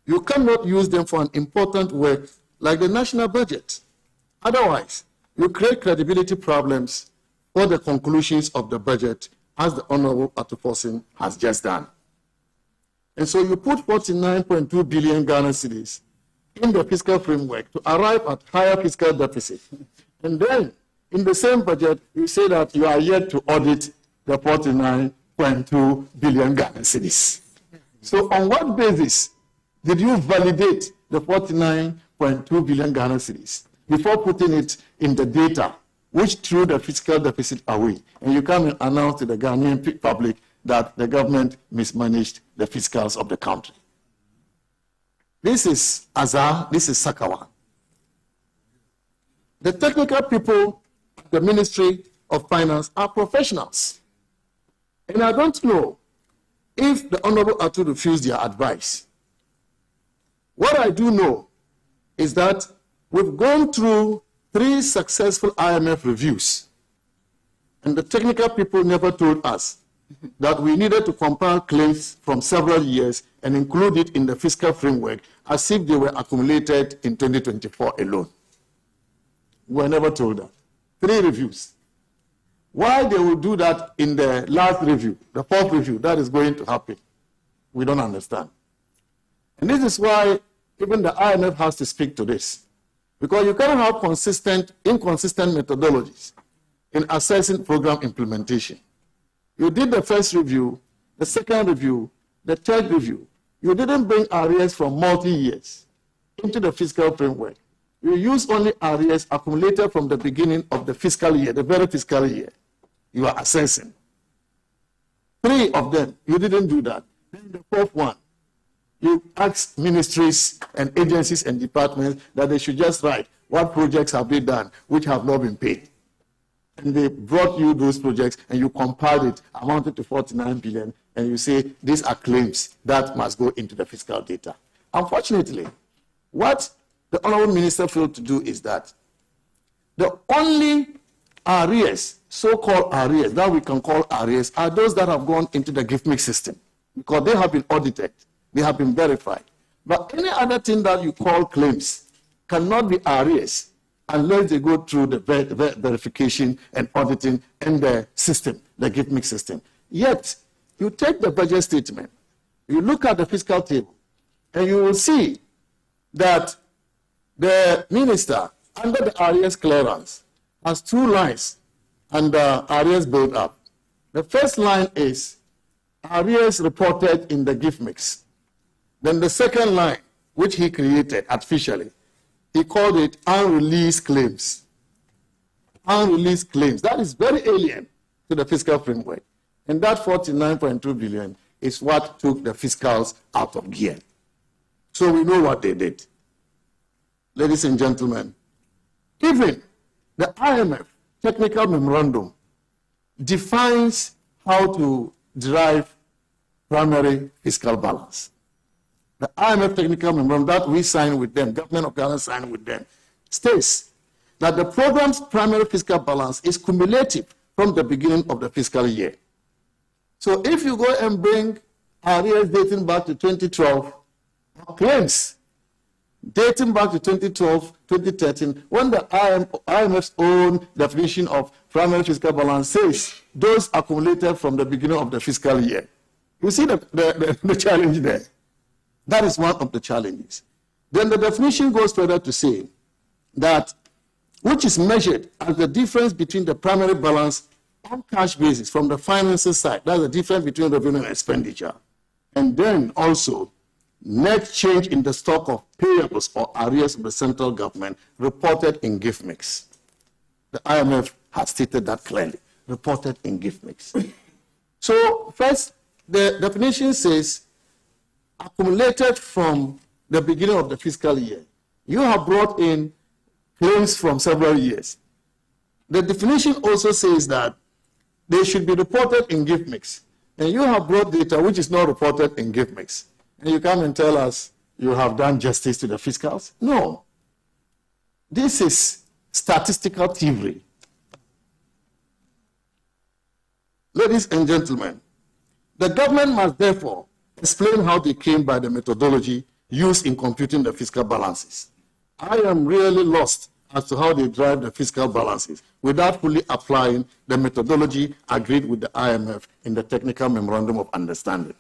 You cannot use them for an important work like the national budget. Otherwise, you create credibility problems for the conclusions of the budget, as the Honorable Atuposin has just done. And so you put 49.2 billion Ghana cedis in the fiscal framework to arrive at higher fiscal deficit. And then, in the same budget, you say that you are yet to audit the 49.2 billion Ghana cedis. So on what basis did you validate the 49.2 billion Ghana cedis before putting it in the data, which threw the fiscal deficit away? And you come and announce to the Ghanaian public that the government mismanaged the fiscals of the country. This is Azar, this is Sakawa. The technical people at the Ministry of Finance are professionals. And I don't know if the Honorable Atu refused their advice. What I do know is that we've gone through 3 successful IMF reviews, and the technical people never told us that we needed to compile claims from several years and include it in the fiscal framework as if they were accumulated in 2024 alone. We were never told that. 3 reviews. Why they will do that in the last review, the 4th review, that is going to happen, we don't understand. And this is why even the IMF has to speak to this. Because you cannot have inconsistent methodologies in assessing program implementation. You did the first review, the second review, the third review. You didn't bring arrears from multi-years into the fiscal framework. You use only arrears accumulated from the beginning of the fiscal year, the very fiscal year you are assessing. 3 of them, you didn't do that. Then the 4th one, you asked ministries and agencies and departments that they should just write what projects have been done, which have not been paid. And they brought you those projects and you compiled it, amounted to 49 billion, and you say these are claims that must go into the fiscal data. Unfortunately, what the Honorable Minister failed to do is that the only arrears, so-called arrears, that we can call arrears, are those that have gone into the gift mix system, because they have been audited, they have been verified. But any other thing that you call claims cannot be arrears unless they go through the verification and auditing in the system, the gift mix system. Yet, you take the budget statement, you look at the fiscal table, and you will see that the minister, under the arrears clearance, has 2 lines under arrears build up. The first line is arrears reported in the gift mix. Then the second line, which he created artificially, he called it unreleased claims. Unreleased claims. That is very alien to the fiscal framework. And that 49.2 billion is what took the fiscals out of gear. So we know what they did. Ladies and gentlemen, even the IMF technical memorandum defines how to derive primary fiscal balance. The IMF technical memorandum that we signed with them, Government of Ghana signed with them, states that the program's primary fiscal balance is cumulative from the beginning of the fiscal year. So if you go and bring arrears dating back to 2012, claims dating back to 2012, 2013, when the IMF's own definition of primary fiscal balance says those accumulated from the beginning of the fiscal year. You see the challenge there. That is one of the challenges. Then the definition goes further to say that which is measured as the difference between the primary balance on cash basis from the finances side, that's the difference between revenue and expenditure, and then also net change in the stock of payables or arrears of the central government reported in gift mix. The IMF has stated that clearly, reported in gift mix. So first, the definition says accumulated from the beginning of the fiscal year. You have brought in claims from several years. The definition also says that they should be reported in gift mix. And you have brought data which is not reported in gift mix. And you come and tell us you have done justice to the fiscals? No. This is statistical thievery. Ladies and gentlemen, the government must therefore explain how they came by the methodology used in computing the fiscal balances. I am really lost as to how they drive the fiscal balances without fully applying the methodology agreed with the IMF in the Technical Memorandum of Understanding.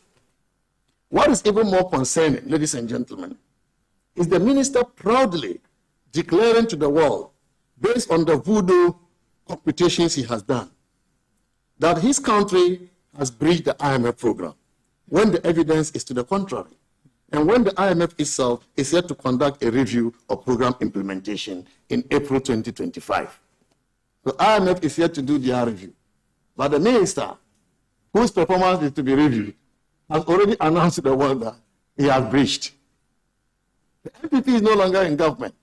What is even more concerning, ladies and gentlemen, is the minister proudly declaring to the world, based on the voodoo computations he has done, that his country has breached the IMF program, when the evidence is to the contrary. And when the IMF itself is set to conduct a review of program implementation in April 2025. The IMF is yet to do their review. But the minister, whose performance is to be reviewed, has already announced to the world that he has breached. The NPP is no longer in government.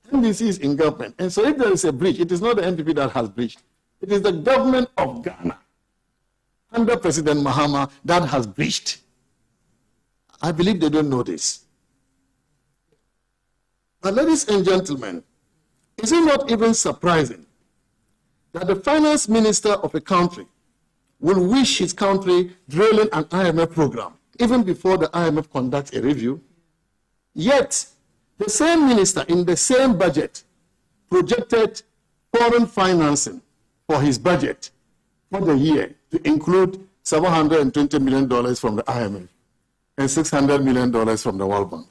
The NDC is in government. And so if there is a breach, it is not the NPP that has breached. It is the government of Ghana, under President Mahama, that has breached. I believe they don't know this. But ladies and gentlemen, is it not even surprising that the finance minister of a country will wish his country drilling an IMF program even before the IMF conducts a review? Yet, the same minister in the same budget projected foreign financing for his budget for the year to include $720 million from the IMF and $600 million from the World Bank.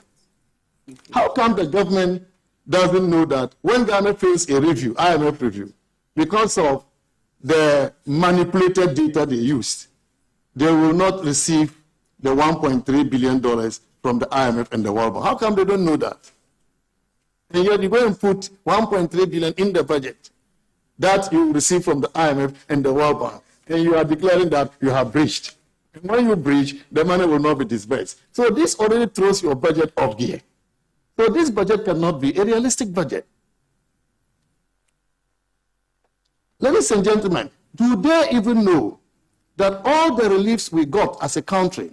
How come the government doesn't know that when Ghana fails a review, IMF review, because of the manipulated data they used, they will not receive the $1.3 billion from the IMF and the World Bank? How come they don't know that? And yet you go and put $1.3 billion in the budget that you receive from the IMF and the World Bank, and you are declaring that you have breached. And when you breach, the money will not be disbursed. So this already throws your budget off gear. So this budget cannot be a realistic budget. Ladies and gentlemen, do they even know that all the reliefs we got as a country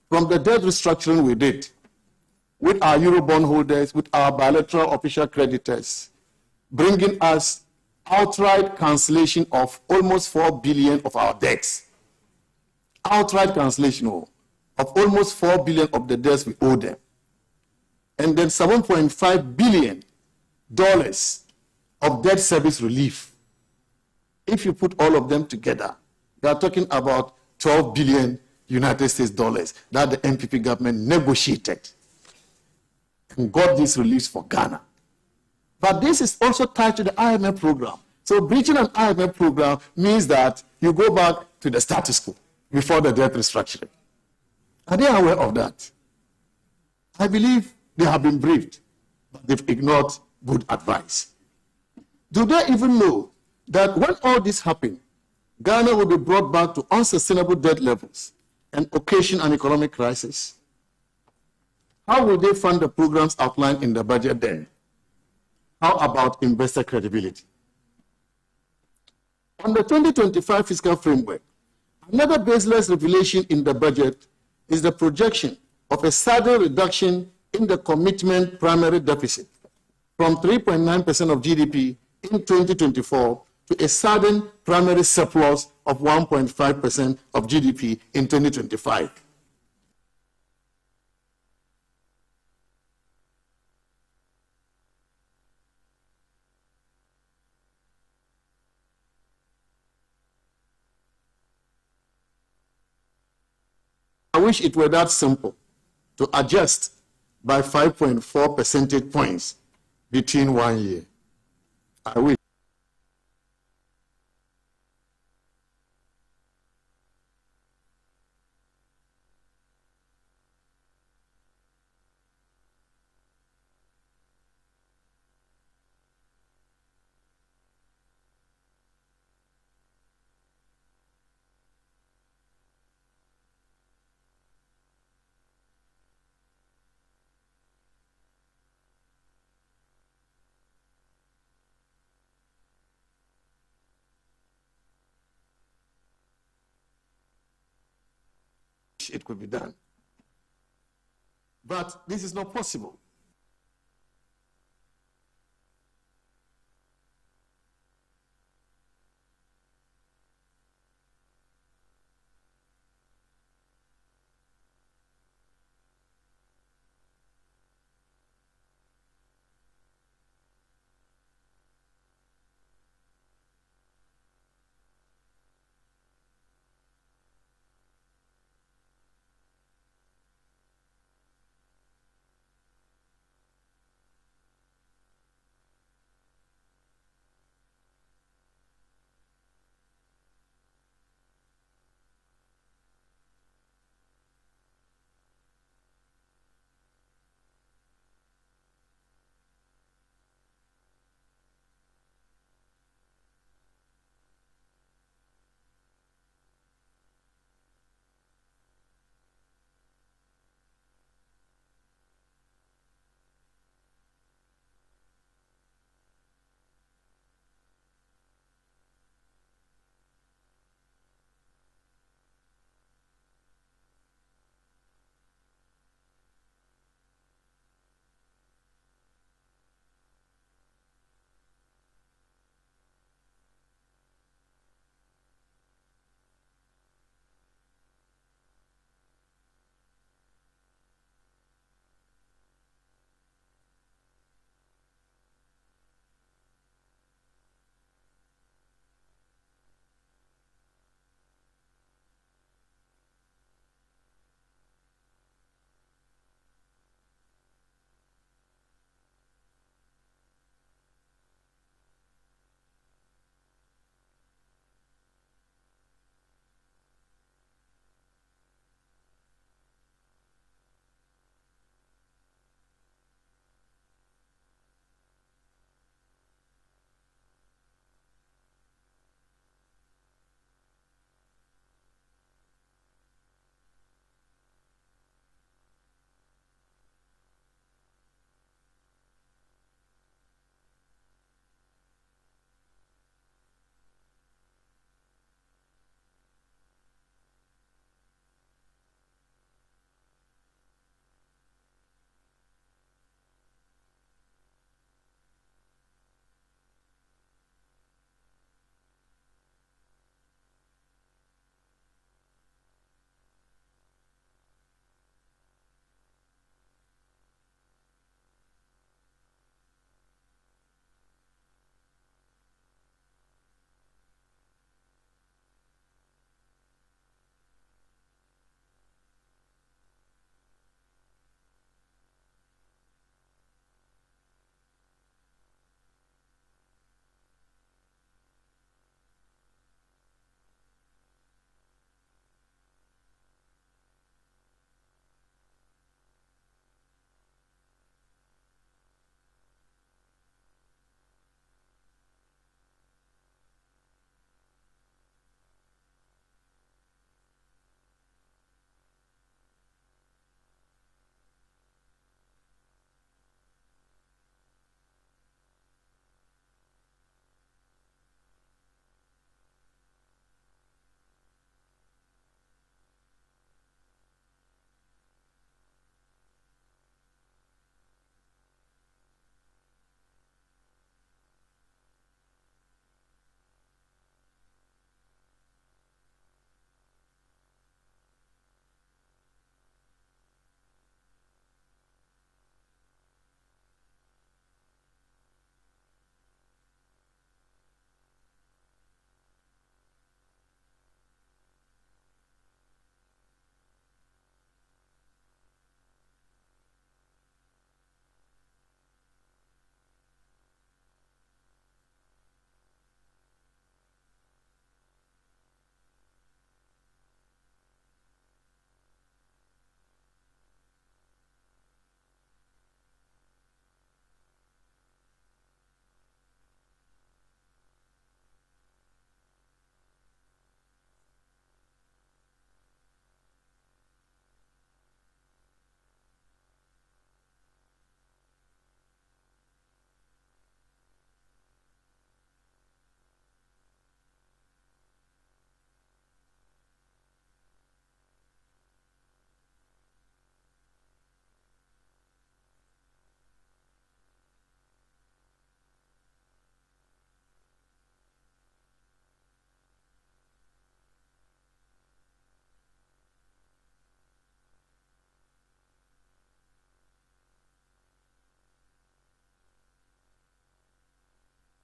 from the debt restructuring we did with our Eurobond holders, with our bilateral official creditors, bringing us outright cancellation of almost $4 billion of our debts? Outright cancellation of almost $4 billion of the debts we owe them. And then $7.5 billion of debt service relief. If you put all of them together, we are talking about 12 billion United States dollars that the NPP government negotiated and got these reliefs for Ghana. But this is also tied to the IMF program. So breaching an IMF program means that you go back to the status quo before the debt restructuring. Are they aware of that? I believe they have been briefed, but they've ignored good advice. Do they even know that when all this happened, Ghana will be brought back to unsustainable debt levels and occasion an economic crisis? How will they fund the programs outlined in the budget then? How about investor credibility? On the 2025 fiscal framework, another baseless revelation in the budget is the projection of a sudden reduction in the commitment primary deficit from 3.9% of GDP in 2024 to a sudden primary surplus of 1.5% of GDP in 2025. I wish it were that simple to adjust by 5.4 percentage points between 1 year. I wish. It could be done. But this is not possible.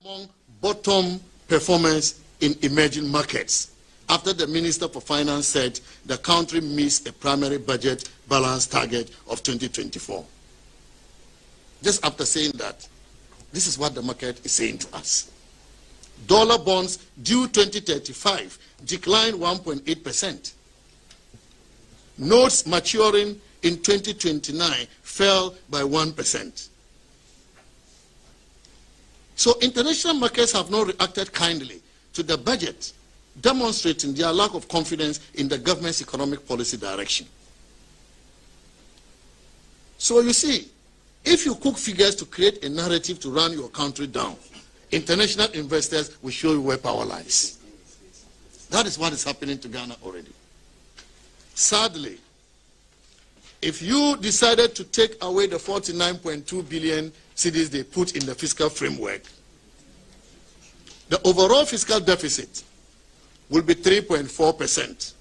among bottom performers in emerging markets after the Minister for Finance said the country missed a primary budget balance target of 2024. Just after saying that, this is what the market is saying to us. Dollar bonds due 2035 declined 1.8%. Notes maturing in 2029 fell by 1%. So international markets have not reacted kindly to the budget, demonstrating their lack of confidence in the government's economic policy direction. So you see, if you cook figures to create a narrative to run your country down, international investors will show you where power lies. That is what is happening to Ghana already. Sadly, if you decided to take away the 49.2 billion cedis they put in the fiscal framework, the overall fiscal deficit will be 3.4%,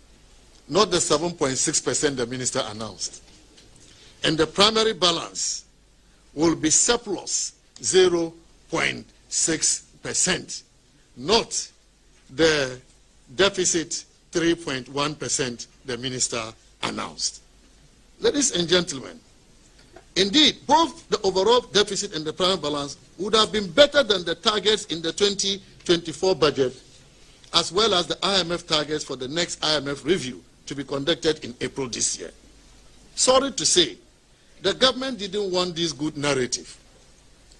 not the 7.6% the minister announced. And the primary balance will be surplus 0.6%, not the deficit 3.1% the minister announced. Ladies and gentlemen, indeed, both the overall deficit and the primary balance would have been better than the targets in the 2024 budget, as well as the IMF targets for the next IMF review to be conducted in April this year. Sorry to say, the government didn't want this good narrative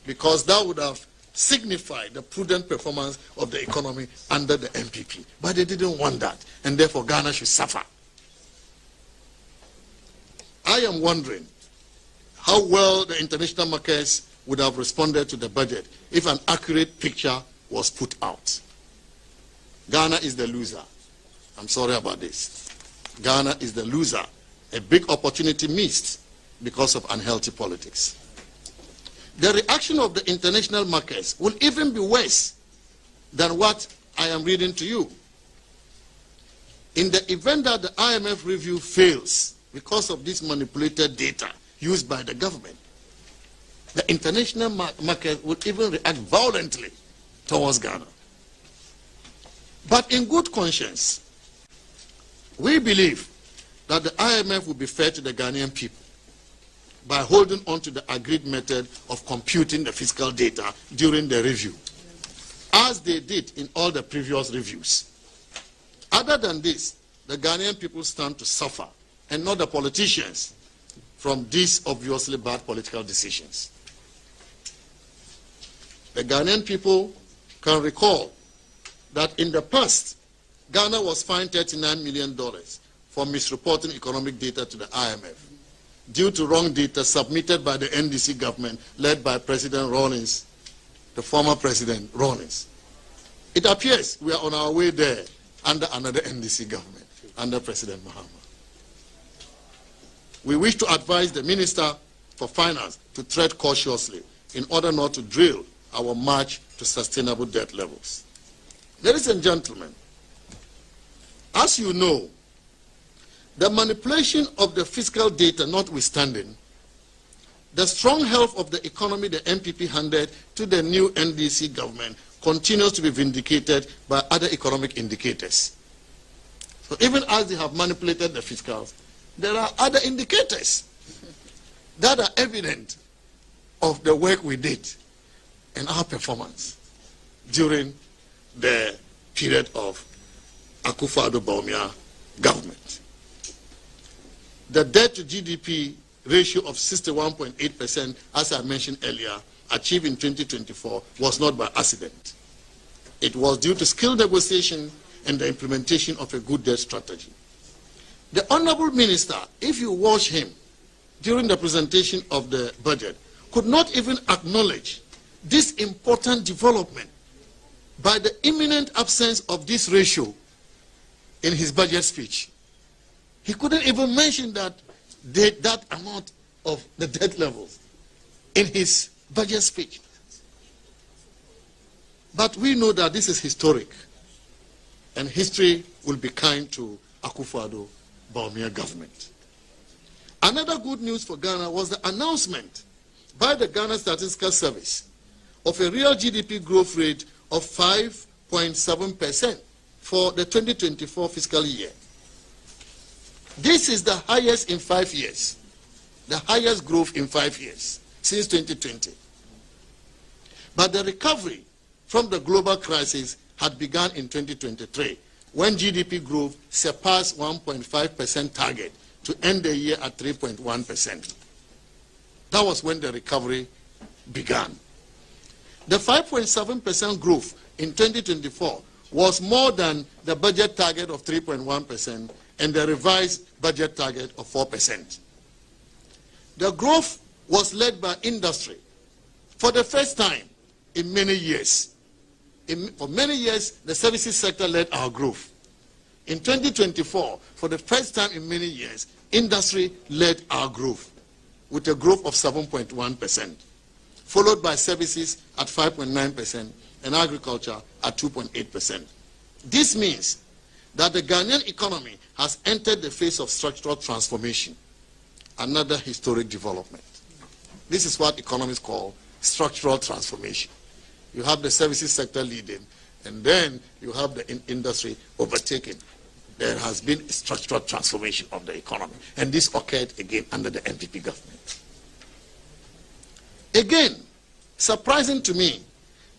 because that would have signified the prudent performance of the economy under the MPP. But they didn't want that, and therefore Ghana should suffer. I am wondering how well the international markets would have responded to the budget if an accurate picture was put out. Ghana is the loser. I'm sorry about this. Ghana is the loser. A big opportunity missed because of unhealthy politics. The reaction of the international markets will even be worse than what I am reading to you. In the event that the IMF review fails because of this manipulated data used by the government, the international market will even react violently towards Ghana. But in good conscience, we believe that the IMF will be fair to the Ghanaian people by holding on to the agreed method of computing the fiscal data during the review, as they did in all the previous reviews. Other than this, the Ghanaian people stand to suffer, and not the politicians, from these obviously bad political decisions. The Ghanaian people can recall that in the past, Ghana was fined $39 million for misreporting economic data to the IMF due to wrong data submitted by the NDC government led by President Rawlings, the former President Rawlings. It appears we are on our way there under another NDC government, under President Mahama. We wish to advise the Minister for Finance to tread cautiously in order not to drill our march to sustainable debt levels. Ladies and gentlemen, as you know, the manipulation of the fiscal data notwithstanding, the strong health of the economy the MPP handed to the new NDC government continues to be vindicated by other economic indicators. So even as they have manipulated the fiscals, there are other indicators that are evident of the work we did and our performance during the period of Akufo-Addo government. The debt to GDP ratio of 61.8%, as I mentioned earlier, achieved in 2024 was not by accident. It was due to skilled negotiation and the implementation of a good debt strategy. The Honorable Minister, if you watch him during the presentation of the budget, could not even acknowledge this important development by the imminent absence of this ratio in his budget speech. He couldn't even mention that amount of the debt levels in his budget speech. But we know that this is historic, and history will be kind to Akufo-Addo government. Another good news for Ghana was the announcement by the Ghana Statistical Service of a real GDP growth rate of 5.7% for the 2024 fiscal year. This is the highest in 5 years, the highest growth in 5 years since 2020. But the recovery from the global crisis had begun in 2023, when GDP growth surpassed 1.5% target to end the year at 3.1%. That was when the recovery began. The 5.7% growth in 2024 was more than the budget target of 3.1% and the revised budget target of 4%. The growth was led by industry for the first time in many years. For many years, the services sector led our growth. In 2024, for the first time in many years, industry led our growth with a growth of 7.1%, followed by services at 5.9% and agriculture at 2.8%. This means that the Ghanaian economy has entered the phase of structural transformation, another historic development. This is what economists call structural transformation. You have the services sector leading, and then you have the industry overtaking. There has been a structural transformation of the economy, and this occurred again under the NPP government. Again, surprising to me,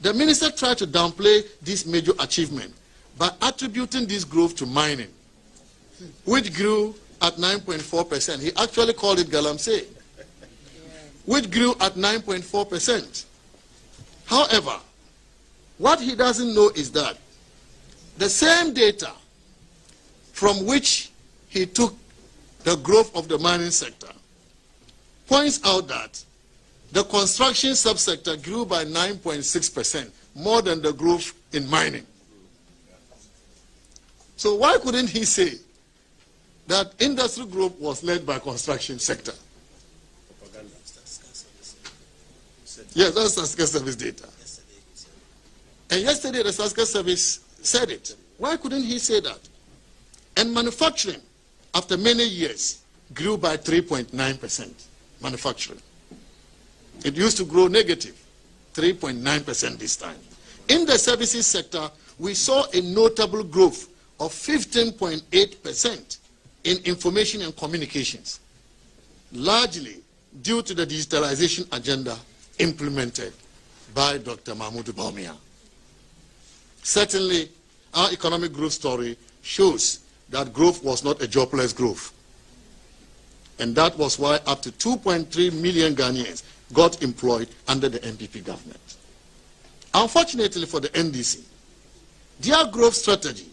the minister tried to downplay this major achievement by attributing this growth to mining, which grew at 9.4%. He actually called it galamsey, which grew at 9.4%. However, what he doesn't know is that the same data from which he took the growth of the mining sector points out that the construction subsector grew by 9.6%, more than the growth in mining. So why couldn't he say that industry growth was led by construction sector? Yes, that's Fiscal Service data. And yesterday the Fiscal Service said it. Why couldn't he say that? And manufacturing, after many years, grew by 3.9%. Manufacturing. It used to grow negative, 3.9% this time. In the services sector, we saw a notable growth of 15.8% in information and communications, largely due to the digitalization agenda implemented by Dr. Mahmoud Bawumia. Certainly, our economic growth story shows that growth was not a jobless growth. And that was why up to 2.3 million Ghanaians got employed under the NPP government. Unfortunately for the NDC, their growth strategy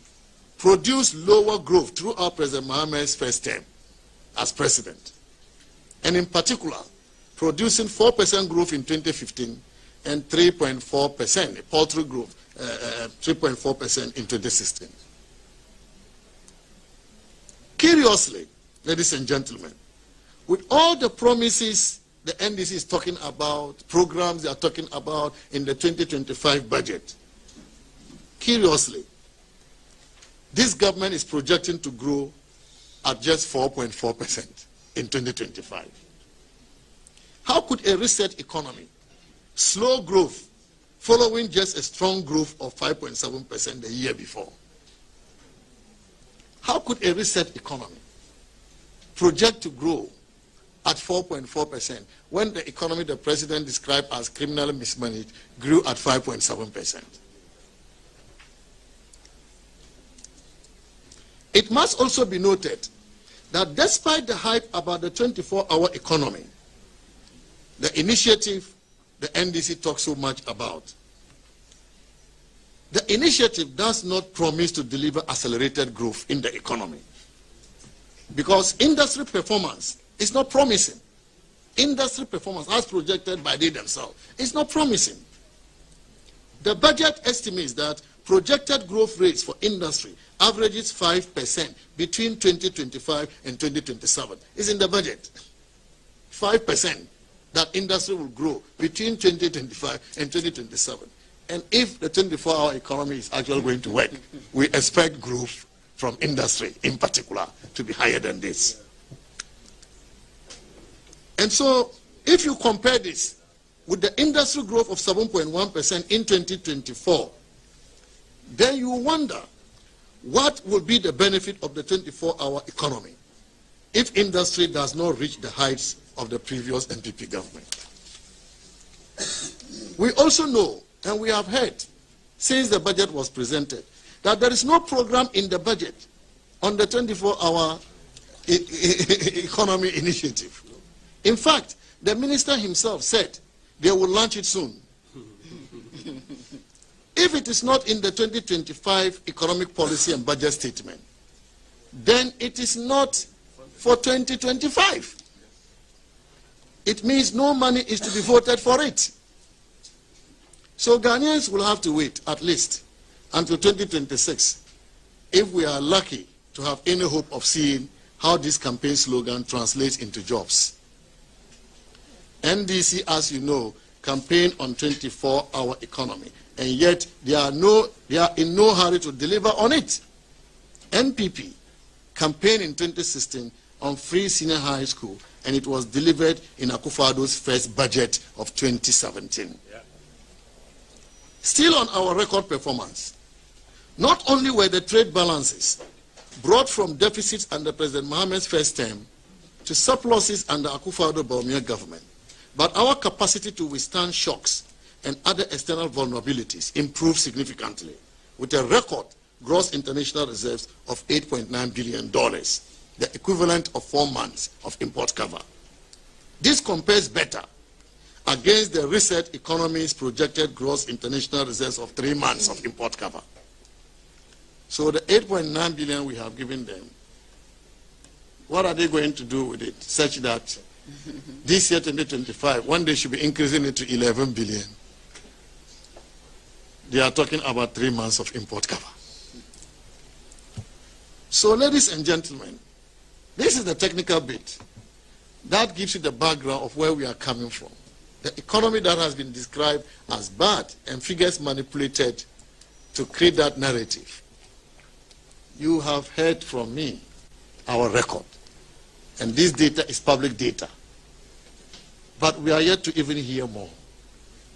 produced lower growth throughout President Mohammed's first term as president, and in particular, producing 4% growth in 2015 and 3.4%, a paltry growth, 3.4% in 2016. Curiously, ladies and gentlemen, with all the promises the NDC is talking about, programs they are talking about in the 2025 budget, curiously, this government is projecting to grow at just 4.4% in 2025. How could a reset economy slow growth following just a strong growth of 5.7% the year before? How could a reset economy project to grow at 4.4% when the economy the president described as criminally mismanaged grew at 5.7%? It must also be noted that despite the hype about the 24-hour economy, the initiative the NDC talks so much about, the initiative does not promise to deliver accelerated growth in the economy, because industry performance is not promising. Industry performance, as projected by they themselves, is not promising. The budget estimates that projected growth rates for industry averages 5% between 2025 and 2027. It's in the budget. 5% that industry will grow between 2025 and 2027. And if the 24-hour economy is actually going to work, we expect growth from industry in particular to be higher than this. And so, if you compare this with the industry growth of 7.1% in 2024, then you wonder what will be the benefit of the 24-hour economy if industry does not reach the heights of the previous NPP government. We also know, and we have heard since the budget was presented, that there is no program in the budget on the 24-hour economy initiative. In fact, the minister himself said they will launch it soon. If it is not in the 2025 economic policy and budget statement, then it is not for 2025. It means no money is to be voted for it. So Ghanaians will have to wait at least until 2026 if we are lucky to have any hope of seeing how this campaign slogan translates into jobs. NDC, as you know, campaign on 24-hour economy, and yet they are in no hurry to deliver on it. NPP campaigned in 2016 on free senior high school, and it was delivered in Akufo-Addo's first budget of 2017. Yeah. Still on our record performance, not only were the trade balances brought from deficits under President Mohammed's first term to surpluses under Akufo-Addo Bawumia government, but our capacity to withstand shocks and other external vulnerabilities improved significantly, with a record gross international reserves of $8.9 billion, the equivalent of 4 months of import cover. This compares better against the reset economy's projected gross international reserves of 3 months of import cover. So the 8.9 billion we have given them, what are they going to do with it, such that this year, 2025, one day should be increasing it to 11 billion. They are talking about 3 months of import cover. So, ladies and gentlemen, this is the technical bit. That gives you the background of where we are coming from. The economy that has been described as bad and figures manipulated to create that narrative. You have heard from me our record. And this data is public data. But we are yet to even hear more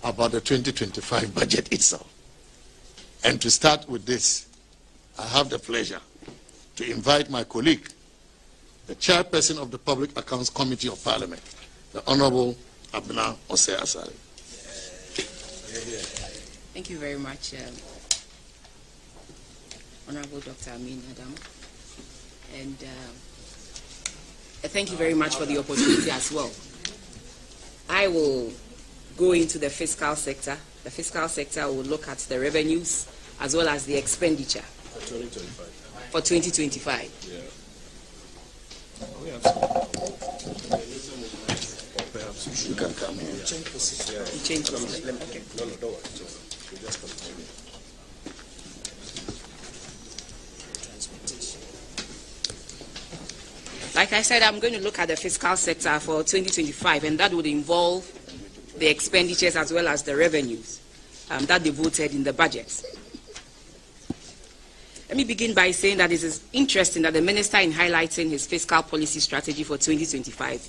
about the 2025 budget itself. And to start with this, I have the pleasure to invite my colleague, the chairperson of the Public Accounts Committee of Parliament, the Honorable Abena Osei Asare. Thank you very much, Honorable Dr. Amin Adam. And thank you very much for the opportunity as well. I will go into the fiscal sector. The fiscal sector will look at the revenues as well as the expenditure for 2025. Yeah. Perhaps You can come here. Change position. Okay. No, don't worry. You just continue. Like I said, I'm going to look at the fiscal sector for 2025, and that would involve the expenditures as well as the revenues that they voted in the budget. Let me begin by saying that it is interesting that the minister, in highlighting his fiscal policy strategy for 2025,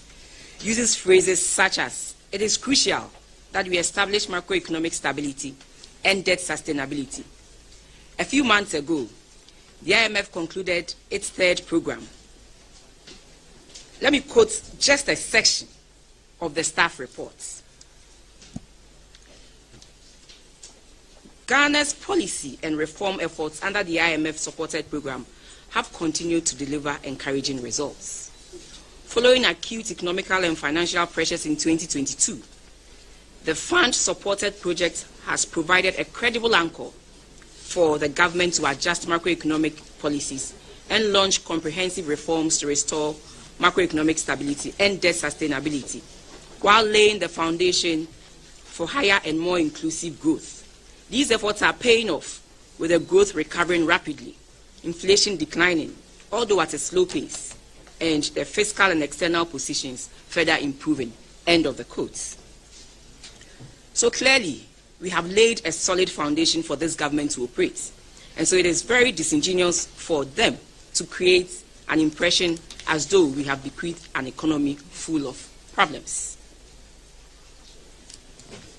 uses phrases such as, "It is crucial that we establish macroeconomic stability and debt sustainability." A few months ago, the IMF concluded its third program. Let me quote just a section of the staff reports. Ghana's policy and reform efforts under the IMF-supported program have continued to deliver encouraging results. Following acute economical and financial pressures in 2022, the fund-supported project has provided a credible anchor for the government to adjust macroeconomic policies and launch comprehensive reforms to restore macroeconomic stability and debt sustainability, while laying the foundation for higher and more inclusive growth. These efforts are paying off, with the growth recovering rapidly, inflation declining, although at a slow pace, and the fiscal and external positions further improving. End of the quotes. So clearly, we have laid a solid foundation for this government to operate. And so it is very disingenuous for them to create an impression as though we have bequeathed an economy full of problems.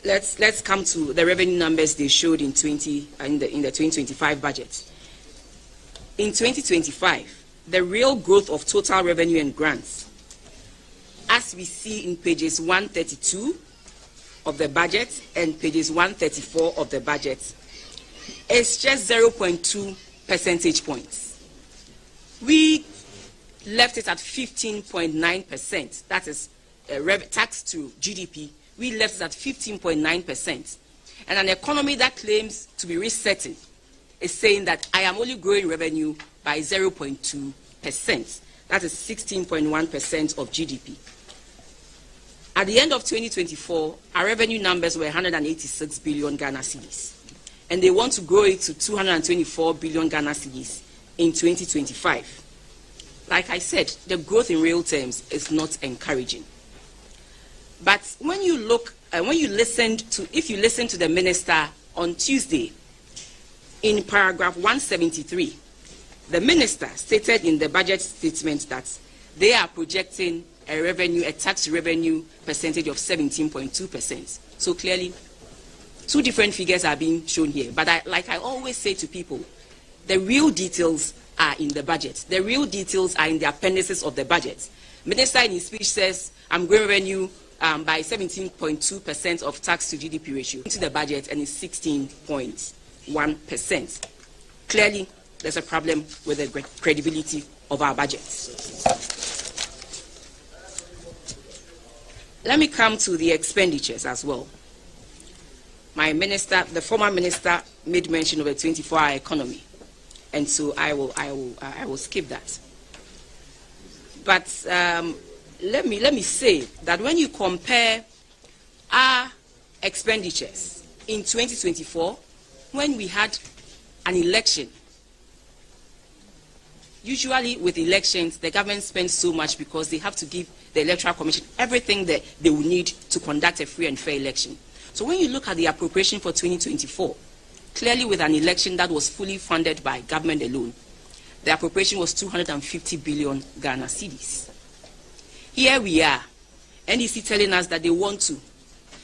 let's come to the revenue numbers they showed in the 2025 budget. In 2025, the real growth of total revenue and grants, as we see in pages 132 of the budget and pages 134 of the budget, is just 0.2 percentage points. We left it at 15.9%. That is tax to GDP. We left it at 15.9%. And an economy that claims to be resetting is saying that I am only growing revenue by 0.2%. That is 16.1% of GDP. At the end of 2024, our revenue numbers were 186 billion Ghana cedis. And they want to grow it to 224 billion Ghana cedis in 2025. Like I said, the growth in real terms is not encouraging. But when you look, if you listen to the minister on Tuesday, in paragraph 173, the minister stated in the budget statement that they are projecting a tax revenue percentage of 17.2%. So clearly, two different figures are being shown here. But like I always say to people, the real details are in the budget. The real details are in the appendices of the budget. Minister in his speech says, I'm growing revenue by 17.2% of tax to GDP ratio into the budget, and it's 16.1%. Clearly, there's a problem with the credibility of our budget. Let me come to the expenditures as well. My minister, the former minister, made mention of a 24-hour economy, and so I will skip that. But let me say that when you compare our expenditures in 2024, when we had an election, usually with elections, the government spends so much because they have to give the Electoral Commission everything that they will need to conduct a free and fair election. So when you look at the appropriation for 2024, clearly with an election that was fully funded by government alone, the appropriation was 250 billion Ghana cedis. Here we are, NDC telling us that they want to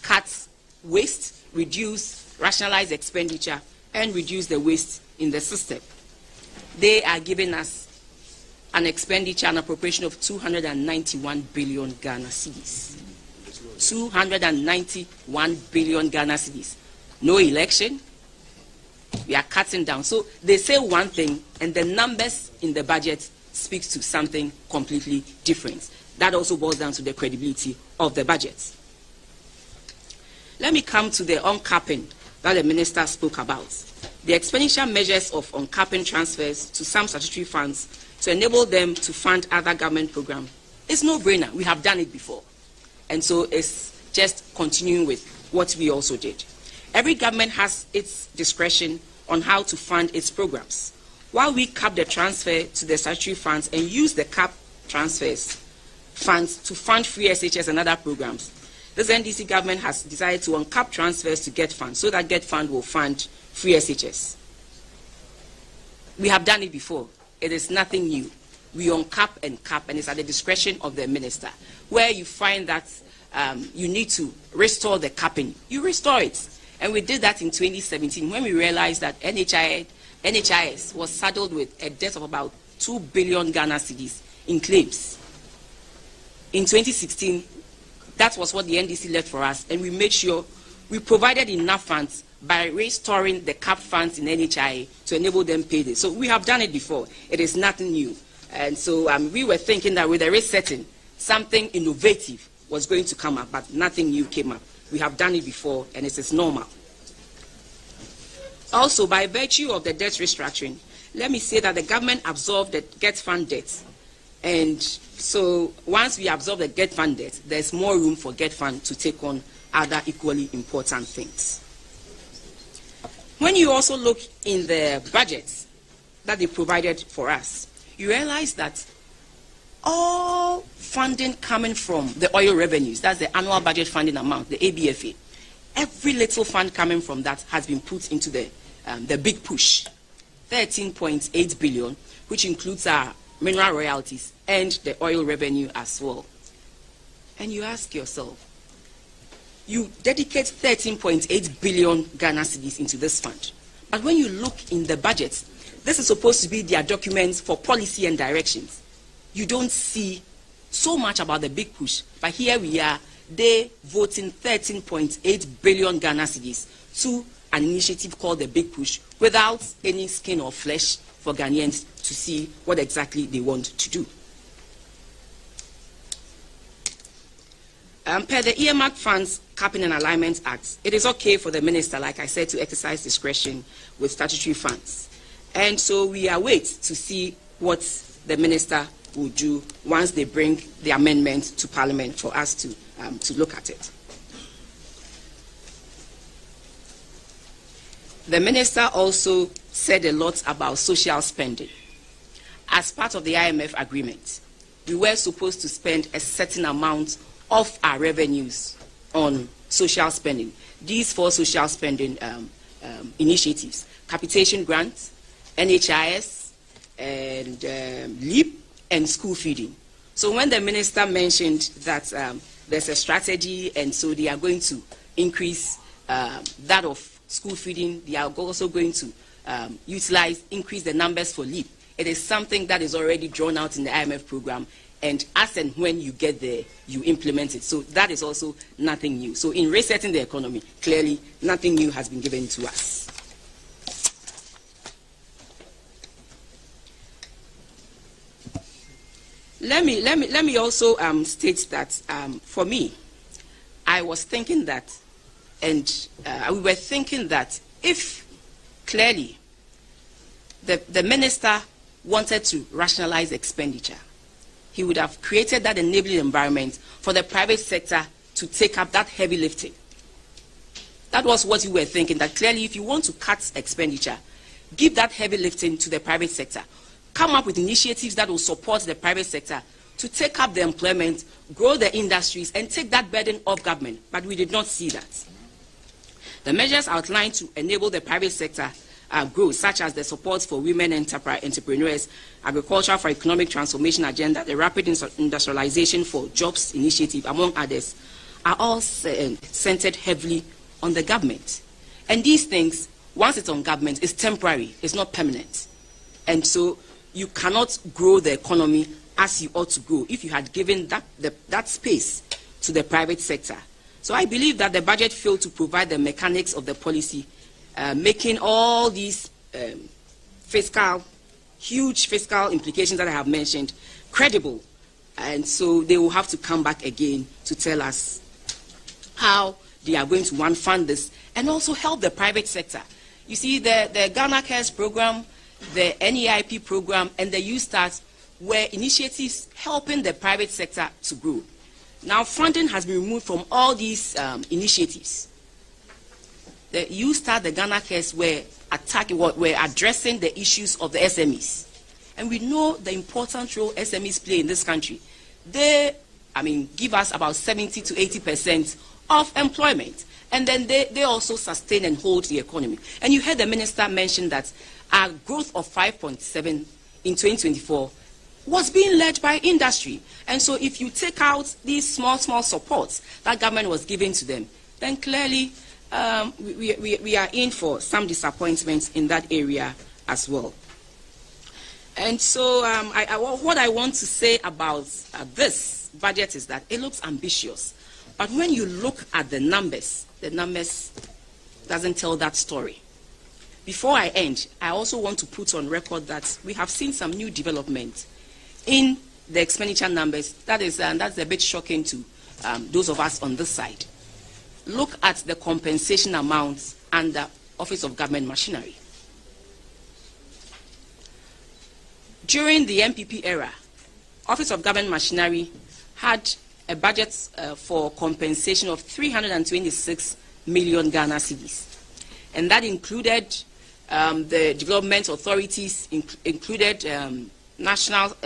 cut waste, reduce, rationalize expenditure, and reduce the waste in the system. They are giving us an expenditure, an appropriation of 291 billion Ghana cedis. 291 billion Ghana cedis. No election. We are cutting down. So they say one thing, and the numbers in the budget speaks to something completely different. That also boils down to the credibility of the budget. Let me come to the uncapping that the minister spoke about. The expenditure measures of uncapping transfers to some statutory funds to enable them to fund other government programs. It's no brainer. We have done it before. And so it's just continuing with what we also did. Every government has its discretion on how to fund its programs. While we cap the transfer to the statutory funds and use the cap transfers funds to fund free SHS and other programs, this NDC government has decided to uncap transfers to GET Fund so that GET Fund will fund free SHS. We have done it before. It is nothing new. We uncap and cap, and it's at the discretion of the minister. Where you find that you need to restore the capping, you restore it. And we did that in 2017 when we realized that NHIS was saddled with a debt of about 2 billion Ghana cedis in claims. In 2016, that was what the NDC left for us, and we made sure we provided enough funds by restoring the cap funds in NHIA to enable them pay this. So we have done it before. It is nothing new. And so we were thinking that with the resetting, something innovative was going to come up, but nothing new came up. We have done it before, and it is normal. Also, by virtue of the debt restructuring, let me say that the government absorbed the GET Fund debt. And so once we absorb the GET Fund debt, there's more room for GET Fund to take on other equally important things. When you also look in the budgets that they provided for us, you realize that all funding coming from the oil revenues, that's the annual budget funding amount, the ABFA, every little fund coming from that has been put into the big push, 13.8 billion, which includes our mineral royalties and the oil revenue as well. And you ask yourself, you dedicate 13.8 billion Ghana cedis into this fund. But when you look in the budget, this is supposed to be their documents for policy and directions. You don't see so much about the big push. But here we are, they voting 13.8 billion Ghana cedis to an initiative called the Big Push without any skin or flesh for Ghanaians to see what exactly they want to do. Per the Earmarked Funds Capping and Alignment Act, it is okay for the minister, like I said, to exercise discretion with statutory funds. And so we await to see what the minister will do once they bring the amendment to Parliament for us to look at it. The minister also said a lot about social spending. As part of the IMF agreement, we were supposed to spend a certain amount of our revenues on social spending. These 4 social spending initiatives: capitation grants, NHIS, and LEAP, and school feeding. So when the minister mentioned that there's a strategy, and so they are going to increase that of school feeding, they are also going to increase the numbers for LEAP. It is something that is already drawn out in the IMF program, and as and when you get there, you implement it. So that is also nothing new. So in resetting the economy, clearly nothing new has been given to us. Let me also state that for me, I was thinking that, and we were thinking that if clearly the minister wanted to rationalize expenditure, he would have created that enabling environment for the private sector to take up that heavy lifting. That was what we were thinking, that clearly if you want to cut expenditure, give that heavy lifting to the private sector. Come up with initiatives that will support the private sector to take up the employment, grow the industries, and take that burden off government. But we did not see that. The measures outlined to enable the private sector growth, such as the support for women entrepreneurs, agriculture for economic transformation agenda, the rapid industrialization for jobs initiative, among others, are all centered heavily on the government. And these things, once it's on government, it's temporary, it's not permanent. And so you cannot grow the economy as you ought to grow if you had given that space to the private sector. So I believe that the budget failed to provide the mechanics of the policy, making all these huge fiscal implications that I have mentioned credible. And so they will have to come back again to tell us how they are going to fund this and also help the private sector. You see, the Ghana Cares program, the NEIP program, and the U-Start were initiatives helping the private sector to grow. Now, funding has been removed from all these initiatives. The U-Start, the Ghana Cares were addressing the issues of the SMEs. And we know the important role SMEs play in this country. They, give us about 70 to 80% of employment. And then they also sustain and hold the economy. And you heard the minister mention that our growth of 5.7 in 2024 was being led by industry. And so if you take out these small supports that government was giving to them, then clearly we are in for some disappointments in that area as well. And so what I want to say about this budget is that it looks ambitious. But when you look at the numbers doesn't tell that story. Before I end, I also want to put on record that we have seen some new development in the expenditure numbers. That's a bit shocking to those of us on this side. Look at the compensation amounts under Office of Government Machinery. During the MPP era, Office of Government Machinery had a budget for compensation of 326 million Ghana cedis. And that included the development authorities, included national,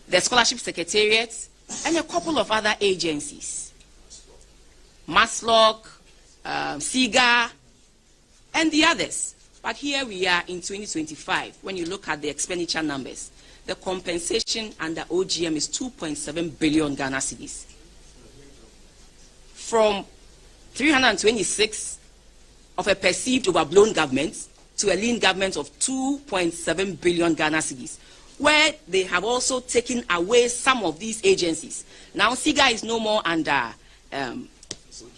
the scholarship secretariat, and a couple of other agencies. Maslock, SIGA, and the others. But here we are in 2025, when you look at the expenditure numbers, the compensation under OGM is 2.7 billion Ghana cedis. from 326 of a perceived overblown government to a lean government of 2.7 billion Ghana cedis, where they have also taken away some of these agencies. Now, SIGA is no more under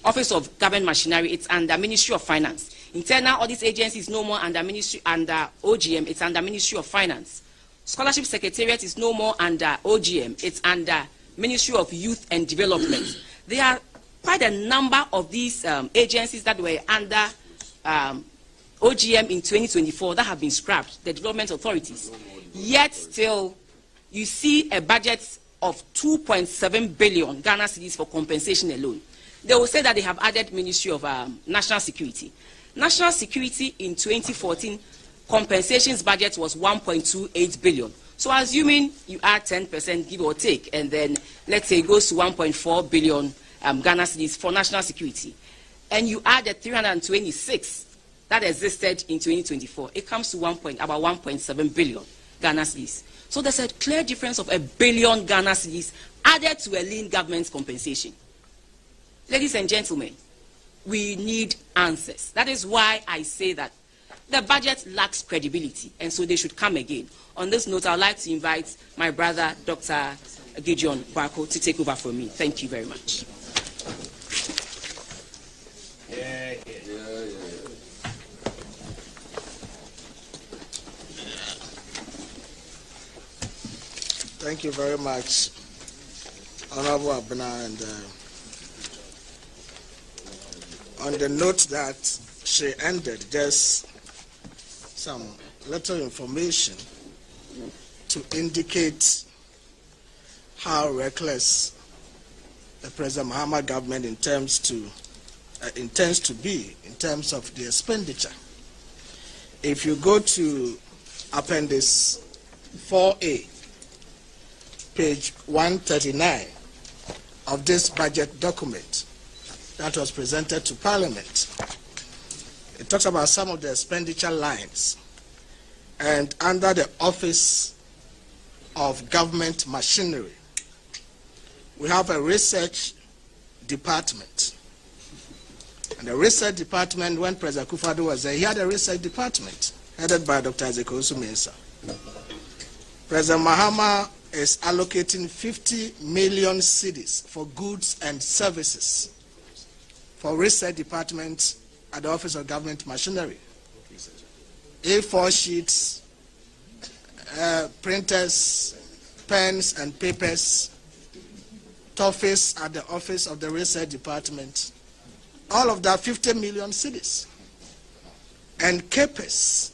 Office of Government Machinery, it's under Ministry of Finance. Internal Audit Agency is no more under OGM, it's under Ministry of Finance. Scholarship Secretariat is no more under OGM, it's under Ministry of Youth and Development. There are quite a number of these agencies that were under OGM in 2024 that have been scrapped, the development authorities. Yet still, you see a budget of 2.7 billion Ghana cedis for compensation alone. They will say that they have added Ministry of National Security. National Security in 2014, compensations budget was 1.28 billion. So assuming you add 10%, give or take, and then let's say it goes to 1.4 billion Ghana cedis for national security, and you add the 326 that existed in 2024, it comes to about 1.7 billion Ghana cedis. So there's a clear difference of 1 billion Ghana cedis added to a lean government's compensation. Ladies and gentlemen, we need answers. That is why I say that the budget lacks credibility, and so they should come again. On this note, I would like to invite my brother, Dr. Gideon Barko, to take over from me. Thank you very much. Thank you very much, Honorable Abena, and on the note that she ended, just some little information to indicate how reckless the President Mahama government intends to be in terms of the expenditure. If you go to Appendix 4A, page 139 of this budget document that was presented to Parliament, it talks about some of the expenditure lines. And under the Office of Government Machinery, we have a research department. And the research department, when President Akufo-Addo was there, he had a research department headed by Dr. Ezekiel Mensah. President Mahama is allocating 50 million cedis for goods and services for research department at the Office of Government Machinery. A4 sheets, printers, pens and papers, office at the Office of the Research Department, all of that 50 million cedis. And CAPES,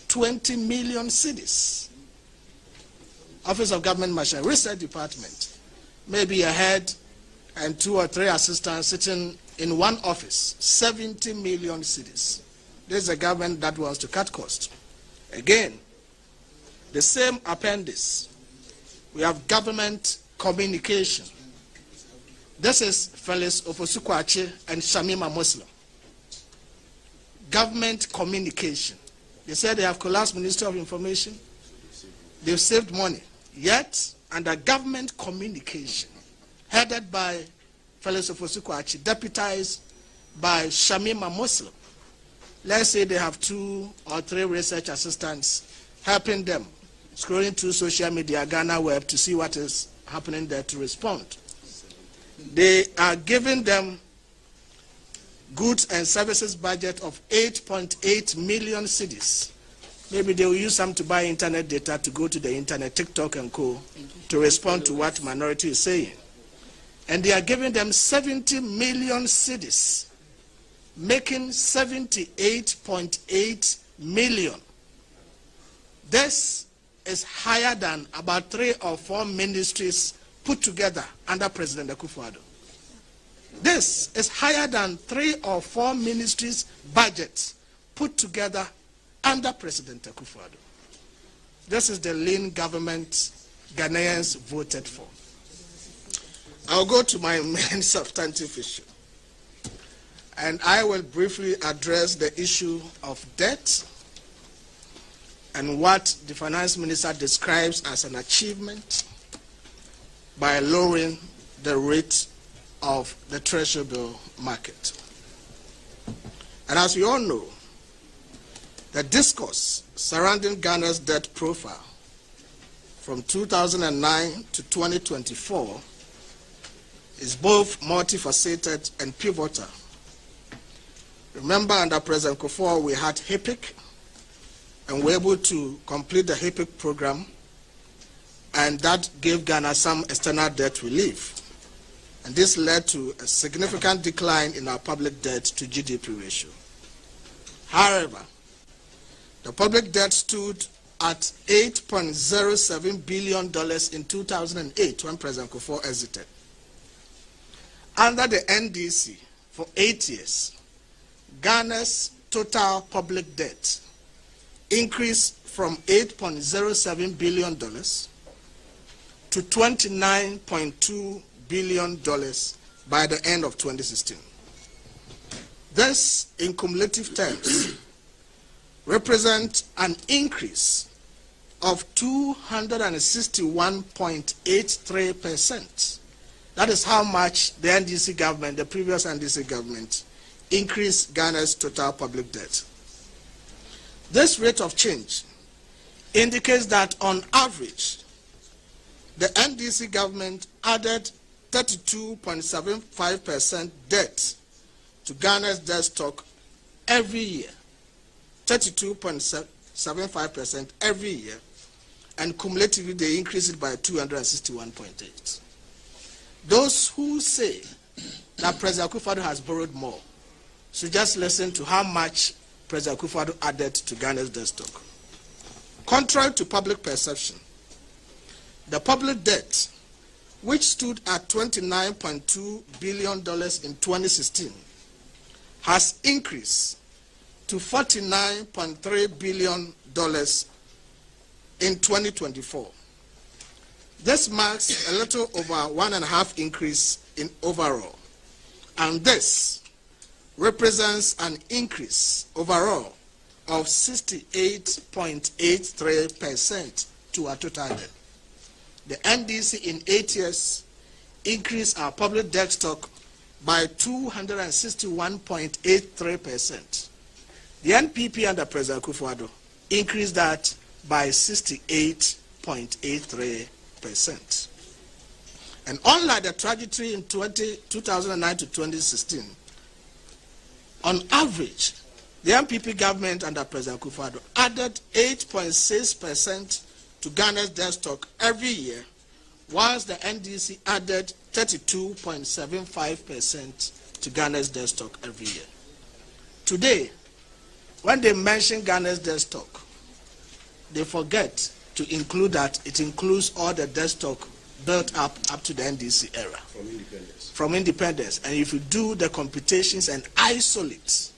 20 million cedis. Office of Government Machinery, Research Department, maybe a head and 2 or 3 assistants sitting in one office, 70 million cedis. This is a government that wants to cut costs. Again, the same appendix, we have government communication. This is Felix Ofosu-Kwakye and Shamima Muslim. Government communication. They said they have collapsed Ministry of Information. They've saved money. Yet, under government communication, headed by Felix Ofosu-Kwakye, deputized by Shamima Muslim, let's say they have 2 or 3 research assistants helping them, scrolling through social media, Ghana web, to see what is happening there to respond. They are giving them goods and services budget of 8.8 million cedis. Maybe they will use some to buy internet data to go to the internet, TikTok and co, to respond to what minority is saying. And they are giving them 70 million cedis, making 78.8 million. This is higher than about 3 or 4 ministries put together under President Akufo-Addo. This is higher than 3 or 4 ministries' budgets put together under President Akufo-Addo. This is the lean government Ghanaians voted for. I'll go to my main substantive issue. And I will briefly address the issue of debt and what the finance minister describes as an achievement by lowering the rate of the Treasury bill market. And as we all know, the discourse surrounding Ghana's debt profile from 2009 to 2024 is both multifaceted and pivotal. Remember, under President Kufuor, we had HIPIC, and we were able to complete the HIPIC program, and that gave Ghana some external debt relief. And this led to a significant decline in our public debt to GDP ratio. However, the public debt stood at $8.07 billion in 2008 when President Kufuor exited. Under the NDC, for 8 years, Ghana's total public debt increased from $8.07 billion to $29.2 billion by the end of 2016. This, in cumulative terms, represents an increase of 261.83%. That is how much the NDC government, the previous NDC government, increased Ghana's total public debt. This rate of change indicates that on average, the NDC government added 32.75% debt to Ghana's debt stock every year, 32.75% every year, and cumulatively they increased it by 261.8. Those who say that President Akufo-Addo has borrowed more should just listen to how much President Akufo-Addo added to Ghana's debt stock. Contrary to public perception, the public debt, which stood at $29.2 billion in 2016, has increased to $49.3 billion in 2024. This marks a little over 1.5 increase in overall, and this represents an increase overall of 68.83% to our total debt. The NDC in 8 years increased our public debt stock by 261.83%. The NPP under President Akufo-Addo increased that by 68.83%. And unlike the trajectory in 2009 to 2016, on average, the NPP government under President Akufo-Addo added 8.6% to Ghana's debt stock every year, whilst the NDC added 32.75% to Ghana's debt stock every year. Today, when they mention Ghana's debt stock, they forget to include that it includes all the debt stock built up to the NDC era. From independence. And if you do the computations and isolate,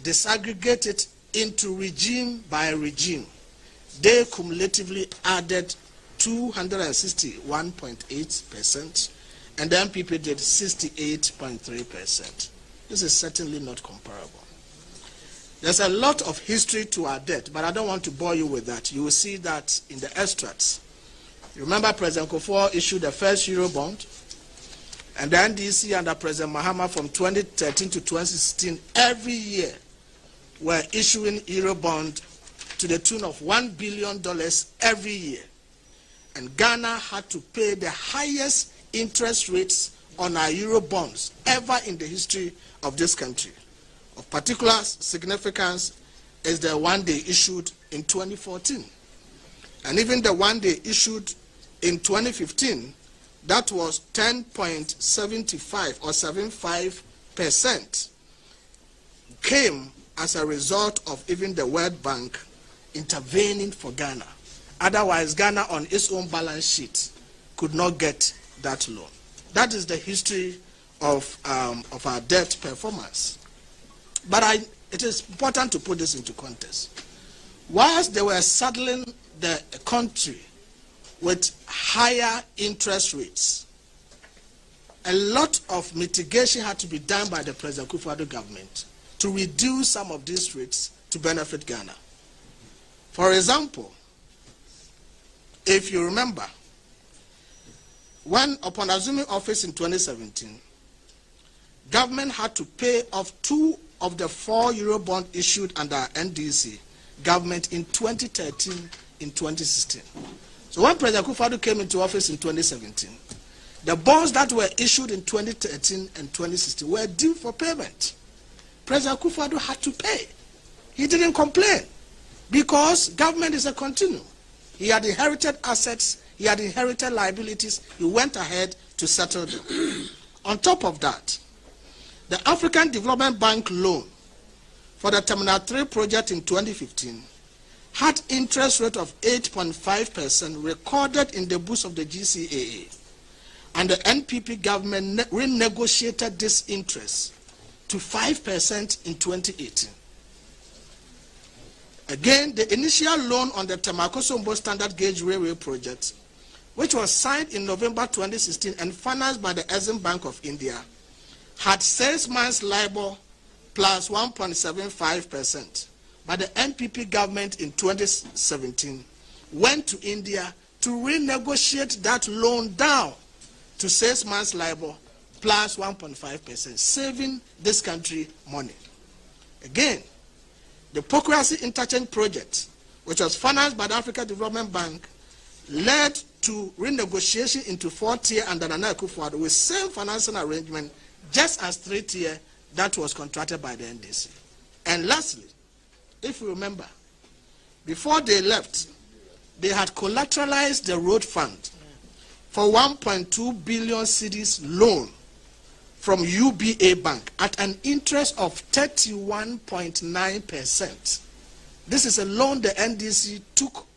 disaggregate it into regime by regime, they cumulatively added 261.8%, and the MPP did 68.3%. This is certainly not comparable. There's a lot of history to our debt, but I don't want to bore you with that. You will see that in the extracts. You remember President Kufuor issued the first Eurobond, and the NDC under President Mahama from 2013 to 2016, every year were issuing Eurobond to the tune of $1 billion every year. And Ghana had to pay the highest interest rates on our Eurobonds ever in the history of this country. Of particular significance is the one they issued in 2014. And even the one they issued in 2015, that was 10.75 or 75%, came as a result of even the World Bank intervening for Ghana. Otherwise, Ghana on its own balance sheet could not get that loan. That is the history of our debt performance. But it is important to put this into context. Whilst they were saddling the country with higher interest rates, a lot of mitigation had to be done by the President Akufo-Addo government to reduce some of these rates to benefit Ghana. For example, if you remember, when upon assuming office in 2017, government had to pay off 2 of the 4 Eurobond issued under NDC government in 2013 in 2016. So when President Akufo-Addo came into office in 2017, the bonds that were issued in 2013 and 2016 were due for payment. President Akufo-Addo had to pay. He didn't complain because government is a continuum. He had inherited assets, he had inherited liabilities, he went ahead to settle them. On top of that, the African Development Bank loan for the Terminal 3 project in 2015 had interest rate of 8.5% recorded in the books of the GCAA. And the NPP government renegotiated this interest to 5% in 2018. Again, the initial loan on the Temakoso-Mbo Standard Gauge Railway project, which was signed in November 2016 and financed by the Exim Bank of India, had 6 months LIBOR plus 1.75%. But the NPP government in 2017 went to India to renegotiate that loan down to 6 months LIBOR plus 1.5%, saving this country money. Again, the Pokrasi Interchange project, which was financed by the African Development Bank, led to renegotiation into 4-tier under Nana Akufo-Addo with same financing arrangement just as 3-tier that was contracted by the NDC. And lastly, if you remember, before they left, they had collateralized the road fund for 1.2 billion cedis loan from UBA Bank at an interest of 31.9%. This is a loan the NDC took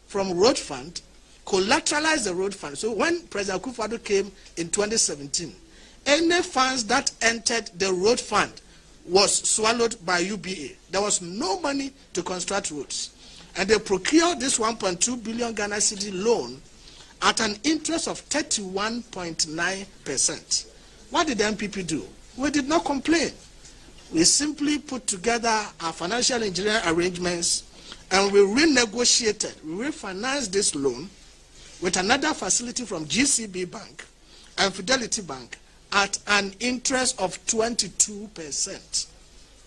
from road fund, collateralized the road fund. So when President Akufo-Addo came in 2017, any funds that entered the road fund was swallowed by UBA. There was no money to construct roads. And they procured this 1.2 billion Ghana cedi loan at an interest of 31.9%. What did the MPP do? We did not complain. We simply put together our financial engineering arrangements and we renegotiated, we refinanced this loan with another facility from GCB Bank and Fidelity Bank at an interest of 22%.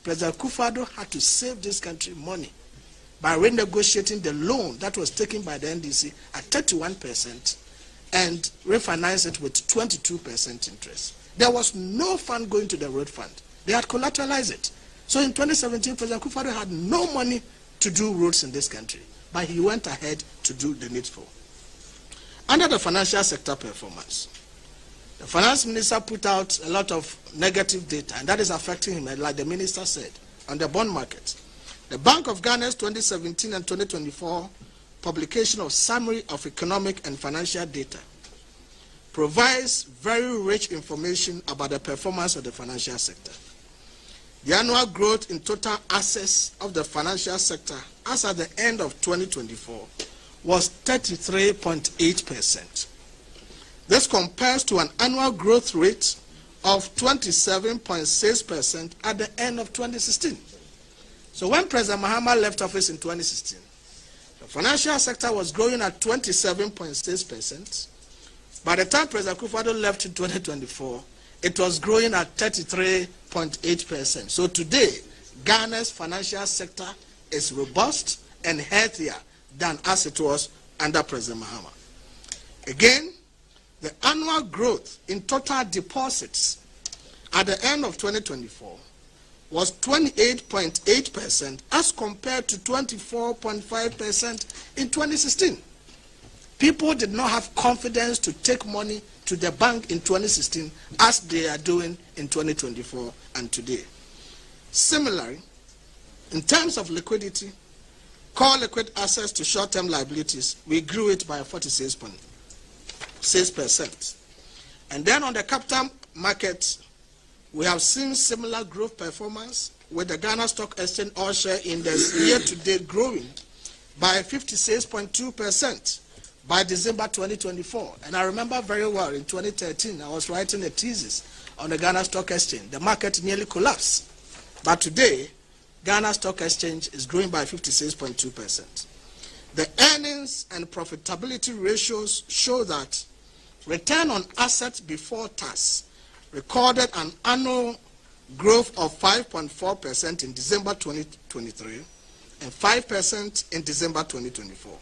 President Akufo-Addo had to save this country money by renegotiating the loan that was taken by the NDC at 31% and refinance it with 22% interest. There was no fund going to the road fund. They had collateralized it. So in 2017, President Akufo-Addo had no money to do roads in this country, but he went ahead to do the needful. Under the financial sector performance, the finance minister put out a lot of negative data, and that is affecting him, like the minister said, on the bond market. The Bank of Ghana's 2017 and 2024 publication of Summary of Economic and Financial Data provides very rich information about the performance of the financial sector. The annual growth in total assets of the financial sector as at the end of 2024 was 33.8%. This compares to an annual growth rate of 27.6% at the end of 2016. So when President Mahama left office in 2016, the financial sector was growing at 27.6%. By the time President Akufo-Addo left in 2024, it was growing at 33.8%. So today, Ghana's financial sector is robust and healthier than as it was under President Mahama. Again, the annual growth in total deposits at the end of 2024 was 28.8% as compared to 24.5% in 2016. People did not have confidence to take money to the bank in 2016 as they are doing in 2024 and today. Similarly, in terms of liquidity, core liquid assets to short-term liabilities, we grew it by 46.6%. And then on the capital market, we have seen similar growth performance with the Ghana Stock Exchange All-Share Index year-to-date growing by 56.2% by December 2024. And I remember very well in 2013, I was writing a thesis on the Ghana Stock Exchange. The market nearly collapsed. But today, Ghana Stock Exchange is growing by 56.2%. The earnings and profitability ratios show that return on assets before tax recorded an annual growth of 5.4% in December 2023 and 5% in December 2024,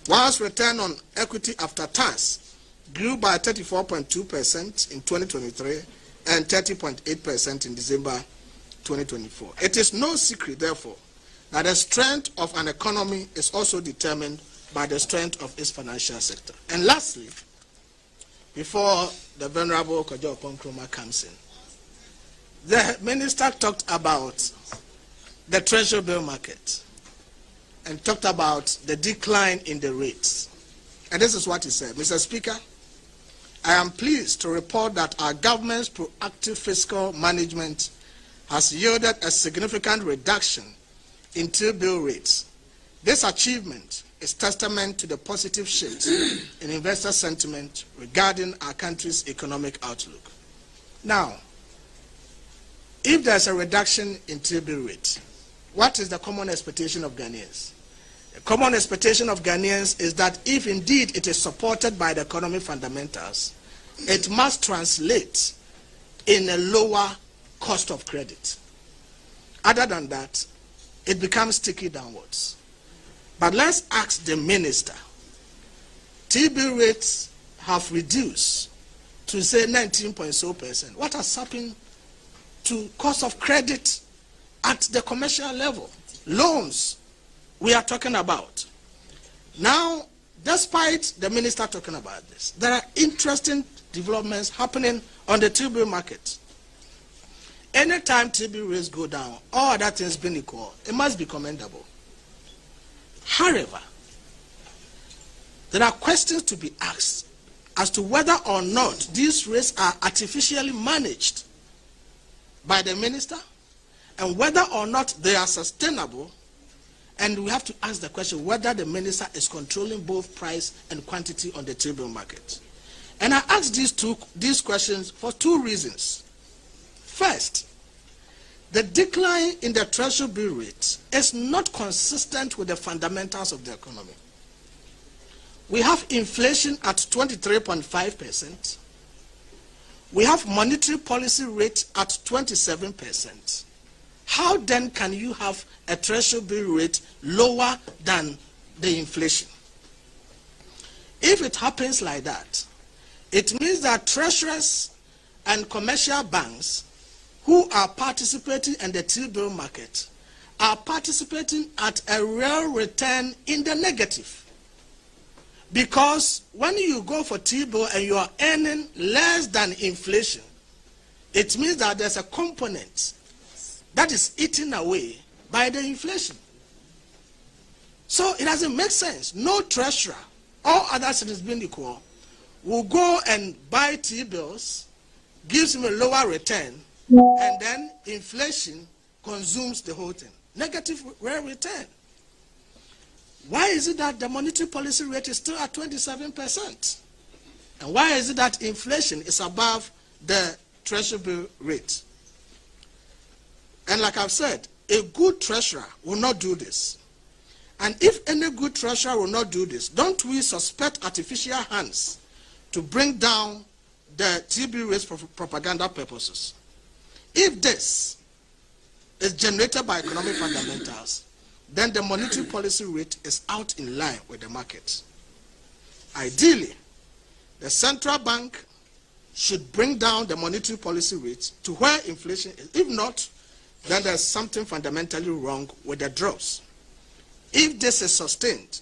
whilst return on equity after tax grew by 34.2% in 2023 and 30.8% in December 2024. It is no secret, therefore, that the strength of an economy is also determined by the strength of its financial sector. And lastly, before the Venerable Kojo Ponkroma comes in, the minister talked about the Treasury bill market and talked about the decline in the rates. And this is what he said. Mr. Speaker, I am pleased to report that our government's proactive fiscal management has yielded a significant reduction in T-bill rates. This achievement is testament to the positive shift in investor sentiment regarding our country's economic outlook. Now, if there's a reduction in T-bill rate, what is the common expectation of Ghanaians? The common expectation of Ghanaians is that if indeed it is supported by the economic fundamentals, it must translate in a lower cost of credit. Other than that, it becomes sticky downwards. But let's ask the minister. T-bill rates have reduced to say 19.0%. What has happened to cost of credit at the commercial level? Loans we are talking about. Now, despite the minister talking about this, there are interesting developments happening on the T-bill market. Anytime T-bill rates go down, all other things being equal, it must be commendable. However, there are questions to be asked as to whether or not these rates are artificially managed by the minister and whether or not they are sustainable. And we have to ask the question whether the minister is controlling both price and quantity on the T-bill market. And I ask these questions for two reasons. First, the decline in the Treasury bill rate is not consistent with the fundamentals of the economy. We have inflation at 23.5%. We have monetary policy rate at 27%. How then can you have a Treasury bill rate lower than the inflation? If it happens like that, it means that treasurers and commercial banks who are participating in the T-bill market are participating at a real return in the negative. Because when you go for T-bill and you are earning less than inflation, it means that there's a component that is eaten away by the inflation. So it doesn't make sense. No treasurer, all other citizens being equal, will go and buy T-bills, gives him a lower return, and then inflation consumes the whole thing. Negative real return. Why is it that the monetary policy rate is still at 27%? And why is it that inflation is above the Treasury bill rate? And like I've said, a good treasurer will not do this. And if any good treasurer will not do this, don't we suspect artificial hands to bring down the T-bill rates for propaganda purposes? If this is generated by economic fundamentals, then the monetary policy rate is out in line with the market. Ideally, the central bank should bring down the monetary policy rate to where inflation is. If not, then there's something fundamentally wrong with the drops. If this is sustained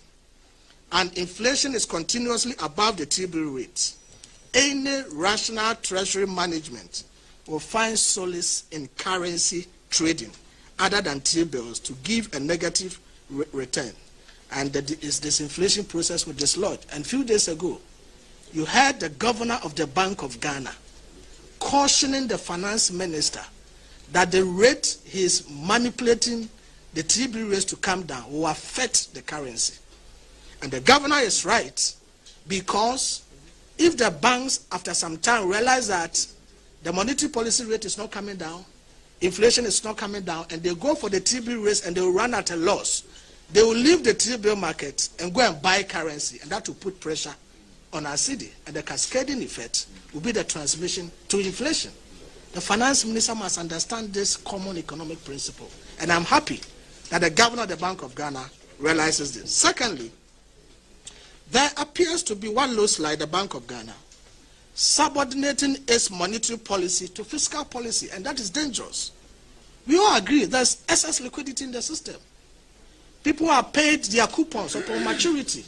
and inflation is continuously above the T-bill rate, any rational treasury management will find solace in currency trading other than T-bills to give a negative return. And this disinflation process will dislodge. And a few days ago, you heard the governor of the Bank of Ghana cautioning the finance minister that the rate he is manipulating the T-bill rates to come down will affect the currency. And the governor is right, because if the banks after some time realize that the monetary policy rate is not coming down, inflation is not coming down, and they go for the T-bill rates and they will run at a loss, they will leave the T-bill market and go and buy currency, and that will put pressure on our cedi, and the cascading effect will be the transmission to inflation. The finance minister must understand this common economic principle. And I'm happy that the governor of the Bank of Ghana realizes this. Secondly, there appears to be what looks like the Bank of Ghana subordinating its monetary policy to fiscal policy, and that is dangerous. We all agree there's excess liquidity in the system. People are paid their coupons upon maturity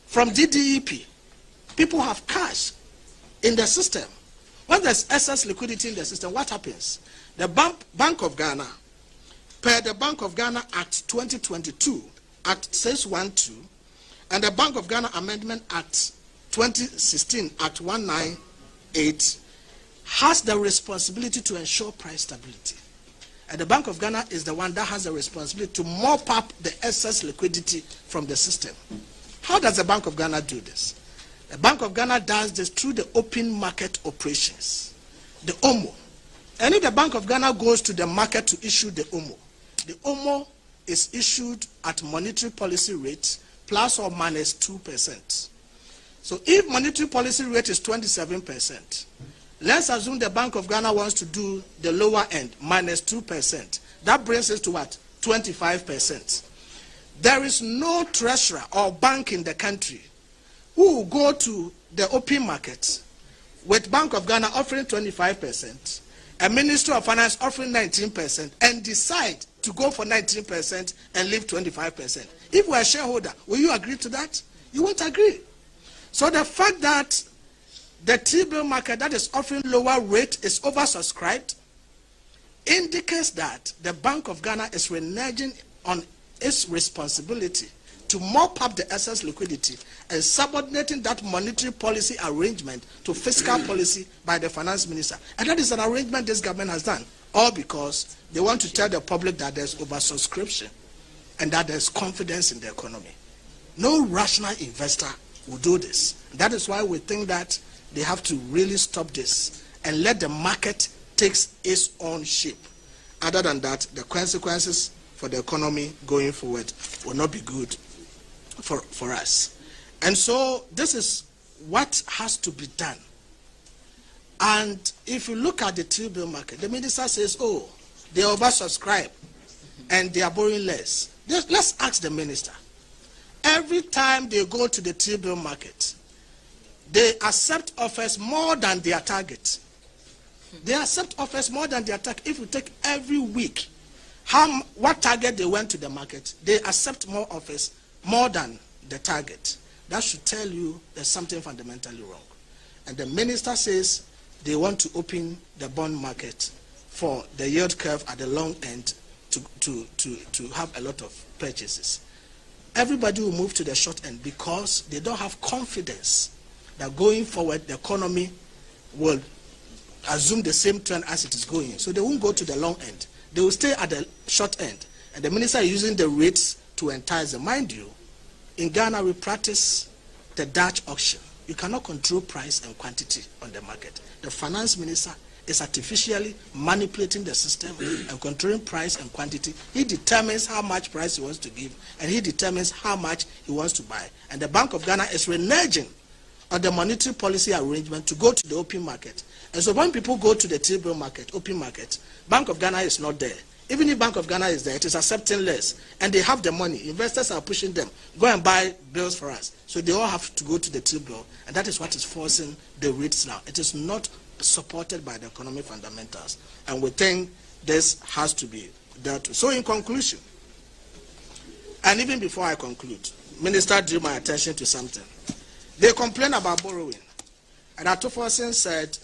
from DDEP. People have cash in the system. When there's excess liquidity in the system, what happens? The Bank of Ghana, per the Bank of Ghana Act 2022, Act 612, and the Bank of Ghana Amendment Act 2016, Act 198, has the responsibility to ensure price stability. And the Bank of Ghana is the one that has the responsibility to mop up the excess liquidity from the system. How does the Bank of Ghana do this? The Bank of Ghana does this through the open market operations, the OMO. And if the Bank of Ghana goes to the market to issue the OMO is issued at monetary policy rate plus or minus 2%. So if monetary policy rate is 27%, let's assume the Bank of Ghana wants to do the lower end, minus 2%. That brings us to what? 25%. There is no treasurer or bank in the country who will go to the open market with Bank of Ghana offering 25%, a Ministry of Finance offering 19%, and decide to go for 19% and leave 25%. If we're a shareholder, will you agree to that? You won't agree. So the fact that the T-bill market that is offering lower rate is oversubscribed indicates that the Bank of Ghana is reneging on its responsibility to mop up the excess liquidity and subordinating that monetary policy arrangement to fiscal policy by the finance minister. And that is an arrangement this government has done, all because they want to tell the public that there's oversubscription and that there's confidence in the economy. No rational investor will do this. That is why we think that they have to really stop this and let the market take its own shape. Other than that, the consequences for the economy going forward will not be good for us. And so this is what has to be done. And if you look at the T-bill market, the minister says, oh, they oversubscribe and they are borrowing less. Let's ask the minister. Every time they go to the T-bill market, they accept offers more than their target. They accept offers more than their target. If you take every week, what target they went to the market, they accept more offers more than the target. That should tell you there's something fundamentally wrong. And the minister says they want to open the bond market for the yield curve at the long end to have a lot of purchases. Everybody will move to the short end because they don't have confidence that going forward the economy will assume the same trend as it is going. So they won't go to the long end. They will stay at the short end. And the minister is using the rates to entice them. Mind you, in Ghana we practice the Dutch auction. You cannot control price and quantity on the market. The finance minister is artificially manipulating the system and controlling price and quantity. He determines how much price he wants to give, and he determines how much he wants to buy. And the Bank of Ghana is reneging on the monetary policy arrangement to go to the open market. And so when people go to the T-bill market, open market, Bank of Ghana is not there. Even if Bank of Ghana is there, it is accepting less. And they have the money. Investors are pushing them. Go and buy bills for us. So they all have to go to the T-bill. And that is what is forcing the rates now. It is not supported by the economic fundamentals. And we think this has to be dealt with. So in conclusion, and even before I conclude, Minister drew my attention to something. They complain about borrowing. And Atuforsen said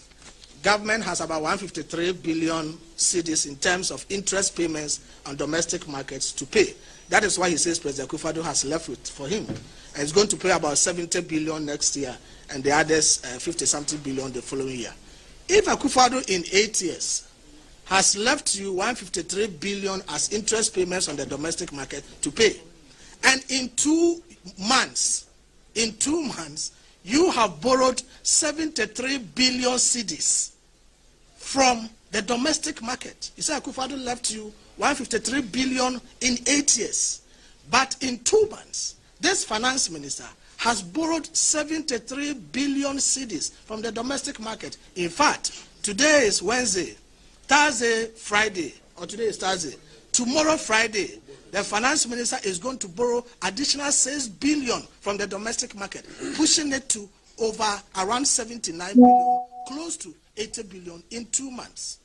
government has about 153 billion cedis in terms of interest payments on domestic markets to pay. That is why he says President Akufo-Addo has left with for him. And he's going to pay about 70 billion next year and the others 50-something billion the following year. If Akufo-Addo in 8 years has left you 153 billion as interest payments on the domestic market to pay, and in 2 months, you have borrowed 73 billion cedis from the domestic market. You say Akufo-Addo left you 153 billion in 8 years. But in 2 months, this finance minister has borrowed 73 billion cedis from the domestic market. In fact, Today is Wednesday, Thursday, Friday, or today is Thursday. Tomorrow, Friday, the finance minister is going to borrow additional 6 billion from the domestic market, pushing it to over around 79 billion, close to 80 billion in 2 months.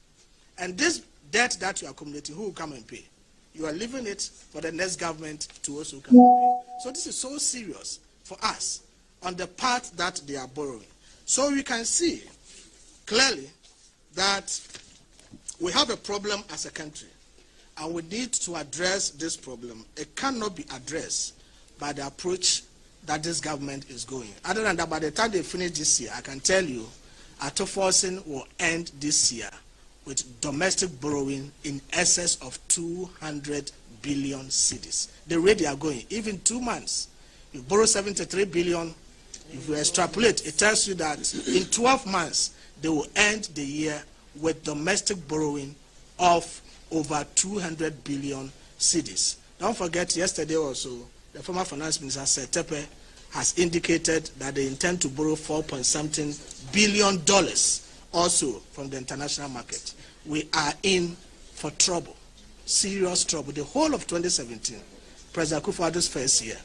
And this debt that you are accumulating, who will come and pay? You are leaving it for the next government to also come and pay. So this is so serious for us on the part that they are borrowing. So we can see clearly that we have a problem as a country, and we need to address this problem. It cannot be addressed by the approach that this government is going. Other than that, by the time they finish this year, I can tell you, Atoforcing will end this year with domestic borrowing in excess of 200 billion cedis. The rate they are going, even 2 months, you borrow 73 billion. If you extrapolate, it tells you that in 12 months, they will end the year with domestic borrowing of over 200 billion cedis. Don't forget, yesterday also, the former finance minister, Tepe, has indicated that they intend to borrow $4.something billion also from the international market. We are in for trouble, serious trouble. The whole of 2017, President Akufo-Addo's first year,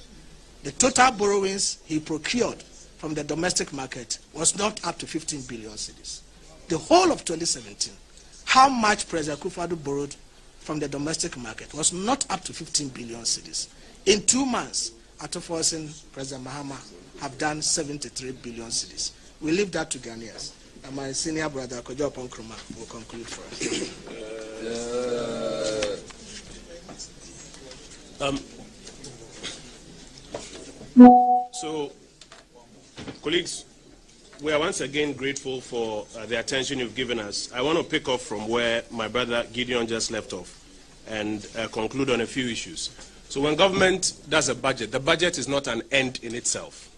the total borrowings he procured from the domestic market was not up to 15 billion cedis. The whole of 2017, how much President Akufo-Addo borrowed from the domestic market was not up to 15 billion cedis. In 2 months, Atoforcing, President Mahama have done 73 billion cedis. We leave that to Ghanaians. And my senior brother, Kojo Nkrumah, will conclude for us. So, colleagues, we are once again grateful for the attention you've given us. I want to pick up from where my brother Gideon just left off and conclude on a few issues. So when government does a budget, the budget is not an end in itself.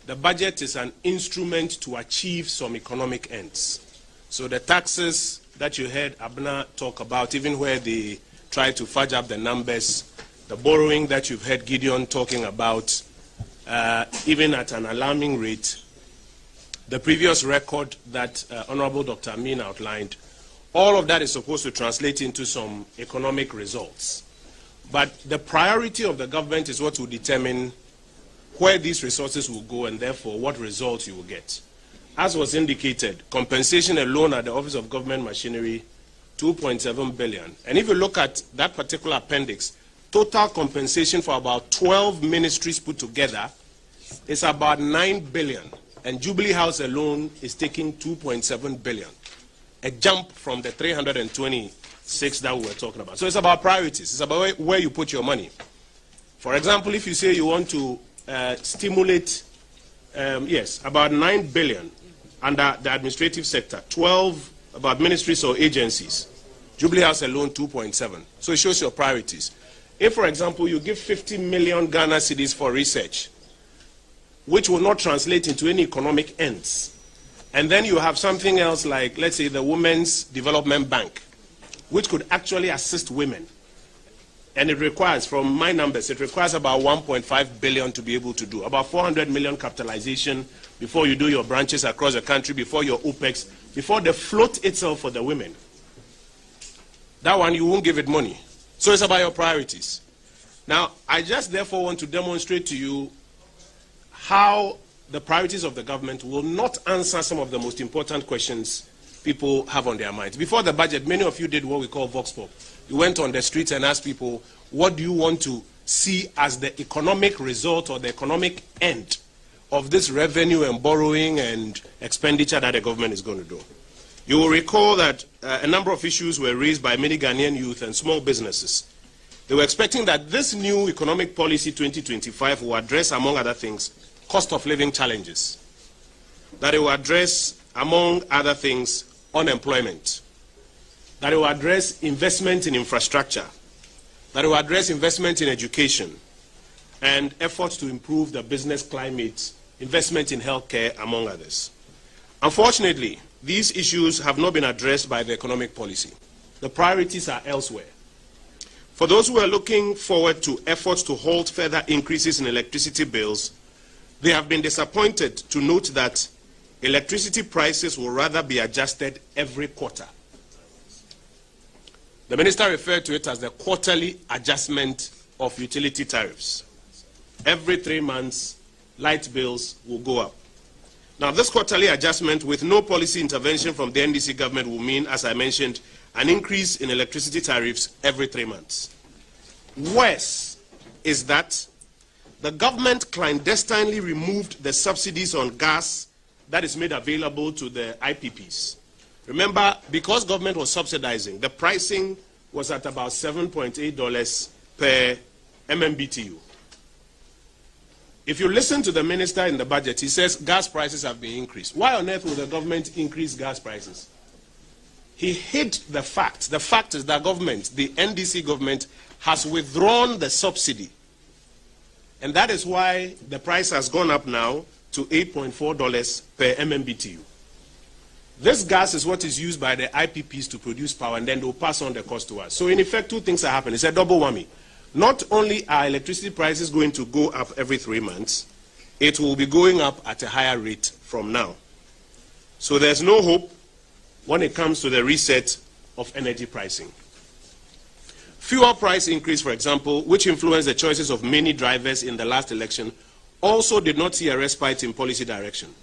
The budget is an instrument to achieve some economic ends. So the taxes that you heard Abna talk about, even where they try to fudge up the numbers, the borrowing that you've heard Gideon talking about, even at an alarming rate, the previous record that Honorable Dr. Amin outlined, all of that is supposed to translate into some economic results. But the priority of the government is what will determine where these resources will go and therefore what results you will get. As was indicated, compensation alone at the Office of Government Machinery, 2.7 billion. And if you look at that particular appendix, total compensation for about 12 ministries put together is about 9 billion. And Jubilee House alone is taking 2.7 billion. A jump from the 326 that we were talking about. So it's about priorities. It's about where you put your money. For example, if you say you want to stimulate, yes, about 9 billion under the administrative sector, 12 about ministries or agencies. Jubilee House alone, 2.7. So it shows your priorities. If, for example, you give 50 million Ghana cedis for research, which will not translate into any economic ends, and then you have something else like, let's say, the Women's Development Bank, which could actually assist women. And it requires, from my numbers, it requires about 1.5 billion to be able to do. About 400 million capitalization before you do your branches across the country, before your OPEX, before the float itself for the women. That one, you won't give it money. So it's about your priorities. Now, I just therefore want to demonstrate to you how the priorities of the government will not answer some of the most important questions people have on their minds. Before the budget, many of you did what we call Vox Pop. You went on the streets and asked people, what do you want to see as the economic result or the economic end of this revenue and borrowing and expenditure that the government is going to do? You will recall that a number of issues were raised by many Ghanaian youth and small businesses. They were expecting that this new economic policy 2025 will address, among other things, cost of living challenges. That it will address, among other things, unemployment. That it will address investment in infrastructure. That it will address investment in education and efforts to improve the business climate, investment in healthcare, among others. Unfortunately, these issues have not been addressed by the economic policy. The priorities are elsewhere. For those who are looking forward to efforts to halt further increases in electricity bills, they have been disappointed to note that electricity prices will rather be adjusted every quarter. The minister referred to it as the quarterly adjustment of utility tariffs. Every 3 months, light bills will go up. Now, this quarterly adjustment with no policy intervention from the NDC government will mean, as I mentioned, an increase in electricity tariffs every 3 months. Worse is that the government clandestinely removed the subsidies on gas that is made available to the IPPs. Remember, because government was subsidizing, the pricing was at about $7.8 per MMBTU. If you listen to the minister in the budget, he says gas prices have been increased. Why on earth would the government increase gas prices? He hid the fact. The fact is that government, the NDC government, has withdrawn the subsidy. And that is why the price has gone up now to $8.4 per MMBTU. This gas is what is used by the IPPs to produce power, and then they'll pass on the cost to us. So in effect, two things are happening. It's a double whammy. Not only are electricity prices going to go up every 3 months, it will be going up at a higher rate from now. So there's no hope when it comes to the reset of energy pricing. Fuel price increase, for example, which influenced the choices of many drivers in the last election, also did not see a respite in policy direction.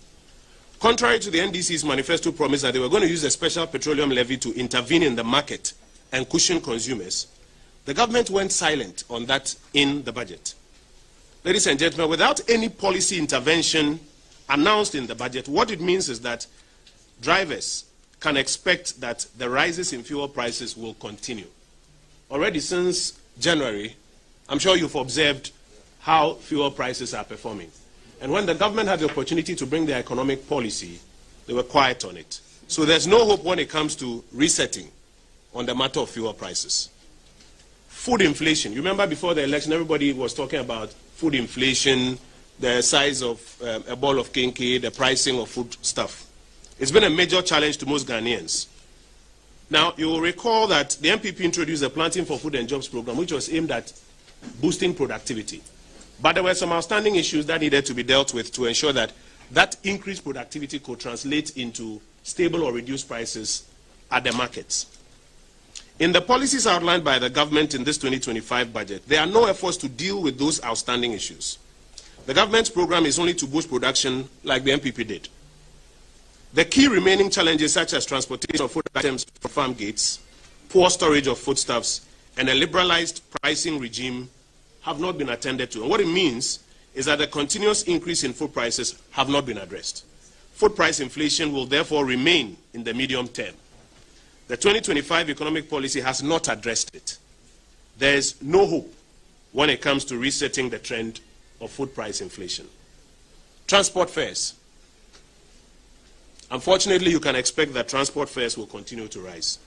Contrary to the NDC's manifesto promise that they were going to use the special petroleum levy to intervene in the market and cushion consumers, the government went silent on that in the budget. Ladies and gentlemen, without any policy intervention announced in the budget, what it means is that drivers can expect that the rises in fuel prices will continue. Already since January, I'm sure you've observed how fuel prices are performing. And when the government had the opportunity to bring their economic policy, they were quiet on it. So there's no hope when it comes to resetting on the matter of fuel prices. Food inflation. You remember before the election, everybody was talking about food inflation, the size of a ball of kinky, the pricing of food stuff. It's been a major challenge to most Ghanaians. Now, you will recall that the MPP introduced the Planting for Food and Jobs program, which was aimed at boosting productivity. But there were some outstanding issues that needed to be dealt with to ensure that that increased productivity could translate into stable or reduced prices at the markets. In the policies outlined by the government in this 2025 budget, there are no efforts to deal with those outstanding issues. The government's program is only to boost production like the MPP did. The key remaining challenges, such as transportation of food items from farm gates, poor storage of foodstuffs, and a liberalized pricing regime, have not been attended to. And what it means is that the continuous increase in food prices have not been addressed. Food price inflation will therefore remain in the medium term. The 2025 economic policy has not addressed it. There is no hope when it comes to resetting the trend of food price inflation. Transport fares. Unfortunately, you can expect that transport fares will continue to rise.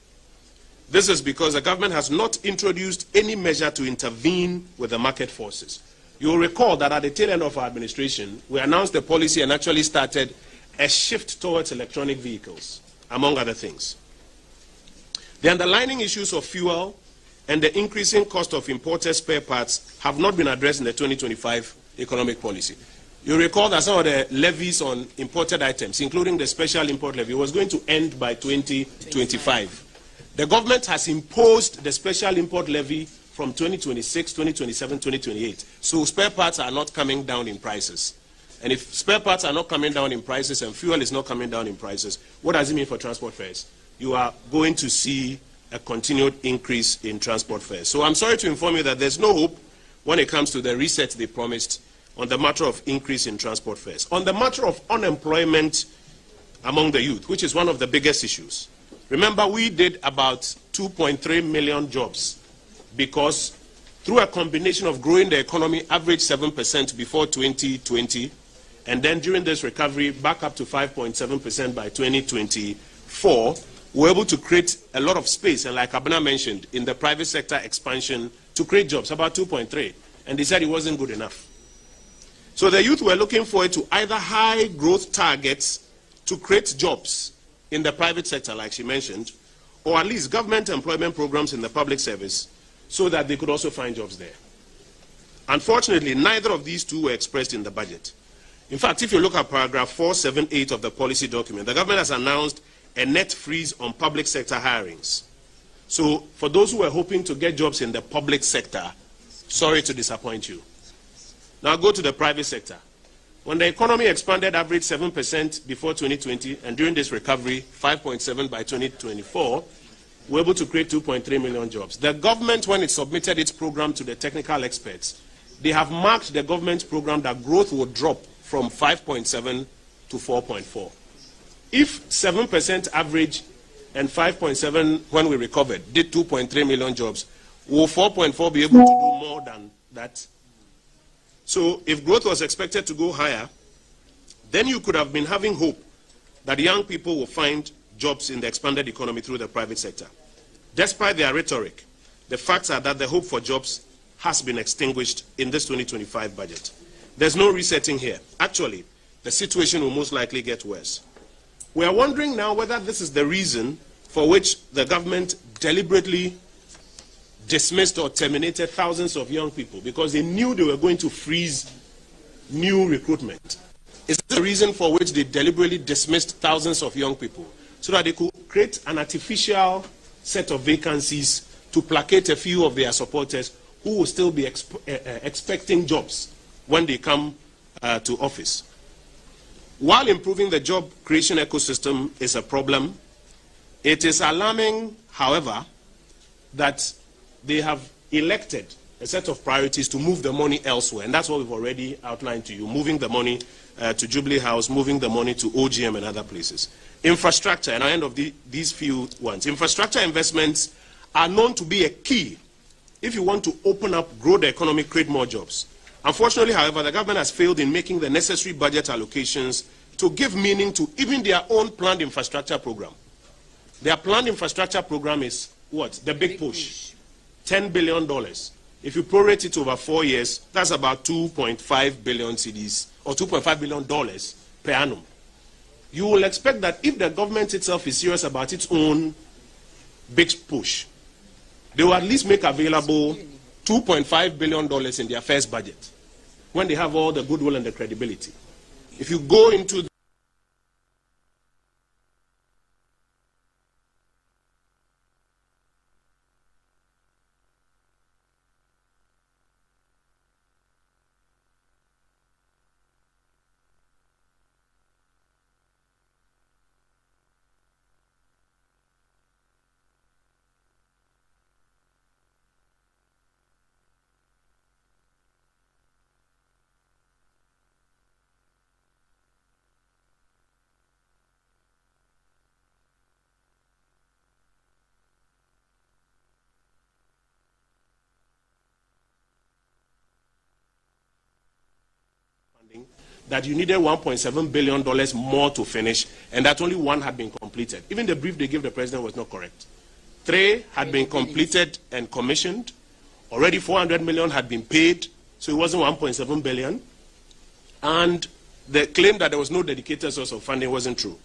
This is because the government has not introduced any measure to intervene with the market forces. You will recall that at the tail end of our administration, we announced the policy and actually started a shift towards electronic vehicles, among other things. The underlying issues of fuel and the increasing cost of imported spare parts have not been addressed in the 2025 economic policy. You recall that some of the levies on imported items, including the special import levy, was going to end by 2025. The government has imposed the special import levy from 2026, 2027, 2028. So spare parts are not coming down in prices. And if spare parts are not coming down in prices and fuel is not coming down in prices, what does it mean for transport fares? You are going to see a continued increase in transport fares. So I'm sorry to inform you that there's no hope when it comes to the reset they promised on the matter of increase in transport fares. On the matter of unemployment among the youth, which is one of the biggest issues. Remember, we did about 2.3 million jobs because through a combination of growing the economy average 7% before 2020, and then during this recovery back up to 5.7% by 2024, we were able to create a lot of space, and like Abena mentioned, in the private sector expansion to create jobs, about 2.3, and they said it wasn't good enough. So the youth were looking forward to either high growth targets to create jobs in the private sector, like she mentioned, or at least government employment programs in the public service so that they could also find jobs there. Unfortunately, neither of these two were expressed in the budget. In fact, if you look at paragraph 478 of the policy document, the government has announced a net freeze on public sector hirings. So for those who are hoping to get jobs in the public sector, sorry to disappoint you. Now go to the private sector. When the economy expanded average 7% before 2020, and during this recovery, 5.7 by 2024, we're able to create 2.3 million jobs. The government, when it submitted its program to the technical experts, they have marked the government's program that growth will drop from 5.7 to 4.4. If 7% average and 5.7 when we recovered did 2.3 million jobs, will 4.4 be able to do more than that? So if growth was expected to go higher, then you could have been having hope that young people will find jobs in the expanded economy through the private sector. Despite their rhetoric, the facts are that the hope for jobs has been extinguished in this 2025 budget. There's no resetting here. Actually, the situation will most likely get worse. We are wondering now whether this is the reason for which the government deliberately dismissed or terminated thousands of young people, because they knew they were going to freeze new recruitment. Is this the reason for which they deliberately dismissed thousands of young people, so that they could create an artificial set of vacancies to placate a few of their supporters who will still be expecting jobs when they come to office? While improving the job creation ecosystem is a problem, it is alarming, however, that they have elected a set of priorities to move the money elsewhere, and that's what we've already outlined to you, moving the money to Jubilee House, moving the money to OGM and other places. Infrastructure, and I end of these few ones. Infrastructure investments are known to be a key if you want to open up, grow the economy, create more jobs. Unfortunately, however, the government has failed in making the necessary budget allocations to give meaning to even their own planned infrastructure program. Their planned infrastructure program is what? The big push. $10 billion. If you prorate it over 4 years, that's about 2.5 billion cedis, or $2.5 billion per annum. You will expect that if the government itself is serious about its own big push, they will at least make available $2.5 billion in their first budget, when they have all the goodwill and the credibility. If you go into that you needed $1.7 billion more to finish, and that only one had been completed. Even the brief they gave the president was not correct. 3 had been completed and commissioned. Already 400 million had been paid, so it wasn't 1.7 billion. And the claim that there was no dedicated source of funding wasn't true.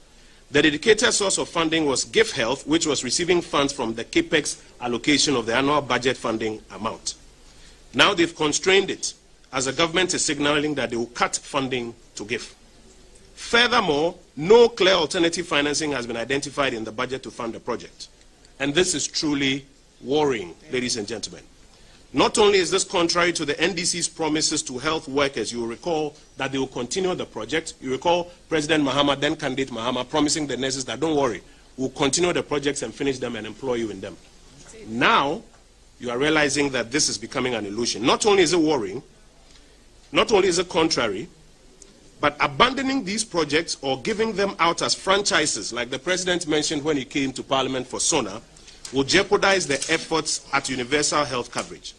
The dedicated source of funding was Gift Health, which was receiving funds from the CAPEX allocation of the annual budget funding amount. Now they've constrained it, as the government is signaling that they will cut funding to GIF. Furthermore, no clear alternative financing has been identified in the budget to fund the project. And this is truly worrying, ladies and gentlemen. Not only is this contrary to the NDC's promises to health workers, you will recall that they will continue the project. You recall President Mahama, then candidate Mahama, promising the nurses that don't worry, we'll continue the projects and finish them and employ you in them. Now, you are realizing that this is becoming an illusion. Not only is it worrying, not only is it contrary, but abandoning these projects or giving them out as franchises, like the president mentioned when he came to Parliament for SONA, will jeopardize the efforts at universal health coverage.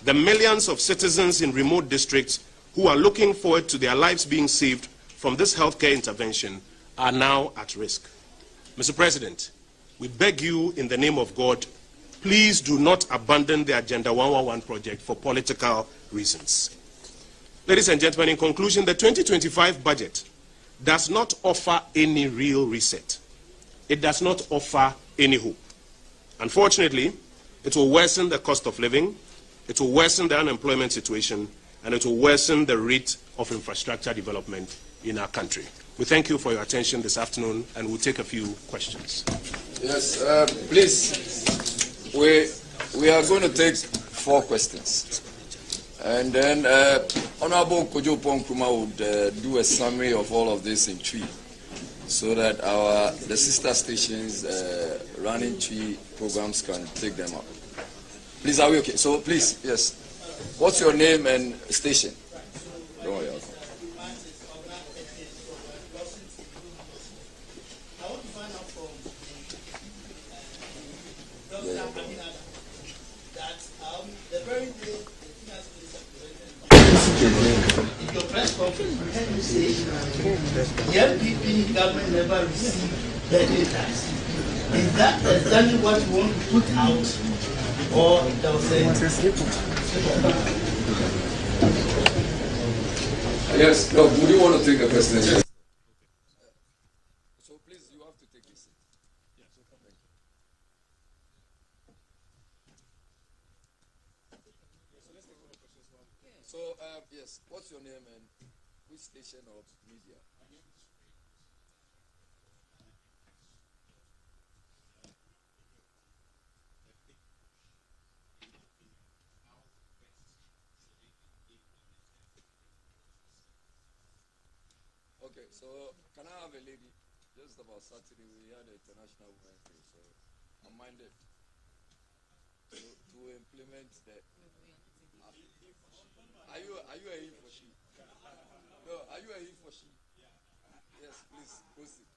The millions of citizens in remote districts who are looking forward to their lives being saved from this healthcare intervention are now at risk. Mr. President, we beg you in the name of God, please do not abandon the Agenda 111 project for political reasons. Ladies and gentlemen, in conclusion, the 2025 budget does not offer any real reset. It does not offer any hope. Unfortunately, it will worsen the cost of living, it will worsen the unemployment situation, and it will worsen the rate of infrastructure development in our country. We thank you for your attention this afternoon, and we'll take a few questions. Yes, please, we are going to take 4 questions. And then Honorable Kojo Ponkruma would do a summary of all of this in Twi, so that the sister stations running Twi programs can take them up. Please, are we okay? So please, yes. What's your name and station? Don't worry. In your press conference, can you say the MPP government never received the tax? Is that exactly what you want to put out, or they'll say? Yes. No. Would you want to take the president? So please, you have to take this. Yes. Thank you. So yes, what's your name and which station or media? Okay, so can I have a lady? Just about Saturday we had an International Women's Day, so I'm minded to implement that. Are you a he for she? No, are you a he for she? Yes, please proceed.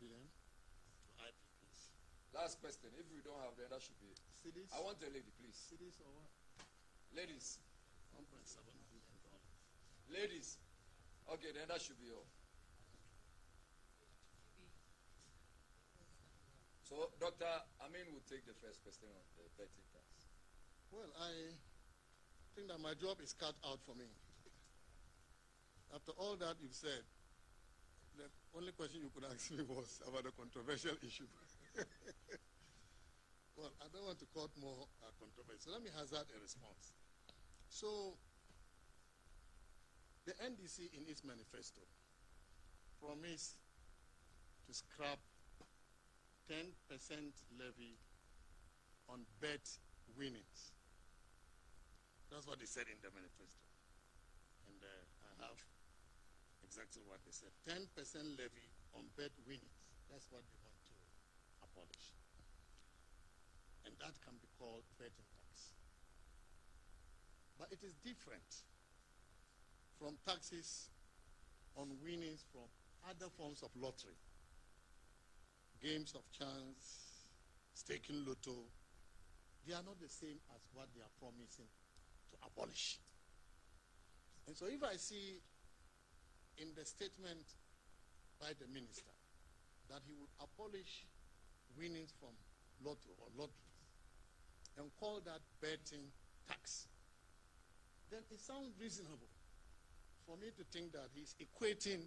billion to IPPs. Last question. If we don't have that should be. Cities? I want a lady, please. Cities or what? Ladies. $1.7 billion. Ladies. Okay, then that should be all. So, Dr. Amin will take the first question on the betting tax. Well, I think that my job is cut out for me. After all that you've said, the only question you could ask me was about a controversial issue. Well, I don't want to quote more controversy. So let me hazard a response. So, the NDC in its manifesto promised to scrap 10% levy on bet winnings. That's what they said in the manifesto. And I have exactly what they said. 10% levy on bet winnings. That's what they want to abolish. And that can be called betting tax. But it is different from taxes on winnings from other forms of lottery. Games of chance, staking lotto, they are not the same as what they are promising to abolish. And so if I see in the statement by the minister that he would abolish winnings from lotto or lotteries and call that betting tax, then it sounds reasonable for me to think that he's equating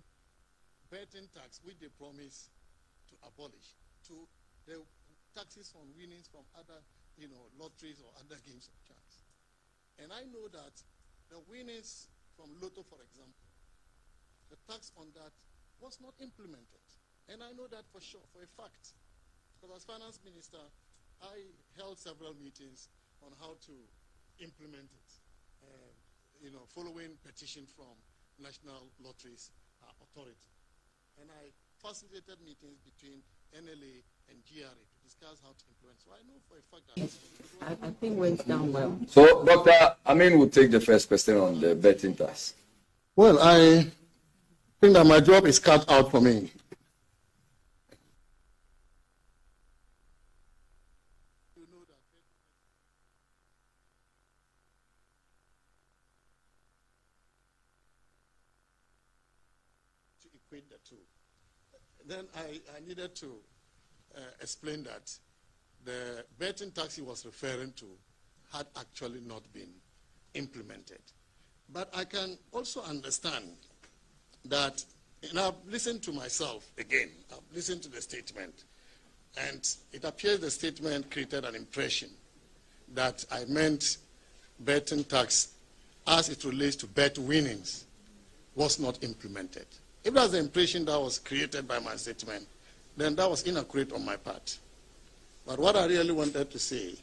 betting tax, which they promise to abolish, to the taxes on winnings from other, lotteries or other games of chance. And I know that the winnings from Lotto, for example, the tax on that was not implemented. And I know that for sure, for a fact. Because as finance minister, I held several meetings on how to implement it, following petition from National Lotteries Authority. And I facilitated meetings between NLA and GRA to discuss how to implement. So I know for a fact that... I think went down well. So, Dr. Amin will take the first question on the betting tax. Well, I think that my job is cut out for me. To equate the two. Then I needed to explain that the betting tax he was referring to had actually not been implemented. But I can also understand that, and I've listened to myself again, I've listened to the statement, and it appears the statement created an impression that I meant betting tax as it relates to bet winnings was not implemented. If that's the impression that was created by my statement, then that was inaccurate on my part. But what I really wanted to say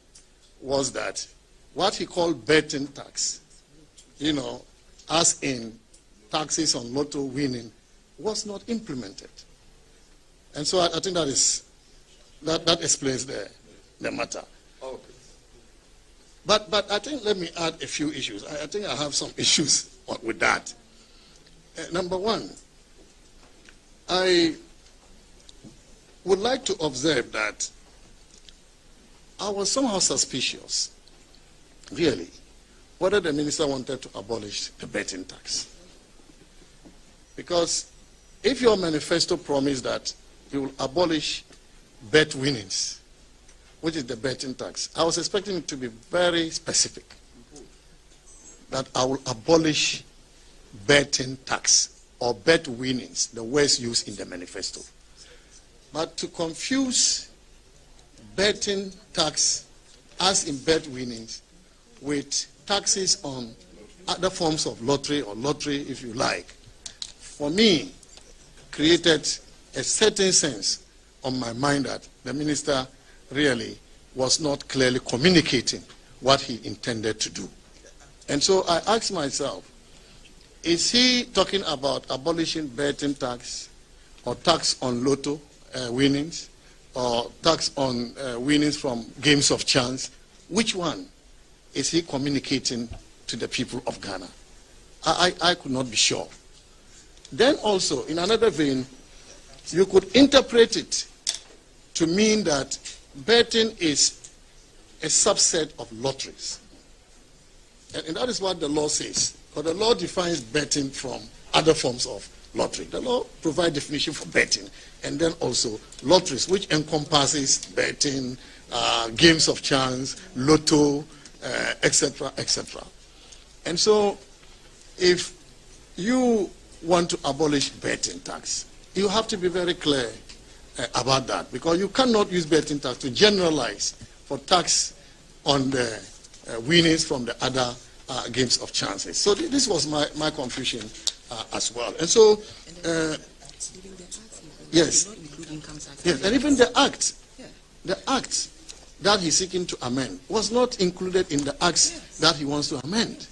was that what he called betting tax, as in taxes on lotto winning, was not implemented. And so I think that explains the matter. Okay. But I think, let me add a few issues. I think I have some issues with that. Number one, I would like to observe that I was somehow suspicious, really, whether the minister wanted to abolish the betting tax. Because if your manifesto promised that you will abolish bet winnings, which is the betting tax, I was expecting it to be very specific, that I will abolish betting tax or bet winnings, the words used in the manifesto. But to confuse betting tax as in bet winnings with taxes on other forms of lottery, or lottery if you like, for me, created a certain sense on my mind that the minister really was not clearly communicating what he intended to do. And so I asked myself, is he talking about abolishing betting tax or tax on lotto winnings or tax on winnings from games of chance? Which one is he communicating to the people of Ghana? I could not be sure. Then also, in another vein, you could interpret it to mean that betting is a subset of lotteries. And that is what the law says. But the law defines betting from other forms of lottery. The law provides definition for betting, and then also lotteries, which encompasses betting, games of chance, lotto, etc., etc. And so, if you want to abolish betting tax, you have to be very clear about that, because you cannot use betting tax to generalize for tax on the winnings from the other games of chances. So this was my confusion as well. And so, yes, and even the act that he's seeking to amend was not included in the acts that he wants to amend,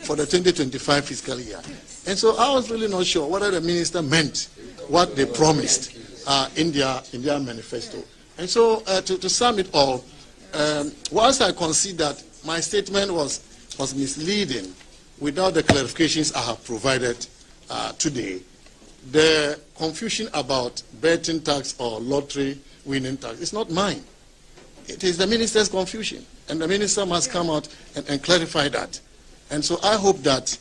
for the 2025 fiscal year. And so I was really not sure whether the minister meant what they promised in their manifesto. And so to sum it all, whilst I concede that my statement was misleading without the clarifications I have provided today, the confusion about betting tax or lottery winning tax is not mine. It is the minister's confusion, and the minister must come out and clarify that. And so I hope that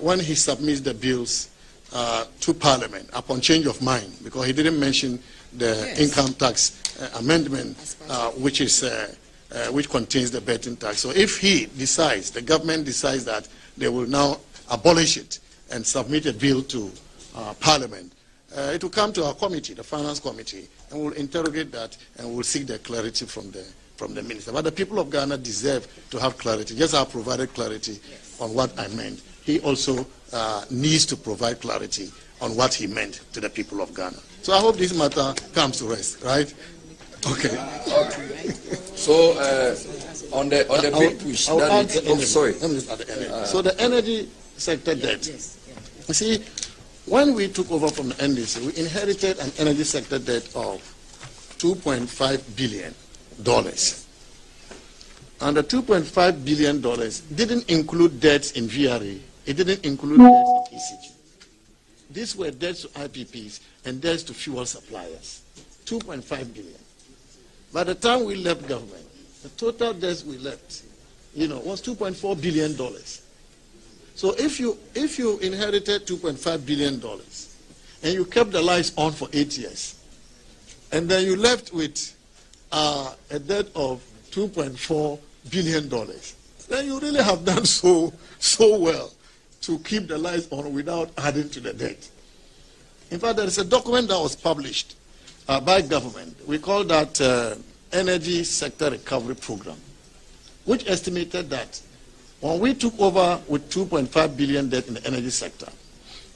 when he submits the bills to Parliament upon change of mind, because he didn't mention the income tax amendment, which contains the betting tax. So if he decides, the government decides that they will now abolish it and submit a bill to Parliament, it will come to our committee, the Finance Committee, and we'll interrogate that and we'll seek the clarity from the minister. But the people of Ghana deserve to have clarity. Yes, I have provided clarity on what I meant. He also needs to provide clarity on what he meant to the people of Ghana. So I hope this matter comes to rest, right? Okay. So on the big push, sorry. Let me just add the energy. So the energy sector debt. You see, when we took over from the NDC, we inherited an energy sector debt of $2.5 billion. And the $2.5 billion didn't include debts in VRA. It didn't include debts in ECG. These were debts to IPPs and debts to fuel suppliers. $2.5 billion. By the time we left government, the total debts we left, was $2.4 billion. So if you inherited $2.5 billion and you kept the lights on for 8 years, and then you left with a debt of $2.4 billion, then you really have done so well to keep the lights on without adding to the debt. In fact, there is a document that was published by government. We call that Energy Sector Recovery Program, which estimated that when we took over with $2.5 billion debt in the energy sector,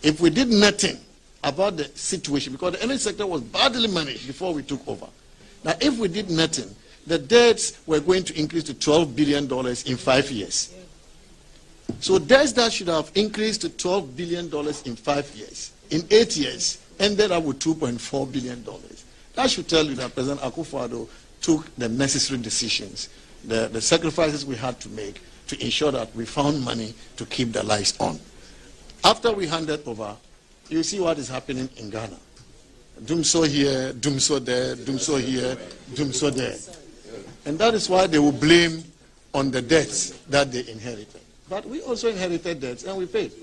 if we did nothing about the situation, because the energy sector was badly managed before we took over. Now, if we did nothing, the debts were going to increase to $12 billion in 5 years. So debts that should have increased to $12 billion in 5 years, in 8 years, ended up with $2.4 billion. That should tell you that President Akufo-Addo took the necessary decisions, the sacrifices we had to make to ensure that we found money to keep the lights on. After we handed over, you see what is happening in Ghana. Doomso here, doomso there, doomso here, doomso there. And that is why they will blame on the debts that they inherited. But we also inherited debts and we paid.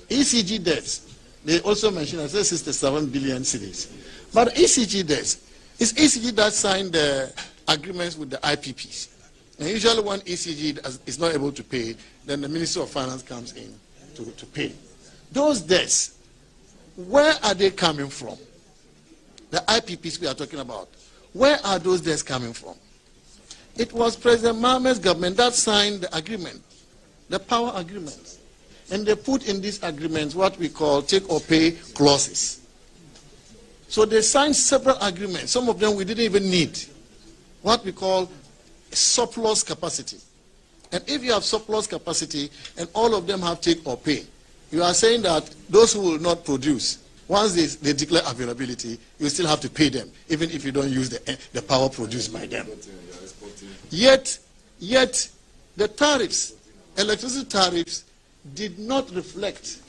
ECG debts, they also mentioned as 67 billion cedis. But ECG debts, it's ECG that signed the agreements with the IPPs. And usually when ECG is not able to pay, then the Ministry of Finance comes in to pay. Those debts, where are they coming from? The IPPs we are talking about, where are those debts coming from? It was President Mahamad's government that signed the agreement, the power agreement. And they put in these agreements what we call take or pay clauses. So they signed several agreements. Some of them we didn't even need. What we call surplus capacity. And if you have surplus capacity and all of them have take or pay, you are saying that those who will not produce, once they declare availability, you still have to pay them, even if you don't use the power produced by them. Yet the tariffs, electricity tariffs, did not reflect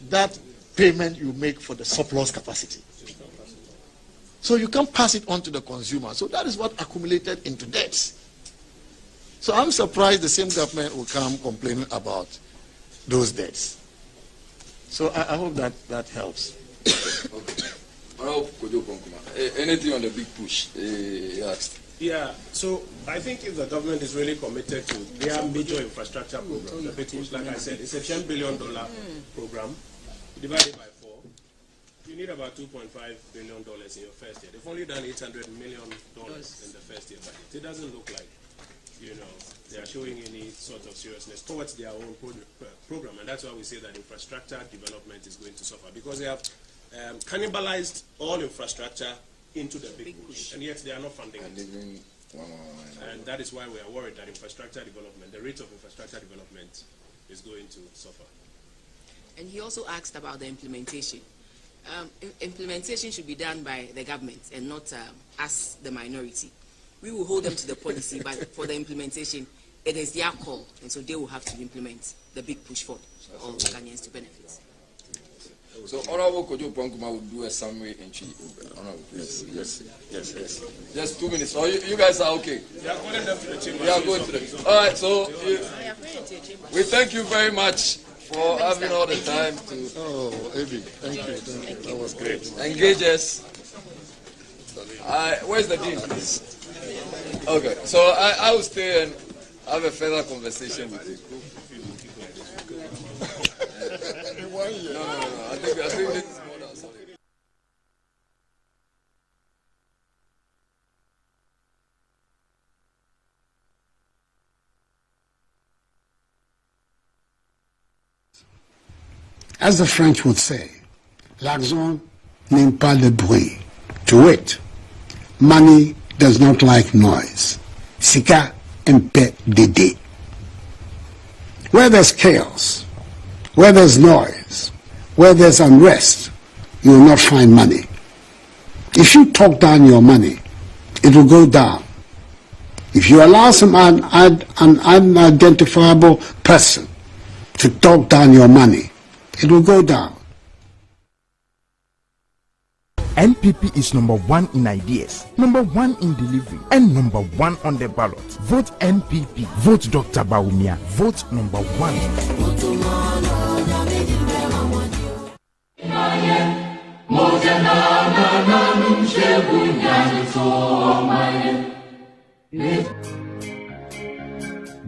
that payment you make for the surplus capacity. So you can't pass it on to the consumer. So that is what accumulated into debts. So I'm surprised the same government will come complaining about those debts. So I hope that helps. Anything on the big push? He asked. Yeah, so I think if the government is really committed to their major infrastructure program, the big push, like I said, it's a $10 billion program. Divided by 4, you need about $2.5 billion in your first year. They've only done $800 million in the first year budget. It doesn't look like, they are showing any sort of seriousness towards their own program, and that's why we say that infrastructure development is going to suffer, because they have cannibalized all infrastructure into the big push, and yet they are not funding it. And that is why we are worried that infrastructure development, the rate of infrastructure development is going to suffer. And he also asked about the implementation. Implementation should be done by the government and not us, the minority. We will hold them to the policy, but for the implementation, it is their call, and so they will have to implement the big push for all Ghanaians to benefit. So, Honorable Kojo Ponkuma will do a summary in chief. Yes. Just 2 minutes. So, you guys are okay? We are going to the chamber. We are going to the. All right, so we thank you very much for having all the time to. Oh, Ebi, thank you. That was great. Engage us. Where's the dean, please? Okay, so I will stay and have a further conversation with you. No. I think this is more than solid. As the French would say, l'argent n'aime pas le bruit. To wit, money does not like noise. Sika impe dede. Where there's chaos, where there's noise, where there's unrest, you will not find money. If you talk down your money, it will go down. If you allow an unidentifiable person to talk down your money, it will go down. NPP is #1 in ideas, #1 in delivery, and #1 on the ballot. Vote NPP. Vote Dr. Baumia. Vote #1.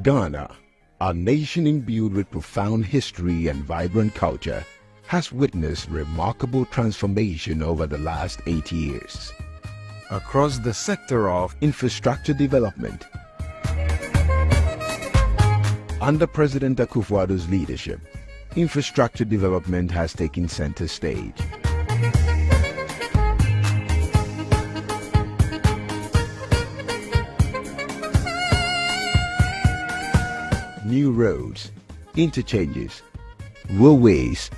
Ghana, a nation imbued with profound history and vibrant culture, has witnessed remarkable transformation over the last 8 years. Across the sector of infrastructure development, under President Akufo-Addo's leadership, infrastructure development has taken center stage. New roads, interchanges, railways,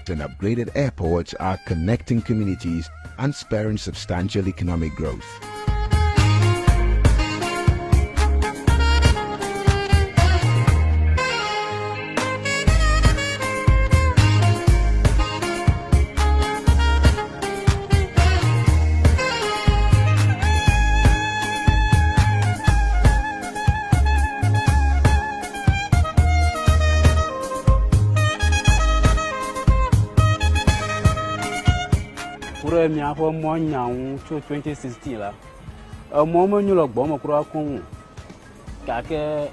and upgraded airports are connecting communities and spurring substantial economic growth. Premier for Monya to 2016 la. A moment you look bomb across Kung Kake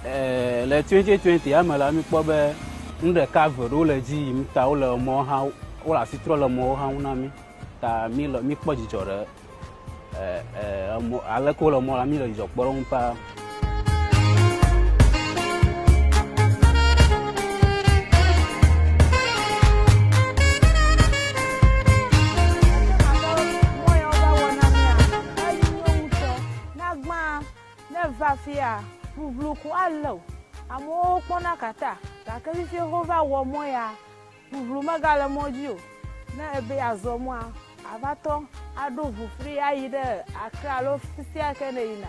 le 2020 Amalami Pobe in the cover roll a gym, Taula more how or a citrola more how nami, Ta Milo mi Budgetary. I like all more Amila is of Borompa. Vafia, Bubluku allo. I'm all Ponakata, Takasi Hova Womoya, Bublumagala Mojo, Nabe Azomwa, Avaton, Adovu free either, Accra, Lofisia Canina.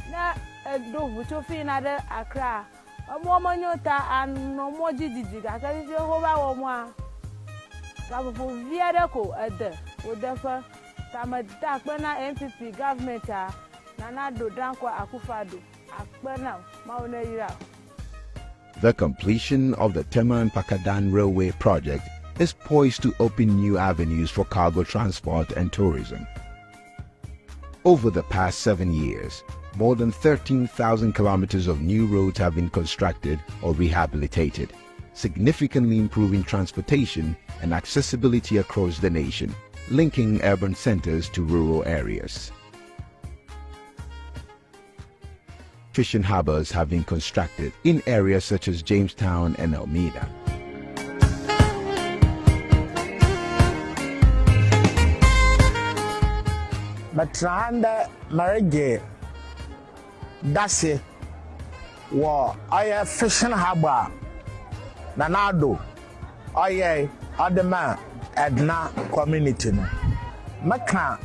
Na a dove to Finada, Accra, a Momonota and no more Gigi, Takasi Hova Womwa. Sabu Viadeco at the, would therefore, Tamadakbana MPP government. The completion of the Tema and Pakadan Railway project is poised to open new avenues for cargo transport and tourism. Over the past 7 years, more than 13,000 kilometers of new roads have been constructed or rehabilitated, significantly improving transportation and accessibility across the nation, linking urban centers to rural areas. Fishing harbors have been constructed in areas such as Jamestown and Elmina. Batranda Marige Dasi wa aya fishing harbor Nanado aya Adema Edna community no Maka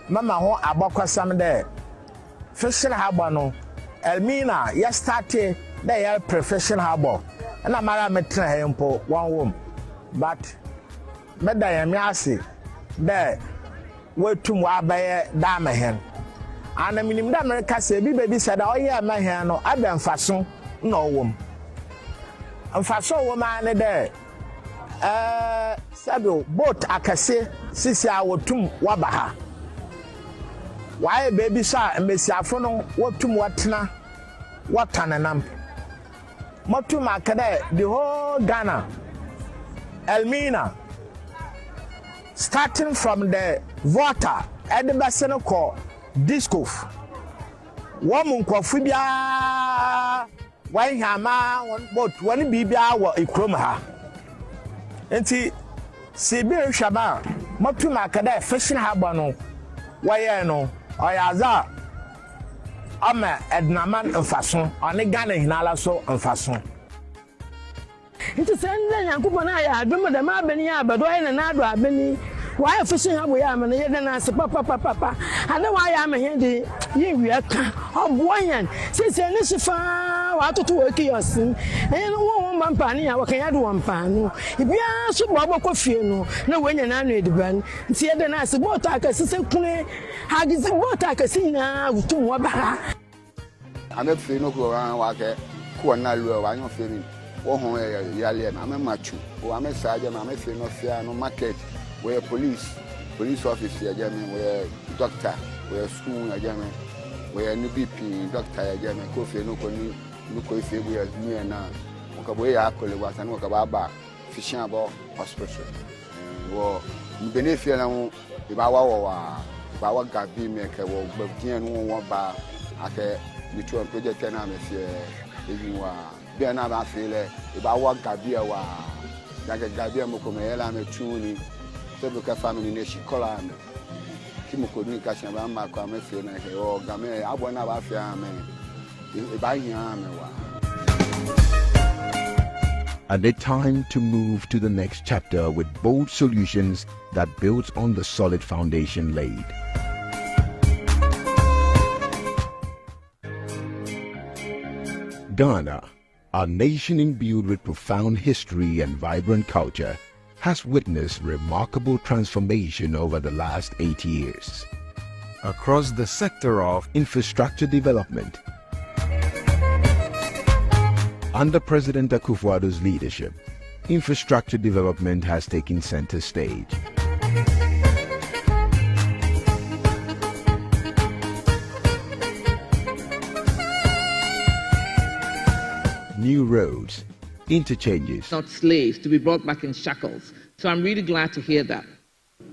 Mama ho abakwasam de fishing harbor no Elmina, yes, started they professional harbor, and I'm a metra hempo one room. But Medayamiasi, there were two wabaye damahen. And I mean, America said, baby said, oh, yeah, my hand, no, I've been fason, no woman. And fason woman there. Sabu, boat, I can say, Sisi, I would tum wabaha. Why baby sir and Messi Afono what to watna what tananam Motu Makade the whole Ghana Elmina starting from the water at the basin called Disco Woman Kofibia why hama one boat one bibia wa ikromha Enti Sibir Shaba Motu Makade fishing harbor why no Oyaza Ama Ednaman and Fason, on a Ghana Hinala so and Fason. Into sending Yakupana, I don't know the Mabenia, but why an Adra Benny? Why fishing up we am and then I say, Papa, I know why I'm a handy. You are Boyan, since I need to find to work your sin, and one penny, I can do one pan. If you are so Bobo Coffee, no when you're not ready, Ben, see then I said, what I can say, how is it what I can see now with 2 more barra? I'm a friend of Waka, who are not real, I'm feeling. I'm a machu, or I'm a sergeant, I'm a friend of Fiano market. wɔyɛ police officer yɛgya me, wɔyɛ doctor, wɔyɛ school yɛgya me, wɔyɛ no BP doctor yɛgya me, kofi no kɔni no kofi wɔyɛ me na wɔkabɔ yɛ akɔle wasa no wɔkaba aba fishing about hospital. Wɔ benefit na ho Bawa Gabi make a walk, but one bar at the two project and I'm you are be another feel if I walk Gabia, like a Gabia Mokomela, I'm a tuning, Sebuka family nation color. Kimoko Nika Mama come or Game, I want to have a man. If I am And it's time to move to the next chapter with bold solutions that builds on the solid foundation laid. Ghana, a nation imbued with profound history and vibrant culture, has witnessed remarkable transformation over the last 8 years. Across the sector of infrastructure development, under President Akufo-Addo's leadership, infrastructure development has taken center stage. New roads, interchanges. Not slaves to be brought back in shackles. So I'm really glad to hear that.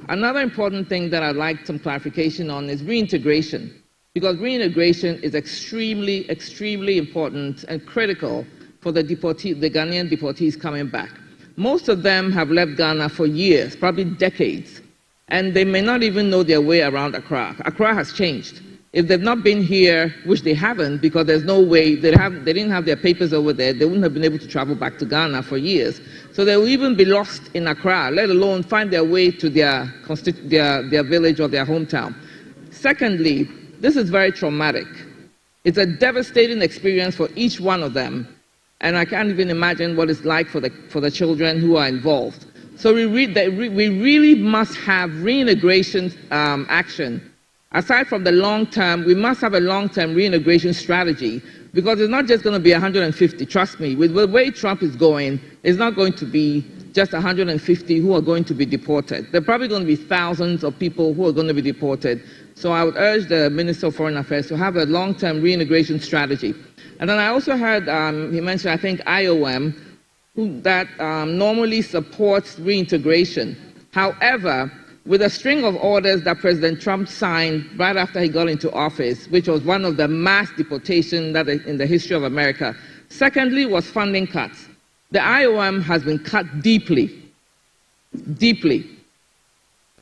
Another important thing that I'd like some clarification on is reintegration, because reintegration is extremely, extremely important and critical for the Ghanaian deportees coming back. Most of them have left Ghana for years, probably decades, and they may not even know their way around Accra. Accra has changed. If they've not been here, which they haven't, because there's no way, they didn't have their papers over there, they wouldn't have been able to travel back to Ghana for years. So they will even be lost in Accra, let alone find their way to their village or their hometown. Secondly, this is very traumatic. It's a devastating experience for each one of them, and I can't even imagine what it's like for the children who are involved. So we really must have reintegration action. Aside from the long term, we must have a long-term reintegration strategy, because it's not just going to be 150. Trust me, with the way Trump is going, it's not going to be just 150 who are going to be deported. There are probably going to be thousands of people who are going to be deported. So I would urge the Minister of Foreign Affairs to have a long-term reintegration strategy. And then I also heard he mentioned, I think, IOM, that normally supports reintegration. However, with a string of orders that President Trump signed right after he got into office, which was one of the mass deportations in the history of America. Secondly was funding cuts. The IOM has been cut deeply, deeply.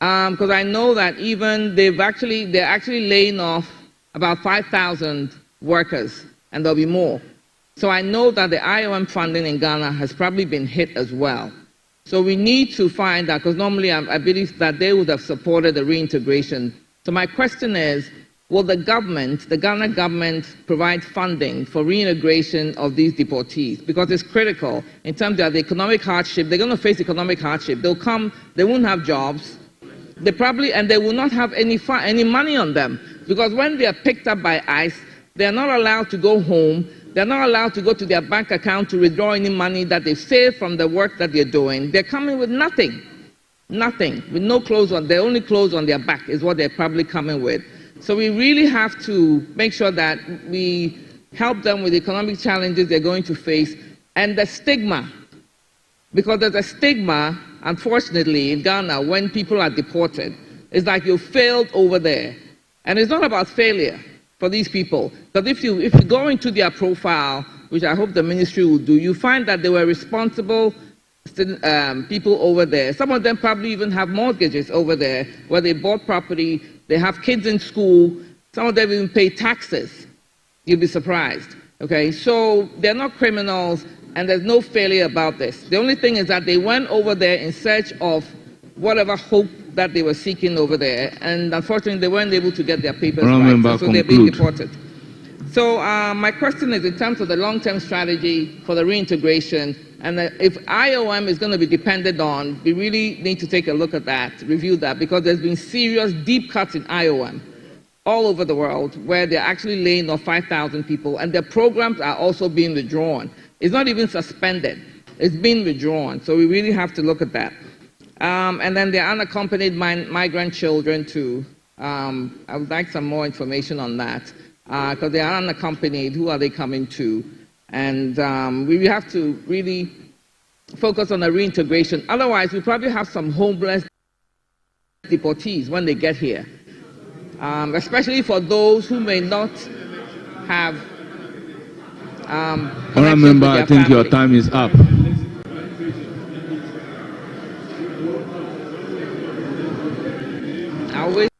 Because I know that even they're actually laying off about 5,000 workers, and there'll be more. So I know that the IOM funding in Ghana has probably been hit as well. So we need to find that, because normally I believe that they would have supported the reintegration. So my question is, will the Ghana government provide funding for reintegration of these deportees? Because it's critical in terms of the economic hardship. They're going to face economic hardship. They'll come, they won't have jobs. They will not have any money on them. Because when they are picked up by ICE, they're not allowed to go home. They're not allowed to go to their bank account to withdraw any money that they've saved from the work that they're doing. They're coming with nothing, with no clothes on. Their only clothes on their back is what they're probably coming with. So we really have to make sure that we help them with the economic challenges they're going to face, and the stigma, because there's a stigma, unfortunately, in Ghana when people are deported. It's like you failed over there. And it's not about failure for these people. Because if you go into their profile, which I hope the ministry will do, you find that they were responsible people over there. Some of them probably even have mortgages over there where they bought property, they have kids in school, some of them even pay taxes. You'll be surprised. Okay, so they're not criminals, and there's no failure about this. The only thing is that they went over there in search of whatever hope that they were seeking over there, and unfortunately they weren't able to get their papers right, so they're being deported. So my question is, in terms of the long-term strategy for the reintegration, and if IOM is going to be depended on, we really need to take a look at that, review that, because there's been serious deep cuts in IOM all over the world, where they're actually laying off 5,000 people, and their programs are also being withdrawn. It's not even suspended, it's been withdrawn, so we really have to look at that. And then the unaccompanied migrant children too. I would like some more information on that, because they are unaccompanied. Who are they coming to? And we have to really focus on the reintegration. Otherwise, we probably have some homeless deportees when they get here, especially for those who may not have. Honourable Member, I think your time is up. I'll wait.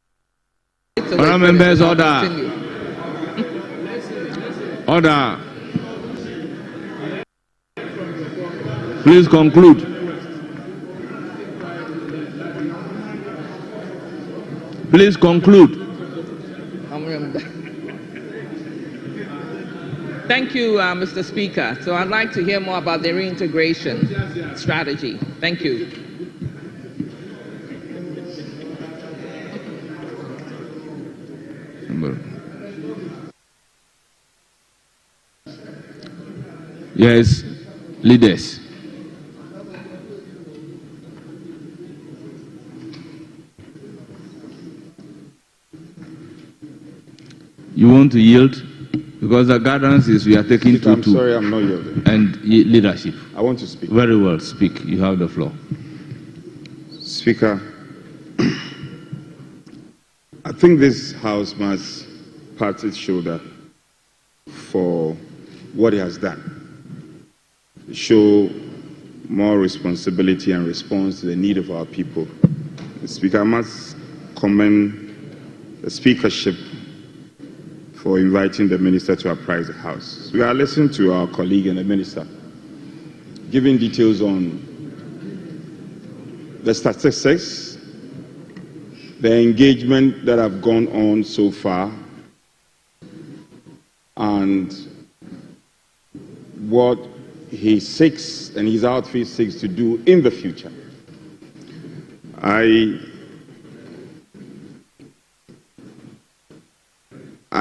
Honourable Members, order. Order. Please conclude. Please conclude. Thank you, Mr. Speaker. So I'd like to hear more about the reintegration strategy. Thank you. Yes, leaders. You want to yield? Because the guidance is we are taking Speaker, I'm 2-2. sorry, I'm not yielding. And leadership. I want to speak. Very well, speak. You have the floor. Speaker, I think this House must pat its shoulder for what it has done. Show more responsibility and response to the need of our people. Speaker, I must commend the speakership for inviting the minister to apprise the House. We are listening to our colleague and the minister, giving details on the statistics, the engagement that have gone on so far, and what he seeks and his outfit seeks to do in the future. I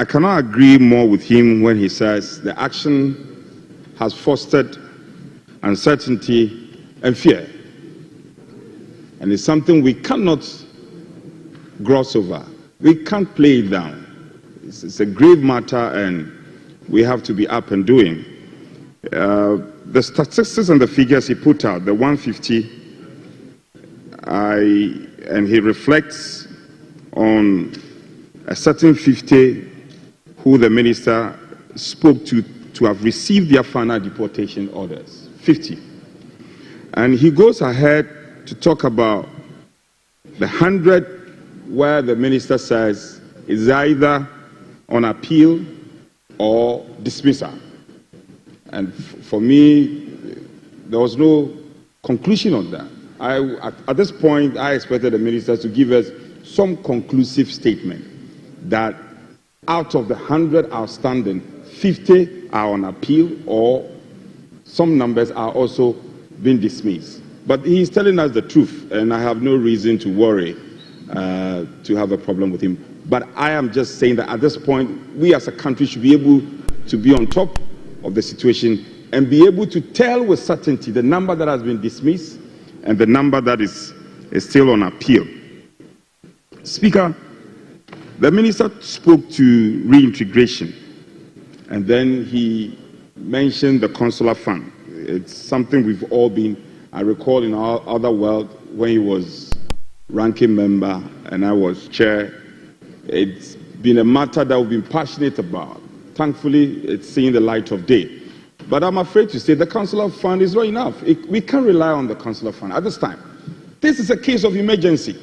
cannot agree more with him when he says the action has fostered uncertainty and fear. And it's something we cannot gloss over. We can't play it down. It's a grave matter and we have to be up and doing. The statistics and the figures he put out, the 150, and he reflects on a certain 50 who the minister spoke to have received their final deportation orders, 50. And he goes ahead to talk about the 100 where the minister says is either on appeal or dismissal. And for me, there was no conclusion on that. At this point, I expected the minister to give us some conclusive statement that out of the 100 outstanding, 50 are on appeal or some numbers are also being dismissed. But he's telling us the truth, and I have no reason to worry to have a problem with him. But I am just saying that at this point, we as a country should be able to be on top of the situation and be able to tell with certainty the number that has been dismissed and the number that is still on appeal. Speaker, the minister spoke to reintegration, and then he mentioned the consular fund. It's something we've all been, I recall in our other world when he was ranking member and I was chair, it's been a matter that we've been passionate about. Thankfully, it's seeing the light of day. But I'm afraid to say the consular fund is not enough. We can't rely on the consular fund at this time. This is a case of emergency.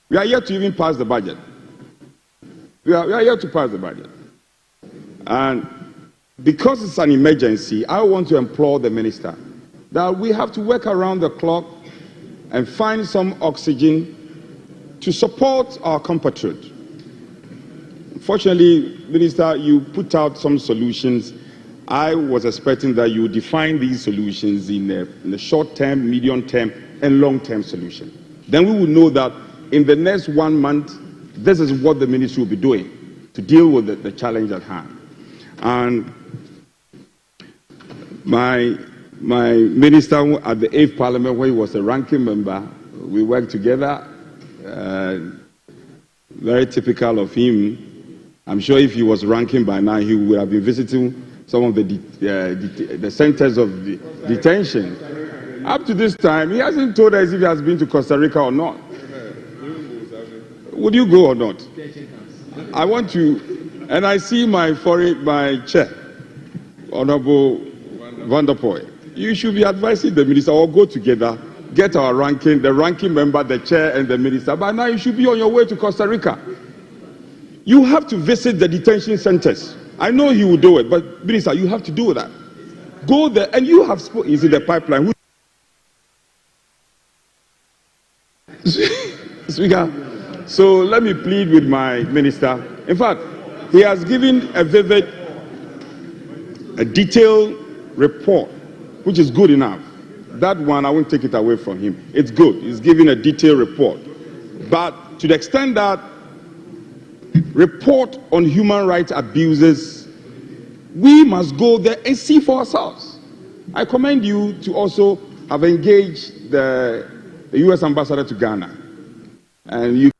We are yet to even pass the budget. We are yet to pass the budget. And because it's an emergency, I want to implore the minister that we have to work around the clock and find some oxygen to support our compatriots. Fortunately, Minister, you put out some solutions. I was expecting that you define these solutions in the short-term, medium-term, and long-term solution. Then we will know that in the next 1 month, this is what the ministry will be doing to deal with the challenge at hand. And my minister at the 8th Parliament, when he was a ranking member, We work together. Very typical of him. I'm sure if he was ranking by now, he would have been visiting some of the centers of detention. Up to this time, he hasn't told us if he has been to Costa Rica or not. Would you go or not? I want to, and I see my chair, Honorable Van der Poel. You should be advising the minister or go together, get our ranking, the ranking member, the chair, and the minister. By now, you should be on your way to Costa Rica. You have to visit the detention centers. I know he will do it, but minister, you have to do that. Go there, and you have spoken. Is it the pipeline? Speaker, so let me plead with my minister. In fact, he has given a detailed report, which is good enough. That one, I won't take it away from him. It's good. He's giving a detailed report. But to the extent that report on human rights abuses, we must go there and see for ourselves. I commend you to also have engaged the U.S. ambassador to Ghana. And you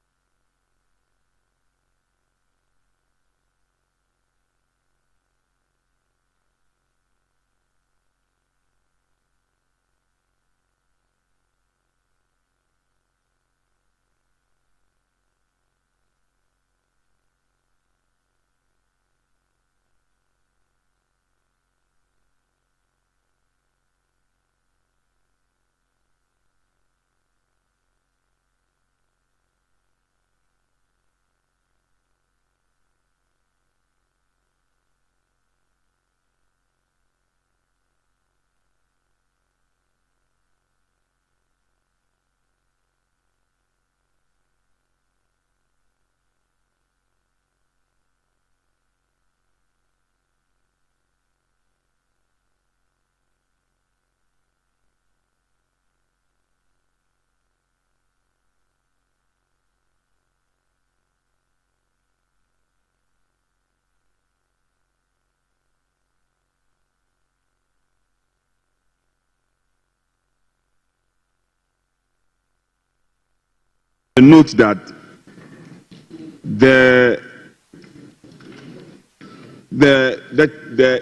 note that the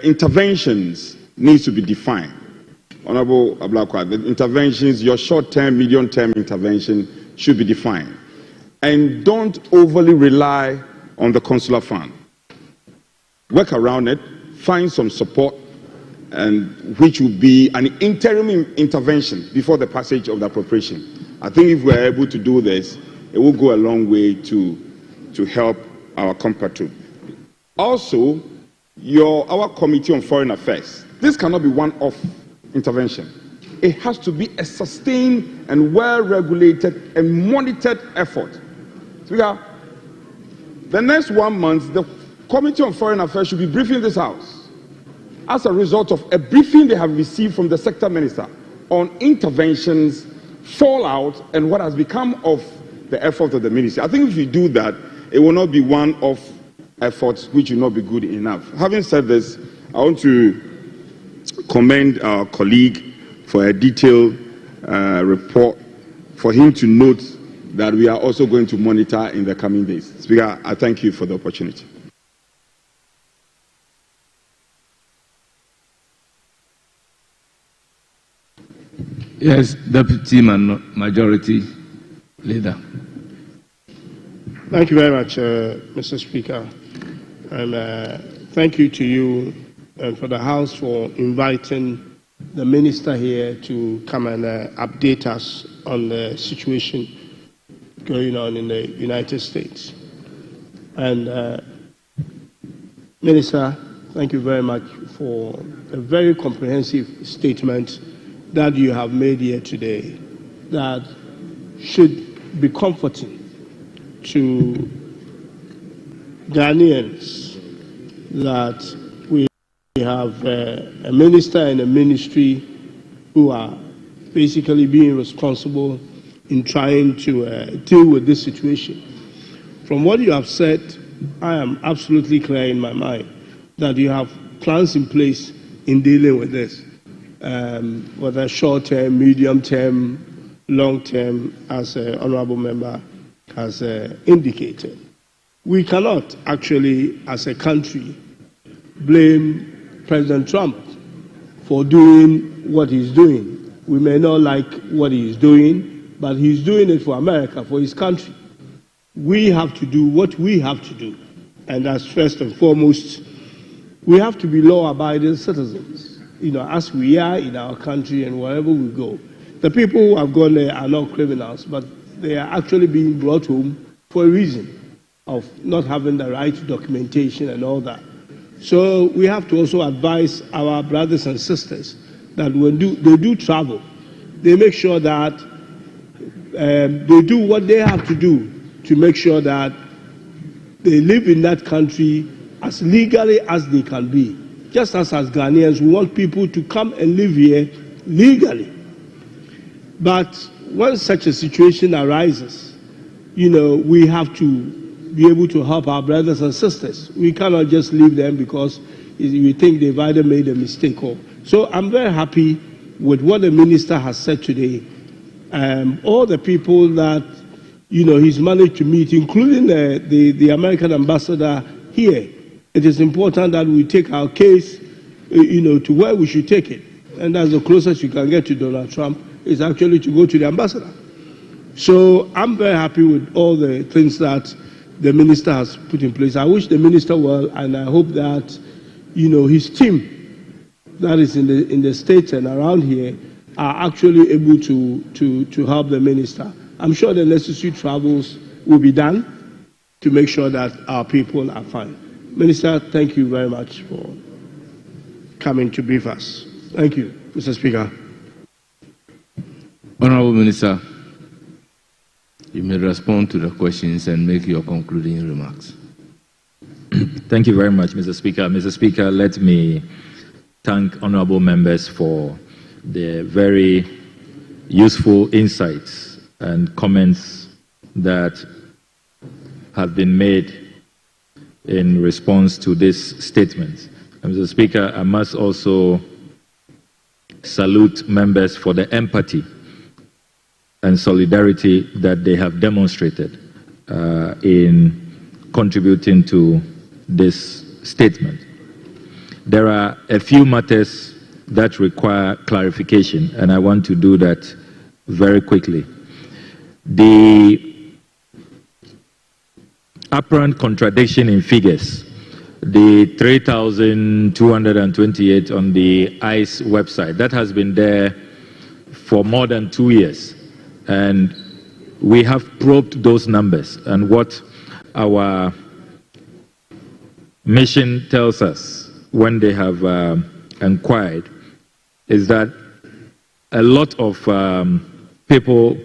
interventions needs to be defined. Honorable Ablakwa, the interventions, your short-term, medium-term intervention should be defined. And don't overly rely on the consular fund. Work around it, find some support, and which will be an interim intervention before the passage of the appropriation. I think if we're able to do this, it will go a long way to help our compatriots. Also, our Committee on Foreign Affairs, this cannot be one-off intervention. It has to be a sustained and well-regulated and monitored effort. Speaker, the next 1 month, the Committee on Foreign Affairs should be briefing this House as a result of a briefing they have received from the sector minister on interventions, fallout, and what has become of the effort of the ministry. I think if we do that, it will not be one-off efforts which will not be good enough. Having said this, I want to commend our colleague for a detailed report, for him to note that we are also going to monitor in the coming days. Speaker, I thank you for the opportunity. Yes, Deputy Majority Leader. Thank you very much, Mr. Speaker. And thank you to you and for the House for inviting the Minister here to come and update us on the situation going on in the United States. And Minister, thank you very much for a very comprehensive statement that you have made here today that should be comforting to Ghanaians, that we have a minister and a ministry who are basically being responsible in trying to deal with this situation. From what you have said, I am absolutely clear in my mind that you have plans in place in dealing with this, whether short-term, medium-term, long term, as an honorable member has indicated. We cannot actually, as a country, blame President Trump for doing what he's doing. We may not like what he's doing, but he's doing it for America, for his country. We have to do what we have to do. And that's first and foremost, we have to be law-abiding citizens, as we are in our country and wherever we go. The people who have gone there are not criminals, but they are actually being brought home for a reason of not having the right documentation and all that. So we have to also advise our brothers and sisters that when they do travel, they make sure that they do what they have to do to make sure that they live in that country as legally as they can be. Just as Ghanaians, we want people to come and live here legally. But when such a situation arises, we have to be able to help our brothers and sisters. We cannot just leave them because we think they've either made a mistake or. So I'm very happy with what the minister has said today. All the people that he's managed to meet, including the American ambassador here. It is important that we take our case, to where we should take it. And that's the closest you can get to Donald Trump, is actually to go to the ambassador. So I'm very happy with all the things that the minister has put in place. I wish the minister well, and I hope that, his team that is in the States and around here are actually able to help the minister. I'm sure the necessary travels will be done to make sure that our people are fine. Minister, thank you very much for coming to brief us. Thank you, Mr. Speaker. Honorable Minister, you may respond to the questions and make your concluding remarks. Thank you very much, Mr. Speaker. Mr. Speaker, let me thank honorable members for the very useful insights and comments that have been made in response to this statement. And Mr. Speaker, I must also salute members for the empathy and solidarity that they have demonstrated in contributing to this statement. There are a few matters that require clarification, and I want to do that very quickly. The apparent contradiction in figures, the 3,228 on the ICE website, that has been there for more than 2 years. And we have probed those numbers. And what our mission tells us when they have inquired is that a lot of people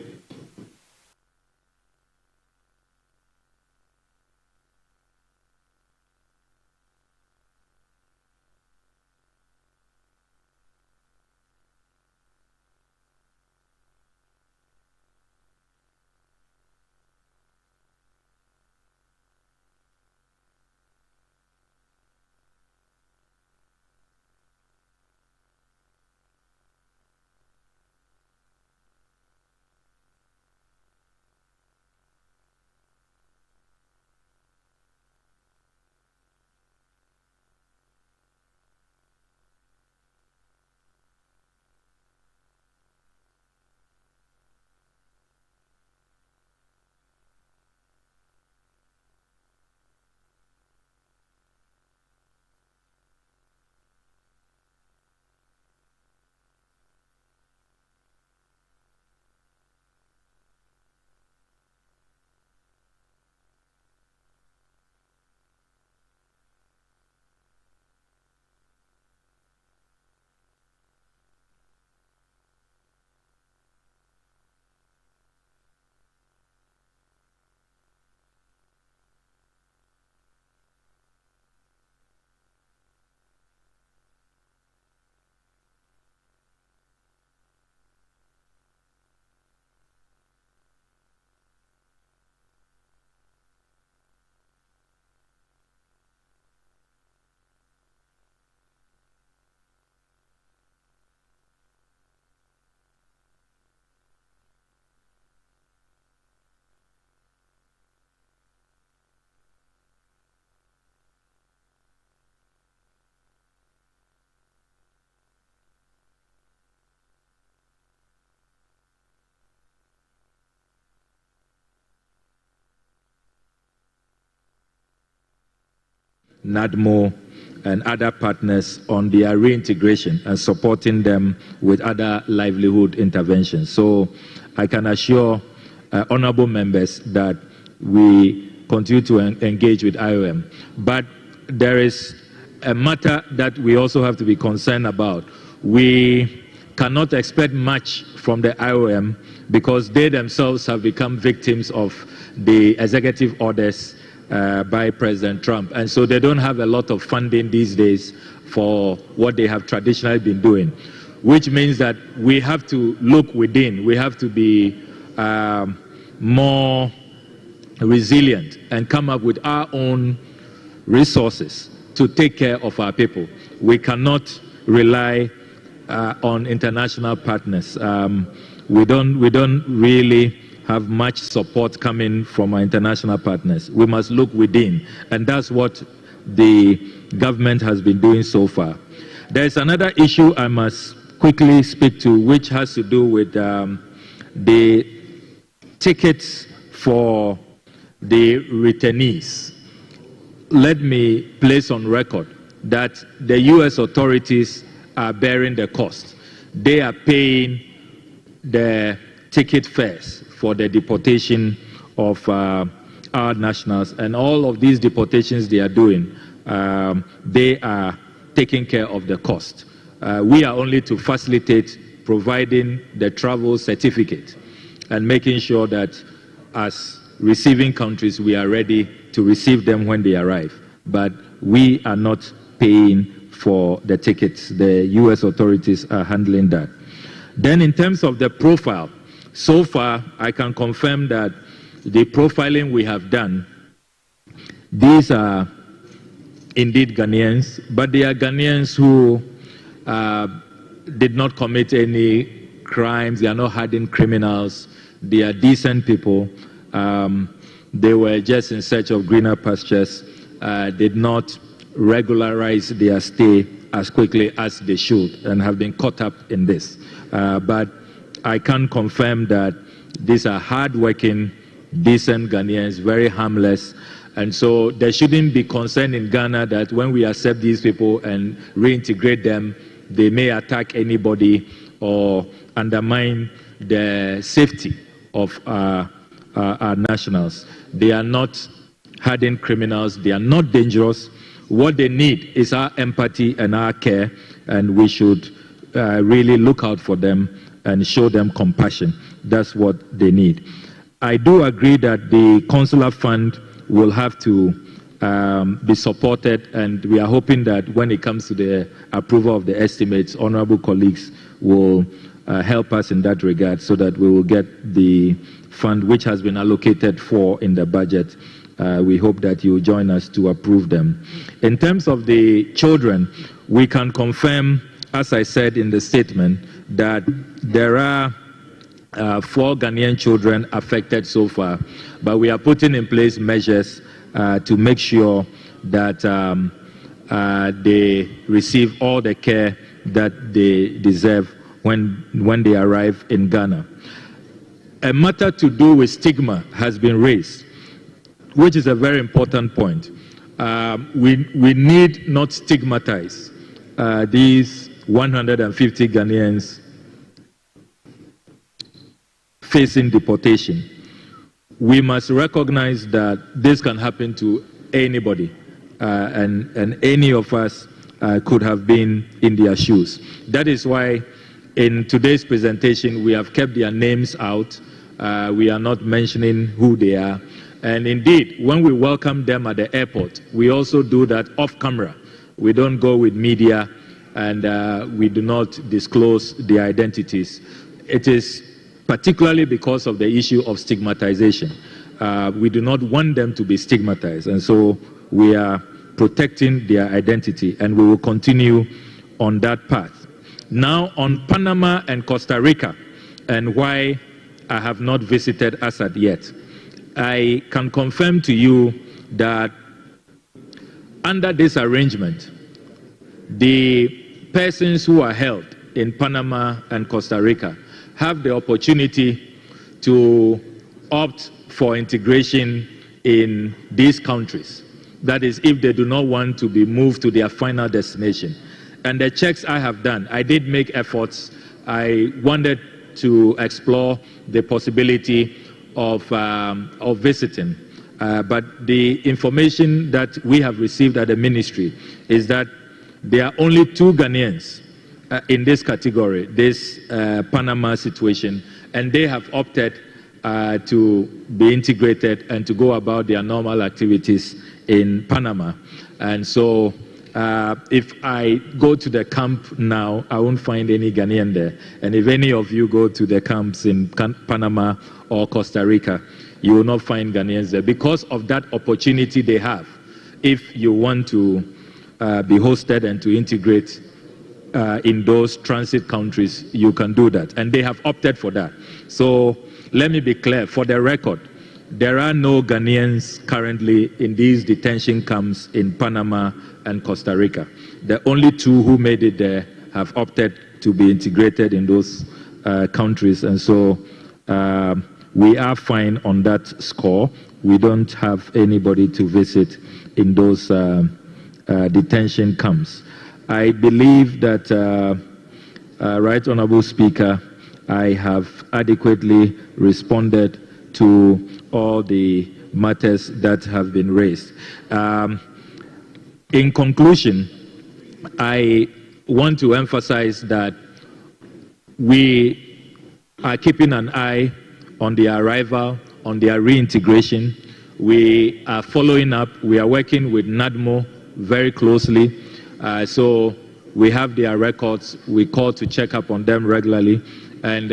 NADMO, and other partners on their reintegration and supporting them with other livelihood interventions. So I can assure honorable members that we continue to engage with IOM. But there is a matter that we also have to be concerned about. We cannot expect much from the IOM because they themselves have become victims of the executive orders by President Trump. And so they don't have a lot of funding these days for what they have traditionally been doing, which means that we have to look within. We have to be more resilient and come up with our own resources to take care of our people. We cannot rely on international partners. We don't really have much support coming from our international partners. We must look within, and that's what the government has been doing so far. There's another issue I must quickly speak to, which has to do with the tickets for the returnees. Let me place on record that the U.S. authorities are bearing the cost. They are paying the ticket fares for the deportation of our nationals, and all of these deportations they are doing, they are taking care of the cost. We are only to facilitate providing the travel certificate and making sure that as receiving countries we are ready to receive them when they arrive. But we are not paying for the tickets. The U.S. authorities are handling that. Then in terms of the profile, so far I can confirm that the profiling we have done, these are indeed Ghanaians, but they are Ghanaians who did not commit any crimes. They are not hardened criminals. They are decent people. They were just in search of greener pastures, did not regularize their stay as quickly as they should and have been caught up in this. But I can confirm that these are hard-working, decent Ghanaians, very harmless, and so there shouldn't be concern in Ghana that when we accept these people and reintegrate them, they may attack anybody or undermine the safety of our nationals. They are not hardened criminals. They are not dangerous. What they need is our empathy and our care, and we should really look out for them and show them compassion. That's what they need. I do agree that the consular fund will have to be supported, and we are hoping that when it comes to the approval of the estimates, honorable colleagues will help us in that regard so that we will get the fund which has been allocated for in the budget. We hope that you will join us to approve them. In terms of the children, we can confirm, as I said in the statement, that there are 4 Ghanaian children affected so far, but we are putting in place measures to make sure that they receive all the care that they deserve when they arrive in Ghana. A matter to do with stigma has been raised, which is a very important point. We need not stigmatize these 150 Ghanaians facing deportation. We must recognize that this can happen to anybody, and any of us could have been in their shoes. That is why in today's presentation we have kept their names out. We are not mentioning who they are. And indeed, when we welcome them at the airport, we also do that off camera. We don't go with media, and we do not disclose their identities. It is particularly because of the issue of stigmatization. We do not want them to be stigmatized, and so we are protecting their identity, and we will continue on that path. Now, on Panama and Costa Rica, and why I have not visited as at yet, I can confirm to you that under this arrangement, the persons who are held in Panama and Costa Rica have the opportunity to opt for integration in these countries. That is, if they do not want to be moved to their final destination. And the checks I have done, I did make efforts. I wanted to explore the possibility of visiting. But the information that we have received at the ministry is that there are only 2 Ghanaians in this category, this Panama situation, and they have opted to be integrated and to go about their normal activities in Panama. And so if I go to the camp now, I won't find any Ghanaian there. And if any of you go to the camps in Panama or Costa Rica, you will not find Ghanaians there because of that opportunity they have. If you want to be hosted and to integrate in those transit countries, you can do that. And they have opted for that. So let me be clear, for the record, there are no Ghanaians currently in these detention camps in Panama and Costa Rica. The only 2 who made it there have opted to be integrated in those countries. And so we are fine on that score. We don't have anybody to visit in those detention camps. I believe that, Right Honourable Speaker, I have adequately responded to all the matters that have been raised. In conclusion, I want to emphasize that we are keeping an eye on their arrival, on their reintegration. We are following up. We are working with NADMO very closely. So we have their records. We call to check up on them regularly. And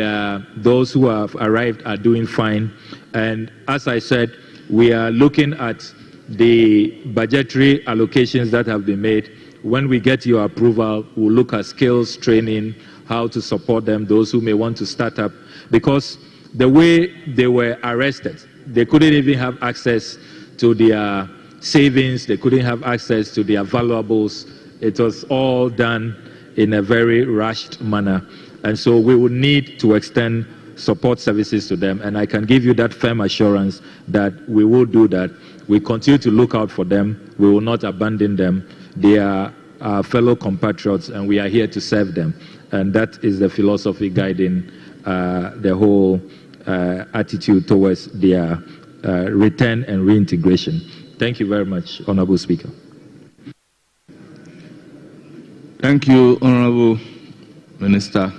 those who have arrived are doing fine. And as I said, we are looking at the budgetary allocations that have been made. When we get your approval, we'll look at skills training, how to support them, those who may want to start up. Because the way they were arrested, they couldn't even have access to their savings, they couldn't have access to their valuables. It was all done in a very rushed manner. And so we will need to extend support services to them. And I can give you that firm assurance that we will do that. We continue to look out for them. We will not abandon them. They are our fellow compatriots, and we are here to serve them. And that is the philosophy guiding the whole attitude towards their return and reintegration. Thank you very much, Honourable Speaker. Thank you, Honourable Minister.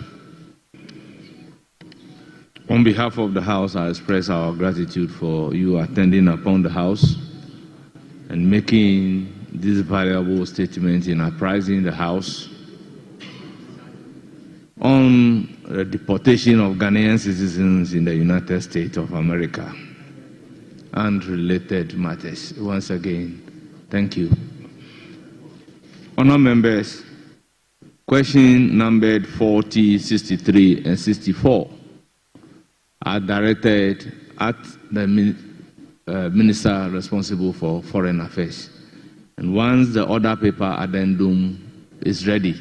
On behalf of the House, I express our gratitude for you attending upon the House and making this valuable statement in apprising the House on the deportation of Ghanaian citizens in the United States of America and related matters. Once again, thank you. Honourable members, question numbered 40, 63, and 64 are directed at the Minister responsible for Foreign Affairs. And once the order paper addendum is ready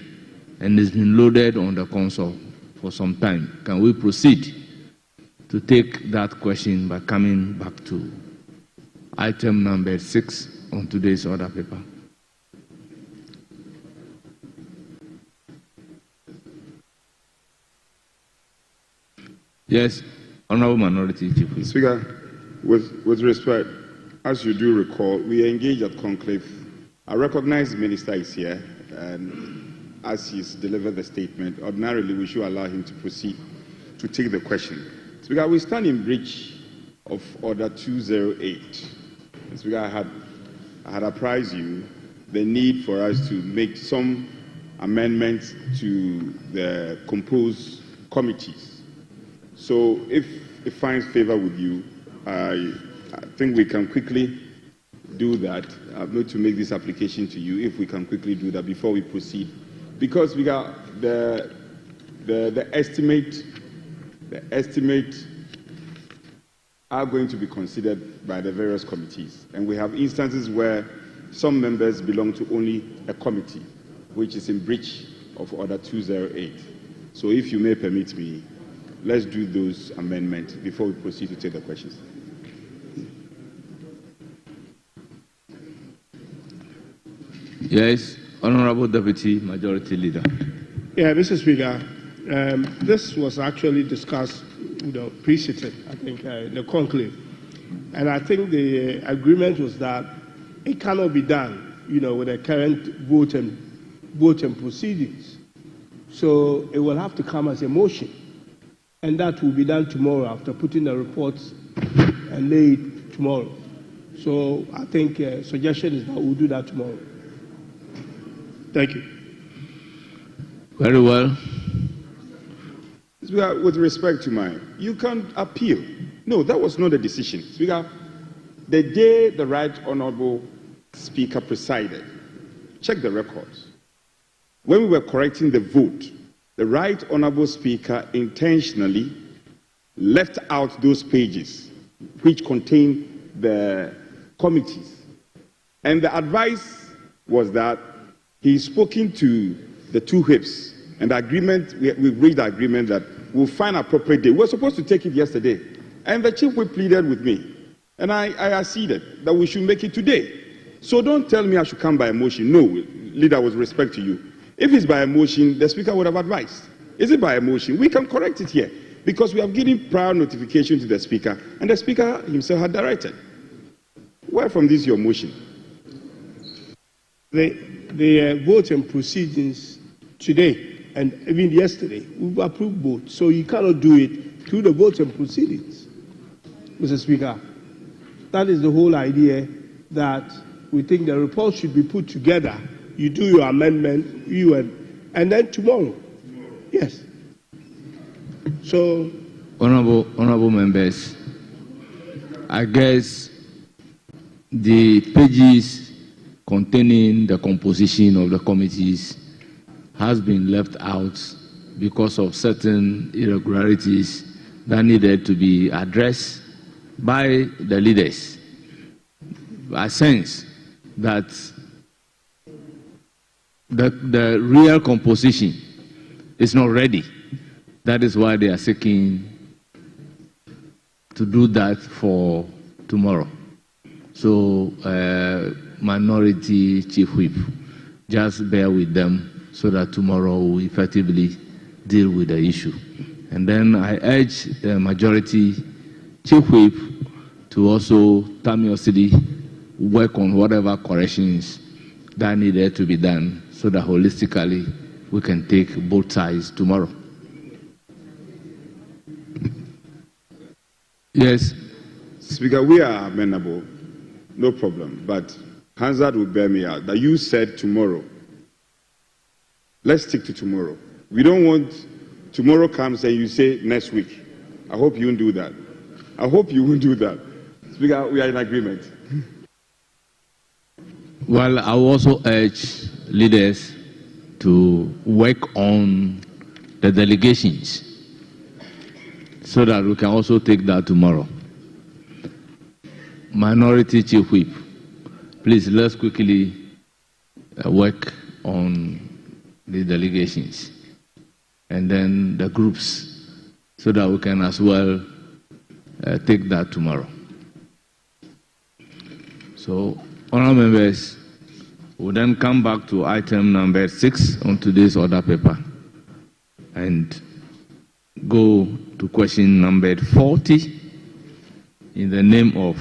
and has been loaded on the console for some time, can we proceed to take that question by coming back to item number 6 on today's order paper? Yes, Honourable Minority Chief. Speaker, with respect, as you do recall, we engaged at conclave. I recognize the Minister is here, and as he's delivered the statement, ordinarily we should allow him to proceed to take the question. Speaker, we stand in breach of Order 208. Speaker, I had apprised you the need for us to make some amendments to the composed committees. So if it finds favor with you, I think we can quickly do that. I'm going to make this application to you if we can quickly do that before we proceed. Because we got the estimate are going to be considered by the various committees. And we have instances where some members belong to only a committee, which is in breach of Order 208. So if you may permit me, let's do those amendments before we proceed to take the questions. Yes, Honorable Deputy Majority Leader. Yeah, Mr. Speaker, this was actually discussed, pre-sitting, I think, in the conclave. And I think the agreement was that it cannot be done, with the current vote and proceedings. So it will have to come as a motion. And that will be done tomorrow after putting the reports and lay it tomorrow. So I think suggestion is that we'll do that tomorrow. Thank you. Very well. Speaker, with respect to mine, you can appeal. No, that was not a decision. Speaker, the day the Right Honorable Speaker presided, check the records. When we were correcting the vote, the Right Honorable Speaker intentionally left out those pages which contain the committees. And the advice was that he's spoken to the two whips, and the agreement, we've reached the agreement that we'll find an appropriate day. We were supposed to take it yesterday, and the chief whip pleaded with me, and I acceded that we should make it today. So don't tell me I should come by a motion. No, leader, with respect to you. If it's by a motion, the speaker would have advised. Is it by a motion? We can correct it here, because we have given prior notification to the speaker, and the speaker himself had directed. Where from this your motion? The vote and proceedings today and even yesterday, we've approved both. So you cannot do it through the vote and proceedings, Mr. Speaker. That is the whole idea, that we think the report should be put together. You do your amendment, and then tomorrow. Yes. So, Honorable members, I guess the pages containing the composition of the committees has been left out because of certain irregularities that needed to be addressed by the leaders. I sense that the real composition is not ready. That is why they are seeking to do that for tomorrow. So, Minority Chief Whip, just bear with them so that tomorrow we effectively deal with the issue. And then I urge the Majority Chief Whip to also timeously work on whatever corrections that needed to be done so that holistically we can take both sides tomorrow. Yes. Speaker, we are amenable, no problem. But Hansard will bear me out that you said tomorrow. Let's stick to tomorrow. We don't want tomorrow comes and you say next week. I hope you won't do that. I hope you won't do that. Speaker, we are in agreement. Well, I will also urge leaders to work on the delegations so that we can also take that tomorrow. Minority Chief Whip, please let's quickly work on the delegations and then the groups so that we can as well take that tomorrow. So, honorable members, we'll then come back to item number 6 on today's order paper and go to question number 40 in the name of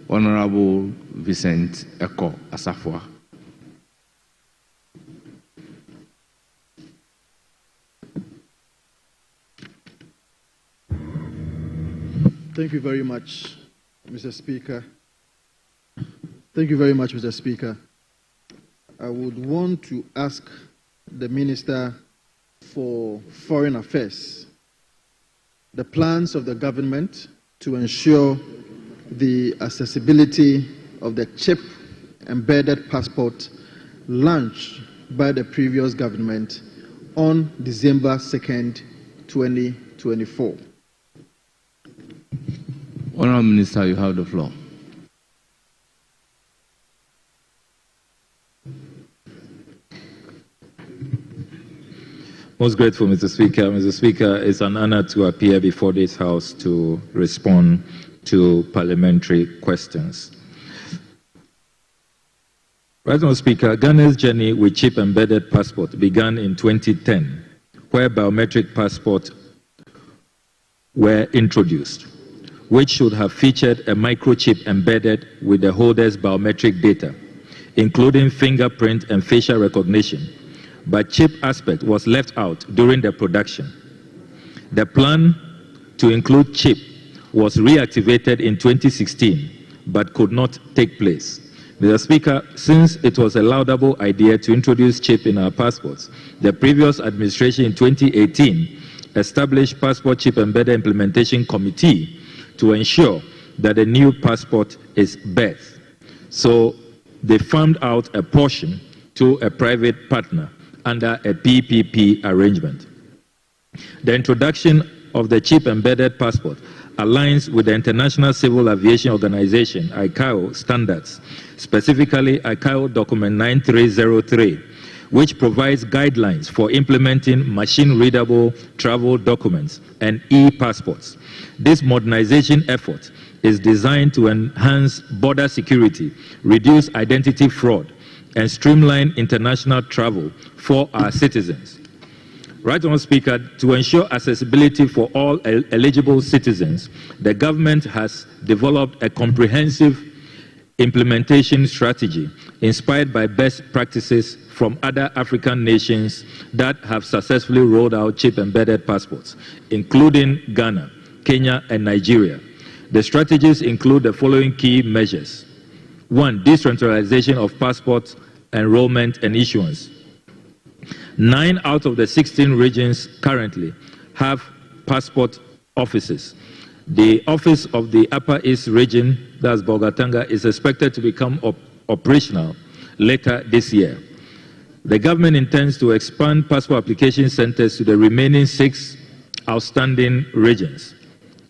Honorable Vincent Eko Asafwa. Thank you very much, Mr. Speaker. Thank you very much, Mr. Speaker. I would want to ask the Minister for Foreign Affairs the plans of the government to ensure the accessibility of the chip embedded passport launched by the previous government on December 2nd, 2024. Honourable Minister, you have the floor. Most grateful, Mr. Speaker. Mr. Speaker, it's an honor to appear before this House to respond to parliamentary questions. Right, Honourable Speaker, Ghana's journey with chip embedded passport began in 2010, where biometric passports were introduced, which should have featured a microchip embedded with the holder's biometric data, including fingerprint and facial recognition, but chip aspect was left out during the production. The plan to include chip was reactivated in 2016, but could not take place. Mr. Speaker, since it was a laudable idea to introduce chip in our passports, the previous administration in 2018 established Passport Chip Embedded Implementation Committee to ensure that the new passport is birthed. So they farmed out a portion to a private partner under a PPP arrangement. The introduction of the chip embedded passport aligns with the International Civil Aviation Organization, ICAO, standards, specifically ICAO Document 9303, which provides guidelines for implementing machine-readable travel documents and e-passports. This modernization effort is designed to enhance border security, reduce identity fraud, and streamline international travel for our citizens. Right, Honourable Speaker, to ensure accessibility for all eligible citizens, the government has developed a comprehensive implementation strategy inspired by best practices from other African nations that have successfully rolled out chip-embedded passports, including Ghana, Kenya, and Nigeria. The strategies include the following key measures. 1. Decentralization of passport enrollment and issuance. 9 out of the 16 regions currently have passport offices. The office of the Upper East region, that's Bolgatanga, is expected to become operational later this year. The government intends to expand passport application centers to the remaining 6 outstanding regions.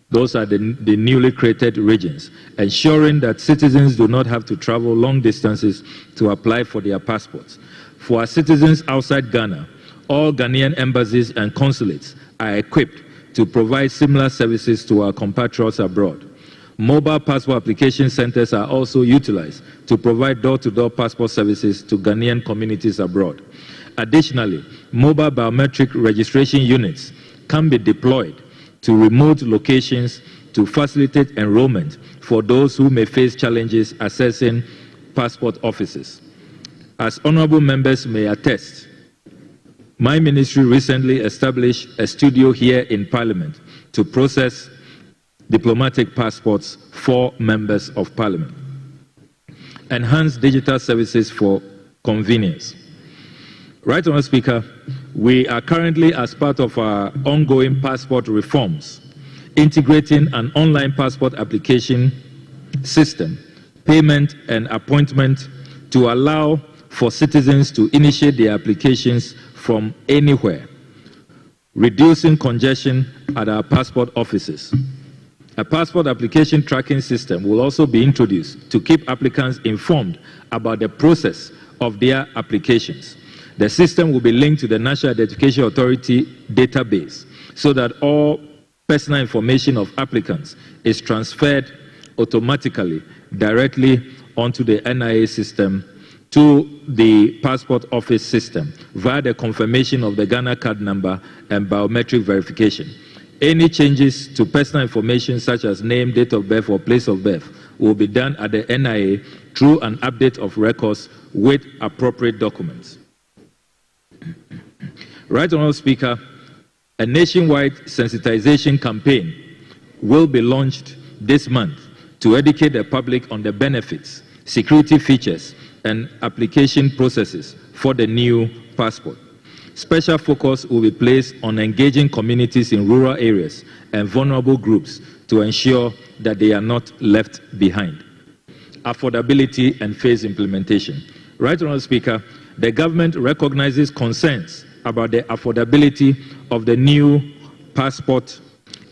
Those are the newly created regions, ensuring that citizens do not have to travel long distances to apply for their passports. For our citizens outside Ghana, all Ghanaian embassies and consulates are equipped to provide similar services to our compatriots abroad. Mobile passport application centers are also utilized to provide door-to-door passport services to Ghanaian communities abroad. Additionally, mobile biometric registration units can be deployed to remote locations to facilitate enrollment for those who may face challenges accessing passport offices. As honorable members may attest, my ministry recently established a studio here in Parliament to process diplomatic passports for members of Parliament. Enhance digital services for convenience. Right, Honourable Speaker, we are currently, as part of our ongoing passport reforms, integrating an online passport application system, payment and appointment to allow for citizens to initiate their applications from anywhere, reducing congestion at our passport offices. A passport application tracking system will also be introduced to keep applicants informed about the process of their applications. The system will be linked to the National Identification Authority database so that all personal information of applicants is transferred automatically directly onto the NIA system to the passport office system via the confirmation of the Ghana card number and biometric verification. Any changes to personal information such as name, date of birth, or place of birth will be done at the NIA through an update of records with appropriate documents. Right, Honourable Speaker, a nationwide sensitization campaign will be launched this month to educate the public on the benefits, security features, and application processes for the new passport. Special focus will be placed on engaging communities in rural areas and vulnerable groups to ensure that they are not left behind. Affordability and phased implementation. Right, Honourable Speaker, the government recognizes concerns about the affordability of the new passport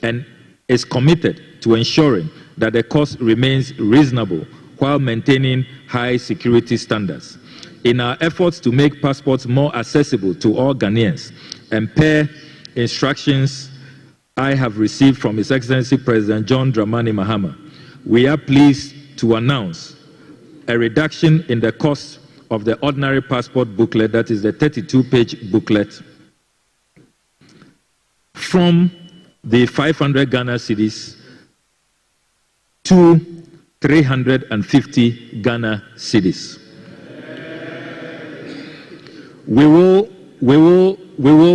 and is committed to ensuring that the cost remains reasonable while maintaining high security standards. In our efforts to make passports more accessible to all Ghanaians and per instructions I have received from His Excellency President John Dramani Mahama, we are pleased to announce a reduction in the cost of the ordinary passport booklet, that is the 32-page booklet, from the 500 Ghana cedis to 350 Ghana cedis. We will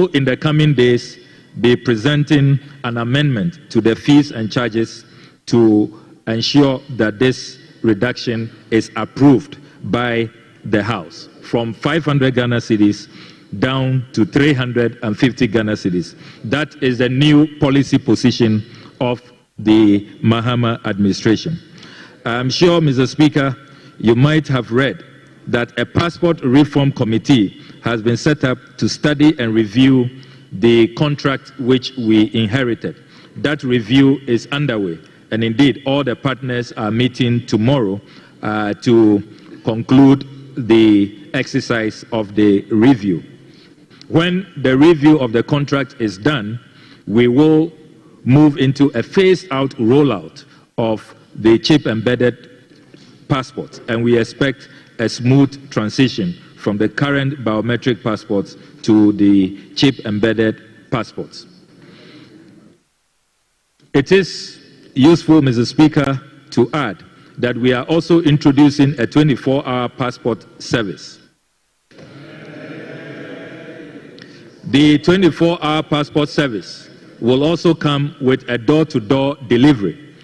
in the coming days be presenting an amendment to the fees and charges to ensure that this reduction is approved by the House from 500 Ghana cedis down to 350 Ghana cedis. That is the new policy position of the Mahama administration. I'm sure, Mr. Speaker, you might have read that a passport reform committee has been set up to study and review the contract which we inherited. That review is underway, and indeed all the partners are meeting tomorrow to conclude the exercise of the review. When the review of the contract is done, we will move into a phased-out rollout of the chip-embedded passports, and we expect a smooth transition from the current biometric passports to the chip-embedded passports. It is useful, Mr. Speaker, to add that we are also introducing a 24-hour passport service. The 24-hour passport service will also come with a door-to-door delivery,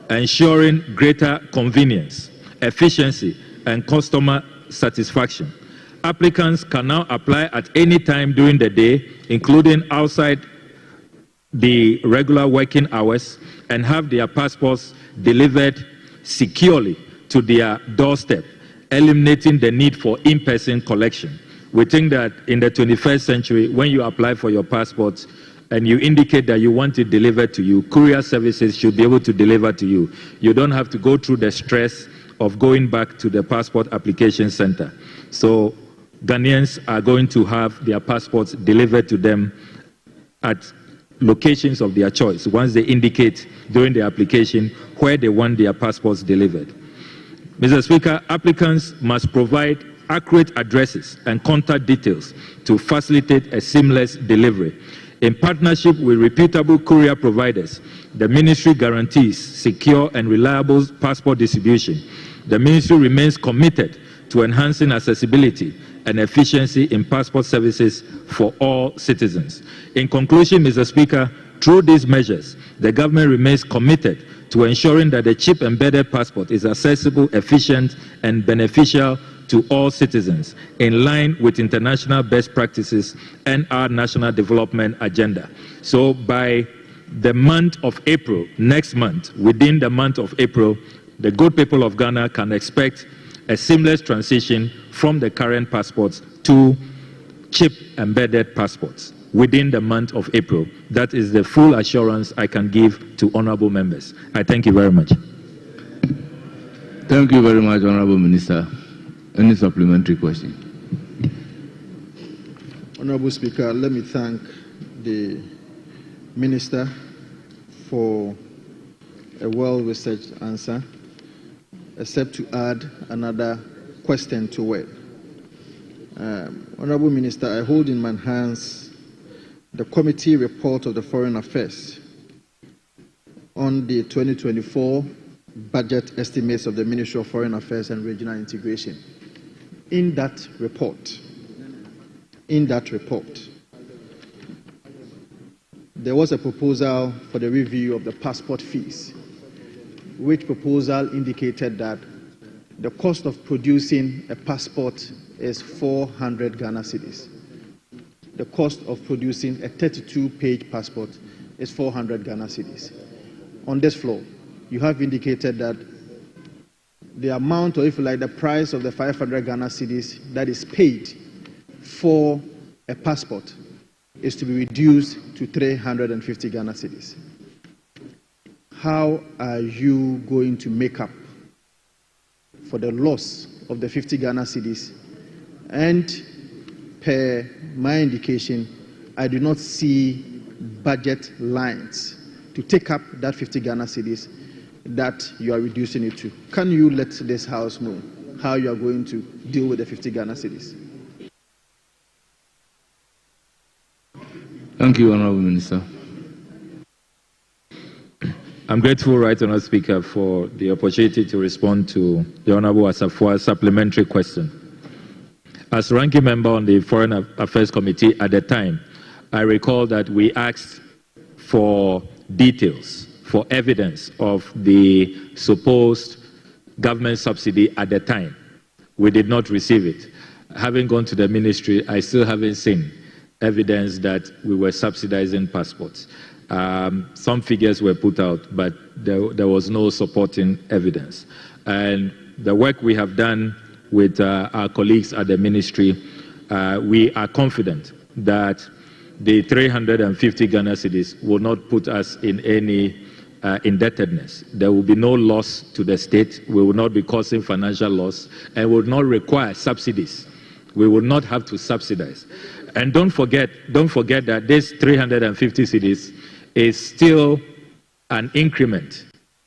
ensuring greater convenience, efficiency, and customer satisfaction. Applicants can now apply at any time during the day, including outside the regular working hours, and have their passports delivered securely to their doorstep, eliminating the need for in-person collection. We think that in the 21st century, when you apply for your passport and you indicate that you want it delivered to you, courier services should be able to deliver to you. You don't have to go through the stress of going back to the passport application center. So Ghanaians are going to have their passports delivered to them at locations of their choice once they indicate during the application where they want their passports delivered. Mr. Speaker, applicants must provide accurate addresses and contact details to facilitate a seamless delivery. In partnership with reputable courier providers, the Ministry guarantees secure and reliable passport distribution. The Ministry remains committed to enhancing accessibility and efficiency in passport services for all citizens. In conclusion, Mr. Speaker, through these measures, the government remains committed to ensuring that the chip-embedded passport is accessible, efficient, and beneficial to all citizens, in line with international best practices and our national development agenda. So by the month of April, next month, within the month of April, the good people of Ghana can expect a seamless transition from the current passports to chip-embedded passports within the month of April. That is the full assurance I can give to honorable members. I thank you very much. Thank you very much, Honorable Minister. Any supplementary question? Honorable Speaker, let me thank the Minister for a well-researched answer, except to add another question to it. Honorable Minister, I hold in my hands the committee report of the Foreign Affairs on the 2024 budget estimates of the Ministry of Foreign Affairs and Regional Integration. In that report, there was a proposal for the review of the passport fees, which proposal indicated that the cost of producing a passport is 400 Ghana cedis. The cost of producing a 32-page passport is 400 Ghana cedis. On this floor, you have indicated that the amount, or if you like, the price of the 500 Ghana cedis that is paid for a passport is to be reduced to 350 Ghana cedis. How are you going to make up for the loss of the 50 Ghana cedis? And per my indication, I do not see budget lines to take up that 50 Ghana cedis that you are reducing it to. Can you let this House know how you are going to deal with the 50 Ghana cedis. Thank you, Honorable Minister. I'm grateful, Right Honourable Speaker, for the opportunity to respond to the Honourable Asafua's supplementary question. As ranking member on the Foreign Affairs Committee at the time, I recall that we asked for details, for evidence of the supposed government subsidy at the time. We did not receive it. Having gone to the ministry, I still haven't seen evidence that we were subsidizing passports. Some figures were put out, but there was no supporting evidence. And the work we have done with our colleagues at the ministry, we are confident that the 350 Ghana cedis will not put us in any indebtedness. There will be no loss to the state. We will not be causing financial loss and will not require subsidies. We will not have to subsidize. And don't forget that this 350 cedis is still an increment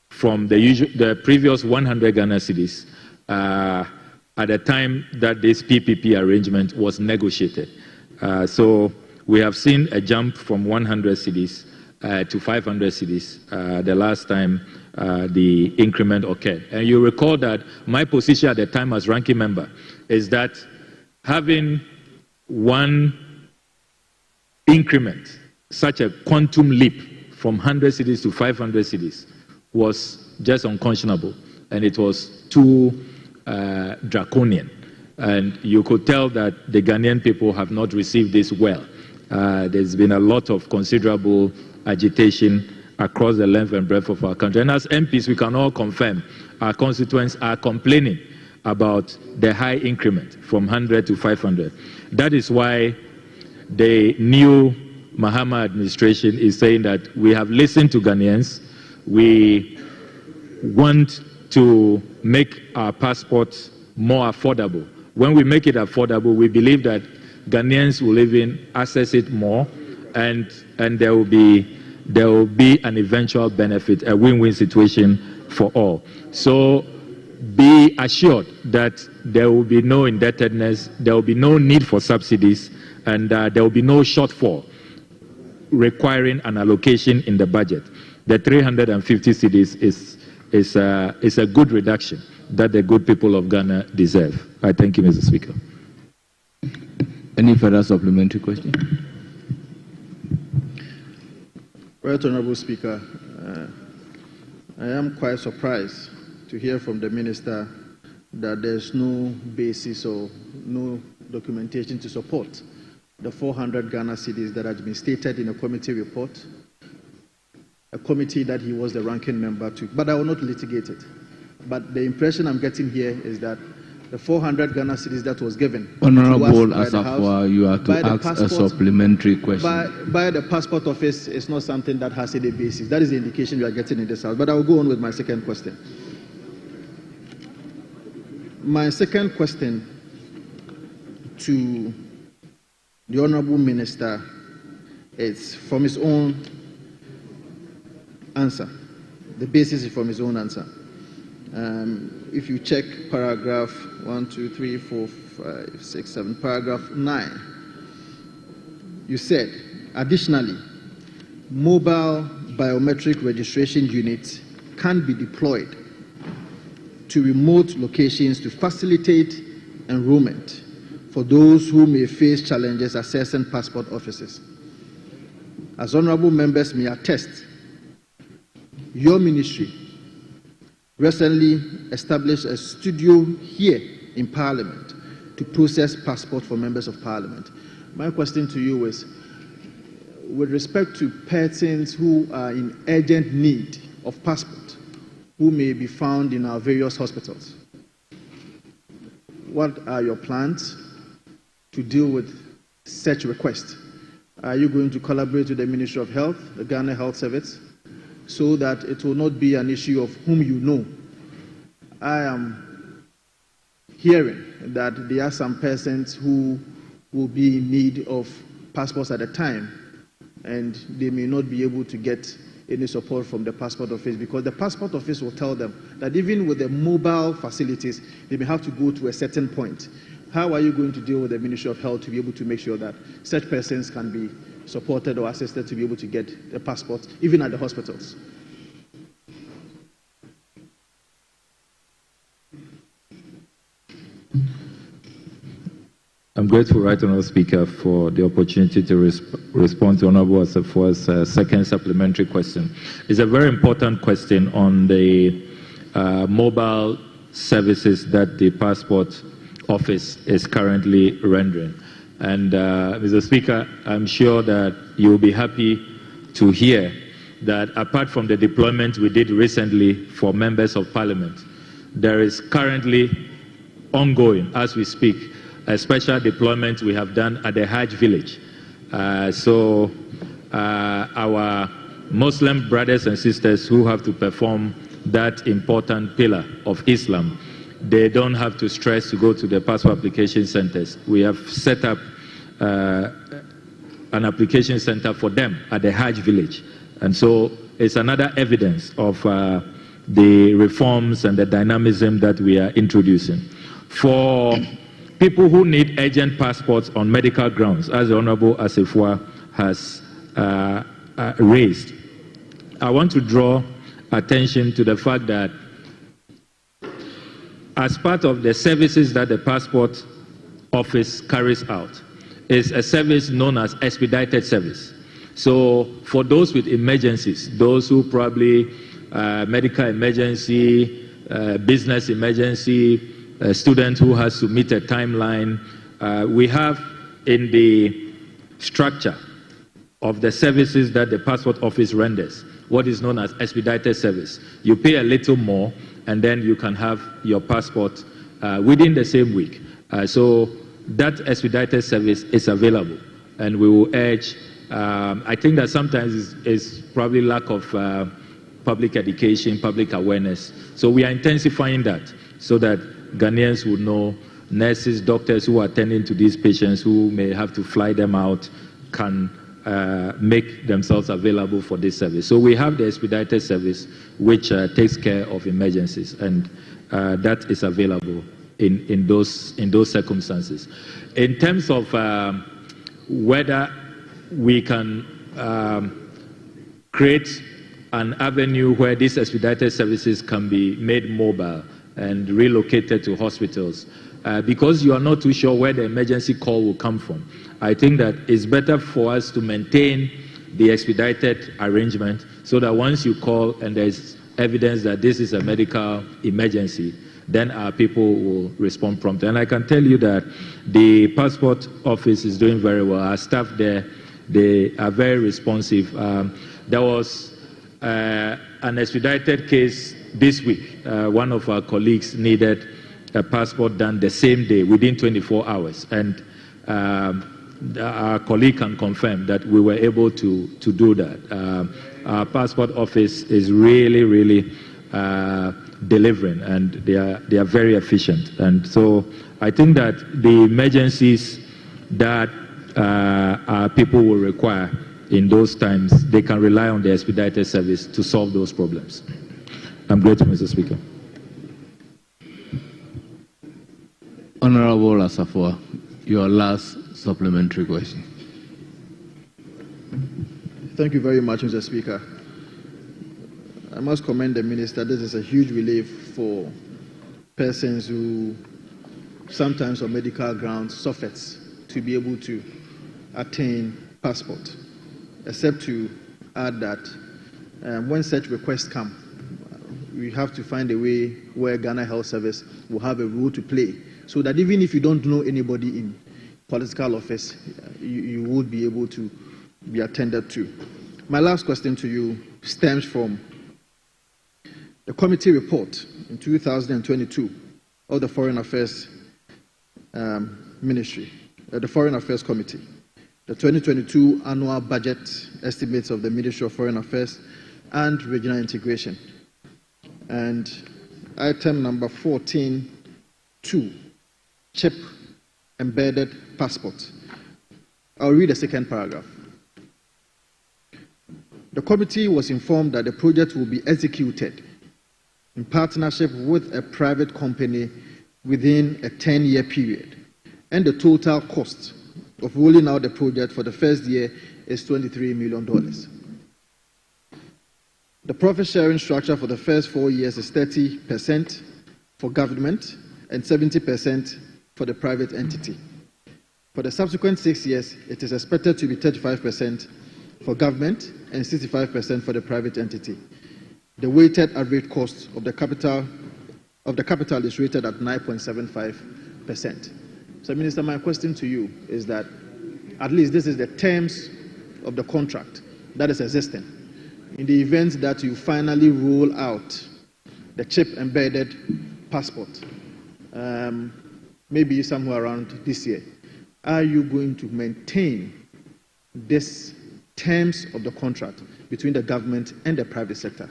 from the previous 100 Ghana cedis at the time that this PPP arrangement was negotiated. So we have seen a jump from 100 cedis to 500 cedis the last time the increment occurred. And you recall that my position at the time as ranking member is that having one increment, such a quantum leap from 100 cedis to 500 cedis, was just unconscionable, and it was too draconian. And you could tell that the Ghanaian people have not received this well. There's been a lot of considerable agitation across the length and breadth of our country. And as MPs, we can all confirm our constituents are complaining about the high increment from 100 to 500. That is why the new Mahama administration is saying that we have listened to Ghanaians. We want to make our passports more affordable. When we make it affordable, we believe that Ghanaians will even access it more, and there will be an eventual benefit, a win-win situation for all. So be assured that there will be no indebtedness, there will be no need for subsidies, and there will be no shortfall requiring an allocation in the budget. The 350 cedis is a good reduction that the good people of Ghana deserve. I thank you, Mr. Speaker. Any further supplementary question? Right Honourable Speaker, I am quite surprised to hear from the Minister that there's no basis or no documentation to support the 400 Ghana cedis that had been stated in a committee report, a committee that he was the ranking member to. But I will not litigate it. But the impression I'm getting here is that the 400 Ghana cedis that was given Honourable Asafua, you are to ask a supplementary question. By the passport office is not something that has any basis. That is the indication you are getting in this house. But I will go on with my second question. My second question to the Honourable Minister is from his own answer. The basis is from his own answer. If you check paragraph 1, 2, 3, 4, 5, 6, 7, paragraph 9, you said, additionally, mobile biometric registration units can be deployed to remote locations to facilitate enrollment for those who may face challenges accessing passport offices. As honourable members may attest, your ministry recently established a studio here in Parliament to process passports for members of Parliament. My question to you is, with respect to persons who are in urgent need of passport, who may be found in our various hospitals, what are your plans to deal with such requests? Are you going to collaborate with the Ministry of Health, the Ghana Health Service, so that it will not be an issue of whom you know? I am hearing that there are some persons who will be in need of passports at a time, and they may not be able to get any support from the passport office, because the passport office will tell them that even with the mobile facilities, they may have to go to a certain point. How are you going to deal with the Ministry of Health to be able to make sure that such persons can be supported or assisted to be able to get a passport, even at the hospitals? I'm grateful, Right Honourable Speaker, for the opportunity to respond to Honourable Asafua's second supplementary question. It's a very important question on the mobile services that the Passport Office is currently rendering. And Mr. Speaker, I'm sure that you will be happy to hear that apart from the deployment we did recently for members of Parliament, there is currently ongoing, as we speak, a special deployment we have done at the Hajj village. So our Muslim brothers and sisters who have to perform that important pillar of Islam, they don't have to stress to go to the passport application centers. We have set up an application center for them at the Hajj village. And so it's another evidence of the reforms and the dynamism that we are introducing. For people who need urgent passports on medical grounds, as the Honourable Asafua has raised, I want to draw attention to the fact that as part of the services that the Passport Office carries out, is a service known as expedited service. So for those with emergencies, those who probably medical emergency, business emergency, a student who has to meet a timeline, we have in the structure of the services that the Passport Office renders what is known as expedited service. You pay a little more and then you can have your passport within the same week. So that expedited service is available, and we will urge, I think that sometimes it's probably lack of public education, public awareness. So we are intensifying that so that Ghanaians will know, nurses, doctors who are attending to these patients who may have to fly them out can make themselves available for this service. So we have the expedited service which takes care of emergencies, and that is available in those circumstances. In terms of whether we can create an avenue where these expedited services can be made mobile and relocated to hospitals, because you are not too sure where the emergency call will come from, I think that it's better for us to maintain the expedited arrangement so that once you call and there's evidence that this is a medical emergency, then our people will respond promptly. And I can tell you that the Passport Office is doing very well. Our staff there, they are very responsive. There was an expedited case this week. One of our colleagues needed a passport done the same day, within 24 hours. And our colleague can confirm that we were able to do that. Our Passport Office is really delivering, and they are very efficient. And so I think that the emergencies that our people will require in those times, they can rely on the expedited service to solve those problems. I'm grateful, Mr. Speaker. Honorable Asafua, your last supplementary question. Thank you very much, Mr. Speaker. I must commend the Minister. This is a huge relief for persons who sometimes on medical grounds suffer to be able to attain passport, except to add that when such requests come, we have to find a way where Ghana Health Service will have a role to play, so that even if you don't know anybody in political office, you would be able to be attended to. My last question to you stems from the committee report in 2022 of the Foreign Affairs Ministry, the Foreign Affairs Committee, the 2022 annual budget estimates of the Ministry of Foreign Affairs and Regional Integration. And item number 14.2, chip embedded passport. I'll read the second paragraph. The committee was informed that the project will be executed in partnership with a private company within a 10-year period, and the total cost of rolling out the project for the first year is $23 million. The profit sharing structure for the first 4 years is 30% for government and 70% for the private entity. For the subsequent 6 years, it is expected to be 35% for government and 65% for the private entity. The weighted average cost of the capital is rated at 9.75%. So, Minister, my question to you is that at least this is the terms of the contract that is existing. In the event that you finally roll out the chip-embedded passport, maybe somewhere around this year, are you going to maintain these terms of the contract between the government and the private sector?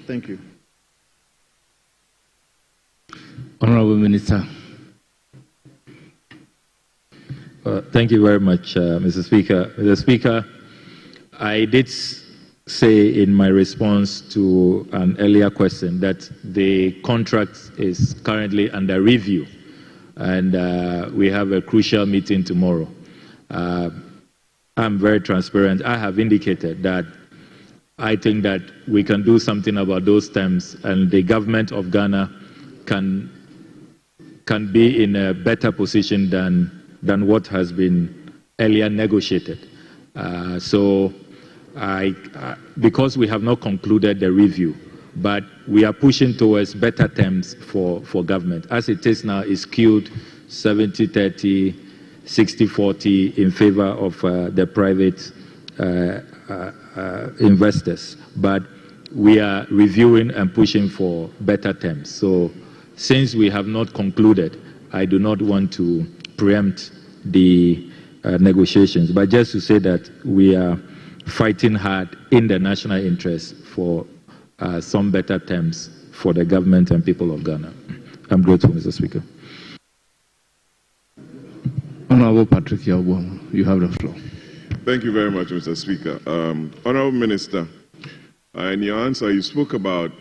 Thank you. Honorable Minister. Thank you very much, Mr. Speaker. Mr. Speaker, I did say in my response to an earlier question that the contract is currently under review, and we have a crucial meeting tomorrow. I'm very transparent. I have indicated that I think that we can do something about those terms, and the government of Ghana can be in a better position than what has been earlier negotiated. Because we have not concluded the review, but we are pushing towards better terms for government. As it is now, it's skewed 70-30, 60-40 in favor of the private investors. But we are reviewing and pushing for better terms. So since we have not concluded, I do not want to preempt the negotiations. But just to say that we are fighting hard in the national interest for some better terms for the government and people of Ghana. I'm grateful, Mr. Speaker. Honorable Patrick Yabon, you have the floor. Thank you very much, Mr. Speaker. Honorable Minister, in your answer, you spoke about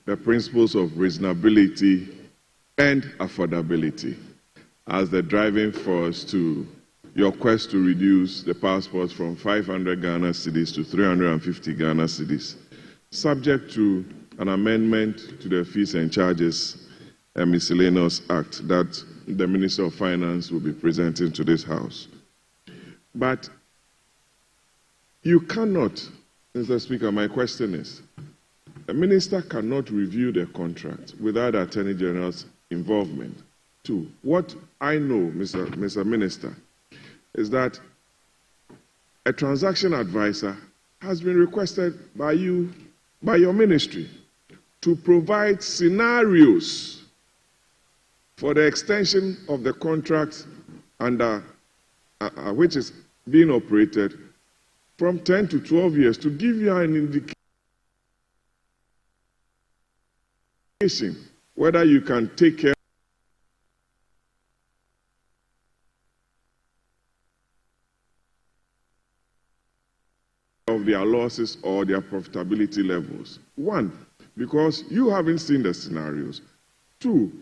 the principles of reasonability and affordability as the driving force to your quest to reduce the passports from 500 Ghana cedis to 350 Ghana cedis, subject to an amendment to the Fees and Charges and Miscellaneous Act that the Minister of Finance will be presenting to this House. But you cannot, Mr. Speaker, my question is, a minister cannot review the contract without the Attorney General's involvement. Two, what I know, Mr. Minister, is that a transaction advisor has been requested by you, by your ministry, to provide scenarios for the extension of the contract under which is being operated from 10 to 12 years to give you an indication whether you can take care of their losses or their profitability levels. One, because you haven't seen the scenarios. Two,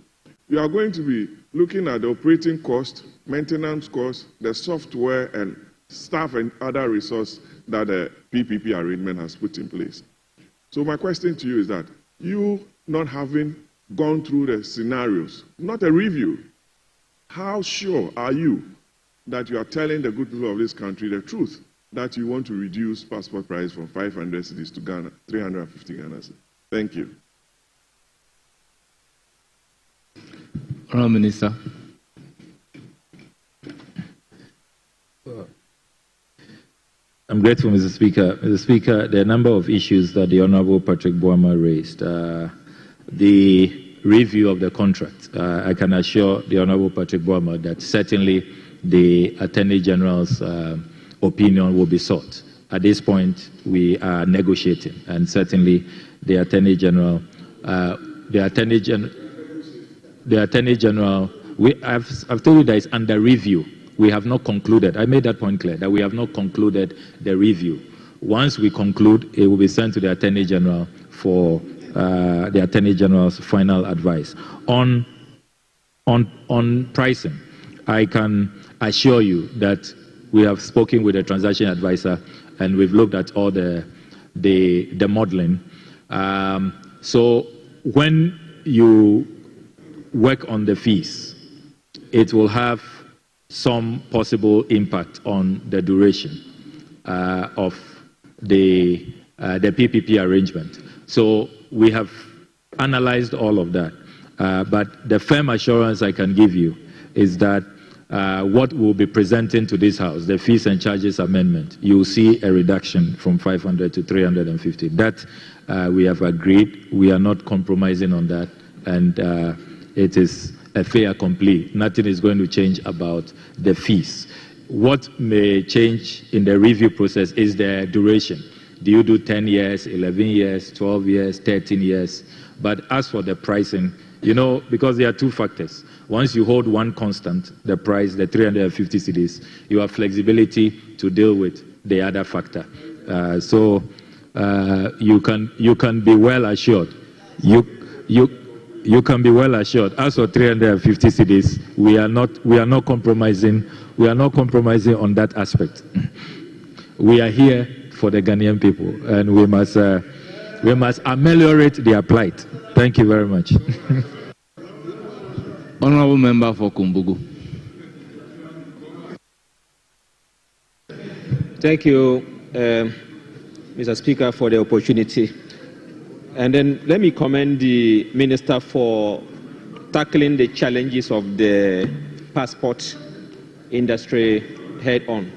you are going to be looking at the operating cost, maintenance cost, the software and staff and other resources that the PPP arrangement has put in place. So my question to you is that you not having gone through the scenarios, not a review, how sure are you that you are telling the good people of this country the truth, that you want to reduce passport price from 500 cedis to Ghana, 350 Ghana cedis? Thank you. Honourable Minister. I'm grateful, Mr. Speaker. Mr. Speaker, there are a number of issues that the Honourable Patrick Boama raised. The review of the contract. I can assure the Honourable Patrick Boama that certainly the Attorney General's opinion will be sought. At this point, we are negotiating, and certainly the Attorney General, I've told you that it's under review. We have not concluded. I made that point clear, that we have not concluded the review. Once we conclude, it will be sent to the Attorney General for the Attorney General's final advice. On pricing, I can assure you that we have spoken with the transaction advisor and we've looked at all the modeling. So when you work on the fees, it will have some possible impact on the duration of the PPP arrangement. So we have analyzed all of that. But the firm assurance I can give you is that what we'll be presenting to this House, the fees and charges amendment, you will see a reduction from 500 to 350. That we have agreed. We are not compromising on that. And it is a fait accompli. Nothing is going to change about the fees. What may change in the review process is the duration. Do you do 10 years, 11 years, 12 years, 13 years? But as for the pricing, you know, because there are two factors. Once you hold one constant, the price, the 350 cedis, you have flexibility to deal with the other factor. So you can be well assured. You can be well assured. As for 350 cedis, we are not compromising. We are not compromising on that aspect. We are here for the Ghanaian people, and we must ameliorate their plight. Thank you very much. Honorable Member for Kumbugu. Thank you, Mr. Speaker, for the opportunity. And then let me commend the Minister for tackling the challenges of the passport industry head on.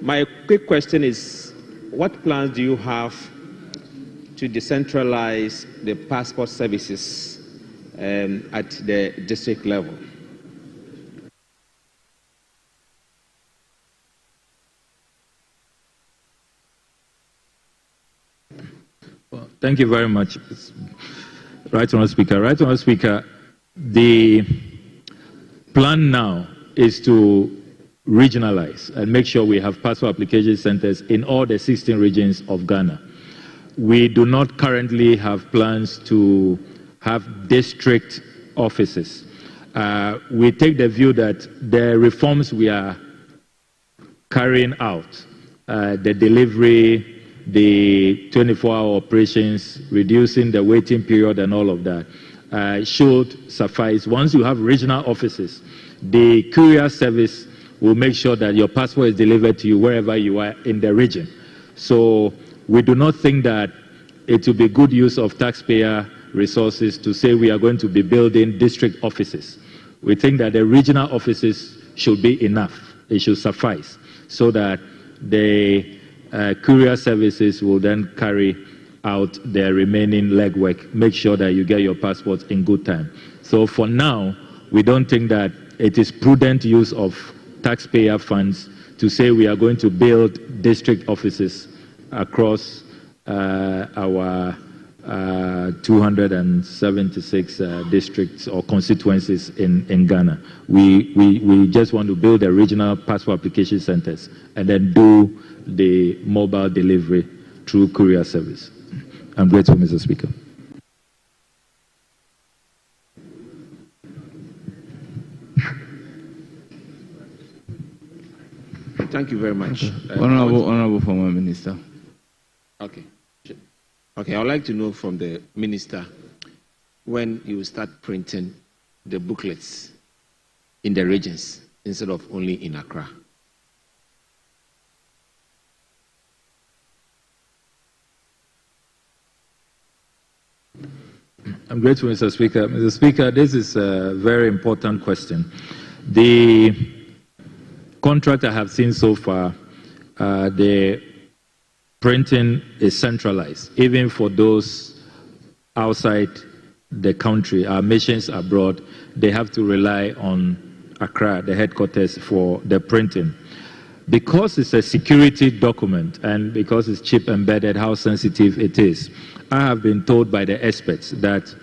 My quick question is, what plans do you have to decentralize the passport services at the district level? Well, thank you very much. Right Honourable Speaker. Right Honourable Speaker, the plan now is to regionalize and make sure we have passport application centers in all the 16 regions of Ghana. We do not currently have plans to have district offices. We take the view that the reforms we are carrying out, the delivery, the 24-hour operations, reducing the waiting period and all of that, should suffice. Once you have regional offices, the courier service will make sure that your passport is delivered to you wherever you are in the region. So we do not think that it will be good use of taxpayer resources to say we are going to be building district offices. We think that the regional offices should be enough. It should suffice so that the courier services will then carry out their remaining legwork, make sure that you get your passports in good time. So for now, we don't think that it is prudent use of taxpayer funds to say we are going to build district offices across our 276 districts or constituencies in Ghana. We just want to build the regional passport application centers and then do the mobile delivery through courier service. I'm grateful, Mr. Speaker. Thank you very much. Honorable former Minister. Okay. Okay, I would like to know from the Minister when you will start printing the booklets in the regions instead of only in Accra. I'm grateful, Mr. Speaker. Mr. Speaker, this is a very important question. The contract I have seen so far, the printing is centralized, even for those outside the country, our missions abroad, they have to rely on Accra, the headquarters, for the printing. Because it's a security document and because it's chip embedded, how sensitive it is, I have been told by the experts that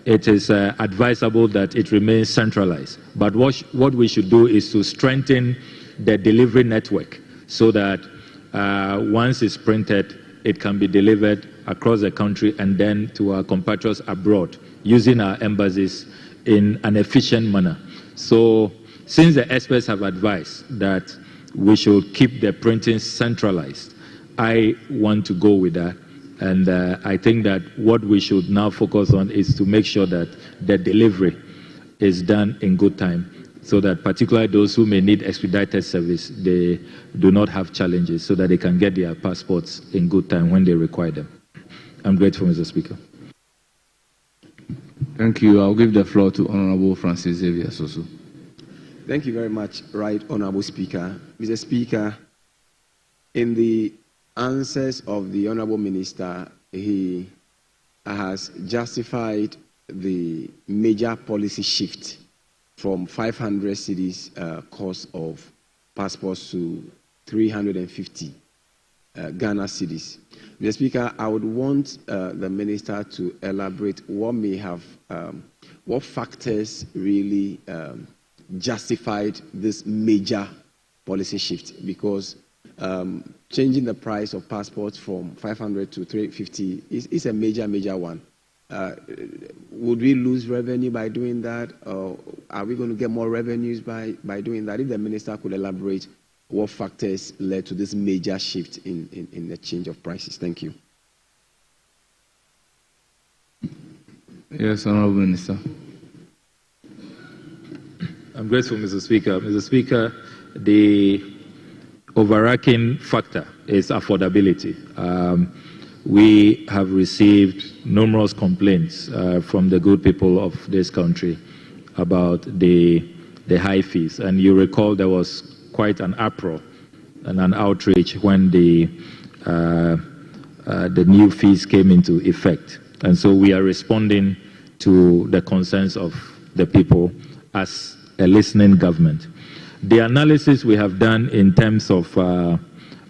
it is advisable that it remains centralized. But what we should do is to strengthen the delivery network so that once it's printed, it can be delivered across the country and then to our compatriots abroad using our embassies in an efficient manner. So since the experts have advised that we should keep the printing centralized, I want to go with that. And I think that what we should now focus on is to make sure that the delivery is done in good time, so that particularly those who may need expedited service, they do not have challenges, so that they can get their passports in good time when they require them. I'm grateful, Mr. Speaker. Thank you. I'll give the floor to Honorable Francis Xavier Soso. Thank you very much, Right Honorable Speaker. Mr. Speaker, in the answers of the Honorable Minister, he has justified the major policy shift from 500 cedis cost of passports to 350 Ghana cedis. Mr. Speaker, I would want the Minister to elaborate what may have, what factors really justified this major policy shift, because changing the price of passports from 500 to 350 is a major one. Would we lose revenue by doing that, or are we going to get more revenues by doing that? If the Minister could elaborate what factors led to this major shift in the change of prices. Thank you. Yes, Honorable Minister. I'm grateful, Mr. Speaker. Mr. Speaker, the overarching factor is affordability. We have received numerous complaints from the good people of this country about the high fees. And you recall there was quite an uproar and an outrage when the new fees came into effect. And so we are responding to the concerns of the people as a listening government. The analysis we have done in terms of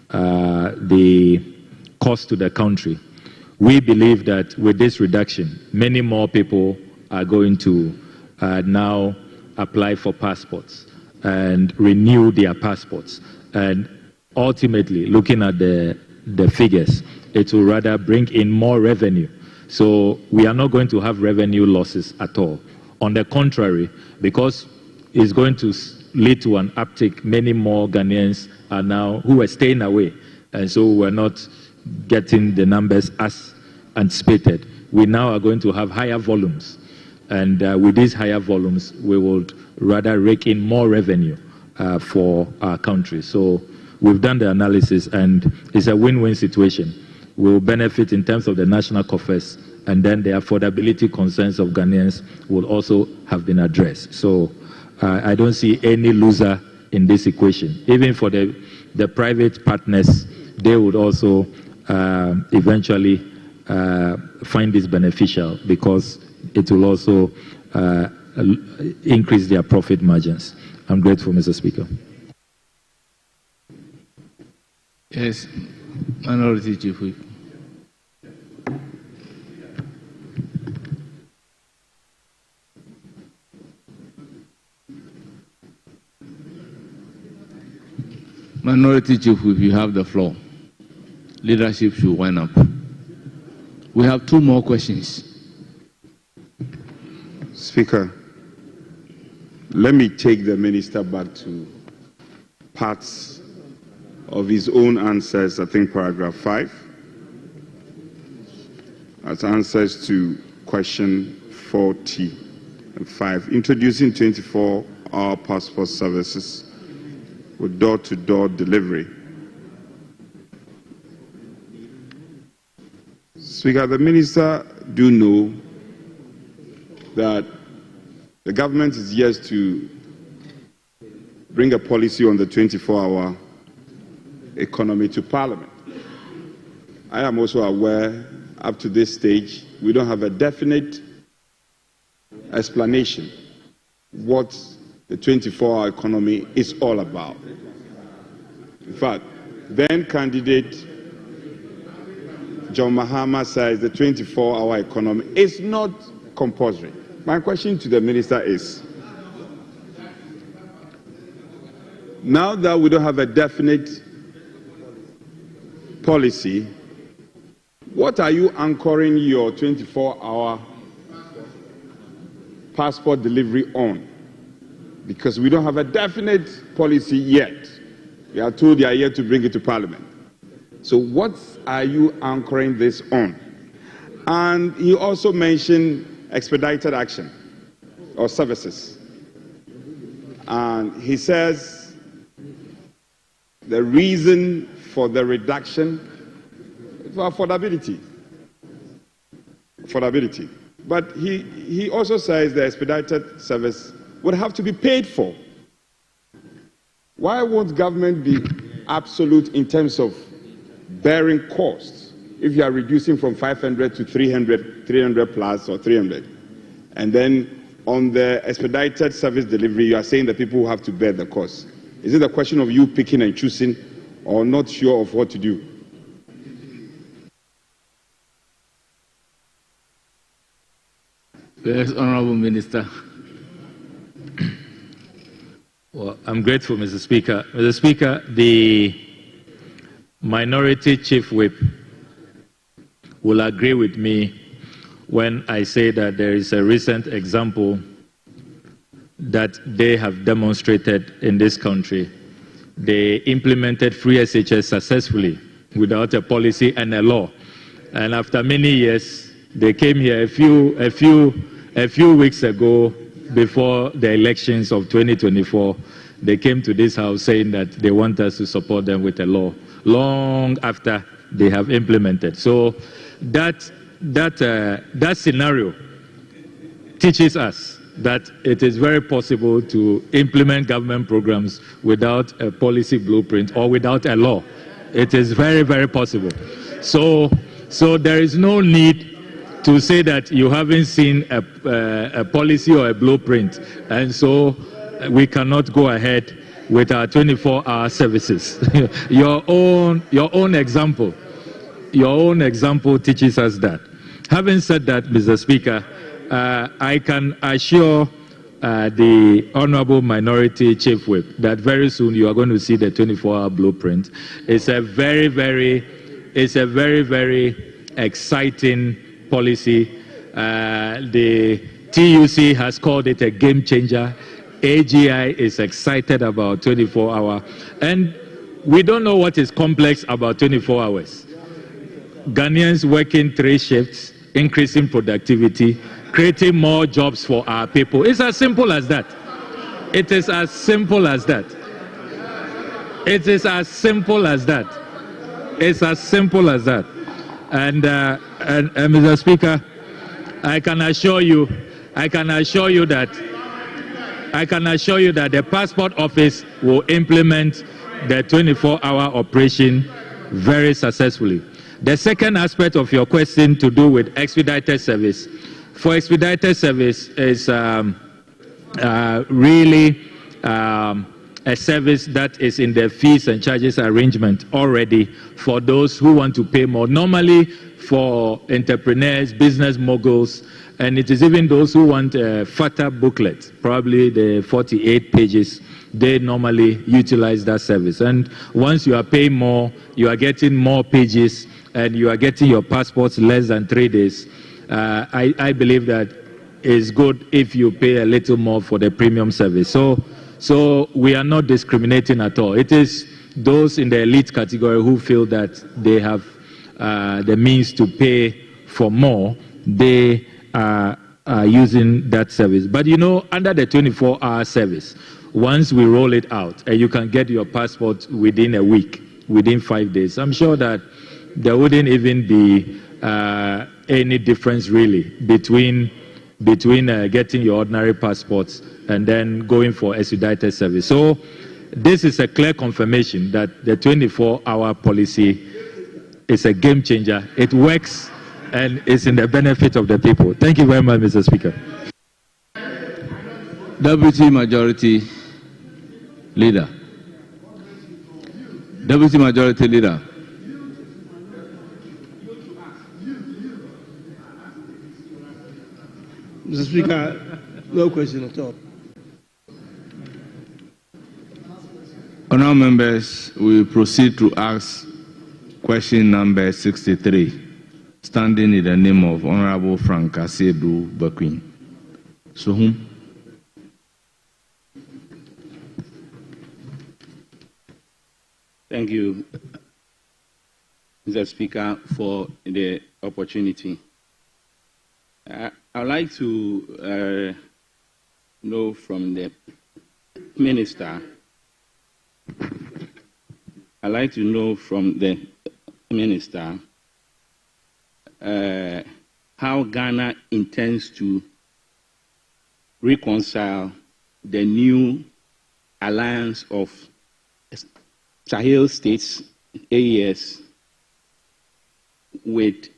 the cost to the country, we believe that with this reduction, many more people are going to now apply for passports and renew their passports. And ultimately, looking at the figures, it will rather bring in more revenue. So we are not going to have revenue losses at all. On the contrary, because it's going to lead to an uptick, many more Ghanaians are now who are staying away. And so we're not getting the numbers as anticipated. We now are going to have higher volumes. And with these higher volumes, we will rather rake in more revenue for our country. So we've done the analysis, and it's a win-win situation. We'll benefit in terms of the national coffers, and then the affordability concerns of Ghanaians will also have been addressed. So I don't see any loser in this equation. Even for the private partners, they would also eventually find this beneficial, because it will also increase their profit margins. I'm grateful, Mr. Speaker. Yes, Minority Chief Whip. Minority Chief Whip, you have the floor. Leadership should wind up. We have two more questions. Speaker, let me take the Minister back to parts of his own answers, I think paragraph 5, as answers to question 45, introducing 24-hour passport services with door-to-door delivery. Speaker, the Minister do know that the government is yet to bring a policy on the 24-hour economy to Parliament. I am also aware, up to this stage, we don't have a definite explanation what the 24-hour economy is all about. In fact, then candidate John Mahama says the 24-hour economy is not compulsory. My question to the Minister is, now that we don't have a definite policy, what are you anchoring your 24-hour passport delivery on? Because we don't have a definite policy yet. We are told they are yet to bring it to Parliament. So what are you anchoring this on? And he also mentioned expedited action or services. And he says the reason for the reduction is for affordability. But he also says the expedited service would have to be paid for. Why won't government be absolute in terms of bearing costs if you are reducing from 500 to 300, 300 plus or 300? And then on the expedited service delivery, you are saying that people have to bear the cost. Is it a question of you picking and choosing or not sure of what to do? Yes, Honorable Minister. Well, I'm grateful, Mr. Speaker. Mr. Speaker, the Minority Chief Whip will agree with me when I say that there is a recent example that they have demonstrated in this country. They implemented free SHS successfully without a policy and a law. And after many years, they came here a few weeks ago, before the elections of 2024, they came to this house saying that they want us to support them with a law, long after they have implemented. So that scenario teaches us that it is very possible to implement government programs without a policy blueprint or without a law. It is very, very possible. So there is no need to say that you haven't seen a policy or a blueprint, and so we cannot go ahead with our 24-hour services. Your own example teaches us that. Having said that, Mr. Speaker, I can assure the Honorable Minority Chief Whip that very soon you are going to see the 24-hour blueprint. It's a very, very exciting policy. The TUC has called it a game changer. AGI is excited about 24-hour. And we don't know what is complex about 24 hours. Ghanaians working 3 shifts, increasing productivity, creating more jobs for our people. It's as simple as that. It is as simple as that. It is as simple as that. It's as simple as that. And Mr. Speaker, I can assure you that the Passport Office will implement the 24-hour operation very successfully. The second aspect of your question to do with expedited service. For expedited service is really a service that is in the fees and charges arrangement already for those who want to pay more. Normally for entrepreneurs, business moguls, and it is even those who want a fatter booklet, probably the 48 pages, they normally utilize that service. And once you are paying more, you are getting more pages, and you are getting your passports less than 3 days. I believe that it's good if you pay a little more for the premium service. So we are not discriminating at all. It is those in the elite category who feel that they have the means to pay for more, they are using that service. But you know, under the 24-hour service, once we roll it out, you can get your passport within a week, within 5 days. I'm sure that there wouldn't even be any difference really between getting your ordinary passports and then going for expedited service. So this is a clear confirmation that the 24-hour policy is a game changer. It works and is in the benefit of the people. Thank you very much, Mr. Speaker. Deputy Majority Leader. Deputy Majority Leader. Mr. Speaker, no question at all. Honourable members, we proceed to ask question number 63, standing in the name of Honorable Frank Asedu Bakwin. So whom? Thank you, Mr. Speaker, for the opportunity. I'd like to know from the Minister, how Ghana intends to reconcile the new alliance of Sahel states, AES, with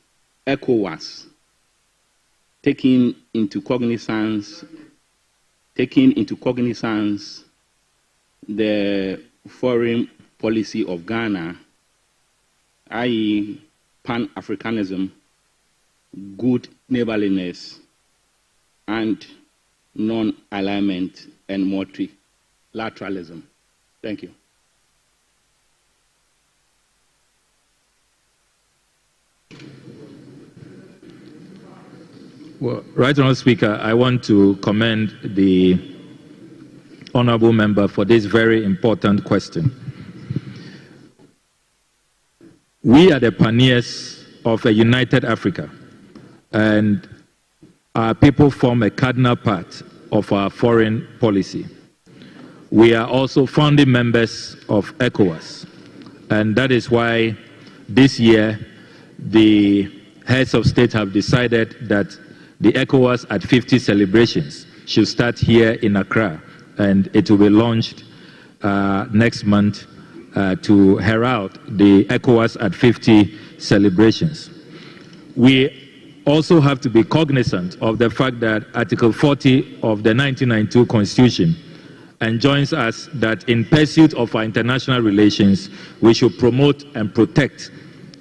ECOWAS, taking into cognizance the foreign policy of Ghana, i.e. Pan-Africanism, good neighborliness, and non-alignment and multilateralism. Thank you. Well, Right Honourable Speaker, I want to commend the Honourable Member for this very important question. We are the pioneers of a united Africa, and our people form a cardinal part of our foreign policy. We are also founding members of ECOWAS, and that is why this year the heads of state have decided that the ECOWAS at 50 celebrations should start here in Accra, and it will be launched next month to herald the ECOWAS at 50 celebrations. We also have to be cognizant of the fact that Article 40 of the 1992 Constitution enjoins us that in pursuit of our international relations, we should promote and protect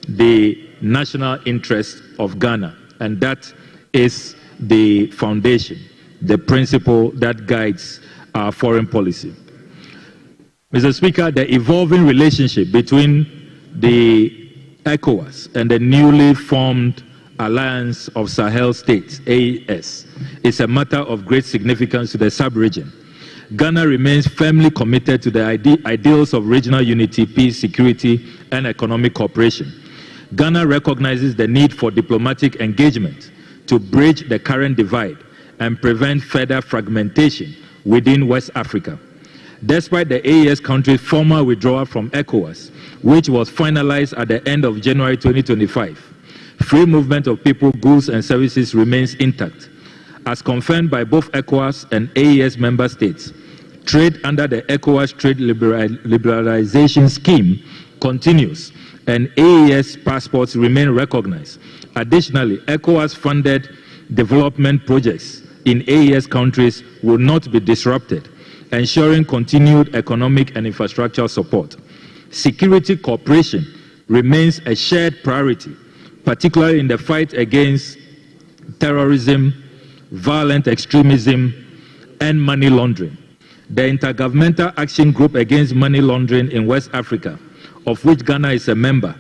the national interest of Ghana, and that is the foundation, the principle that guides our foreign policy. Mr. Speaker, the evolving relationship between the ECOWAS and the newly formed Alliance of Sahel States, AES, is a matter of great significance to the sub-region. Ghana remains firmly committed to the ideals of regional unity, peace, security, and economic cooperation. Ghana recognizes the need for diplomatic engagement to bridge the current divide and prevent further fragmentation within West Africa. Despite the AES country's formal withdrawal from ECOWAS, which was finalized at the end of January 2025, free movement of people, goods, and services remains intact. As confirmed by both ECOWAS and AES member states, trade under the ECOWAS Trade Liberalization Scheme continues, and AES passports remain recognized. Additionally, ECOWAS-funded development projects in AES countries will not be disrupted, ensuring continued economic and infrastructural support. Security cooperation remains a shared priority, particularly in the fight against terrorism, violent extremism, and money laundering. The Intergovernmental Action Group Against Money Laundering in West Africa, of which Ghana is a member,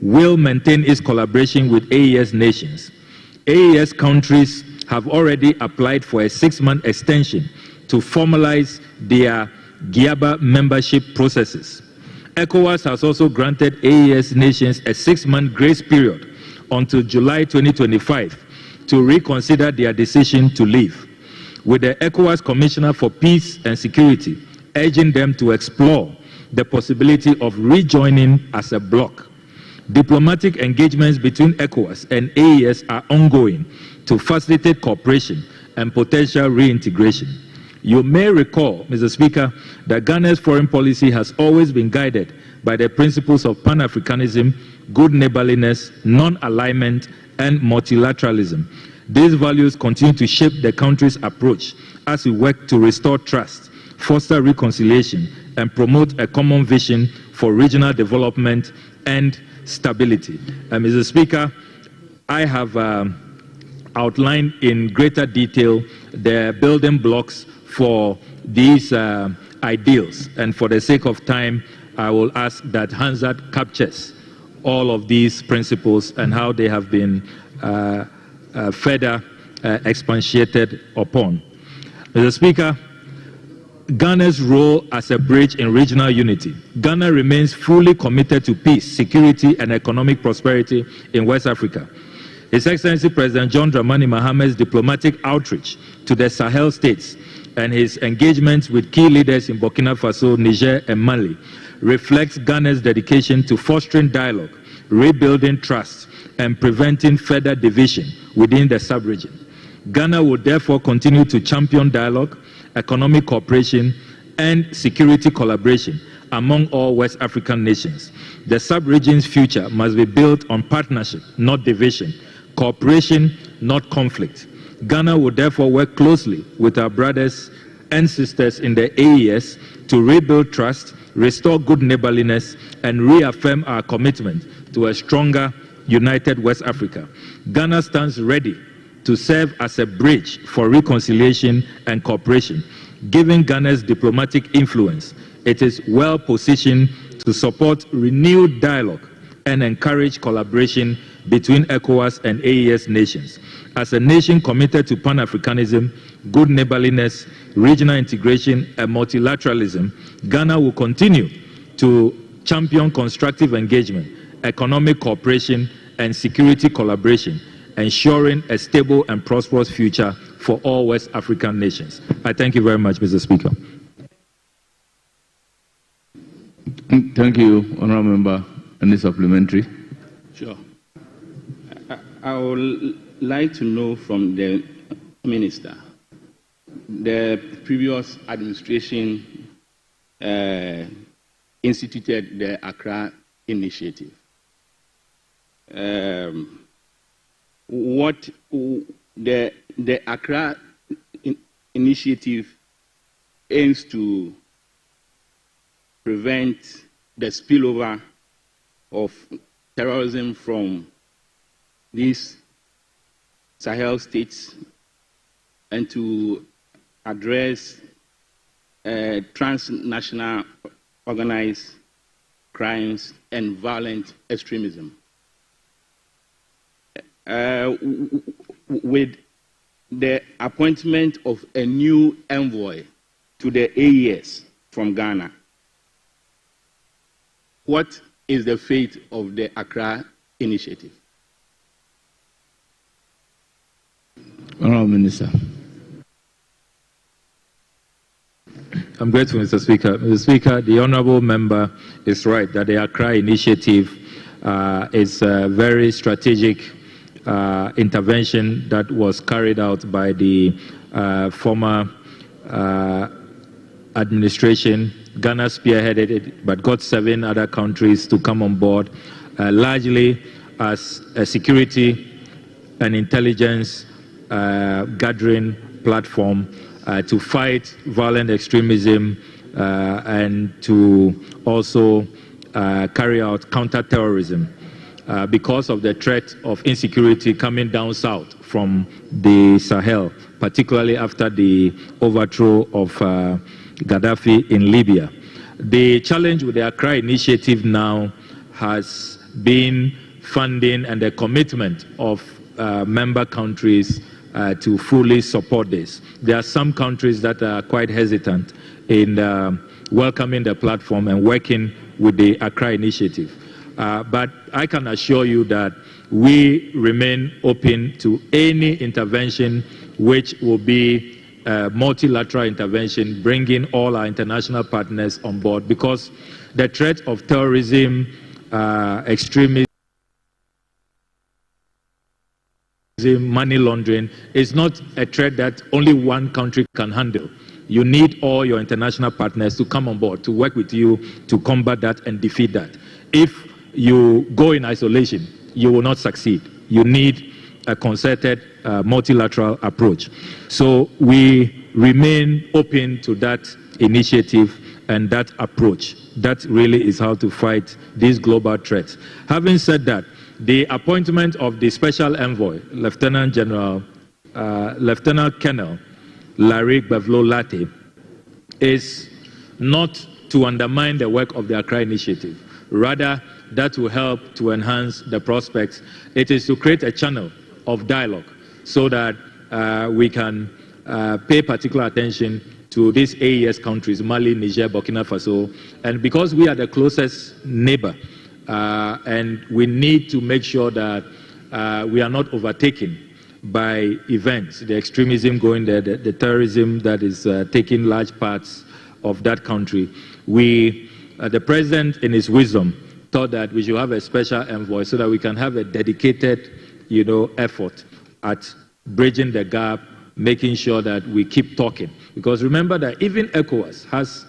will maintain its collaboration with AES nations. AES countries have already applied for a 6-month extension to formalize their GIABA membership processes. ECOWAS has also granted AES nations a 6-month grace period until July 2025 to reconsider their decision to leave, with the ECOWAS Commissioner for Peace and Security urging them to explore the possibility of rejoining as a bloc. Diplomatic engagements between ECOWAS and AES are ongoing to facilitate cooperation and potential reintegration. You may recall, Mr. Speaker, that Ghana's foreign policy has always been guided by the principles of Pan-Africanism, good neighborliness, non-alignment, and multilateralism. These values continue to shape the country's approach as we work to restore trust, foster reconciliation, and promote a common vision for regional development and stability. Mr. Speaker, I have outlined in greater detail the building blocks for these ideals, and for the sake of time, I will ask that Hansard captures all of these principles and how they have been further expatiated upon. Mr. Speaker, Ghana's role as a bridge in regional unity. Ghana remains fully committed to peace, security, and economic prosperity in West Africa. His Excellency President John Dramani Mahamad's diplomatic outreach to the Sahel states and his engagements with key leaders in Burkina Faso, Niger, and Mali reflects Ghana's dedication to fostering dialogue, rebuilding trust, and preventing further division within the sub-region. Ghana will therefore continue to champion dialogue, economic cooperation, and security collaboration among all West African nations. The sub-region's future must be built on partnership, not division, cooperation, not conflict. Ghana will therefore work closely with our brothers and sisters in the AES to rebuild trust, restore good neighborliness, and reaffirm our commitment to a stronger, united West Africa. Ghana stands ready to serve as a bridge for reconciliation and cooperation. Given Ghana's diplomatic influence, it is well positioned to support renewed dialogue and encourage collaboration between ECOWAS and AES nations. As a nation committed to Pan-Africanism, good neighborliness, regional integration, and multilateralism, Ghana will continue to champion constructive engagement, economic cooperation, and security collaboration, ensuring a stable and prosperous future for all West African nations. I thank you very much, Mr. Speaker. Thank you, Honourable Member. Any supplementary? Sure. I would like to know from the Minister, the previous administration instituted the Accra Initiative. What the Accra Initiative aims to prevent the spillover of terrorism from these Sahel states and to address transnational organized crimes and violent extremism. With the appointment of a new envoy to the AES from Ghana, what is the fate of the Accra Initiative? Honourable Minister. I'm grateful, Mr. Speaker. Mr. Speaker, the Honourable Member is right that the Accra Initiative is a very strategic intervention that was carried out by the former administration. Ghana spearheaded it, but got 7 other countries to come on board, largely as a security and intelligence gathering platform to fight violent extremism and to also carry out counter-terrorism because of the threat of insecurity coming down south from the Sahel, particularly after the overthrow of Gaddafi in Libya. The challenge with the Accra Initiative now has been funding and the commitment of member countries to fully support this. There are some countries that are quite hesitant in welcoming the platform and working with the Accra Initiative. But I can assure you that we remain open to any intervention which will be a multilateral intervention, bringing all our international partners on board, because the threat of terrorism, extremism, money laundering is not a threat that only one country can handle. You need all your international partners to come on board, to work with you to combat that and defeat that. If you go in isolation, you will not succeed. You need a concerted multilateral approach. So we remain open to that initiative and that approach. That really is how to fight these global threats. Having said that, the appointment of the special envoy, Lieutenant Colonel Larry Bavlo-Latte, is not to undermine the work of the Accra Initiative, rather that will help to enhance the prospects. It is to create a channel of dialogue so that we can pay particular attention to these AES countries, Mali, Niger, Burkina Faso, and because we are the closest neighbor, and we need to make sure that we are not overtaken by events, the extremism going there, the terrorism that is taking large parts of that country. The President, in his wisdom, thought that we should have a special envoy so that we can have a dedicated, effort at bridging the gap, making sure that we keep talking. Because remember that even ECOWAS has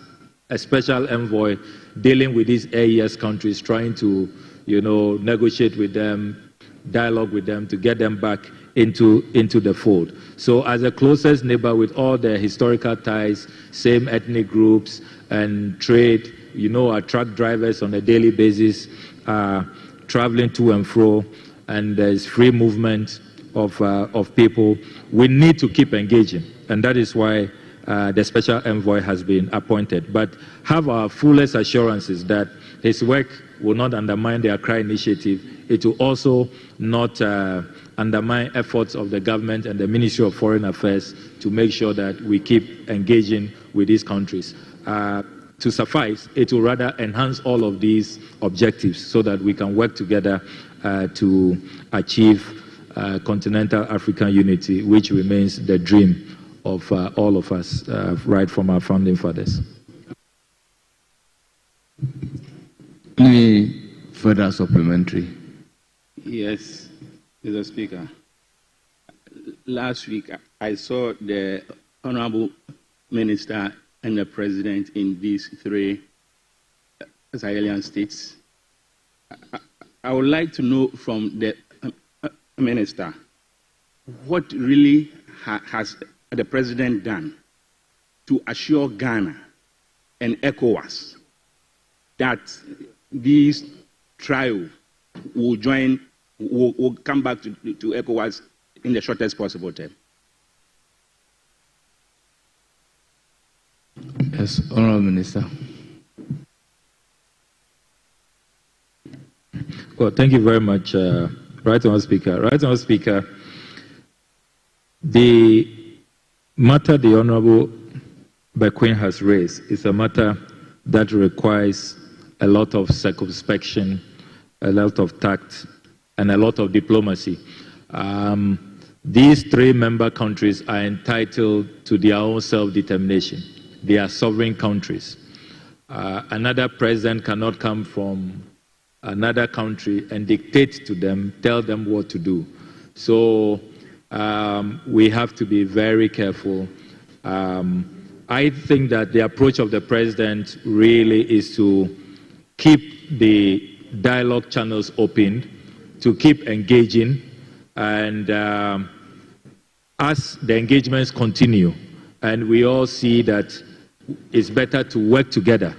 a special envoy dealing with these AES countries, trying to, negotiate with them, dialogue with them to get them back into the fold. So as a closest neighbor with all the historical ties, same ethnic groups and trade, our truck drivers on a daily basis are traveling to and fro, and there's free movement of people. We need to keep engaging, and that is why the special envoy has been appointed. But have our fullest assurances that his work will not undermine the Accra Initiative. It will also not undermine efforts of the government and the Ministry of Foreign Affairs to make sure that we keep engaging with these countries. To suffice, it will rather enhance all of these objectives so that we can work together to achieve continental African unity, which remains the dream of all of us, right from our founding fathers. Any further supplementary? Yes, Mr. Speaker. Last week, I saw the Honorable Minister and the President in these three Sahelian states. I would like to know from the Minister, what really has the President done to assure Ghana and ECOWAS that these trials will come back to ECOWAS in the shortest possible time? Yes, Honourable Minister. Well, thank you very much, Right Honourable Speaker. Right Honourable Speaker, the matter the Honourable Bequin has raised is a matter that requires a lot of circumspection, a lot of tact, and a lot of diplomacy. These three member countries are entitled to their own self-determination. They are sovereign countries. Another president cannot come from another country and dictate to them, tell them what to do. So we have to be very careful. I think that the approach of the president really is to keep the dialogue channels open, to keep engaging, and as the engagements continue, and we all see that it's better to work together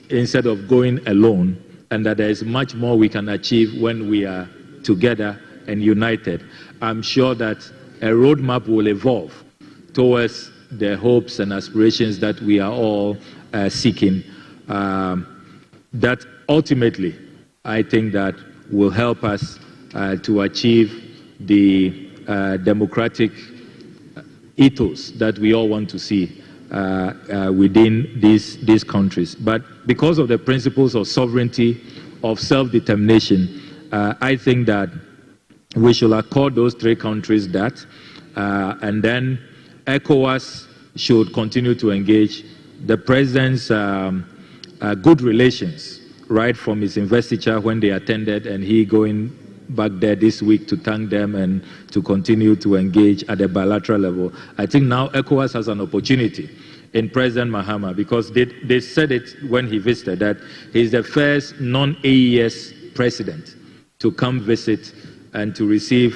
instead of going alone, and that there is much more we can achieve when we are together and united. I'm sure that a roadmap will evolve towards the hopes and aspirations that we are all seeking, that ultimately I think that will help us to achieve the democratic ethos that we all want to see within these countries. But because of the principles of sovereignty, of self-determination, I think that we should accord those three countries that, and then ECOWAS should continue to engage. The President's good relations, right from his investiture when they attended, and he going back there this week to thank them and to continue to engage at the bilateral level. I think now ECOWAS has an opportunity in President Mahama, because they said it when he visited, that he's the first non-AES president to come visit and to receive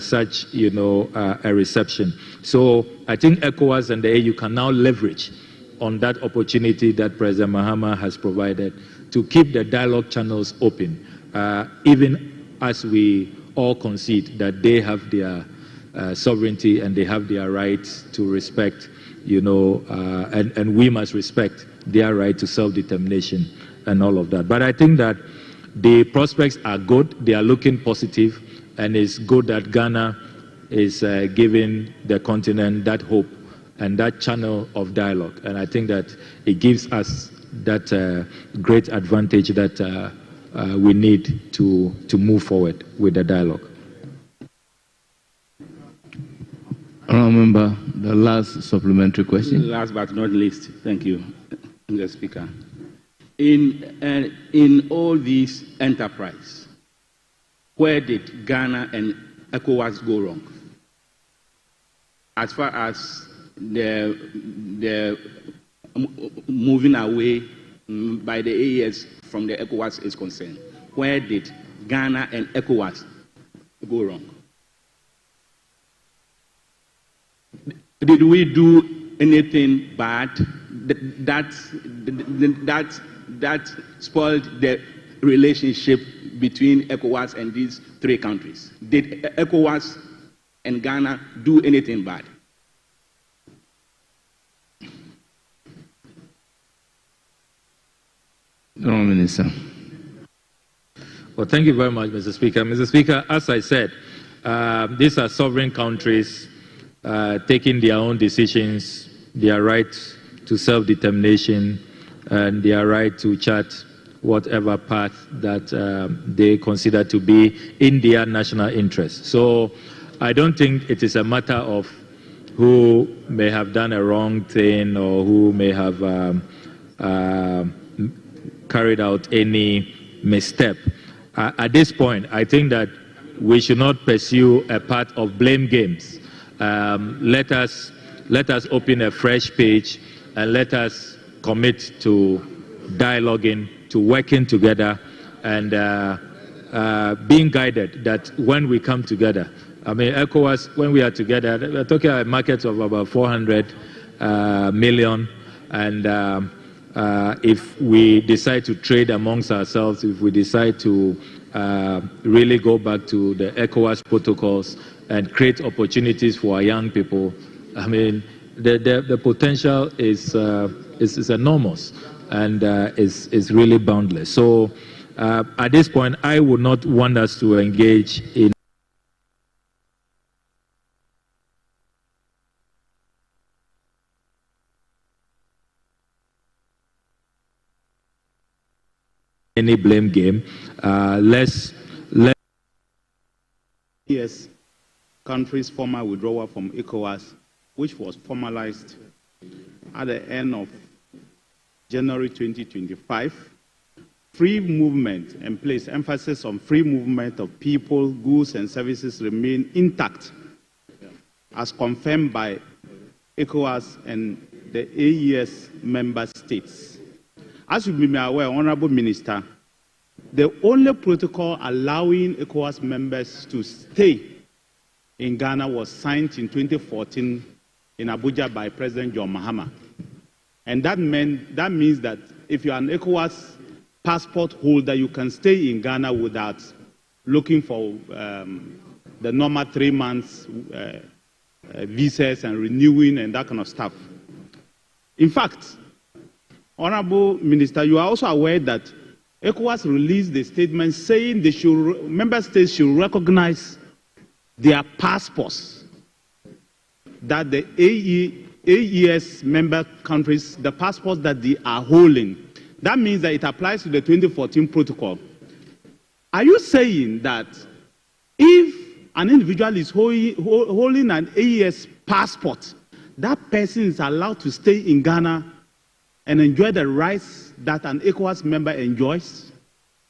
such, a reception. So I think ECOWAS and the AU can now leverage on that opportunity that President Mahama has provided to keep the dialogue channels open, even as we all concede that they have their sovereignty and they have their right to respect, and we must respect their right to self-determination and all of that. But I think that the prospects are good. They are looking positive, and it's good that Ghana is giving the continent that hope and that channel of dialogue. And I think that it gives us that great advantage that we need to move forward with the dialogue. Honourable Member, the last supplementary question. Last but not least, thank you, Mr. Speaker. In all these enterprise, where did Ghana and ECOWAS go wrong? As far as the moving away by the AES from the ECOWAS is concerned, where did Ghana and ECOWAS go wrong? Did we do anything bad that spoiled the relationship between ECOWAS and these three countries? Did ECOWAS and Ghana do anything bad? No, Minister. Well, thank you very much, Mr. Speaker. Mr. Speaker, as I said, these are sovereign countries taking their own decisions, their right to self-determination, and their right to chart whatever path that they consider to be in their national interest. So I don't think it is a matter of who may have done a wrong thing or who may have carried out any misstep. At this point, I think that we should not pursue a path of blame games. Let us open a fresh page and let us commit to dialoguing, to working together, and being guided that when we come together, I mean, ECOWAS, when we are together, we're talking about a market of about 400 million, and if we decide to trade amongst ourselves, if we decide to really go back to the ECOWAS protocols and create opportunities for our young people, I mean, the potential is enormous and is really boundless. So at this point, I would not want us to engage in any blame game. Yes, country's former withdrawal from ECOWAS, which was formalized at the end of January 2025. Free movement and place emphasis on free movement of people, goods, and services remain intact, as confirmed by ECOWAS and the AES member states. As you may be aware, Honorable Minister, the only protocol allowing ECOWAS members to stay in Ghana was signed in 2014 in Abuja by President John Mahama. And that means that if you are an ECOWAS passport holder, you can stay in Ghana without looking for the normal 3 months visas and renewing and that kind of stuff. In fact, Honorable Minister, you are also aware that ECOWAS released a statement saying member states should recognize their passports, that the AES member countries, the passports that they are holding. That means that it applies to the 2014 protocol. Are you saying that if an individual is holding an AES passport, that person is allowed to stay in Ghana and enjoy the rights that an ECOWAS member enjoys,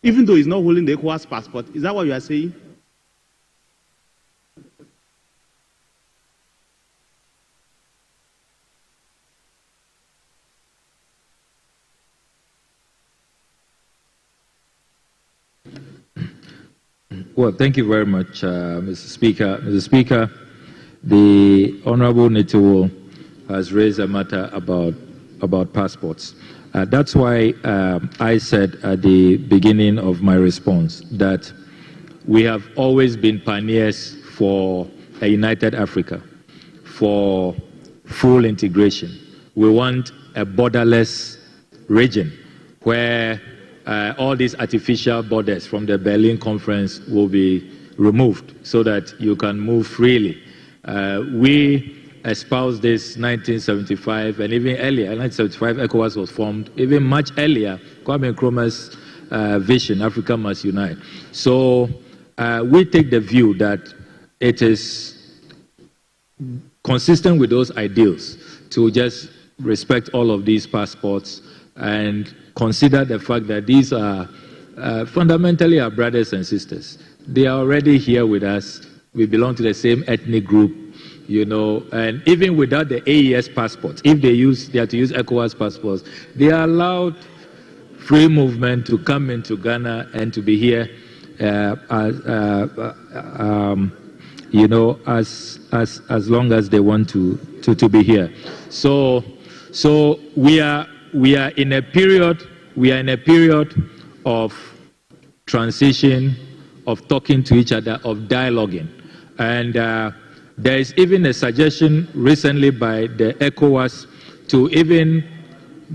even though he's not holding the ECOWAS passport? Is that what you are saying? Well, thank you very much, Mr. Speaker. Mr. Speaker, the Honorable Nituo has raised a matter about passports. That's why I said at the beginning of my response that we have always been pioneers for a united Africa, for full integration. We want a borderless region where all these artificial borders from the Berlin conference will be removed so that you can move freely. We espoused this 1975 and even earlier. 1975, ECOWAS was formed. Even much earlier, Kwame Nkrumah's vision, Africa must unite. So we take the view that it is consistent with those ideals to just respect all of these passports and consider the fact that these are fundamentally our brothers and sisters. They are already here with us. We belong to the same ethnic group, you know, and even without the AES passports, if they have to use ECOWAS passports, they are allowed free movement to come into Ghana and to be here, you know, as long as they want to be here. So we are in a period of transition, of talking to each other, of dialoguing. And there is even a suggestion recently by the ECOWAS to even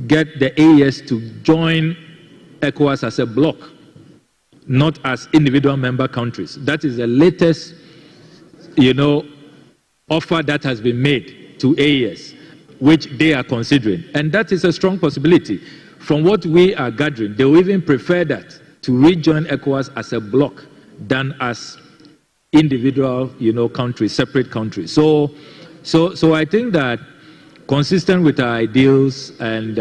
get the AES to join ECOWAS as a bloc, not as individual member countries. That is the latest, you know, offer that has been made to AES, which they are considering. And that is a strong possibility. From what we are gathering, they will even prefer that, to rejoin ECOWAS as a bloc than as individual, you know, countries, separate countries. So I think that consistent with our ideals and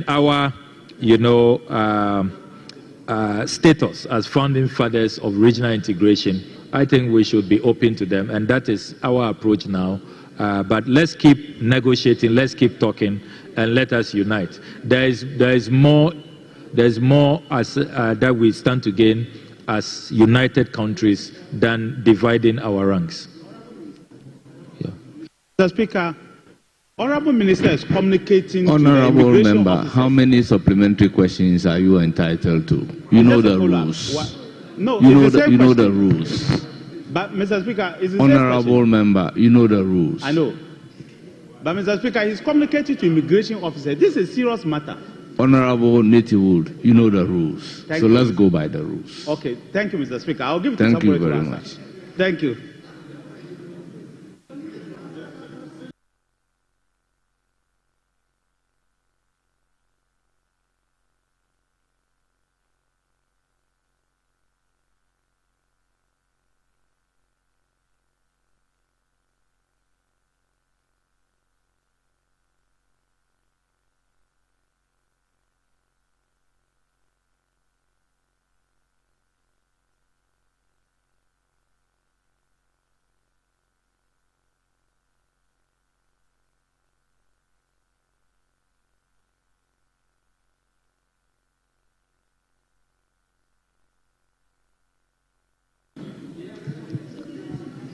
our, you know, status as founding fathers of regional integration, I think we should be open to them, and that is our approach now. But let's keep negotiating, let's keep talking, and let us unite. There's more as that we stand to gain as united countries than dividing our ranks. Yeah. Mr. Speaker, Honorable Minister is communicating. Honorable Member, how many supplementary questions are you entitled to? You know the rules. No, you know the rules. But Mr. Speaker, is Honorable Member, you know the rules. I know. But Mr. Speaker, he's communicating to immigration officers. This is a serious matter. Honorable Natiwood, you know the rules. So let's go by the rules. Okay, thank you, Mr. Speaker. I'll give it to somebody. Thank you very much. Thank you.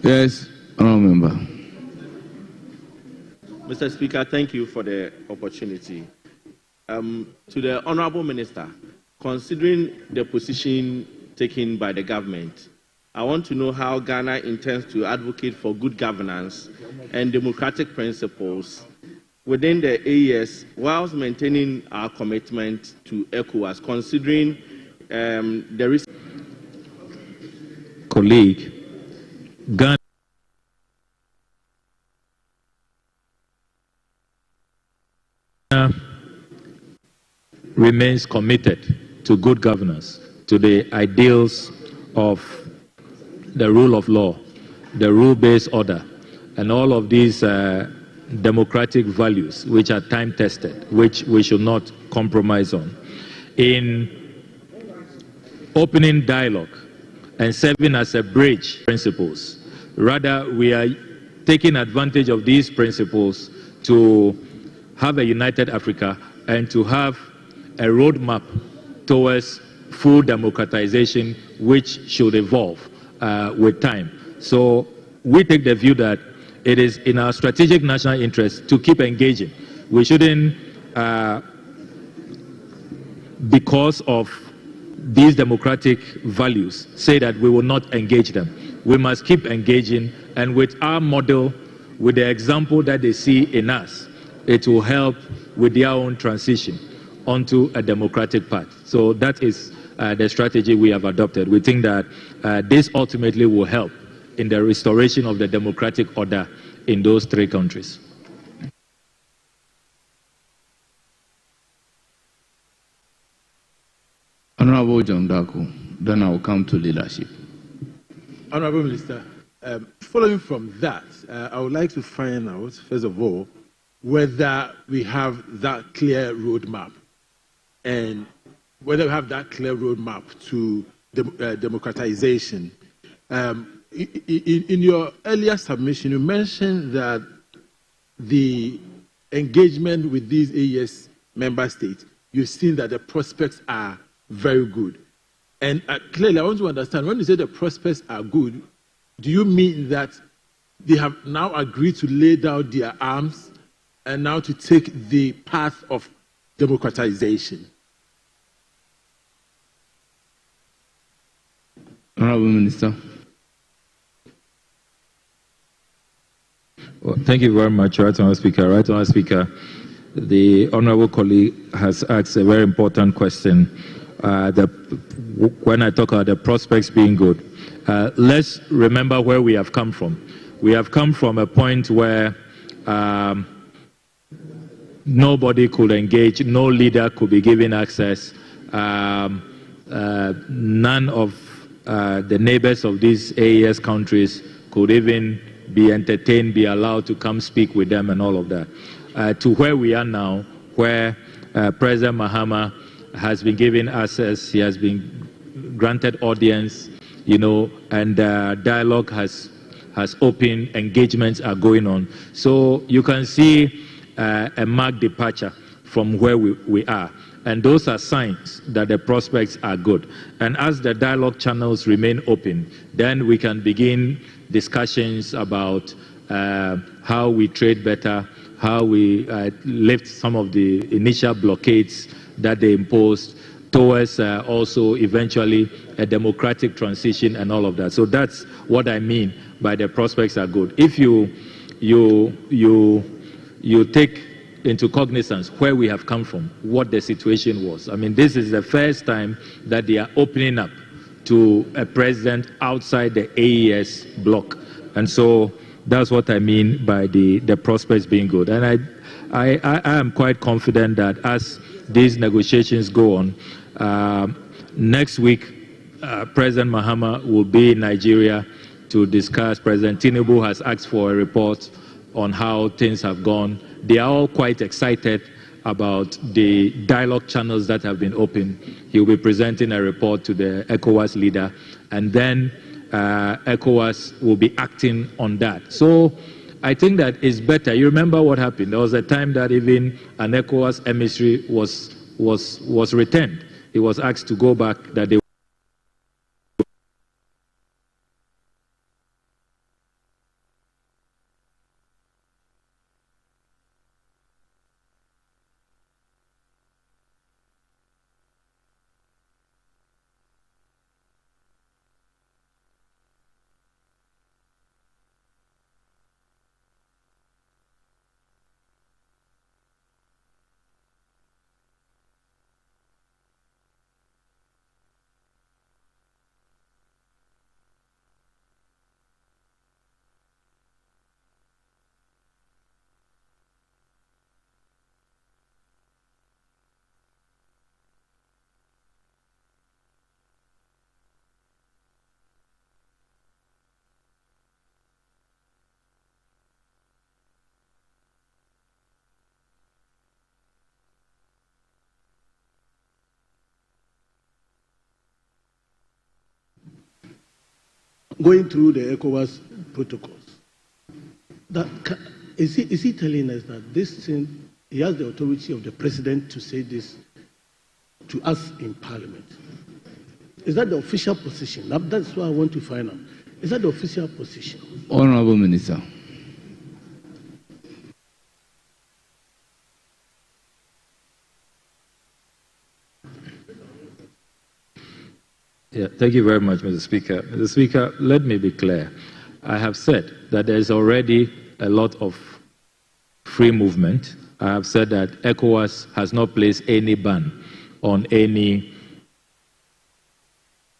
Yes, Honourable Member. Mr. Speaker, thank you for the opportunity. To the Honourable Minister, considering the position taken by the government, I want to know how Ghana intends to advocate for good governance and democratic principles within the AES whilst maintaining our commitment to ECOWAS, considering the risk. Colleague, Ghana remains committed to good governance, to the ideals of the rule of law, the rule-based order, and all of these democratic values which are time-tested, which we should not compromise on. In opening dialogue and serving as a bridge principles, rather we are taking advantage of these principles to have a united Africa and to have a roadmap towards full democratization, which should evolve with time. So we take the view that it is in our strategic national interest to keep engaging. We shouldn't, because of these democratic values, say that we will not engage them. We must keep engaging, and with our model, with the example that they see in us, it will help with their own transition onto a democratic path. So that is the strategy we have adopted. We think that this ultimately will help in the restoration of the democratic order in those three countries. Honorable John Darko, then I will come to leadership. Honorable Minister, following from that, I would like to find out, first of all, whether we have that clear roadmap and whether we have that clear roadmap to democratization. In your earlier submission, you mentioned that the engagement with these AES member states, you've seen that the prospects are very good. And clearly, I want to understand, when you say the prospects are good, do you mean that they have now agreed to lay down their arms and now to take the path of democratization? Honorable Minister. Well, thank you very much, Right Honourable Speaker. Right Honourable Speaker, the honourable colleague has asked a very important question. When I talk about the prospects being good, let's remember where we have come from. We have come from a point where nobody could engage, no leader could be given access, none of the neighbors of these AES countries could even be entertained, be allowed to come speak with them and all of that, to where we are now, where President Mahama has been given access, he has been granted audience, and dialogue has opened, engagements are going on. So you can see a marked departure from where we are. And those are signs that the prospects are good. And as the dialogue channels remain open, then we can begin discussions about how we trade better, how we lift some of the initial blockades that they imposed towards also eventually a democratic transition and all of that. So that's what I mean by the prospects are good. If you take into cognizance where we have come from, what the situation was. I mean, this is the first time that they are opening up to a president outside the AES bloc. And so that's what I mean by the prospects being good. And I am quite confident that as these negotiations go on, next week, President Mahama will be in Nigeria to discuss. President Tinubu has asked for a report on how things have gone. They are all quite excited about the dialogue channels that have been opened. He will be presenting a report to the ECOWAS leader, and then ECOWAS will be acting on that. So I think that it's better. You remember what happened? There was a time that even an ECOWAS emissary was returned. He was asked to go back, that they going through the ECOWAS protocols, is he telling us that this thing, he has the authority of the president to say this to us in Parliament? Is that the official position? That's what I want to find out. Is that the official position? Honorable Minister. Yeah, thank you very much, Mr. Speaker. Mr. Speaker, let me be clear. I have said that there is already a lot of free movement I have said that ECOWAS has not placed any ban on any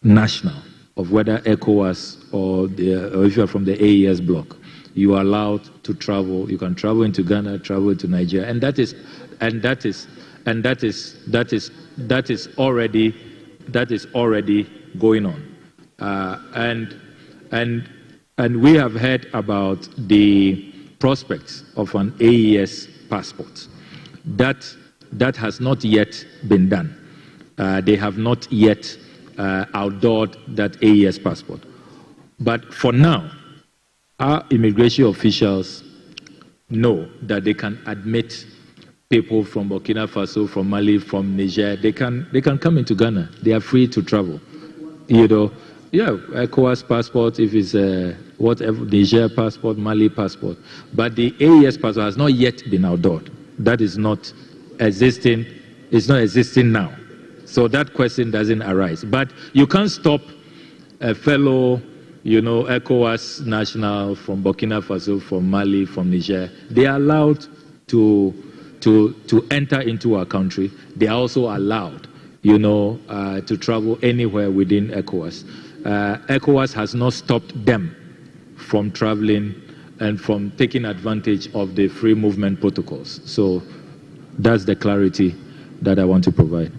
national of whether ECOWAS or if you are from the AES bloc. You are allowed to travel. You can travel into Ghana, travel into Nigeria, and that is already going on. And we have heard about the prospects of an AES passport. That has not yet been done. They have not yet outdoored that AES passport. But for now, our immigration officials know that they can admit people from Burkina Faso, from Mali, from Niger. They can come into Ghana. They are free to travel. You know, yeah, ECOWAS passport, if it's whatever, Niger passport, Mali passport. But the AES passport has not yet been outdoored. That is not existing. It's not existing now. So that question doesn't arise. But you can't stop a fellow, you know, ECOWAS national from Burkina Faso, from Mali, from Niger. They are allowed to enter into our country. They are also allowed, you know, to travel anywhere within ECOWAS. ECOWAS has not stopped them from traveling and from taking advantage of the free movement protocols. So that's the clarity that I want to provide.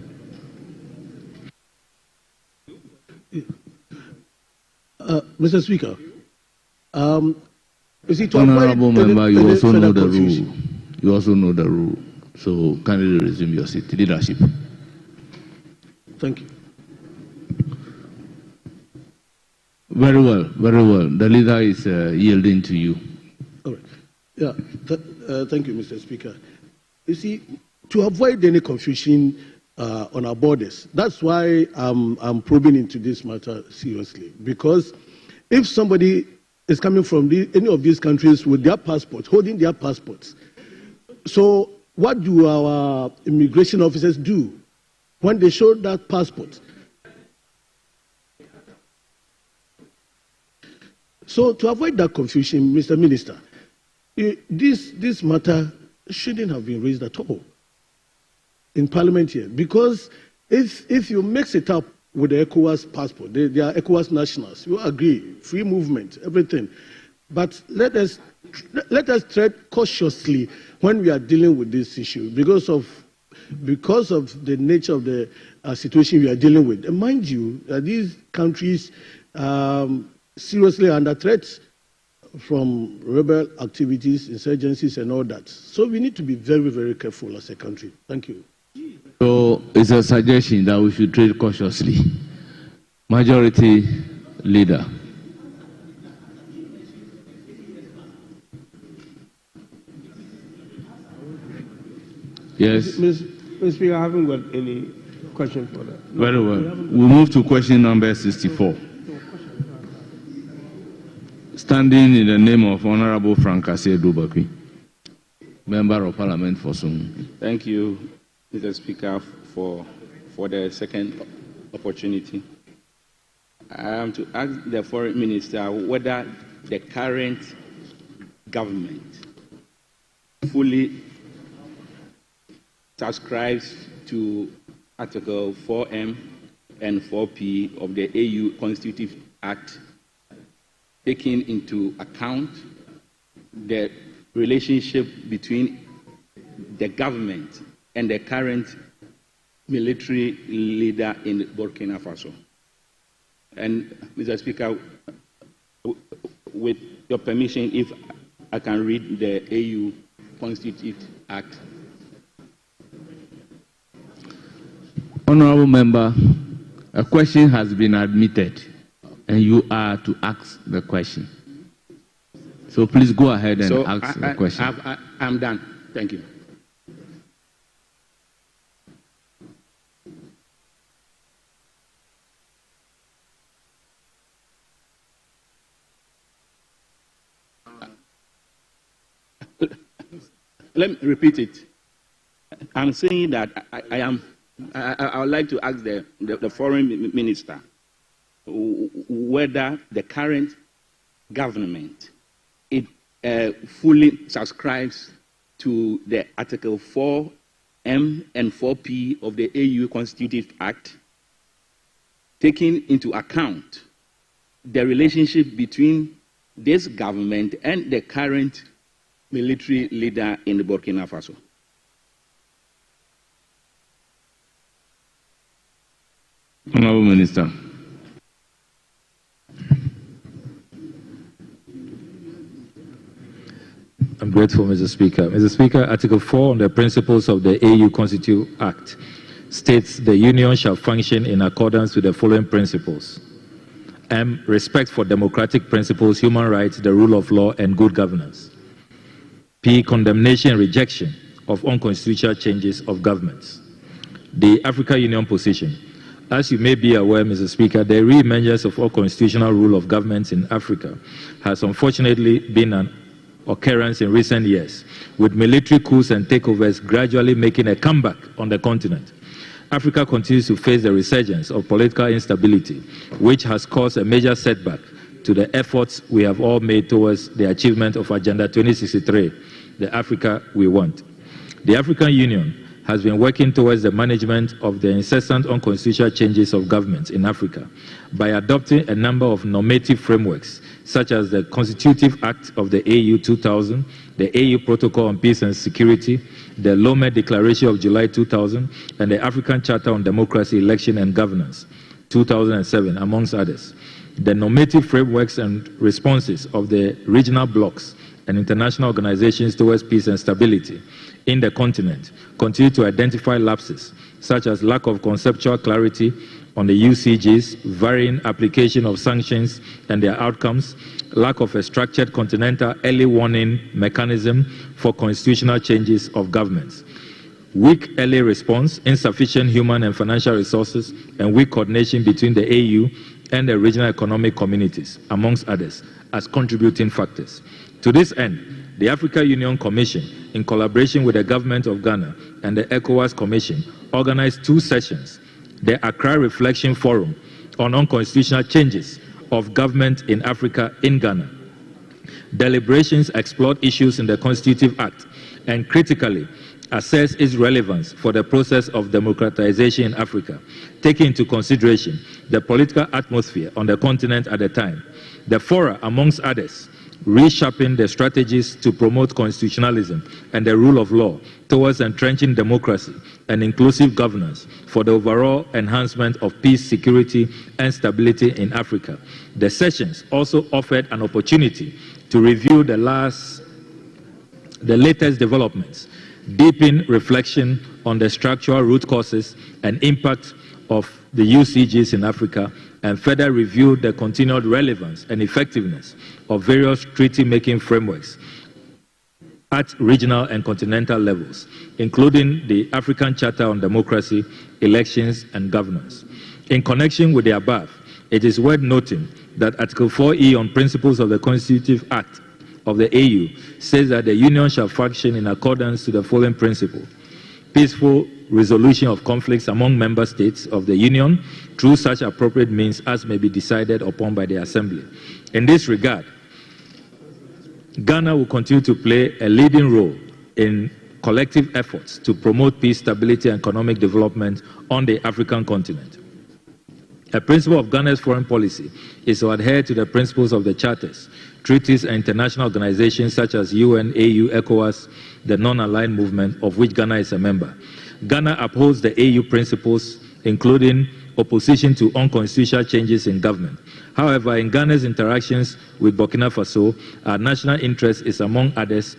Mr. Speaker, is it Honorable member, you also know the rule. You also know the rule. So kindly resume your seat. Leadership. Thank you. Very well, very well. The leader is yielding to you. All right. Yeah. Thank you, Mr. Speaker. You see, to avoid any confusion on our borders, that's why I'm probing into this matter seriously. Because if somebody is coming from any of these countries with their passports, holding their passports, so what do our immigration officers do when they show that passport? So to avoid that confusion, Mr. Minister, this matter shouldn't have been raised at all in Parliament here, because if you mix it up with the ECOWAS passport, they are ECOWAS nationals, you agree, free movement, everything. But let us tread cautiously when we are dealing with this issue because of the nature of the situation we are dealing with. And mind you, these countries seriously under threat from rebel activities, insurgencies, and all that. So we need to be very, very careful as a country. Thank you. So it's a suggestion that we should tread cautiously. Majority Leader. Yes. Mr. Speaker, I haven't got any question for that. Very well. We move to question number 64. Standing in the name of Honorable Frank Asiedu-Bakwi, Member of Parliament for Sum. Thank you, Mr. Speaker, for the second opportunity. I am to ask the Foreign Minister whether the current government fully subscribes to Article 4M and 4P of the AU Constitutive Act, taking into account the relationship between the government and the current military leader in Burkina Faso. And Mr. Speaker, with your permission, if I can read the AU Constitutive Act. Honorable Member, a question has been admitted and you are to ask the question. So please go ahead and ask the question. I'm done. Thank you. Let me repeat it. I'm saying that I would like to ask the foreign minister whether the current government fully subscribes to the Article 4M and 4P of the AU Constitutive Act, taking into account the relationship between this government and the current military leader in Burkina Faso? Honorable Minister. I'm grateful, Mr. Speaker. Mr. Speaker, Article 4 on the principles of the AU Constitutive Act states the Union shall function in accordance with the following principles. M. Respect for democratic principles, human rights, the rule of law, and good governance. P. Condemnation and rejection of unconstitutional changes of governments. The African Union position. As you may be aware, Mr. Speaker, the re-emergence of unconstitutional rule of governments in Africa has unfortunately been an occurrence in recent years, with military coups and takeovers gradually making a comeback on the continent. Africa continues to face the resurgence of political instability, which has caused a major setback to the efforts we have all made towards the achievement of Agenda 2063, the Africa we want. The African Union has been working towards the management of the incessant unconstitutional changes of governments in Africa by adopting a number of normative frameworks, such as the Constitutive Act of the AU 2000, the AU Protocol on Peace and Security, the Lome Declaration of July 2000, and the African Charter on Democracy, Election and Governance 2007, amongst others. The normative frameworks and responses of the regional blocs and international organizations towards peace and stability in the continent continue to identify lapses, such as lack of conceptual clarity on the UCGs, varying application of sanctions and their outcomes, lack of a structured continental early warning mechanism for constitutional changes of governments, weak early response, insufficient human and financial resources, and weak coordination between the AU and the regional economic communities, amongst others, as contributing factors. To this end, the African Union Commission, in collaboration with the government of Ghana and the ECOWAS Commission, organized 2 sessions, the Accra Reflection Forum on Unconstitutional Changes of Government in Africa in Ghana. Deliberations explored issues in the Constitutive Act and critically assess its relevance for the process of democratization in Africa, taking into consideration the political atmosphere on the continent at the time. The fora, amongst others, resharpen the strategies to promote constitutionalism and the rule of law towards entrenching democracy and inclusive governance for the overall enhancement of peace, security, and stability in Africa. The sessions also offered an opportunity to review the latest developments, deepen reflection on the structural root causes and impact of the UCGs in Africa, and further review the continued relevance and effectiveness of various treaty-making frameworks at regional and continental levels, including the African Charter on Democracy, Elections, and Governance. In connection with the above, it is worth noting that Article 4E on Principles of the Constitutive Act of the AU says that the Union shall function in accordance to the following principle: peaceful resolution of conflicts among member states of the Union through such appropriate means as may be decided upon by the Assembly. In this regard, Ghana will continue to play a leading role in collective efforts to promote peace, stability, and economic development on the African continent. A principle of Ghana's foreign policy is to adhere to the principles of the charters, treaties, and international organizations such as UN, AU, ECOWAS, the non-aligned movement, of which Ghana is a member. Ghana upholds the AU principles, including opposition to unconstitutional changes in government. However, in Ghana's interactions with Burkina Faso, our national interest is, among others,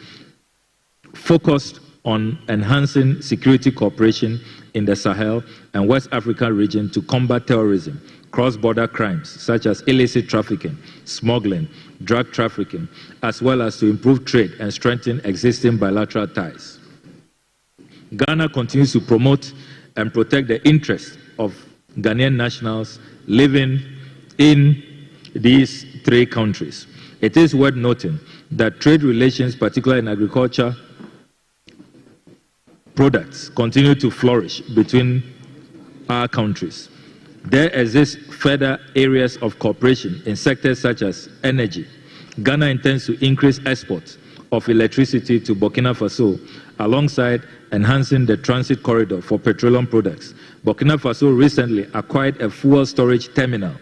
focused on enhancing security cooperation in the Sahel and West African region to combat terrorism, cross-border crimes such as illicit trafficking, smuggling, drug trafficking, as well as to improve trade and strengthen existing bilateral ties. Ghana continues to promote and protect the interests of Ghanaian nationals living in these 3 countries. It is worth noting that trade relations, particularly in agriculture products, continue to flourish between our countries. There exist further areas of cooperation in sectors such as energy. Ghana intends to increase exports of electricity to Burkina Faso, alongside enhancing the transit corridor for petroleum products. Burkina Faso recently acquired a fuel storage terminal,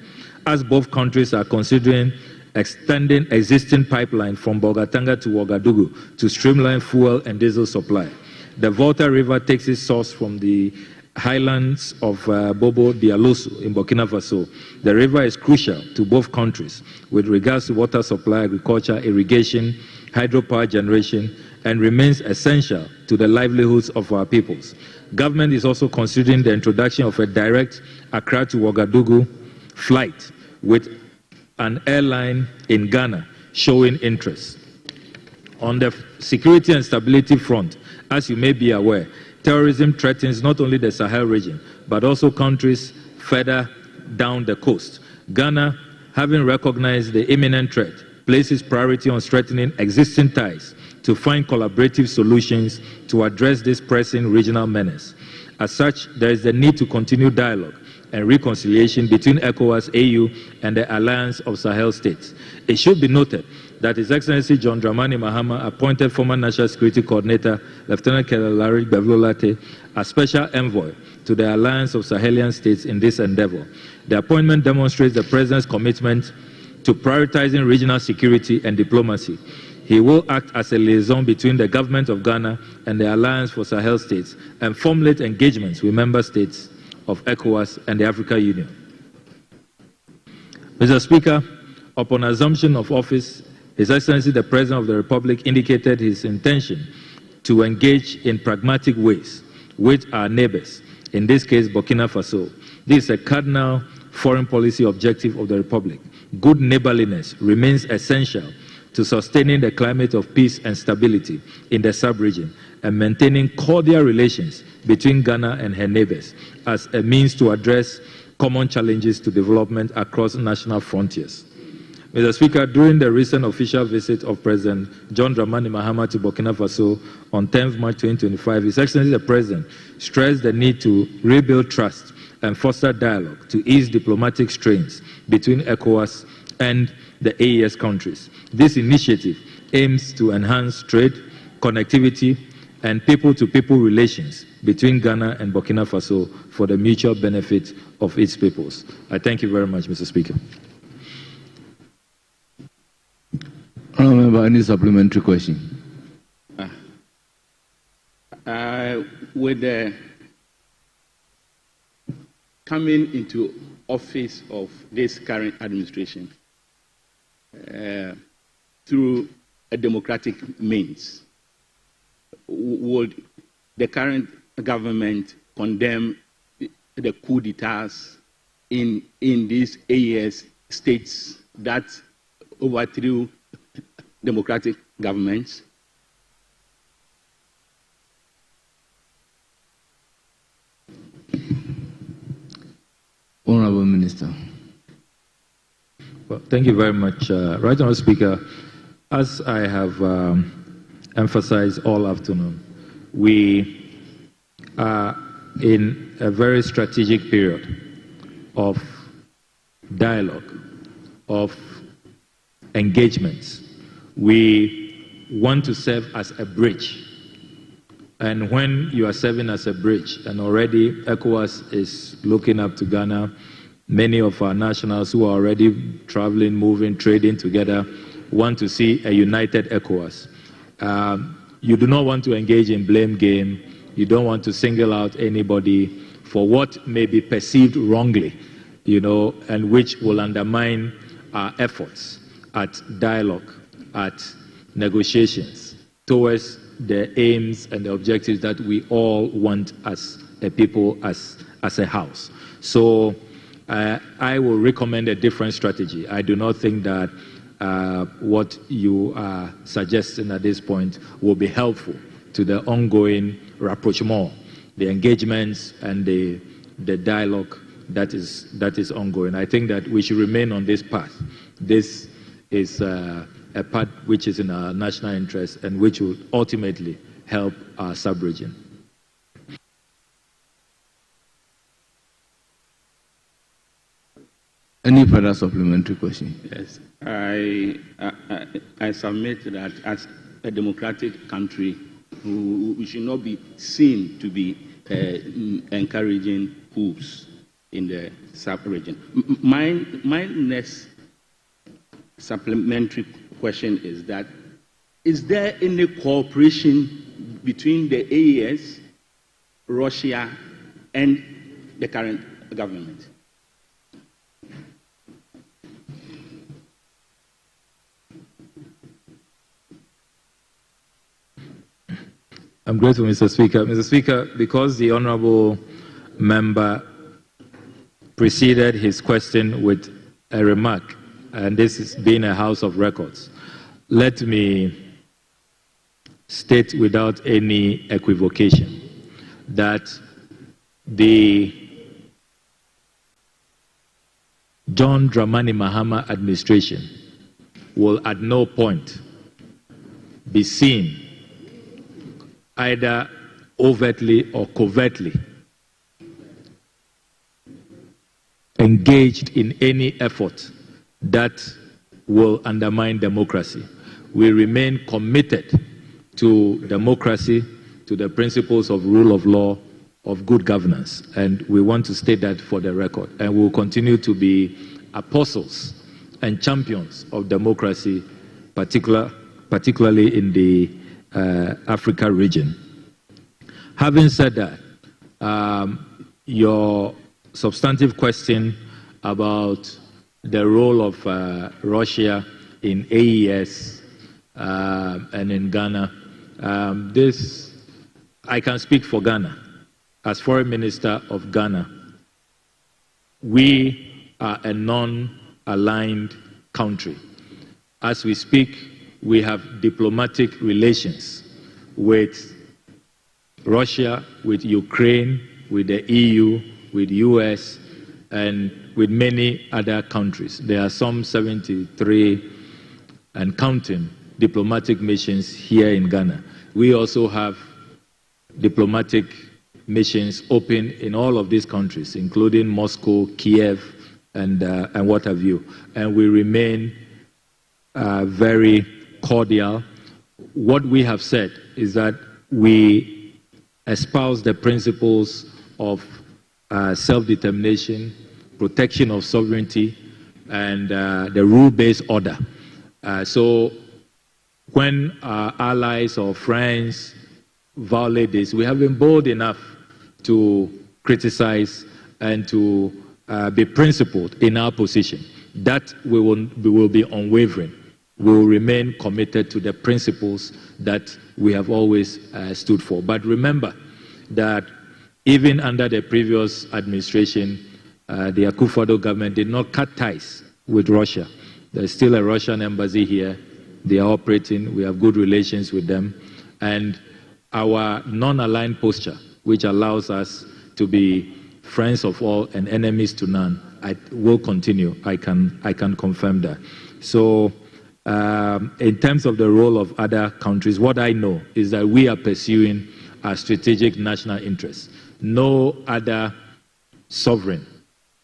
as both countries are considering extending existing pipeline from Bolgatanga to Ouagadougou to streamline fuel and diesel supply. The Volta River takes its source from the highlands of Bobo Dialoso in Burkina Faso. The river is crucial to both countries with regards to water supply, agriculture, irrigation, hydropower generation, and remains essential to the livelihoods of our peoples. Government is also considering the introduction of a direct Accra to Ouagadougou flight with an airline in Ghana showing interest. On the security and stability front, as you may be aware, terrorism threatens not only the Sahel region, but also countries further down the coast. Ghana, having recognized the imminent threat, places priority on strengthening existing ties to find collaborative solutions to address this pressing regional menace. As such, there is the need to continue dialogue and reconciliation between ECOWAS, AU, and the Alliance of Sahel States. It should be noted that His Excellency John Dramani Mahama appointed former National Security Coordinator Lieutenant Colonel Larry Bevlolate as Special Envoy to the Alliance of Sahelian States in this endeavor. The appointment demonstrates the President's commitment to prioritizing regional security and diplomacy. He will act as a liaison between the Government of Ghana and the Alliance for Sahel States and formulate engagements with member states of ECOWAS and the African Union. Mr. Speaker, upon assumption of office, His Excellency the President of the Republic indicated his intention to engage in pragmatic ways with our neighbors, in this case Burkina Faso. This is a cardinal foreign policy objective of the Republic. Good neighborliness remains essential to sustaining the climate of peace and stability in the sub-region and maintaining cordial relations between Ghana and her neighbors as a means to address common challenges to development across national frontiers. Mr. Speaker, during the recent official visit of President John Dramani Mahama to Burkina Faso on 10th March 2025, His Excellency the President stressed the need to rebuild trust and foster dialogue to ease diplomatic strains between ECOWAS and the AES countries. This initiative aims to enhance trade, connectivity, and people-to-people relations between Ghana and Burkina Faso for the mutual benefit of its peoples. I thank you very much, Mr. Speaker. Any supplementary question? With the coming into office of this current administration through a democratic means, would the current government condemn the coup d'etats in these AES states that overthrew democratic governments? Honorable Minister. Well, thank you very much. Right Honorable Speaker, as I have emphasized all afternoon, we are in a very strategic period of dialogue, of engagements. We want to serve as a bridge. And when you are serving as a bridge, and already ECOWAS is looking up to Ghana, many of our nationals who are already traveling, moving, trading together, want to see a united ECOWAS. You do not want to engage in blame game. You don't want to single out anybody for what may be perceived wrongly, and which will undermine our efforts at dialogue, at negotiations towards the aims and the objectives that we all want as a people, as a house. So I will recommend a different strategy. I do not think that what you are suggesting at this point will be helpful to the ongoing rapprochement, the engagements and the dialogue that is ongoing. I think that we should remain on this path. This is a path which is in our national interest and which will ultimately help our sub-region. Any further supplementary question? Yes, I submit that as a democratic country. We should not be seen to be encouraging coups in the sub-region. My next supplementary question is that, is there any cooperation between the AES, Russia, and the current government? I'm grateful, Mr. Speaker. Mr. Speaker, because the honourable member preceded his question with a remark, and this has been a House of Records, let me state without any equivocation that the John Dramani Mahama administration will at no point be seen either overtly or covertly engaged in any effort that will undermine democracy. We remain committed to democracy, to the principles of rule of law, of good governance, and we want to state that for the record. And we will continue to be apostles and champions of democracy, particularly in the Africa region. Having said that, your substantive question about the role of Russia in AES and in Ghana, I can speak for Ghana. As Foreign Minister of Ghana, we are a non-aligned country. As we speak, we have diplomatic relations with Russia, with Ukraine, with the EU, with the US, and with many other countries. There are some 73 and counting diplomatic missions here in Ghana. We also have diplomatic missions open in all of these countries, including Moscow, Kiev, and what have you. And we remain very cordial. What we have said is that we espouse the principles of self-determination, protection of sovereignty, and the rule-based order. So when our allies or friends violate this, we have been bold enough to criticize and to be principled in our position. That we will be unwavering. We will remain committed to the principles that we have always stood for. But remember that even under the previous administration, the Akufo-Addo government did not cut ties with Russia. There's still a Russian embassy here. They are operating. We have good relations with them. And our non-aligned posture, which allows us to be friends of all and enemies to none, will continue. I can confirm that. So in terms of the role of other countries, what I know is that we are pursuing our strategic national interests. No other sovereign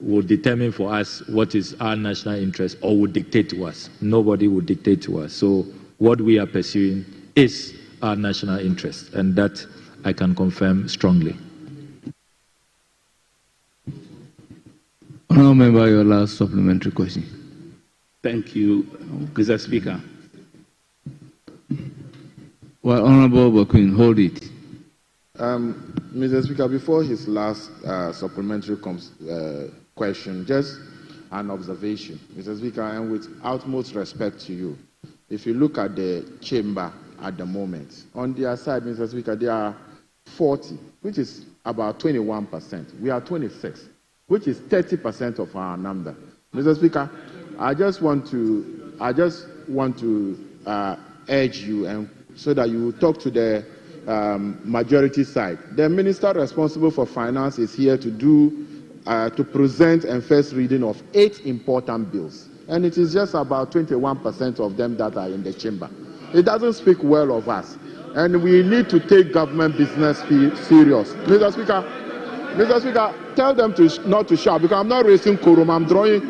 will determine for us what is our national interest or will dictate to us. Nobody will dictate to us. So what we are pursuing is our national interest, and that I can confirm strongly. Honourable Member, your last supplementary question. Thank you, Mr. Speaker. Well, Honourable Bakwin, hold it. Mr. Speaker, before his last supplementary question, just an observation. Mr. Speaker, and with utmost respect to you, if you look at the chamber at the moment, on their side, Mr. Speaker, there are 40, which is about 21%. We are 26, which is 30% of our number. Mr. Speaker, I just want to urge you, and so that you will talk to the majority side. The minister responsible for finance is here to present and first reading of 8 important bills, and it is just about 21% of them that are in the chamber. It doesn't speak well of us, and we need to take government business serious. Mr. Speaker, tell them not to shout, because I'm not raising quorum. I'm drawing.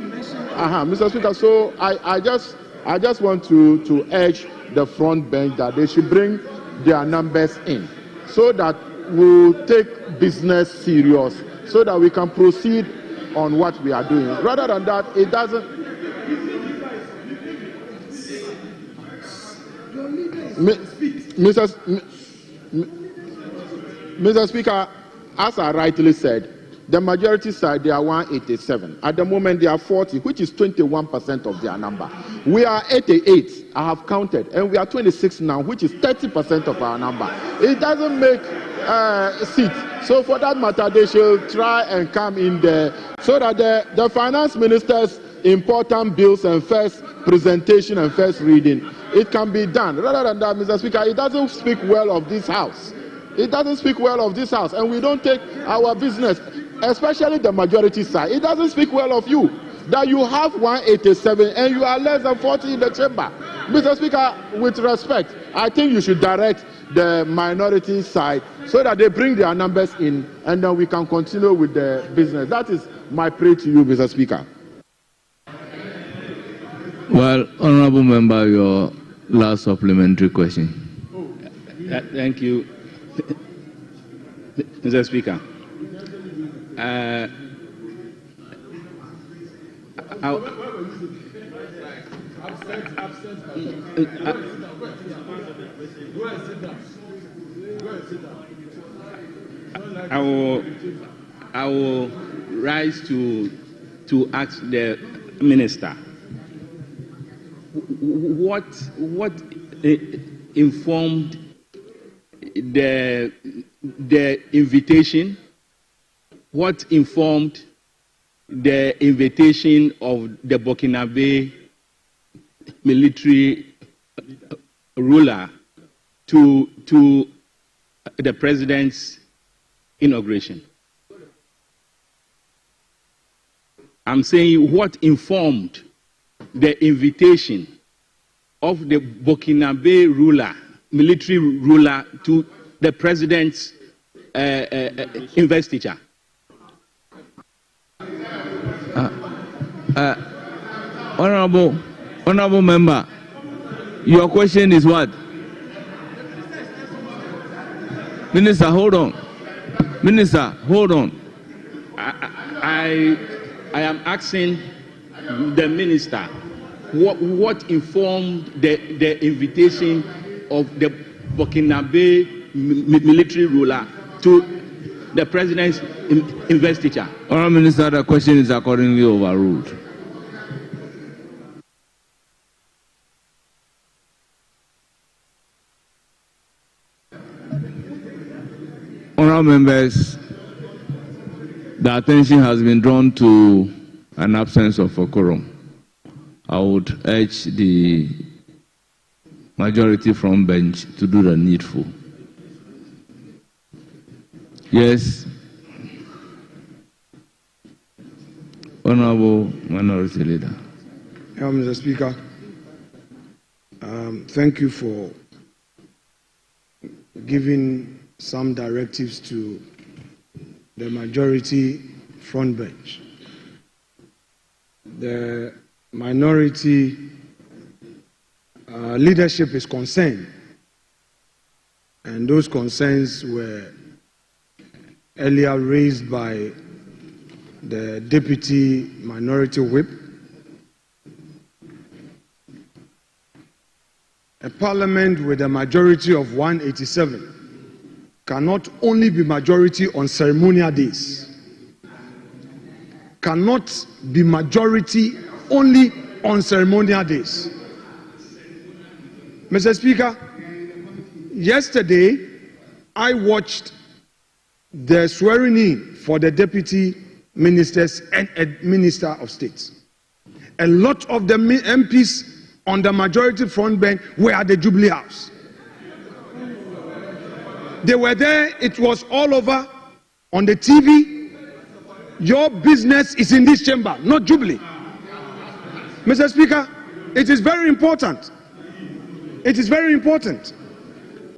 Mr. Speaker, so I just want to urge the front bench that they should bring their numbers in, so that we'll take business serious, so that we can proceed on what we are doing. Rather than that, it doesn't. Mr. Speaker, as I rightly said, the majority side, they are 187. At the moment, they are 40, which is 21% of their number. We are 88, I have counted, and we are 26 now, which is 30% of our number. It doesn't make seat. So for that matter, they should try and come in there so that the finance minister's important bills and first presentation and first reading, it can be done. Rather than that, Mr. Speaker, it doesn't speak well of this house. It doesn't speak well of this house, and we don't take our business, especially the majority side. It doesn't speak well of you, that you have 187 and you are less than 40 in the chamber. Mr. Speaker, with respect, I think you should direct the minority side so that they bring their numbers in, and then we can continue with the business. That is my prayer to you, Mr. Speaker. Well, Honorable Member, your last supplementary question. Thank you, Mr. Speaker. I will rise to ask the minister what informed the invitation. What informed the invitation of the Burkinabe military ruler to the president's inauguration? I'm saying what informed the invitation of the Burkinabe ruler, military ruler, to the president's investiture. Honorable Member, your question is what? Minister, hold on. Minister, hold on. I am asking the minister what informed the invitation of the Burkinabe military ruler to the president's investiture. Honorable Minister, the question is accordingly overruled. Honorable members, the attention has been drawn to an absence of a quorum. I would urge the majority from bench to do the needful. Yes. Honorable Minority Leader. Mr. Speaker, thank you for giving some directives to the majority front bench. The minority leadership is concerned, and those concerns were earlier raised by the Deputy Minority Whip. A parliament with a majority of 187 cannot only be majority on ceremonial days, cannot be majority only on ceremonial days. Mr. Speaker, yesterday I watched the swearing in for the deputy ministers and a minister of state. A lot of the MPs on the majority front bench were at the Jubilee House. They were there, it was all over on the TV. Your business is in this chamber, not Jubilee. Mr. Speaker, it is very important. It is very important.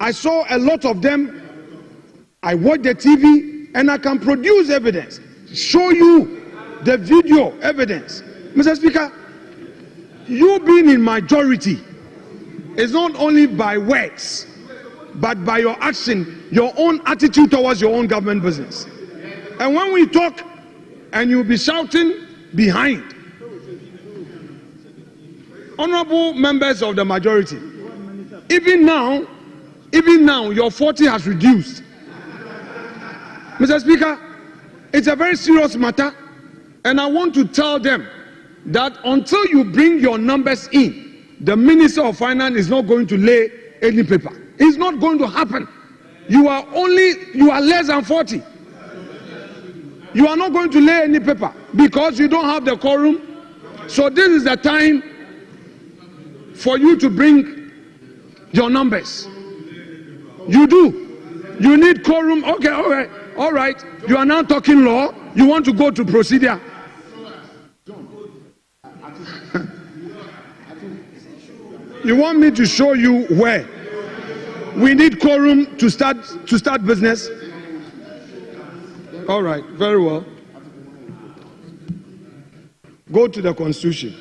I saw a lot of them. I watched the TV and I can produce evidence, show you the video evidence. Mr. Speaker, you being in majority, is not only by words, but by your action, your own attitude towards your own government business. And when we talk and you'll be shouting behind, honorable members of the majority, even now, your 40 has reduced. Mr. Speaker, it's a very serious matter, and I want to tell them that until you bring your numbers in, the Minister of Finance is not going to lay any paper. It's not going to happen. You are less than 40. You are not going to lay any paper because you don't have the quorum. So this is the time for you to bring your numbers. You do. You need quorum. Okay, all right. You are now talking law. You want to go to procedure. You want me to show you where we need quorum to start business? All right, very well. Go to the Constitution.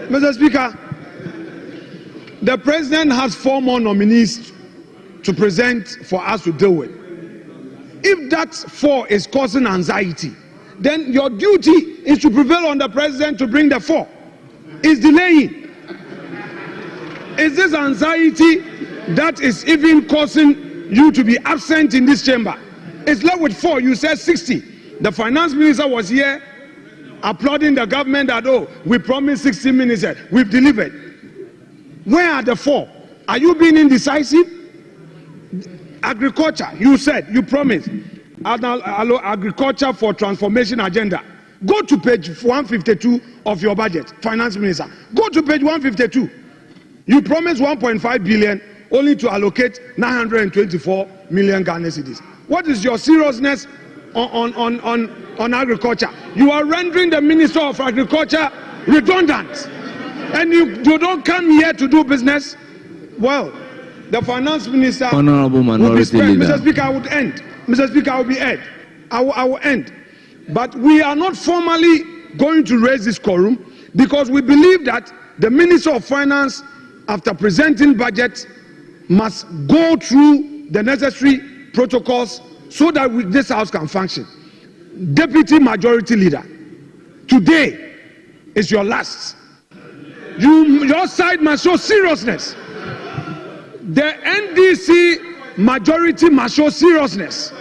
Mr. Speaker, the President has 4 more nominees to present for us to deal with. If that 4 is causing anxiety, then your duty is to prevail on the President to bring the 4. It's delaying. Is this anxiety that is even causing you to be absent in this chamber? It's left with 4. You said 60. The Finance Minister was here applauding the government that, oh, we promised 60 minutes, we've delivered. Where are the 4? Are you being indecisive? Agriculture, you said, you promised. Agriculture for transformation agenda. Go to page 152 of your budget, Finance Minister. Go to page 152. You promised 1.5 billion only to allocate 924 million Ghana cedis. What is your seriousness on agriculture? You are rendering the Minister of Agriculture redundant. And you don't come here to do business. Well, the Finance Minister, Honorable Minority Leader. Mr. Speaker, I would end. Mr. Speaker, I will end. But we are not formally going to raise this quorum because we believe that the Minister of Finance, after presenting budget, must go through the necessary protocols so that this House can function. Deputy Majority Leader, today is your last. Your side must show seriousness. The NDC majority must show seriousness.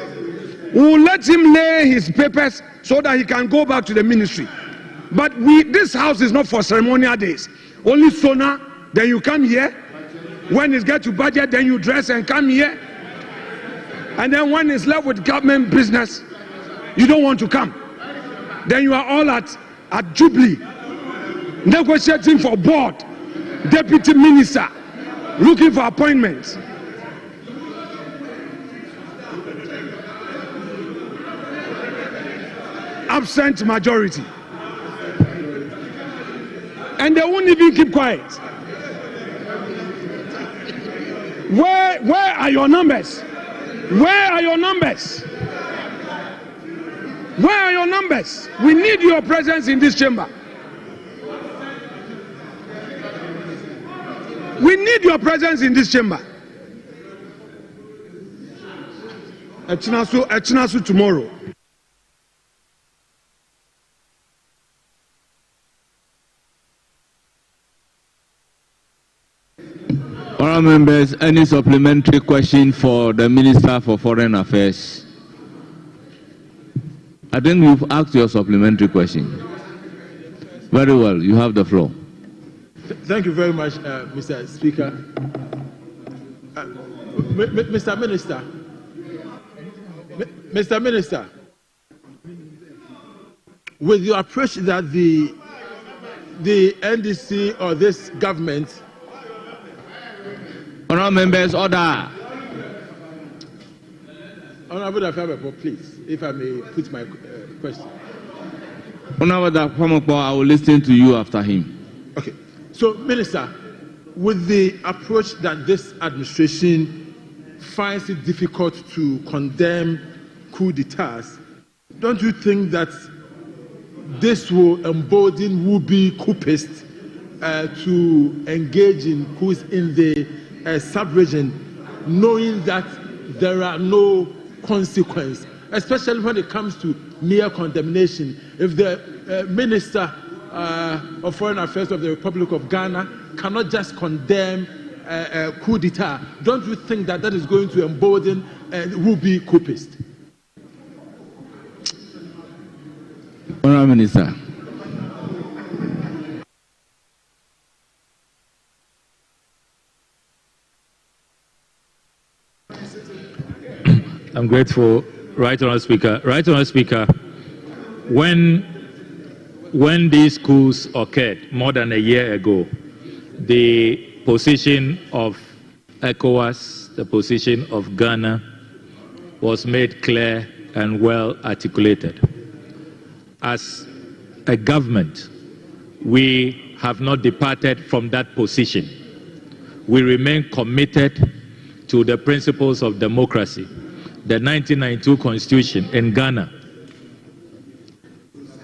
We will let him lay his papers so that he can go back to the ministry. But this House is not for ceremonial days. Only sooner, then you come here. When it gets to budget, then you dress and come here. And then when it's left with government business, you don't want to come. Then you are all at Jubilee, negotiating for board, deputy minister, looking for appointments. Absent majority. And they won't even keep quiet. Where are your numbers? Where are your numbers? Where are your numbers? We need your presence in this chamber. We need your presence in this chamber. Echinasu tomorrow. Honourable members, any supplementary question for the Minister for Foreign Affairs? I think you've asked your supplementary question. Very well, you have the floor. Thank you very much, Mr. Speaker. Mr. Minister, with your approach that the NDC or this government. Honourable members, order. Honourable Dafabebo, please, if I may put my question. Honourable Dafabebo, I will listen to you after him. Okay. So, Minister, with the approach that this administration finds it difficult to condemn coup d'etats, don't you think that this will embolden would-be coupists to engage in coups in the sub-region, knowing that there are no consequences, especially when it comes to mere condemnation. If the Minister of Foreign Affairs of the Republic of Ghana cannot just condemn coup d'etat, don't you think that that is going to embolden would-be coupists? Honourable Minister. I'm grateful, Right Honourable Speaker. Right Honourable Speaker, when these coups occurred more than a year ago, the position of ECOWAS, the position of Ghana, was made clear and well articulated. As a government, we have not departed from that position. We remain committed to the principles of democracy. The 1992 Constitution in Ghana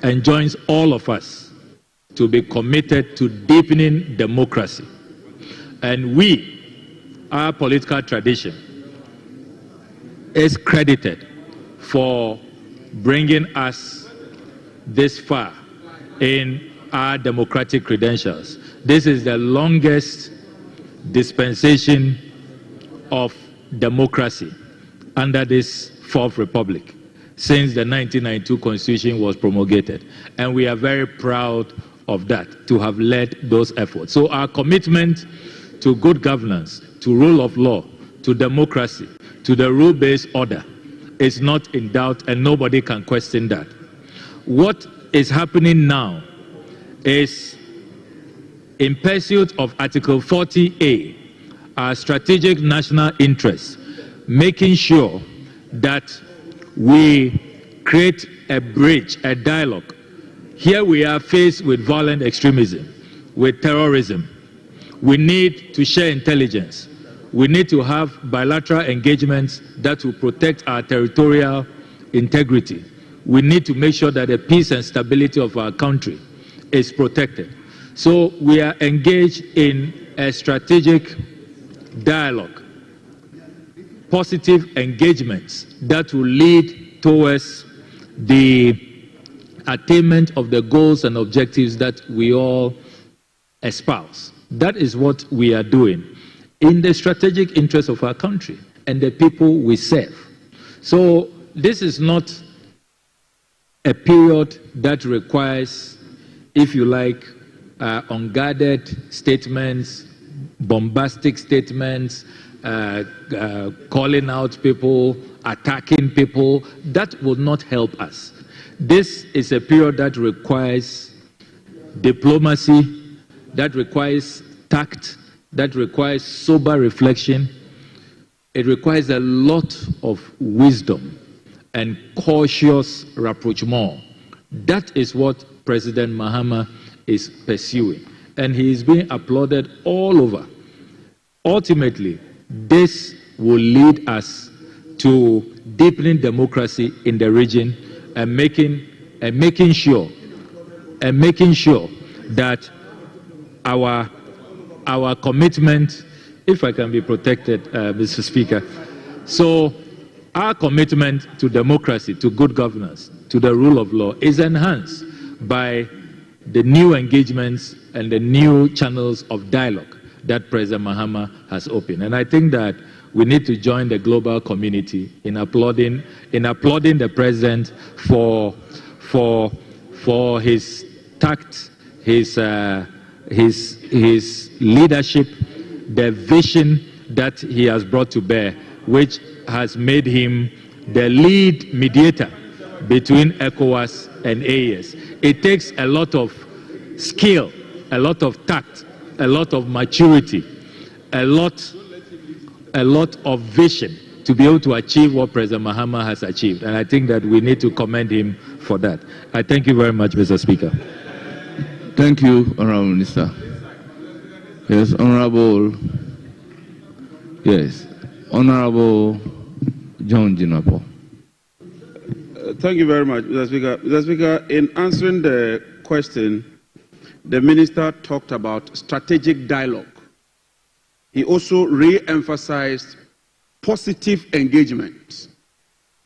enjoins all of us to be committed to deepening democracy. And we, our political tradition, is credited for bringing us this far in our democratic credentials. This is the longest dispensation of democracy under this Fourth Republic since the 1992 Constitution was promulgated. And we are very proud of that, to have led those efforts. So our commitment to good governance, to rule of law, to democracy, to the rule-based order is not in doubt, and nobody can question that. What is happening now is, in pursuit of Article 40A, our strategic national interests, making sure that we create a bridge, a dialogue. Here we are faced with violent extremism, with terrorism. We need to share intelligence. We need to have bilateral engagements that will protect our territorial integrity. We need to make sure that the peace and stability of our country is protected. So we are engaged in a strategic dialogue, positive engagements that will lead towards the attainment of the goals and objectives that we all espouse. That is what we are doing in the strategic interest of our country and the people we serve. So this is not a period that requires, if you like, unguarded statements, bombastic statements, calling out people, attacking people. That will not help us. This is a period that requires diplomacy, that requires tact, that requires sober reflection. It requires a lot of wisdom and cautious rapprochement. That is what President Mahama is pursuing, and he is being applauded all over. Ultimately, this will lead us to deepening democracy in the region and making sure that our commitment, if I can be protected, Mr. Speaker. So our commitment to democracy, to good governance, to the rule of law is enhanced by the new engagements and the new channels of dialogue that President Mahama has opened. And I think that we need to join the global community in applauding the President for his tact, his leadership, the vision that he has brought to bear, which has made him the lead mediator between ECOWAS and AES. It takes a lot of skill, a lot of tact, a lot of maturity, a lot of vision to be able to achieve what President Mahama has achieved. And I think that we need to commend him for that. I thank you very much, Mr. Speaker. Thank you, Honourable Minister. Yes, Honourable John Jinapo. Thank you very much, Mr. Speaker. Mr. Speaker, in answering the question, the minister talked about strategic dialogue. He also re-emphasized positive engagement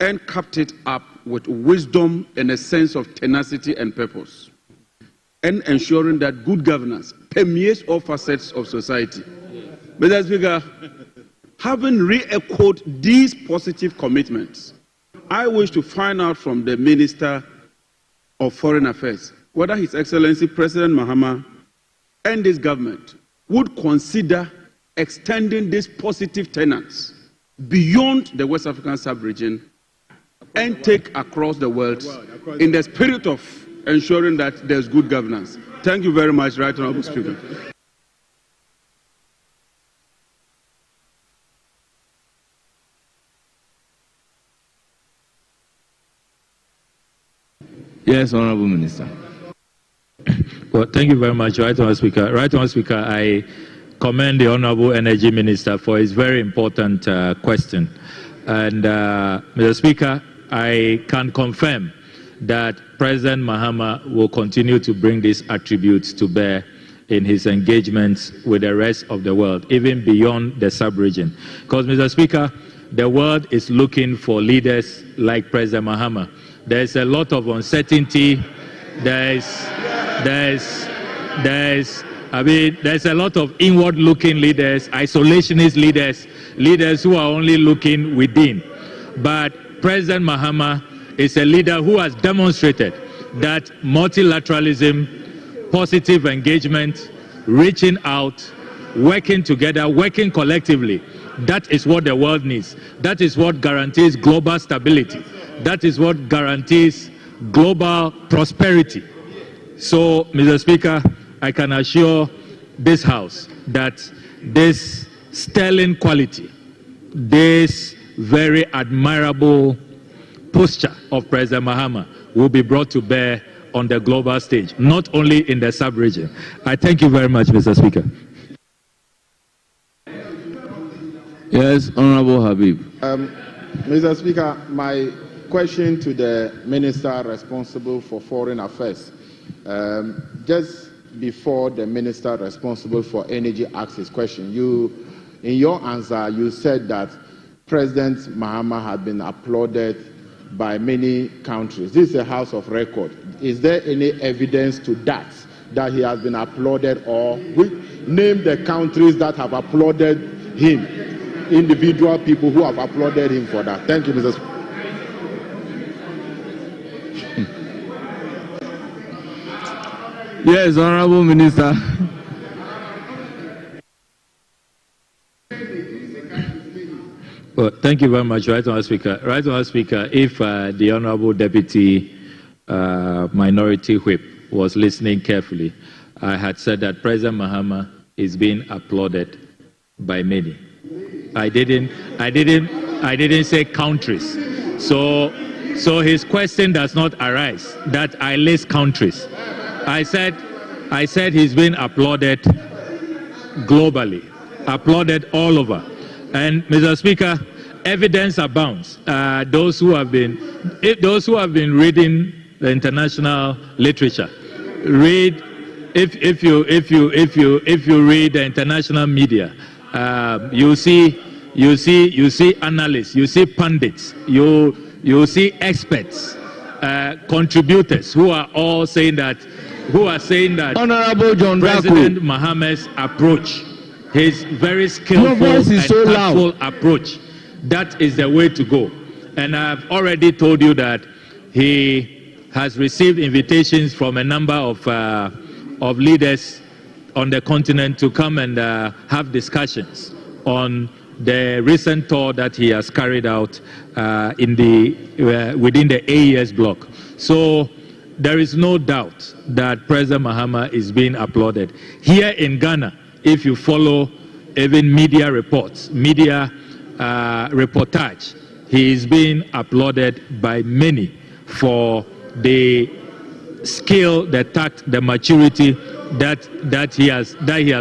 and capped it up with wisdom and a sense of tenacity and purpose, and ensuring that good governance permeates all facets of society. Mr. Speaker, having re-echoed these positive commitments, I wish to find out from the Minister of Foreign Affairs whether His Excellency President Mahama and his government would consider extending these positive tenets beyond the West African sub-region and take across the world in the spirit of ensuring that there's good governance. Thank you very much, Right Honourable Speaker. Yes, Honourable Minister. Well, thank you very much, Right Honourable Speaker. Right Honourable Speaker, I commend the Honourable Energy Minister for his very important question. And, Mr. Speaker, I can confirm that President Mahama will continue to bring these attributes to bear in his engagements with the rest of the world, even beyond the sub-region. Because, Mr. Speaker, the world is looking for leaders like President Mahama. There's a lot of uncertainty. There's a lot of inward-looking leaders, isolationist leaders, leaders who are only looking within. But President Mahama is a leader who has demonstrated that multilateralism, positive engagement, reaching out, working together, working collectively, that is what the world needs. That is what guarantees global stability. That is what guarantees global prosperity. So, Mr. Speaker, I can assure this House that this sterling quality, this very admirable posture of President Mahama will be brought to bear on the global stage, not only in the sub-region. I thank you very much, Mr. Speaker. Yes, Honourable Habib. Mr. Speaker, my question to the Minister responsible for Foreign Affairs. Just before the Minister responsible for Energy asked his question, in your answer, you said that President Mahama had been applauded by many countries. This is a house of record. Is there any evidence to that he has been applauded, or name the countries that have applauded him, individual people who have applauded him for that? Thank you, Mr. Speaker. Yes, Honourable Minister. Well, thank you very much, Right Honourable Speaker. Right Honourable Speaker, if the Honourable Deputy Minority Whip was listening carefully, I had said that President Mahama is being applauded by many. I didn't say countries. So his question does not arise that I list countries. I said he's been applauded globally, applauded all over. And Mr. Speaker, evidence abounds. Those who have been reading the international literature, read if you read the international media, you see analysts, you see pundits, you see experts, contributors who are all saying that. Honourable John President Mahama's approach, his very skillful and tactful approach, that is the way to go. And I've already told you that he has received invitations from a number of leaders on the continent to come and have discussions on the recent tour that he has carried out within the AES bloc. So there is no doubt that President Mahama is being applauded. Here in Ghana, if you follow even media reports, media reportage, he is being applauded by many for the skill, the tact, the maturity that he has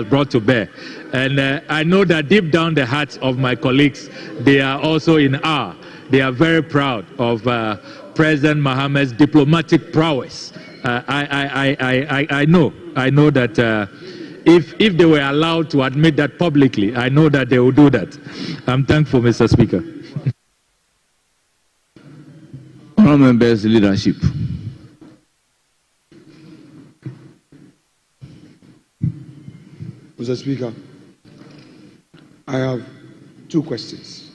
brought to bear. And I know that deep down the hearts of my colleagues, they are also in awe. They are very proud of President Mohammed's diplomatic prowess. I know that if they were allowed to admit that publicly, I know that they will do that. I'm thankful, Mr. Speaker. Honourable members, leadership. Mr. Speaker, I have two questions.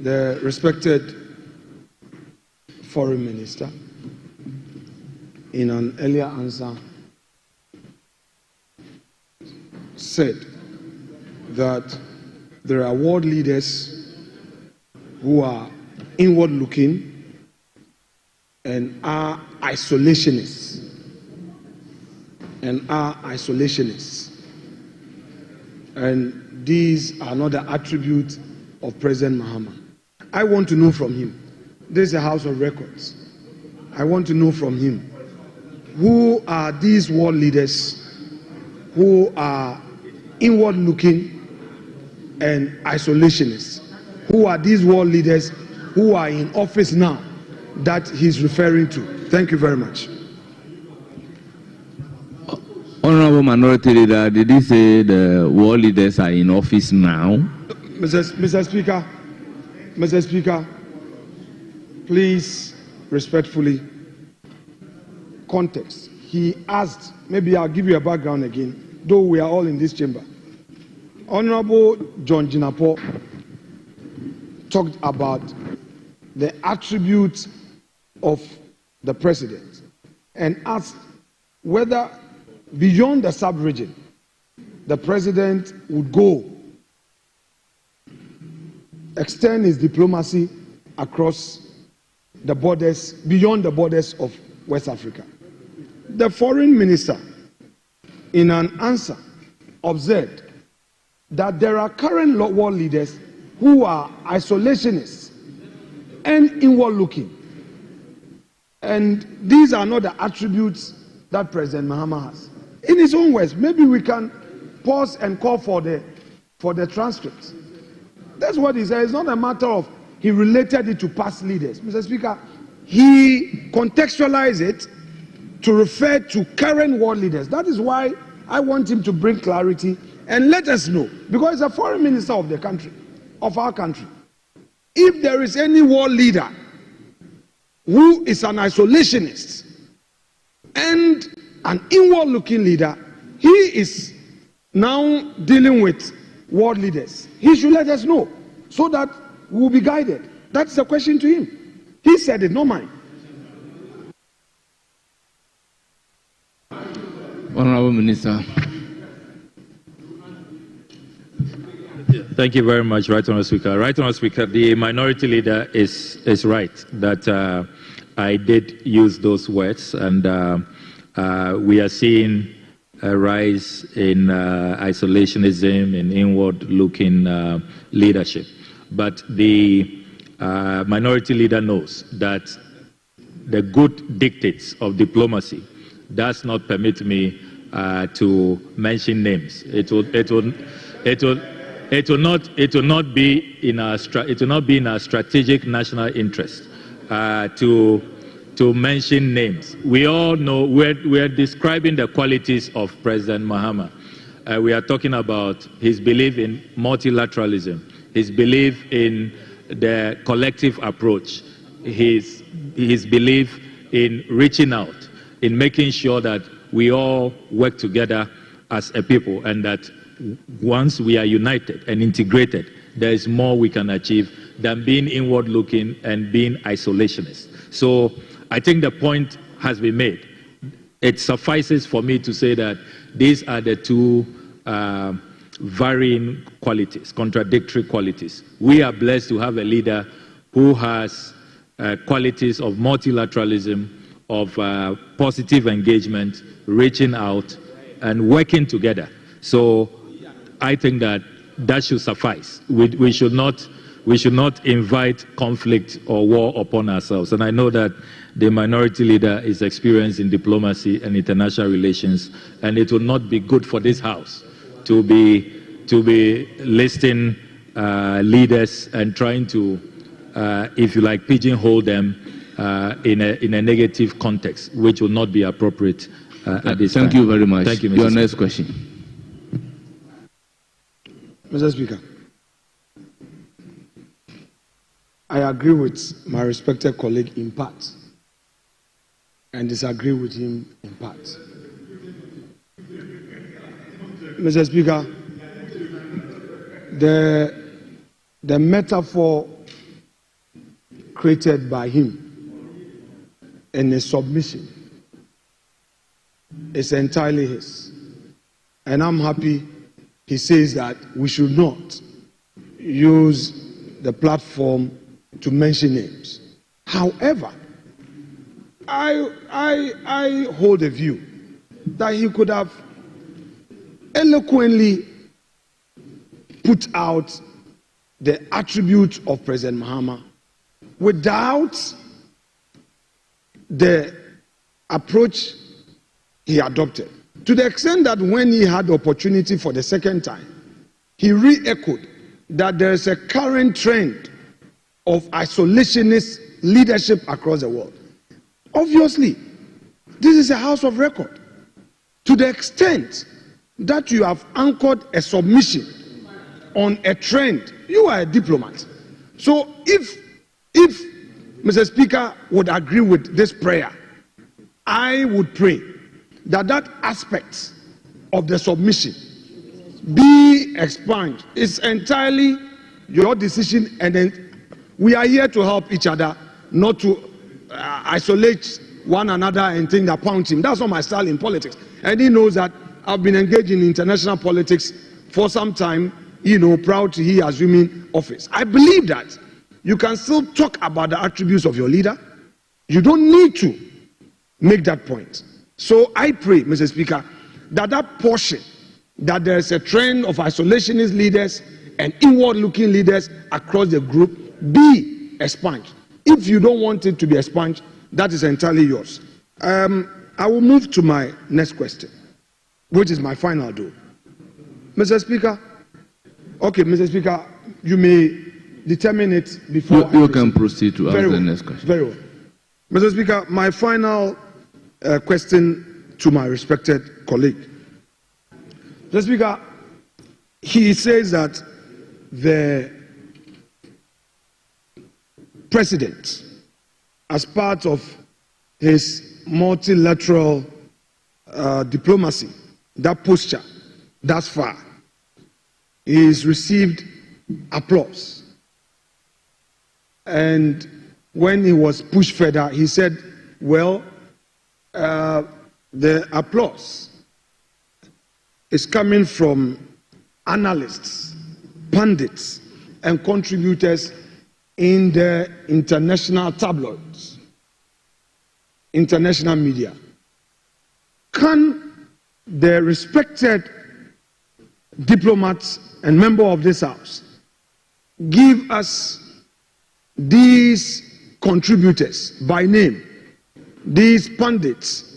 The respected Foreign Minister, in an earlier answer, said that there are world leaders who are inward looking and are isolationists. And these are not the attributes of President Mahama. I want to know from him. This is a House of Records. I want to know from him, who are these world leaders who are inward looking and isolationists? Who are these world leaders who are in office now that he's referring to? Thank you very much. Honourable Minority Leader, did he say the world leaders are in office now? Mr. Speaker, please, respectfully, context. He asked, maybe I'll give you a background again, though we are all in this chamber. Honourable John Jinapo talked about the attributes of the president and asked whether beyond the sub-region the president would go extend his diplomacy across the borders, beyond the borders of West Africa. The foreign minister, in an answer, observed that there are current world leaders who are isolationists and inward-looking. And these are not the attributes that President Mahama has. In his own words, maybe we can pause and call for the transcripts. That's what he said. It's not a matter of he related it to past leaders. Mr. Speaker, he contextualized it to refer to current world leaders. That is why I want him to bring clarity and let us know, because he's a foreign minister of the country, of our country. If there is any world leader who is an isolationist and an inward-looking leader, he is now dealing with world leaders. He should let us know so that we will be guided. That's the question to him. He said it, not mine. Honourable Minister. Thank you very much, Right Honourable Speaker. Right Honourable Speaker, the minority leader is right that I did use those words, and we are seeing a rise in isolationism and inward-looking leadership. But the minority leader knows that the good dictates of diplomacy does not permit me to mention names. It will not be in our strategic national interest to mention names. We all know we're describing the qualities of President Mahama. We are talking about his belief in multilateralism, his belief in the collective approach, his belief in reaching out, in making sure that we all work together as a people, and that once we are united and integrated, there is more we can achieve than being inward-looking and being isolationist. So I think the point has been made. It suffices for me to say that these are the two varying qualities, contradictory qualities. We are blessed to have a leader who has qualities of multilateralism, of positive engagement, reaching out, and working together. So I think that should suffice. We should not invite conflict or war upon ourselves. And I know that the minority leader is experienced in diplomacy and international relations, and it will not be good for this House to be listing leaders and trying to if you like, pigeonhole them in a negative context, which will not be appropriate at this time. Thank you very much. Thank you, Mr. Your Speaker. next question. Mr. Speaker, I agree with my respected colleague in part and disagree with him in part. Mr. Speaker, the metaphor created by him in his submission is entirely his. And I'm happy he says that we should not use the platform to mention names. However, I hold a view that he could have eloquently put out the attributes of President Mahama without the approach he adopted. To the extent that when he had the opportunity for the second time, he re-echoed that there is a current trend of isolationist leadership across the world. Obviously, this is a house of record. To the extent that you have anchored a submission on a trend, you are a diplomat. So if Mr. Speaker would agree with this prayer, I would pray that that aspect of the submission be expunged. It's entirely your decision, and then we are here to help each other, not to isolate one another and think that pound him. That's not my style in politics. And he knows that I've been engaged in international politics for some time, proud to he assuming office. I believe that you can still talk about the attributes of your leader. You don't need to make that point. So I pray, Mr. Speaker, that that portion, that there is a trend of isolationist leaders and inward-looking leaders across the group be expunged. If you don't want it to be expunged, that is entirely yours. I will move to my next question, which is my final though. Mr. Speaker, okay, Mr. Speaker, you may determine it before you can proceed to ask the next question. Very well. Mr. Speaker, my final question to my respected colleague. Mr. Speaker, he says that the president, as part of his multilateral diplomacy, that posture, thus far, he's received applause. And when he was pushed further, he said, well, the applause is coming from analysts, pundits, and contributors in the international tabloids, international media. Can the respected diplomats and member of this house give us these contributors by name, these pundits,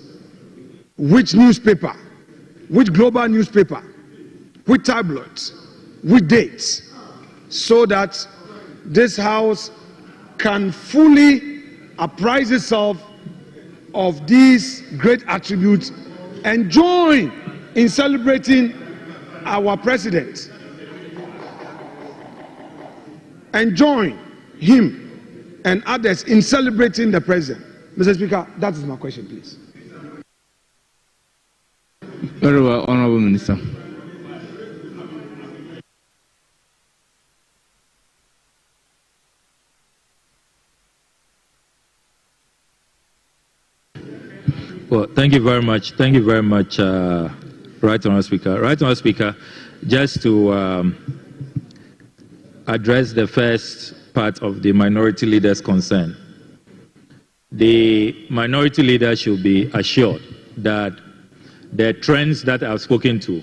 which newspaper, which global newspaper, which tabloids, which dates, so that this house can fully apprise itself of these great attributes and join in celebrating our president and join him and others in celebrating the president. Mr. Speaker, that is my question, please. Very well, Honorable Minister. Well, thank you very much. Thank you very much, Right Honourable Speaker. Right Honourable Speaker, just to address the first part of the minority leader's concern. The minority leader should be assured that the trends that I've spoken to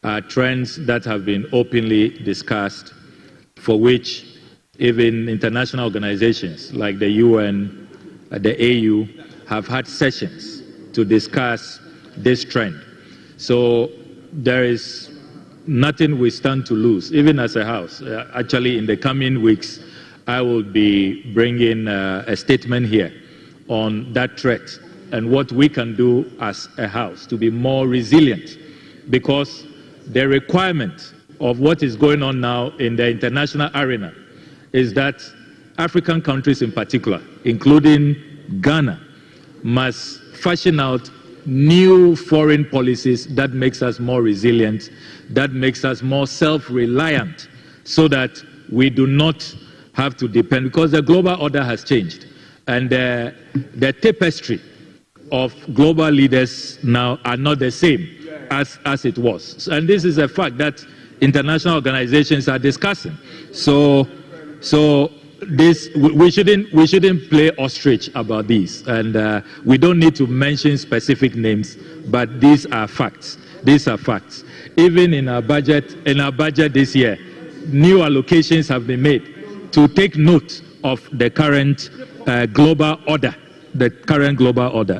are trends that have been openly discussed, for which even international organizations like the UN, the AU, have had sessions to discuss this trend. So there is nothing we stand to lose, even as a house. Actually, in the coming weeks, I will be bringing a statement here on that threat and what we can do as a house to be more resilient, because the requirement of what is going on now in the international arena is that African countries in particular, including Ghana, must fashion out new foreign policies that makes us more resilient, that makes us more self-reliant, so that we do not have to depend, because the global order has changed. And the tapestry of global leaders now are not the same as it was. And this is a fact that international organizations are discussing. So this, we shouldn't play ostrich about this, and we don't need to mention specific names, but these are facts. These are facts. Even in our budget this year, new allocations have been made to take note of the current global order,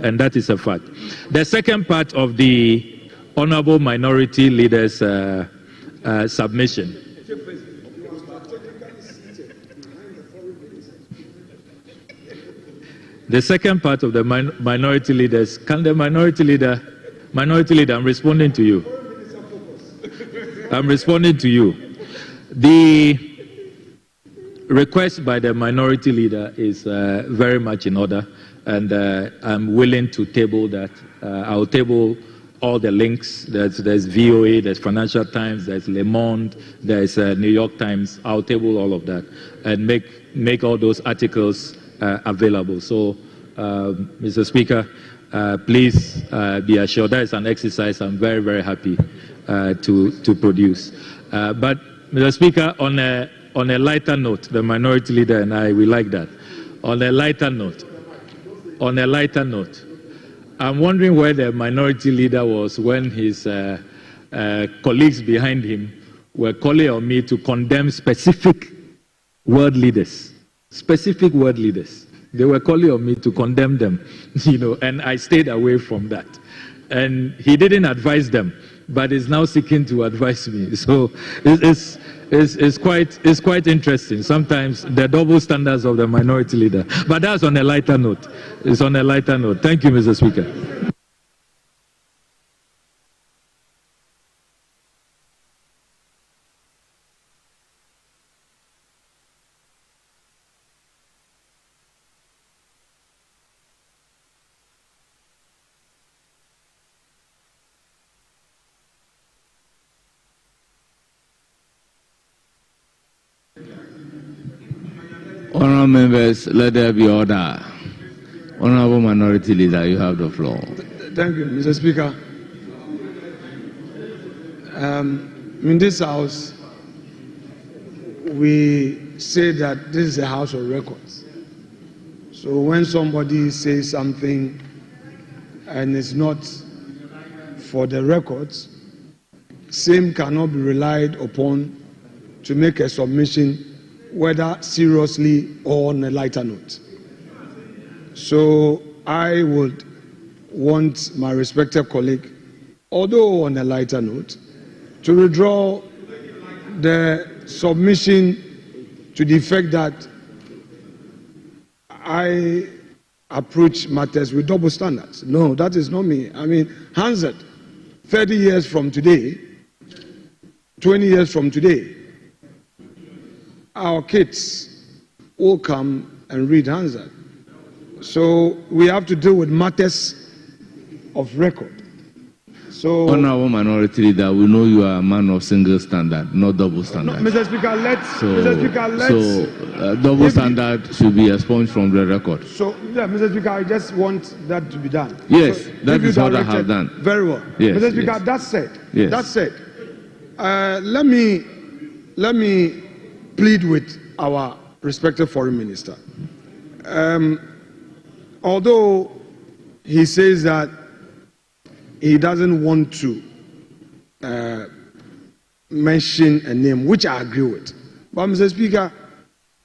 and that is a fact. The second part of the Honorable Minority Leader's submission. The second part of the minority leaders, can the minority leader, I'm responding to you. I'm responding to you. The request by the minority leader is very much in order, and I'm willing to table that. I'll table all the links. There's VOA, there's Financial Times, there's Le Monde, there's New York Times. I'll table all of that and make all those articles available. So, Mr. Speaker, please be assured that is an exercise I'm very, very happy to produce. But, Mr. Speaker, on a lighter note, the minority leader and I, we like that. On a lighter note, I'm wondering where the minority leader was when his colleagues behind him were calling on me to condemn specific world leaders. Specific world leaders. They were calling on me to condemn them, and I stayed away from that. And he didn't advise them, but is now seeking to advise me. So it's quite interesting. Sometimes the double standards of the minority leader. But that's on a lighter note. It's on a lighter note. Thank you, Mr. Speaker. Honourable members, let there be order. Honourable Minority Leader, you have the floor. Thank you, Mr. Speaker. In this House, we say that this is a House of records. So when somebody says something and it's not for the records, same cannot be relied upon to make a submission, whether seriously or on a lighter note. So I would want my respected colleague, although on a lighter note, to withdraw the submission to the effect that I approach matters with double standards. No, that is not me. I mean, Hansard, 30 years from today, 20 years from today, our kids will come and read Hansard. So we have to deal with matters of record. So, Honourable Minority Leader, we know you are a man of single standard, not double standard. No, Mr. Speaker, let's double standard should be expunged from the record. So, yeah, Mr. Speaker, I just want that to be done. Yes, so, that is what I have done. Very well. Yes, Mr. Speaker, yes. that said, let me plead with our respected foreign minister. Although he says that he doesn't want to mention a name, which I agree with. But, Mr. Speaker,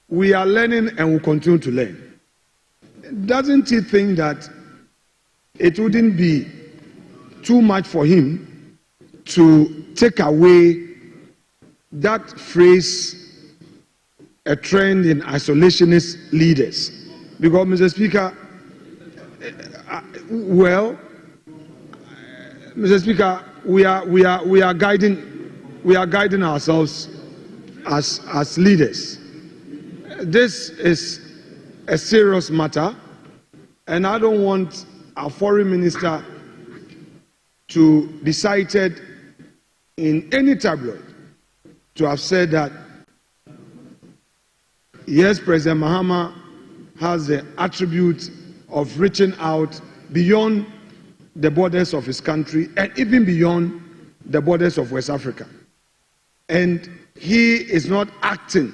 we are learning and will continue to learn. Doesn't he think that it wouldn't be too much for him to take away that phrase a trend in isolationist leaders. Because, Mr. Speaker, Mr. Speaker, we are guiding ourselves as leaders. This is a serious matter, and I don't want our foreign minister to be cited in any tabloid to have said that, yes, President Mahama has the attribute of reaching out beyond the borders of his country and even beyond the borders of West Africa. And he is not acting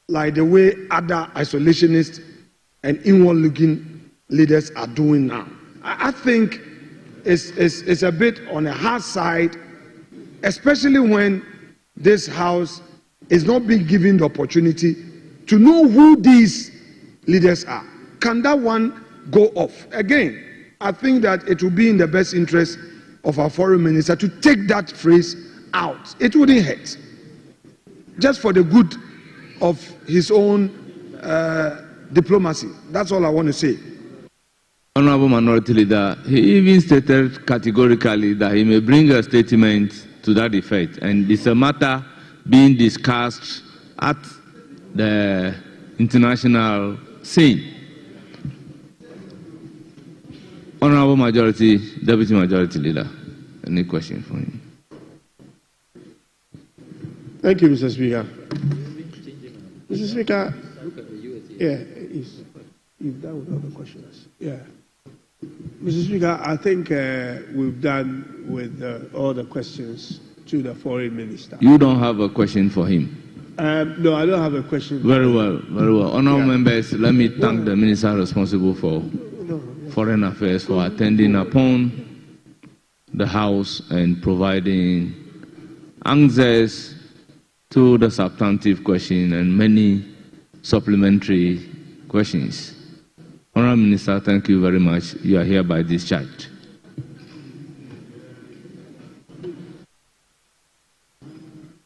like the way other isolationist and inward-looking leaders are doing now. I think it's a bit on the hard side, especially when this House is not being given the opportunity to know who these leaders are. Can that one go off? Again, I think that it will be in the best interest of our foreign minister to take that phrase out. It wouldn't hurt. Just for the good of his own diplomacy. That's all I want to say. Honorable Minority Leader, he even stated categorically that he may bring a statement to that effect, and it's a matter being discussed at the international scene. Honorable Deputy Majority Leader, any question for him? Thank you, Mr. Speaker. Mr. Speaker, you've done with all the questions. Yeah. Mr. Speaker, I think we've done with all the questions to the foreign minister. You don't have a question for him? No, I don't have a question. Very well, very well. Honorable members, let me thank the minister responsible for Foreign Affairs for attending upon the House and providing answers to the substantive question and many supplementary questions. Honorable Minister, thank you very much. You are hereby discharged.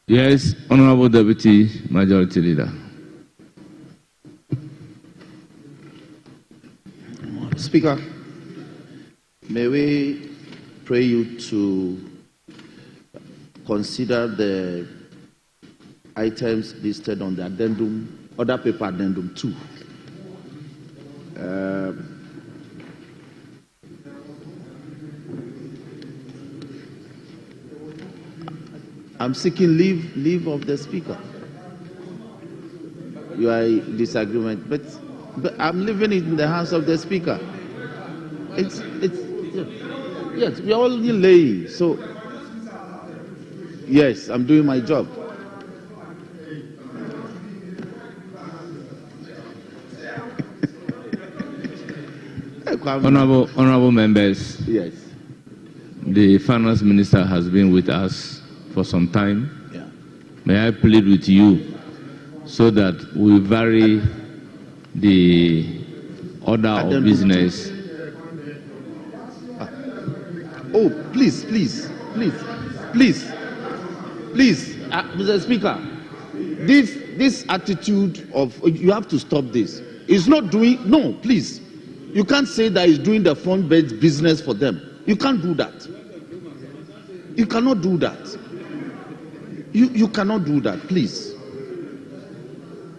Yes, Honorable Deputy Majority Leader. Speaker, may we pray you to consider the items listed on the addendum, other paper addendum 2. I'm seeking leave of the Speaker. You are in disagreement, but I'm leaving it in the hands of the Speaker. It's yes, we are all laying. So yes, I'm doing my job. Honorable members, yes, the Finance Minister has been with us for some time. Yeah. May I plead with you so that we vary the order of business. Oh, please, Mr. Speaker, this attitude of you have to stop this. It's not doing, no, please. You can't say that it's doing the front bench business for them. You can't do that. You cannot do that. You cannot do that, please.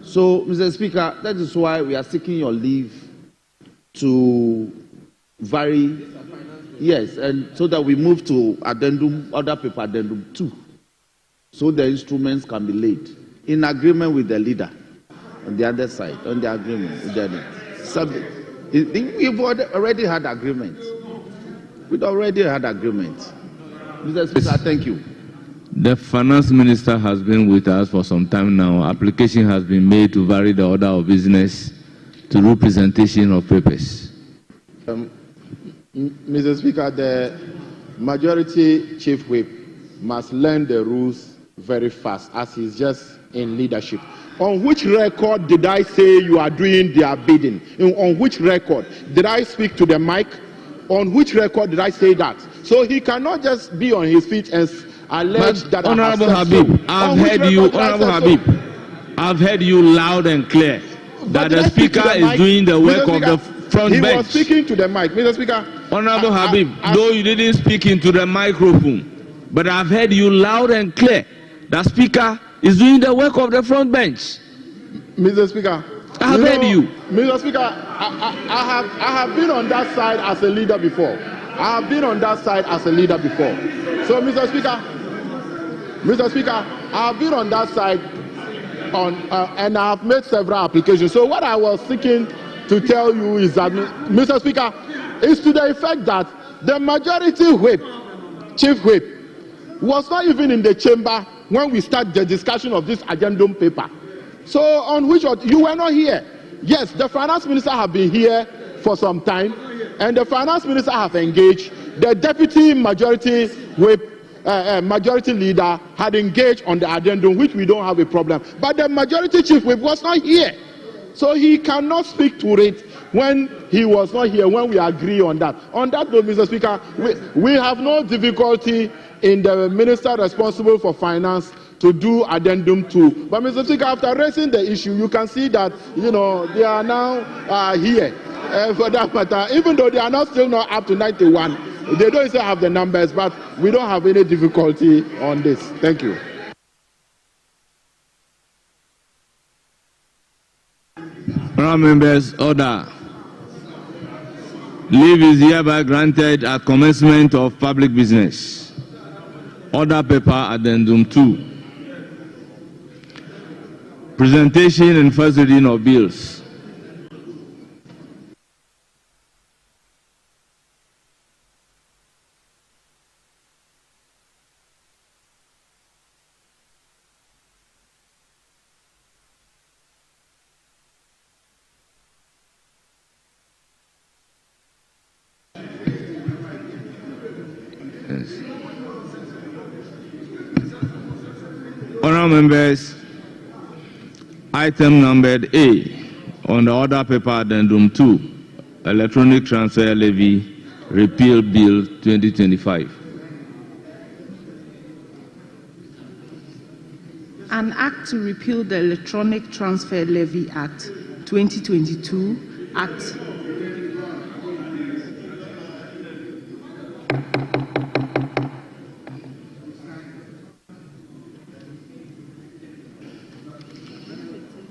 So, Mr. Speaker, that is why we are seeking your leave to vary, yes, and so that we move to addendum, other paper addendum 2, so the instruments can be laid in agreement with the leader on the other side, on the agreement with the other. We've already had agreement. We've already had agreement. Mr. Speaker, thank you. The Finance Minister has been with us for some time now. Application has been made to vary the order of business to representation of papers. Mr. Speaker, the Majority Chief Whip must learn the rules very fast as he's just in leadership. On which record did I say you are doing their bidding? On which record? Did I speak to the mic? On which record did I say that? So he cannot just be on his feet and allege that Honorable Habib, I've heard you, Honorable Habib. I've heard you loud and clear that the Speaker is doing the work of the front bench. He was speaking to the mic. Mr. Speaker. Honorable Habib, though you didn't speak into the microphone, but I've heard you loud and clear. The Speaker is doing the work of the front bench. Mr. Speaker. I've heard you. Mr. Speaker, I have been on that side as a leader before. I have been on that side as a leader before. So, Mr. Speaker, I have been on that side and I have made several applications. So what I was seeking to tell you is that, Mr. Speaker, is to the effect that the majority whip, chief whip, was not even in the chamber when we start the discussion of this addendum paper. So on which you were not here. Yes, the finance minister have been here for some time, and the finance minister have engaged. The deputy majority whip, majority leader had engaged on the addendum, which we don't have a problem. But the majority chief whip was not here. So he cannot speak to it when he was not here, when we agree on that. On that note, Mr. Speaker, we have no difficulty in the minister responsible for finance to do addendum 2. But Mr. Speaker, after raising the issue, you can see that, they are now here for that matter. Even though they are not still not up to 91, they don't still have the numbers, but we don't have any difficulty on this. Thank you. Honourable members, order. Leave is hereby granted at commencement of public business. Order paper addendum 2. Presentation and first reading of bills. Honourable members, item numbered A on the order paper addendum 2, electronic transfer levy repeal bill 2025. An act to repeal the Electronic Transfer Levy Act 2022, Act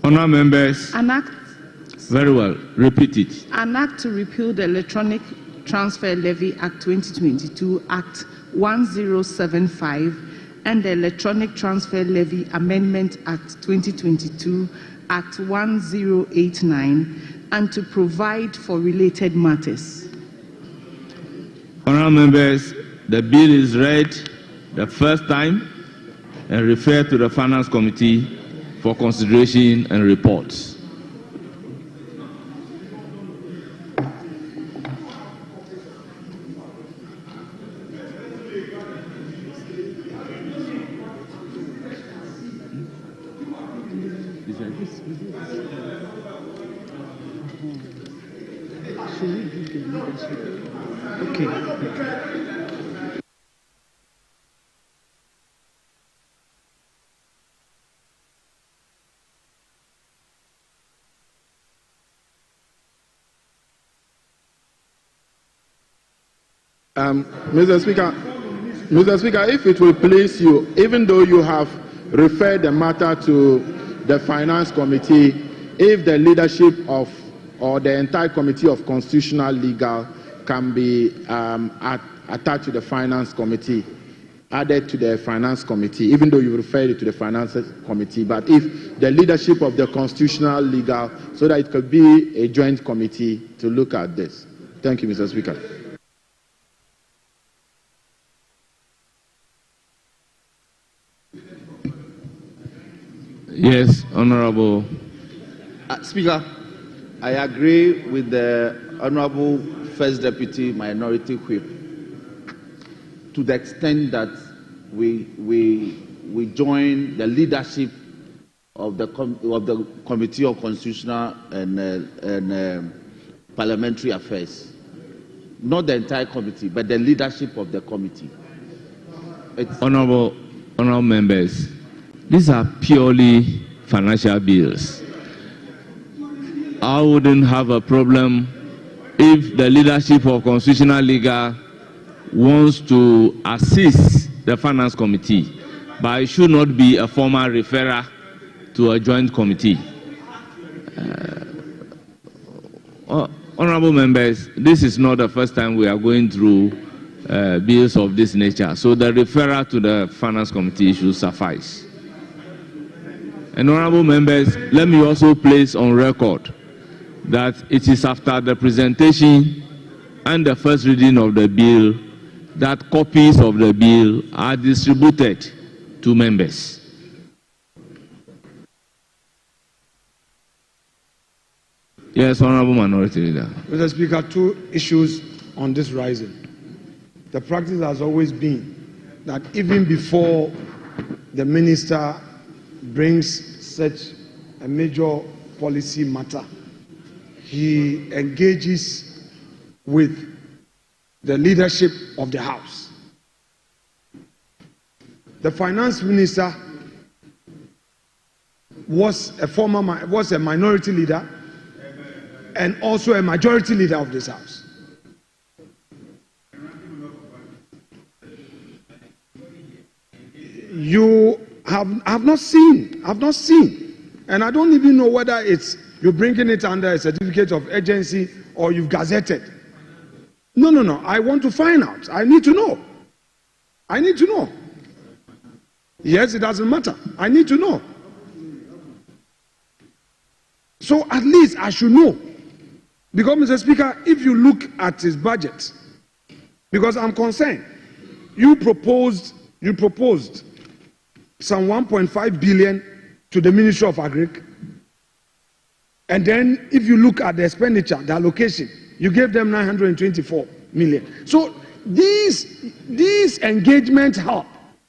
Honourable members, very well, repeat it. An act to repeal the Electronic Transfer Levy Act 2022, Act 1075, and the Electronic Transfer Levy Amendment Act 2022, Act 1089, and to provide for related matters. Honourable members, the bill is read the first time and referred to the Finance Committee for consideration and reports. Mr. Speaker, if it will please you, even though you have referred the matter to the Finance Committee, if the leadership of or the entire Committee of Constitutional Legal can be attached to the Finance Committee, added to the Finance Committee, even though you referred it to the Finance Committee, but if the leadership of the Constitutional Legal, so that it could be a joint committee to look at this. Thank you, Mr. Speaker. Yes, Honourable. Speaker, I agree with the Honourable First Deputy Minority Whip to the extent that we join the leadership of the Committee of Constitutional and Parliamentary Affairs, not the entire committee, but the leadership of the committee. Honourable members, these are purely financial bills. I wouldn't have a problem if the leadership of Constitutional Legal wants to assist the Finance Committee, but it should not be a formal referral to a joint committee. Honorable members, this is not the first time we are going through bills of this nature, so the referral to the Finance Committee should suffice. And honorable members, let me also place on record that it is after the presentation and the first reading of the bill that copies of the bill are distributed to members. Yes, Honorable Minority Leader. Mr. Speaker, two issues on this rising. The practice has always been that even before the minister brings such a major policy matter, he engages with the leadership of the House. The finance minister was a minority leader and also a majority leader of this House. You have not seen, and I don't even know whether it's you're bringing it under a certificate of urgency or you've gazetted. No. I want to find out. I need to know. Yes, it doesn't matter. I need to know. So at least I should know. Because, Mr. Speaker, if you look at his budget, because I'm concerned, you proposed some 1.5 billion to the Ministry of Agriculture. And then if you look at the expenditure, the allocation, you gave them 924 million. So these engagements help.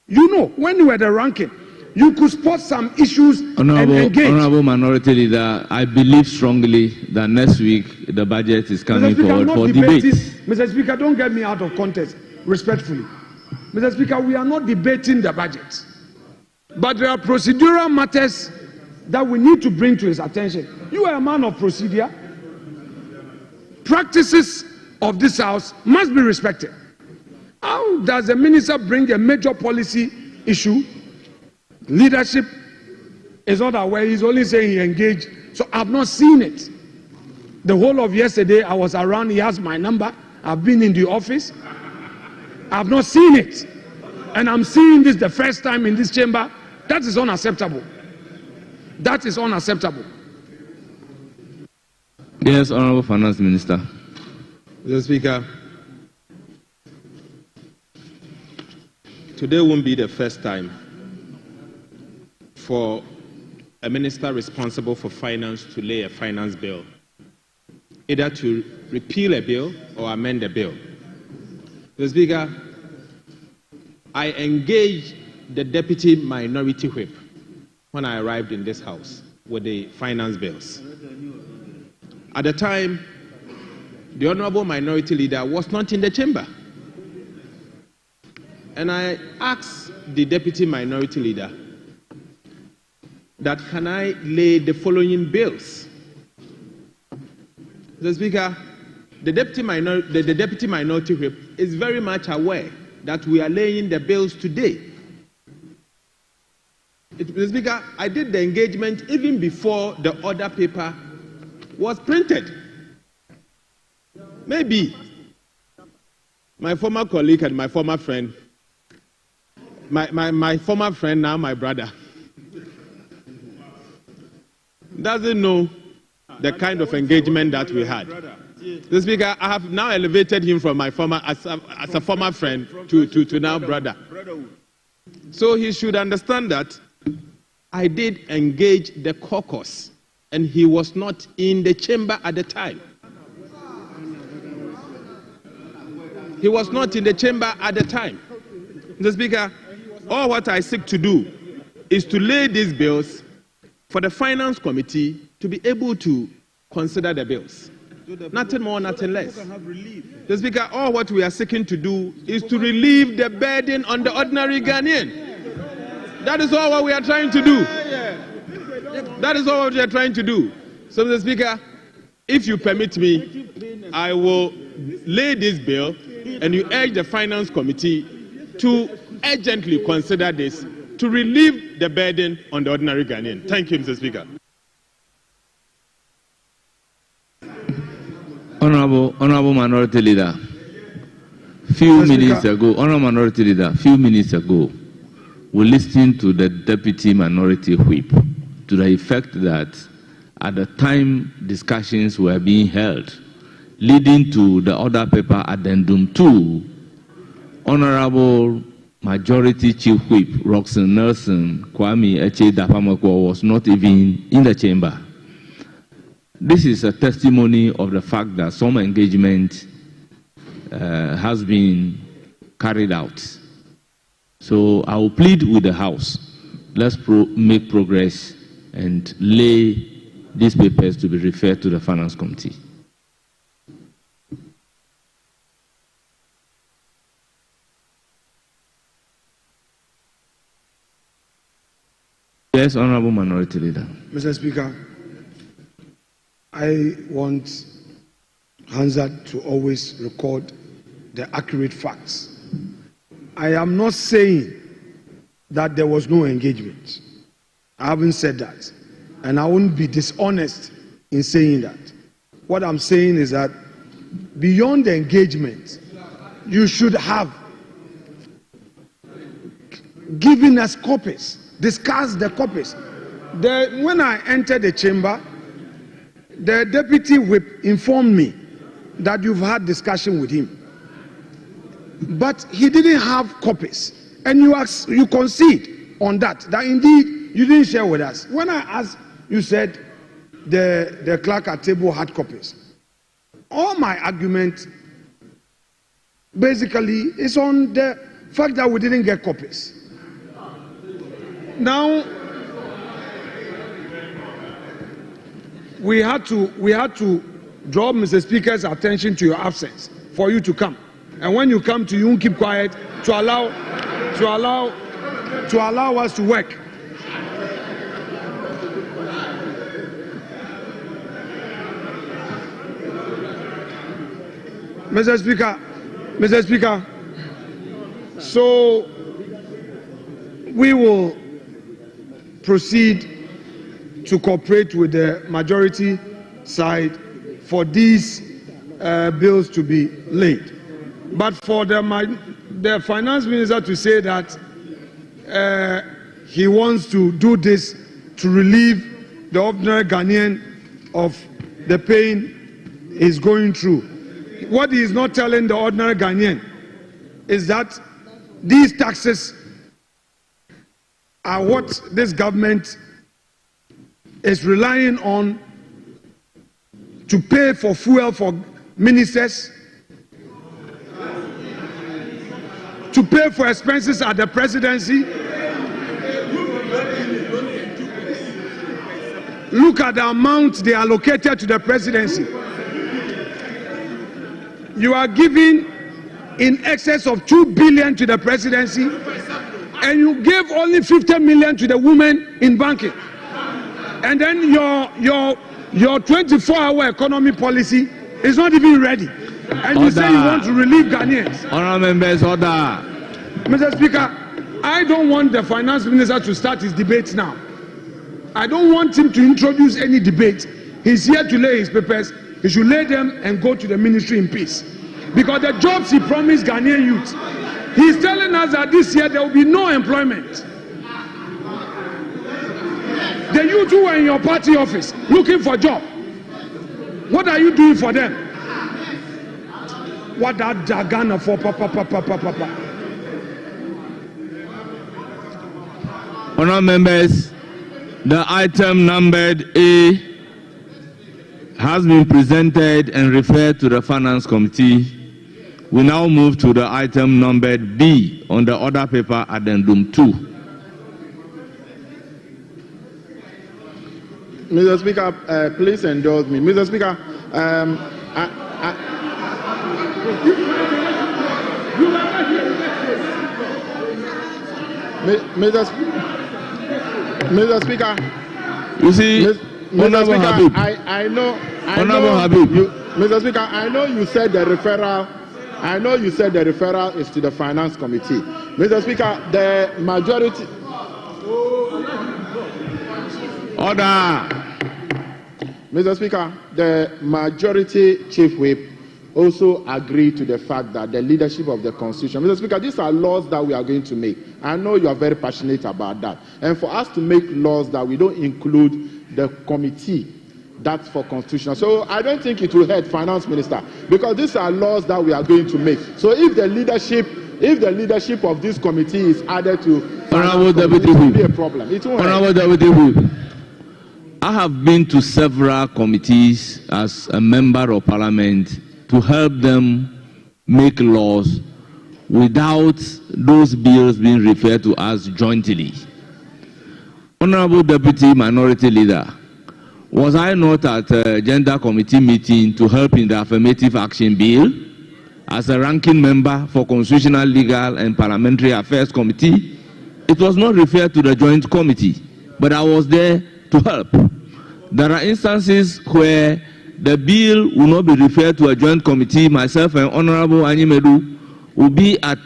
You know, when you were the ranking, you could spot some issues and engage. Honorable Minority Leader, I believe strongly that next week the budget is coming forward for debate. Mr. Speaker, don't get me out of context, respectfully. Mr. Speaker, we are not debating the budget. But there are procedural matters that we need to bring to his attention. You are a man of procedure. Practices of this House must be respected. How does the minister bring a major policy issue? Leadership is not aware. He's only saying he engaged. So I've not seen it. The whole of yesterday, I was around. He has my number. I've been in the office. I've not seen it. And I'm seeing this the first time in this chamber. That is unacceptable. That is unacceptable. Yes, Honorable Finance Minister. Mr. Speaker, today won't be the first time for a minister responsible for finance to lay a finance bill, either to repeal a bill or amend a bill. Mr. Speaker, I engaged the Deputy Minority Whip when I arrived in this House with the finance bills. At the time, the Honorable Minority Leader was not in the chamber. And I asked the Deputy Minority Leader that can I lay the following bills? Mr. Speaker, the Deputy Minority Whip is very much aware that we are laying the bills today. Mr. Speaker, I did the engagement even before the order paper was printed. Maybe my former colleague and my former friend, my former friend, now my brother, doesn't know the kind of engagement that we had. Mr. Speaker, I have now elevated him from my former, as a former friend to now brother. So he should understand that I did engage the caucus, and he was not in the chamber at the time. He was not in the chamber at the time. Mr. Speaker, all what I seek to do is to lay these bills for the Finance Committee to be able to consider the bills. Nothing more, nothing less. Mr. Speaker, all what we are seeking to do is to relieve the burden on the ordinary Ghanaian. That is all what we are trying to do. That is all we are trying to do. So, Mr. Speaker, if you permit me, I will lay this bill and you urge the Finance Committee to urgently consider this to relieve the burden on the ordinary Ghanaian. Thank you, Mr. Speaker. Honorable Minority Leader, few minutes ago, we listened to the Deputy Minority Whip to the effect that at the time discussions were being held, leading to the Order Paper Addendum 2, Honorable Majority Chief Whip Roxanne Nelson Kwame Eche Dapamako was not even in the chamber. This is a testimony of the fact that some engagement has been carried out. So I will plead with the House, let's make progress and lay these papers to be referred to the Finance Committee. Yes, Honorable Minority Leader. Mr. Speaker, I want Hansard to always record the accurate facts. I am not saying that there was no engagement. I haven't said that. And I wouldn't be dishonest in saying that. What I'm saying is that beyond the engagement, you should have given us copies, discussed the copies. When I entered the chamber, the Deputy Whip informed me that you've had discussion with him. But he didn't have copies. And you concede on that indeed you didn't share with us. When I asked, you said the clerk at table had copies. All my argument basically is on the fact that we didn't get copies. Now, we had to draw Mr. Speaker's attention to your absence for you to come. And when you come to, you won't keep quiet to allow us to work. Mr. Speaker, so we will proceed to cooperate with the majority side for these bills to be laid. But for the finance minister to say that he wants to do this to relieve the ordinary Ghanaian of the pain he's going through. What he is not telling the ordinary Ghanaian is that these taxes are what this government is relying on to pay for fuel for ministers, to pay for expenses at the presidency. Look at the amount they allocated to the presidency. You are giving in excess of 2 billion to the presidency, and you gave only 50 million to the women in banking. And then your 24-hour economy policy is not even ready. And you say you want to relieve Ghanaians. Honourable members, order. Mr. Speaker, I don't want the finance minister to start his debates now. I don't want him to introduce any debate. He's here to lay his papers. He should lay them and go to the ministry in peace. Because the jobs he promised Ghanaian youth, he's telling us that this year there will be no employment. The youth who were in your party office looking for a job, what are you doing for them? What that Jagana for, papa. Honourable members, the item numbered A has been presented and referred to the Finance Committee. We now move to the item numbered B on the Order Paper Addendum 2. Mr. Speaker, please indulge me. Mr. Speaker, Mr. Speaker, You see, Mr. Speaker, Habib. I know, Habib. Mr. Speaker, I know you said the referral. I know you said the referral is to the Finance Committee. Mr. Speaker, the majority. Order. Mr. Speaker, the majority chief whip also agreed to the fact that the leadership of the Constitution. Mr. Speaker, these are laws that we are going to make. I know you are very passionate about that. And for us to make laws that we don't include the committee, that's for constitutional. So I don't think it will hurt Finance Minister, because these are laws that we are going to make. So if the leadership of this committee is added to Honorable Deputy it will Whip. be a problem. It won't Honorable hurt. Deputy Whip. I have been to several committees as a member of Parliament to help them make laws without those bills being referred to us jointly. Honorable Deputy Minority Leader, was I not at a gender committee meeting to help in the affirmative action bill as a ranking member for Constitutional, Legal and Parliamentary Affairs Committee? It was not referred to the joint committee, but I was there to help. There are instances where the bill will not be referred to a joint committee. Myself and Honorable Anyimedu will be at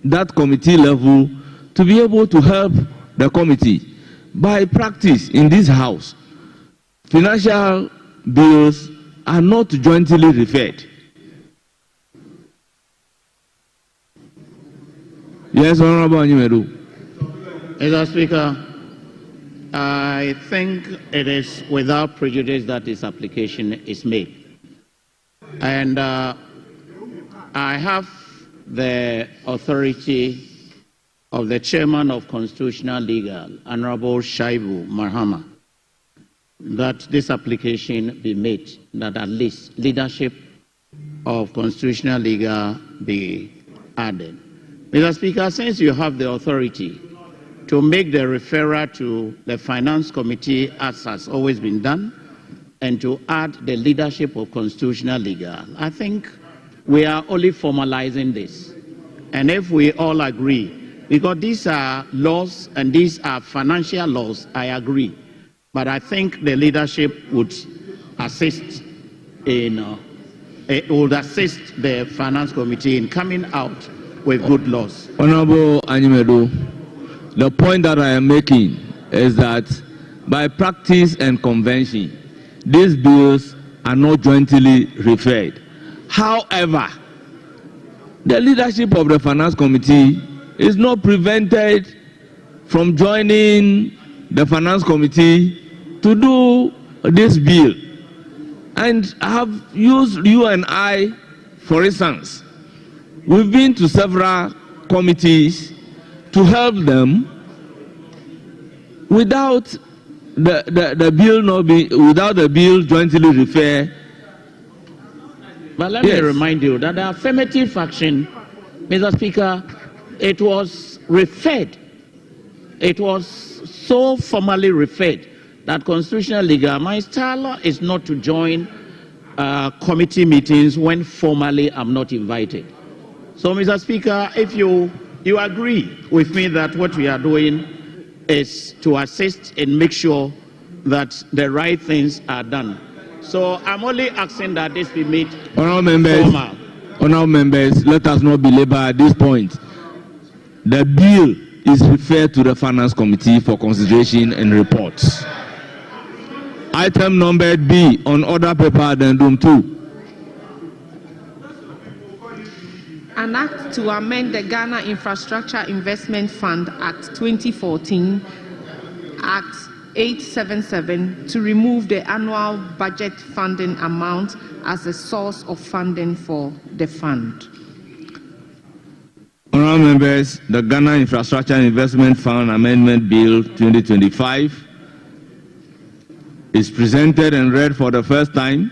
that committee level to be able to help the committee. By practice in this house, financial bills are not jointly referred. Yes, Honorable Anyimedu. Mr. Speaker, I think it is without prejudice that this application is made. And I have the authority of the Chairman of Constitutional Legal, Honorable Shaibu Marhama, that this application be made, that at least leadership of Constitutional Legal be added. Mr. Speaker, since you have the authority to make the referral to the Finance Committee, as has always been done, and to add the leadership of Constitutional Legal, I think we are only formalizing this. And if we all agree, because these are laws and these are financial laws, I agree. But I think the leadership would assist in, would assist the Finance Committee in coming out with good laws. Honorable Anyimedu, the point that I am making is that by practice and convention, these bills are not jointly referred. However, the leadership of the Finance Committee is not prevented from joining the Finance Committee to do this bill. And I have used you and I, for instance. We've been to several committees to help them without the bill not be, without the bill jointly refer. But let me remind you that the affirmative action, Mr. Speaker, it was referred. It was so formally referred that Constitutional Legal, my style is not to join committee meetings when formally I'm not invited. So, Mr. Speaker, if you agree with me that what we are doing is to assist and make sure that the right things are done. So I'm only asking that this be made formal. Honourable members, let us not belabor at this point. The bill is referred to the Finance Committee for consideration and reports. Item numbered B on order paper addendum 2. An act to amend the Ghana Infrastructure Investment Fund Act 2014, Act 877, to remove the annual budget funding amount as a source of funding for the fund. Honourable members, the Ghana Infrastructure Investment Fund Amendment Bill 2025 is presented and read for the first time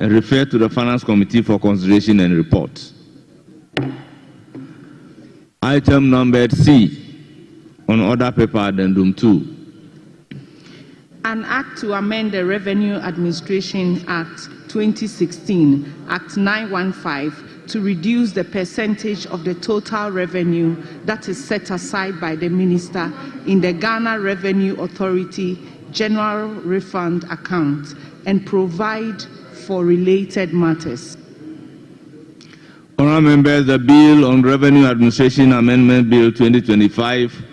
and referred to the Finance Committee for consideration and report. Item numbered C on order paper addendum 2. An act to amend the Revenue Administration Act 2016, Act 915, to reduce the percentage of the total revenue that is set aside by the Minister in the Ghana Revenue Authority general refund account and provide for related matters. Honourable members, the Bill on Revenue Administration Amendment Bill 2025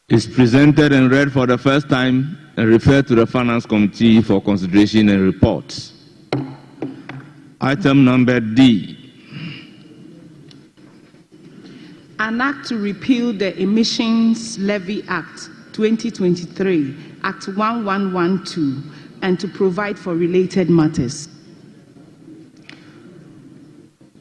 is presented and read for the first time and referred to the Finance Committee for consideration and reports. Item number D. An act to repeal the Emissions Levy Act 2023, Act 1112, and to provide for related matters.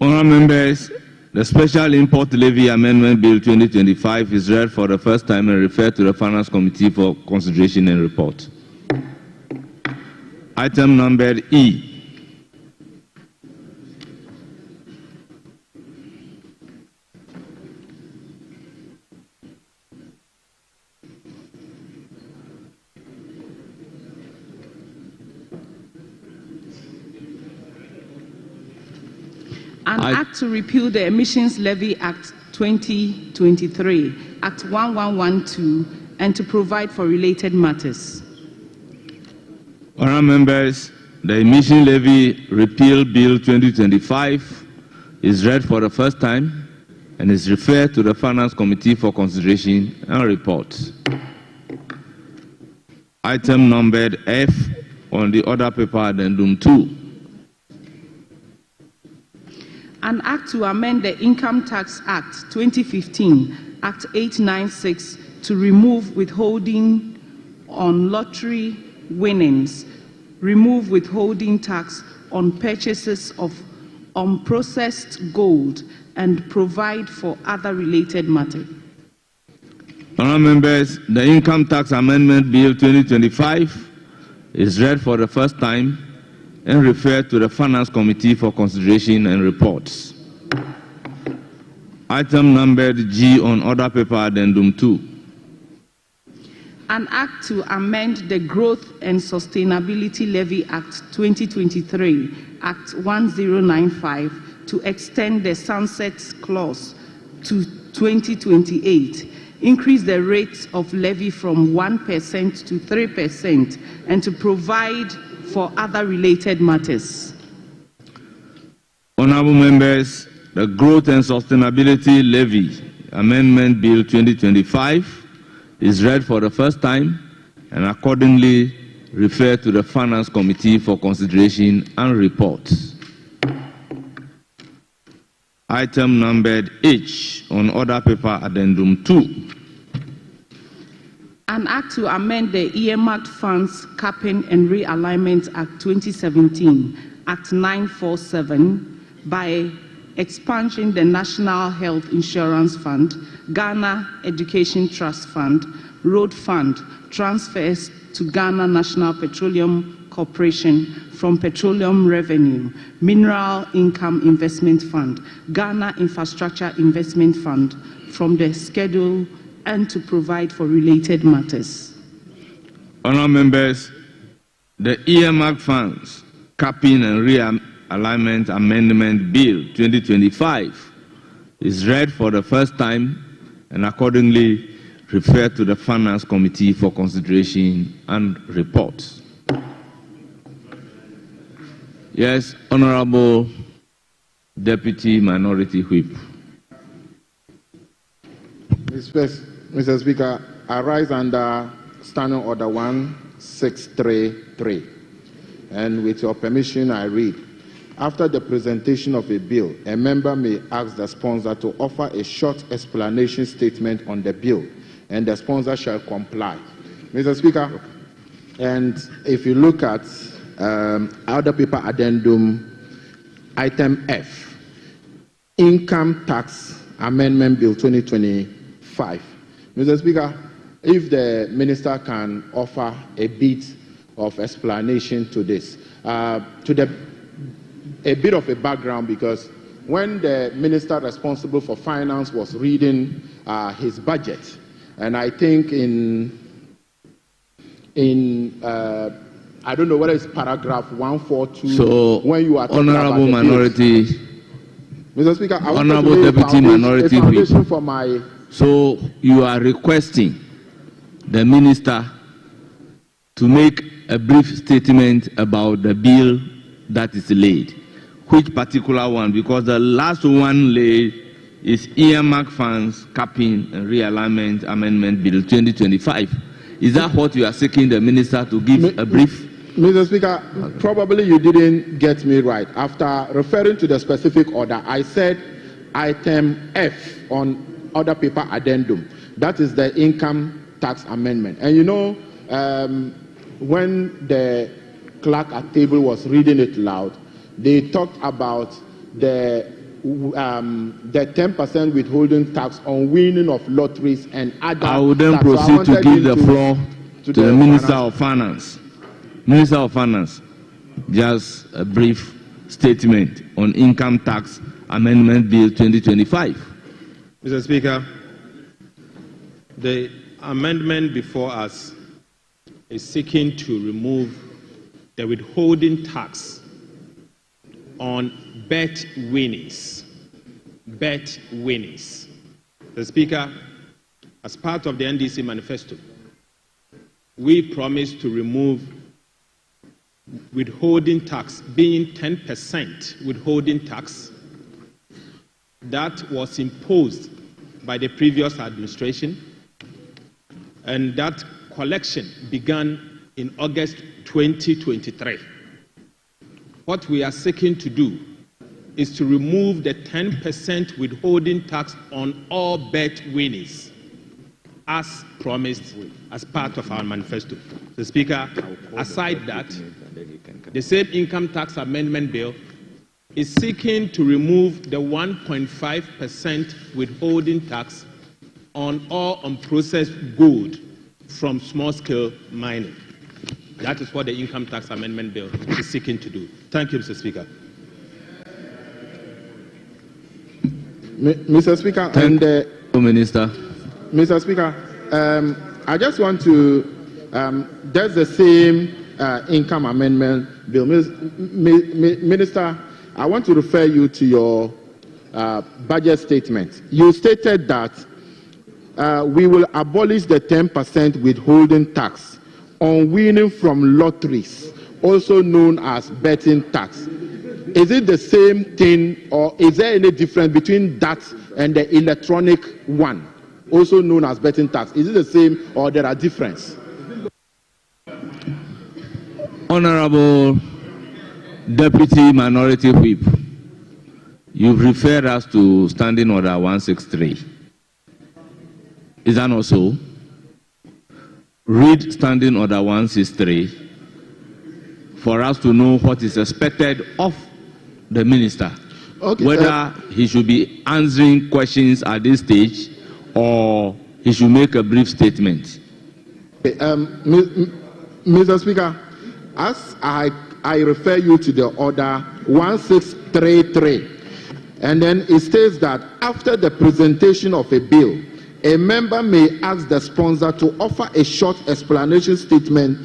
Honourable members, the Special Import Levy Amendment Bill 2025 is read for the first time and referred to the Finance Committee for consideration and report. Item number E. An act to repeal the Emissions Levy Act 2023, Act 1112, and to provide for related matters. Honourable members, the Emission Levy Repeal Bill 2025 is read for the first time and is referred to the Finance Committee for consideration and report. Item numbered F on the order paper addendum 2. An act to amend the Income Tax Act 2015, Act 896, to remove withholding on lottery winnings, remove withholding tax on purchases of unprocessed gold, and provide for other related matters. Honourable members, the Income Tax Amendment Bill 2025 is read for the first time and referred to the Finance Committee for consideration and reports. Item numbered G on order paper addendum 2. An act to amend the Growth and Sustainability Levy Act 2023, Act 1095, to extend the sunset clause to 2028, increase the rate of levy from 1% to 3%, and to provide for other related matters. Honourable members, the Growth and Sustainability Levy Amendment Bill 2025 is read for the first time and accordingly referred to the Finance Committee for consideration and report. Item numbered H on order paper addendum 2. An act to amend the Earmarked Funds Capping and Realignment Act 2017, Act 947, by expunging the National Health Insurance Fund, Ghana Education Trust Fund, Road Fund, transfers to Ghana National Petroleum Corporation from Petroleum Revenue, Mineral Income Investment Fund, Ghana Infrastructure Investment Fund from the schedule, and to provide for related matters. Honourable members, the Earmarked Funds Capping and Realignment Amendment Bill 2025 is read for the first time and accordingly referred to the Finance Committee for consideration and report. Yes, Honourable Deputy Minority Whip. Mr. Speaker, I rise under Standing Order 1633. And with your permission, I read. After the presentation of a bill, a member may ask the sponsor to offer a short explanation statement on the bill, and the sponsor shall comply. Mr. Speaker, and if you look at order paper addendum item F, Income Tax Amendment Bill 2025. Mr. Speaker, if the minister can offer a bit of explanation to this, a bit of a background, because when the minister responsible for finance was reading his budget, and I think in I don't know whether it's paragraph 142. So, when you are Honourable Minority, Mr. Speaker, I Honourable Deputy Minority Whip. For my. So you are requesting the minister to make a brief statement about the bill that is laid. Which particular one? Because the last one laid is Earmarked Funds Capping and Realignment Amendment Bill 2025. Is that what you are seeking the minister to give a brief? Mr. Speaker, probably you didn't get me right. After referring to the specific order, I said item F on other paper addendum. That is the income tax amendment. And you know, when the clerk at table was reading it loud, they talked about the 10% withholding tax on winning of lotteries and other. I will then proceed to give the floor to the Minister of Finance. Minister of Finance, just a brief statement on Income Tax Amendment Bill 2025. Mr. Speaker, the amendment before us is seeking to remove the withholding tax on bet winnings. Bet winnings. The Speaker, as part of the NDC manifesto, we promised to remove withholding tax, being 10% withholding tax that was imposed by the previous administration, and that collection began in August 2023. What we are seeking to do is to remove the 10% withholding tax on all bet winnings, as promised as part of our manifesto. The Speaker, aside that, the same income tax amendment bill is seeking to remove the 1.5% withholding tax on all unprocessed gold from small-scale mining. That is what the income tax amendment bill is seeking to do. Thank you, Mr. Speaker. Mr. Speaker, Thank you, Minister. Mr. Speaker, I just want to, that's the same income amendment bill. Minister, I want to refer you to your budget statement. You stated that we will abolish the 10% withholding tax on winning from lotteries, also known as betting tax. Is it the same thing, or is there any difference between that and the electronic one, also known as betting tax? Is it the same, or there are differences? Honorable Deputy Minority Whip, you've referred us to Standing Order 163. Is that not so? Read Standing Order 163 for us to know what is expected of the minister. Okay, whether he should be answering questions at this stage or he should make a brief statement. Okay, Mr. Speaker, as I refer you to the order 1633, and then it states that after the presentation of a bill, a member may ask the sponsor to offer a short explanation statement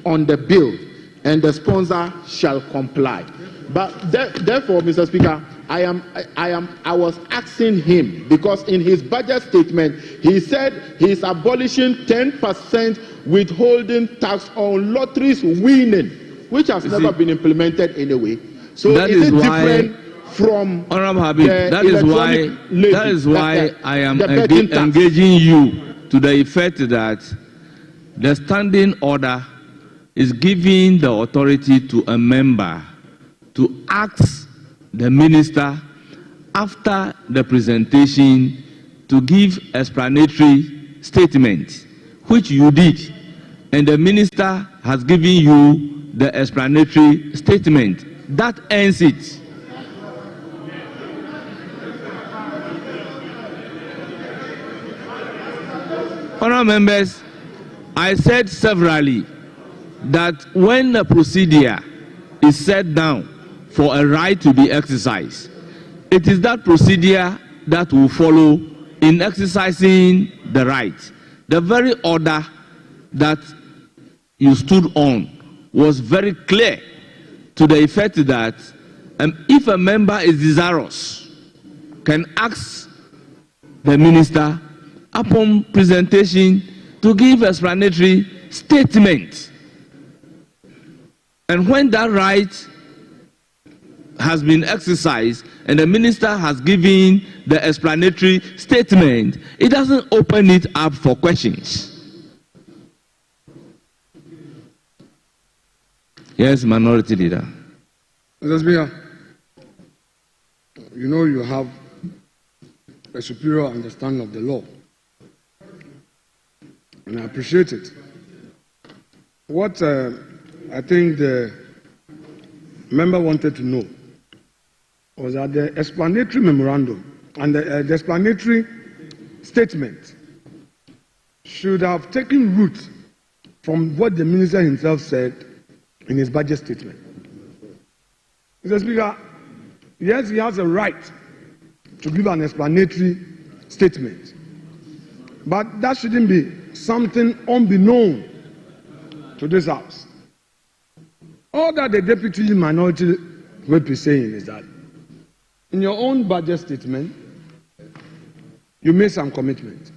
on the bill, and the sponsor shall comply. But therefore, Mr. Speaker, I was asking him, because in his budget statement, he said he's abolishing 10% withholding tax on lotteries winning, which has never been implemented anyway. So that is it why, different from Honorable Habib, that is why I am engaging you to the effect that the standing order is giving the authority to a member to ask the minister after the presentation to give explanatory statement, which you did, and the minister has given you the explanatory statement. That ends it. Honourable members, I said severally that when the procedure is set down for a right to be exercised, it is that procedure that will follow in exercising the right. The very order that you stood on was very clear to the effect that if a member is desirous, can ask the minister upon presentation to give explanatory statement. And when that right has been exercised and the minister has given the explanatory statement, it doesn't open it up for questions. Yes, Minority Leader. Mr. Speaker, you know you have a superior understanding of the law, and I appreciate it. What I think the member wanted to know was that the explanatory memorandum and the explanatory statement should have taken root from what the minister himself said in his budget statement. Mr. Speaker, yes, he has a right to give an explanatory statement, but that shouldn't be something unbeknown to this House. All that the Deputy Minority Whip is saying is that in your own budget statement, you made some commitment,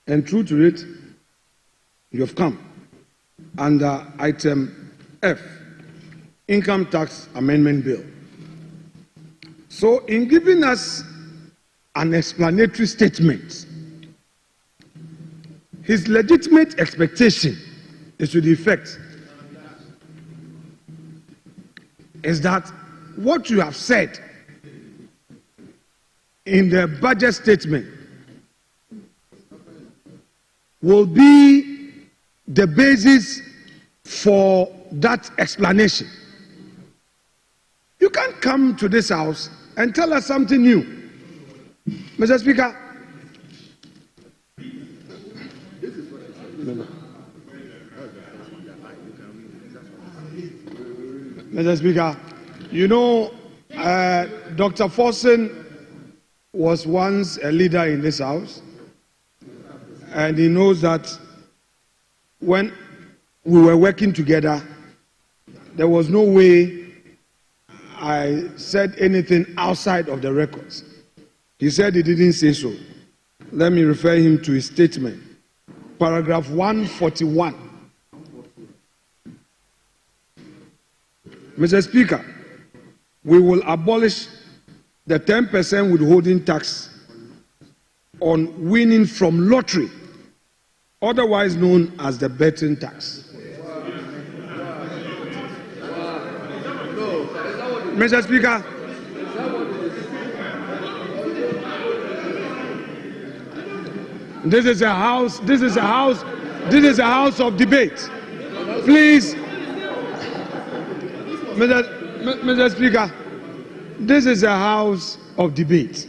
and true to it, you have come under item F, Income Tax Amendment Bill. So in giving us an explanatory statement, his legitimate expectation is to the effect is that what you have said in the budget statement will be the basis for that explanation. You can't come to this House and tell us something new. Mr. Speaker, Mr. Speaker, you know, Dr. Forson was once a leader in this House, and he knows that when we were working together, there was no way I said anything outside of the records. He said he didn't say so. Let me refer him to his statement. Paragraph 141. Mr. Speaker, we will abolish the 10% withholding tax on winning from lottery, otherwise known as the betting tax. Mr. Speaker, this is a house of debate. Please, Mr. Speaker, this is a house of debate.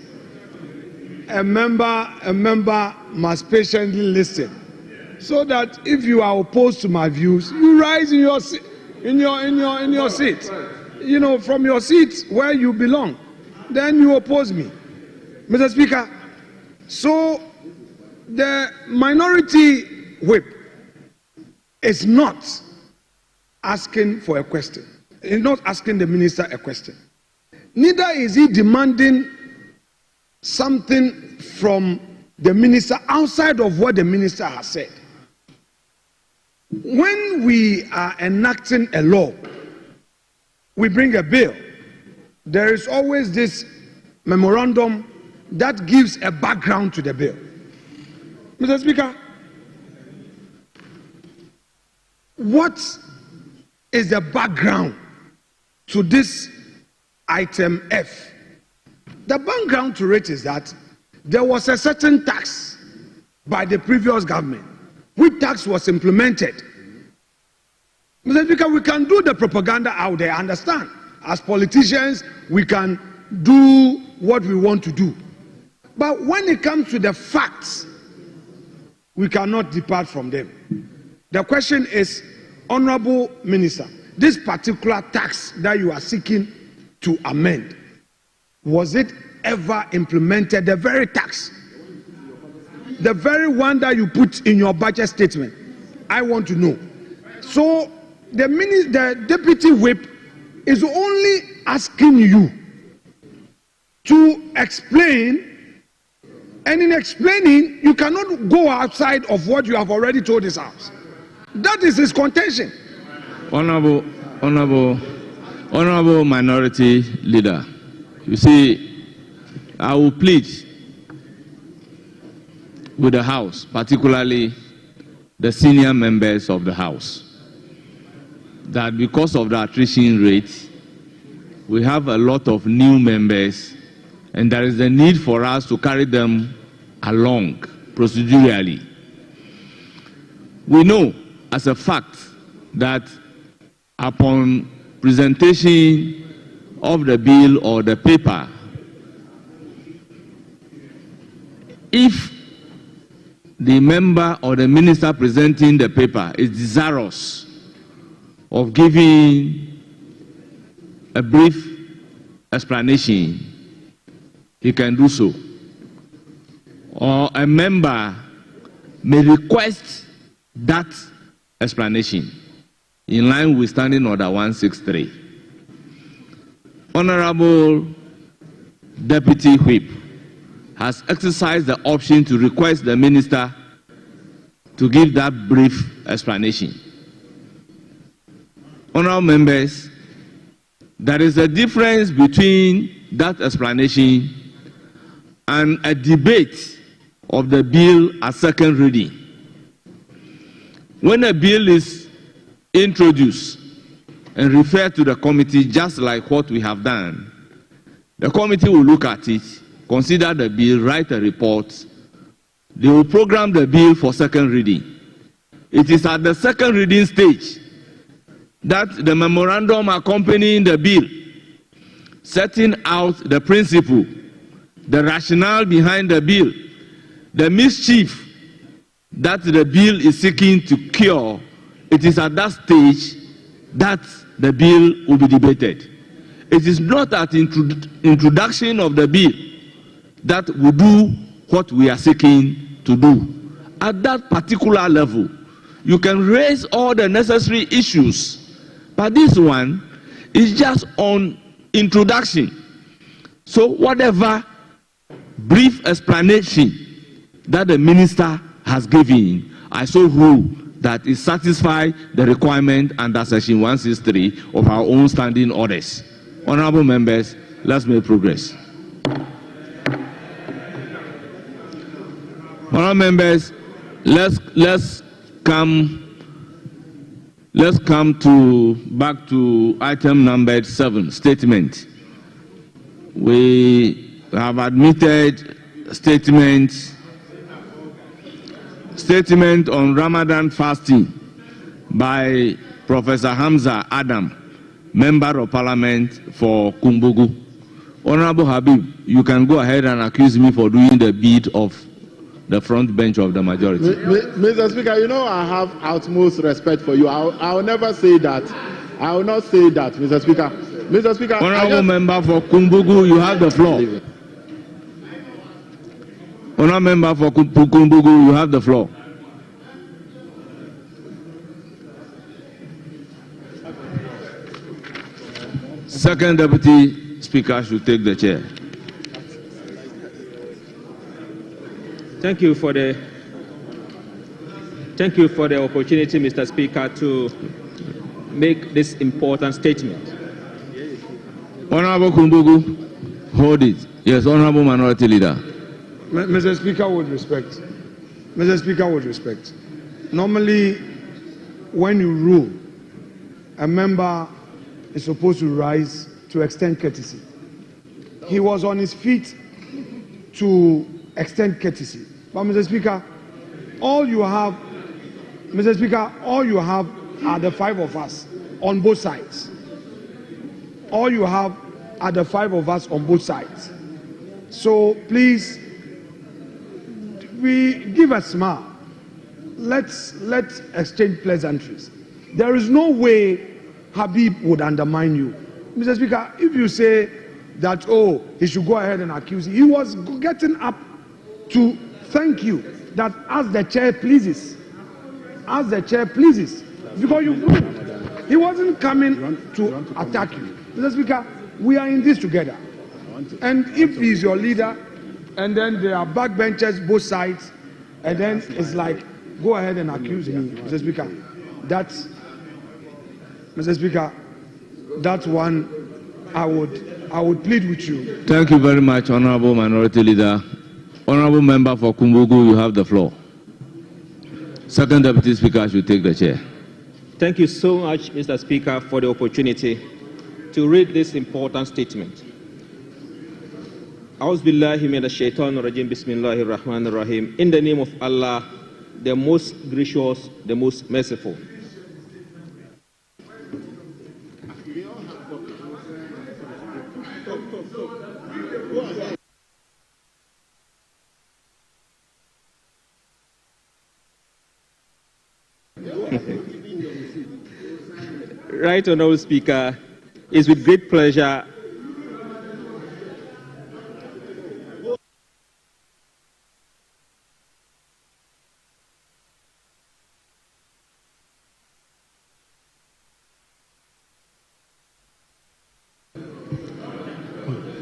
A member must patiently listen, so that if you are opposed to my views, you rise in your seat. You know, from your seat where you belong, then you oppose me. Mr. Speaker, so the minority whip is not asking for a question. He's not asking the minister a question. Neither is he demanding something from the minister outside of what the minister has said. When we are enacting a law, we bring a bill. There is always this memorandum that gives a background to the bill. Mr. Speaker, what is the background to this item F? The background to it is that there was a certain tax by the previous government, which tax was implemented. Mr. Speaker, we can do the propaganda out there, understand. As politicians, we can do what we want to do. But when it comes to the facts, we cannot depart from them. The question is, Honorable Minister, this particular tax that you are seeking to amend, was it ever implemented? The very tax, the very one that you put in your budget statement, I want to know. So the deputy whip is only asking you to explain, and in explaining, you cannot go outside of what you have already told this House. That is his contention. Honorable Honorable Minority Leader, you see, I will plead with the House, particularly the senior members of the House, that because of the attrition rate, we have a lot of new members, and there is a need for us to carry them along procedurally. We know as a fact that upon presentation of the bill or the paper, if the member or the minister presenting the paper is desirous of giving a brief explanation, he can do so. Or a member may request that explanation in line with Standing Order 163. Honorable Deputy Whip has exercised the option to request the minister to give that brief explanation. Honorable members, there is a difference between that explanation and a debate of the bill at second reading. When a bill is introduced and referred to the committee, just like what we have done, the committee will look at it, consider the bill, write a report. They will program the bill for second reading. It is at the second reading stage that the memorandum accompanying the bill, setting out the principle, the rationale behind the bill, the mischief that the bill is seeking to cure, it is at that stage that the bill will be debated. It is not at introduction of the bill that we do what we are seeking to do. At that particular level, you can raise all the necessary issues, but this one is just on introduction. So whatever brief explanation that the minister has given, I so rule that it satisfies the requirement under Section 163 of our own standing orders. Honorable members, let's make progress. Honorable members, let's come back to item number 7, statement. We have admitted statement on Ramadan fasting by Professor Hamza Adam, Member of Parliament for Kumbugu. Honorable Habib, you can go ahead and accuse me for doing the bid of the front bench of the majority. Mr. Speaker, you know I have utmost respect for you. I will never say that. I will not say that, Mr. Speaker. Mr. Speaker, Honorable Member for Kumbugu, you have the floor. Honorable Member for Kumbugu, you have the floor. Second Deputy Speaker should take the chair. Thank you for the opportunity, Mr. Speaker, to make this important statement. Honorable Kumbugu, hold it. Yes, Honorable Minority Leader. Mr. Speaker, with respect. Mr. Speaker, with respect. Normally, when you rule, a member is supposed to rise to extend courtesy. He was on his feet to extend courtesy. But Mr. Speaker, all you have are the 5 of us on both sides. All you have are the 5 of us on both sides. So please, we give a smile. Let's exchange pleasantries. There is no way Habib would undermine you. Mr. Speaker, if you say that, oh, he should go ahead and accuse you, he was getting up to thank you, that as the chair pleases. As the chair pleases. Because he wasn't coming to attack you. Mr. Speaker, we are in this together. And if he's your leader, and then there are backbenchers both sides, and then it's like, go ahead and accuse me, Mr. Speaker. That's, Mr. Speaker, that one I would plead with you. Thank you very much, Honorable Minority Leader. Honorable Member for Kumbugu, you have the floor. Second Deputy Speaker should take the chair. Thank you so much, Mr. Speaker, for the opportunity to read this important statement. In the name of Allah, the most gracious, the most merciful. Right, Honorable Speaker, it's with great pleasure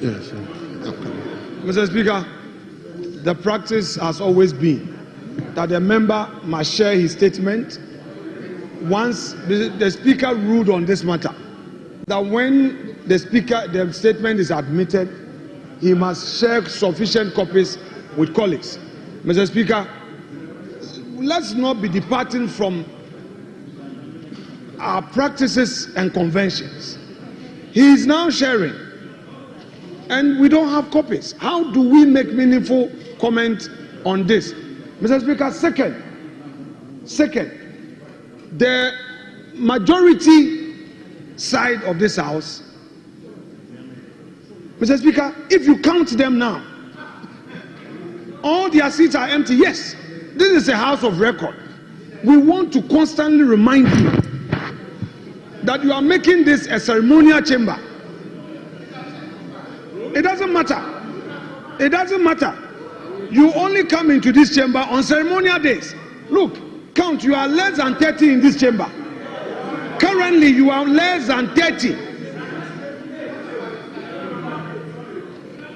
Yes. Mr. Speaker, the practice has always been that the member must share his statement. Once the Speaker ruled on this matter, that when the statement is admitted, he must share sufficient copies with colleagues. Mr. Speaker, let's not be departing from our practices and conventions. He is now sharing, and we don't have copies. How do we make meaningful comment on this? Mr. Speaker, second, the majority side of this House, Mr. Speaker, if you count them now, all their seats are empty. Yes, this is a House of record. We want to constantly remind you that you are making this a ceremonial chamber. It doesn't matter. It doesn't matter. You only come into this chamber on ceremonial days. Look, count, you are less than 30 in this chamber. Currently, you are less than 30.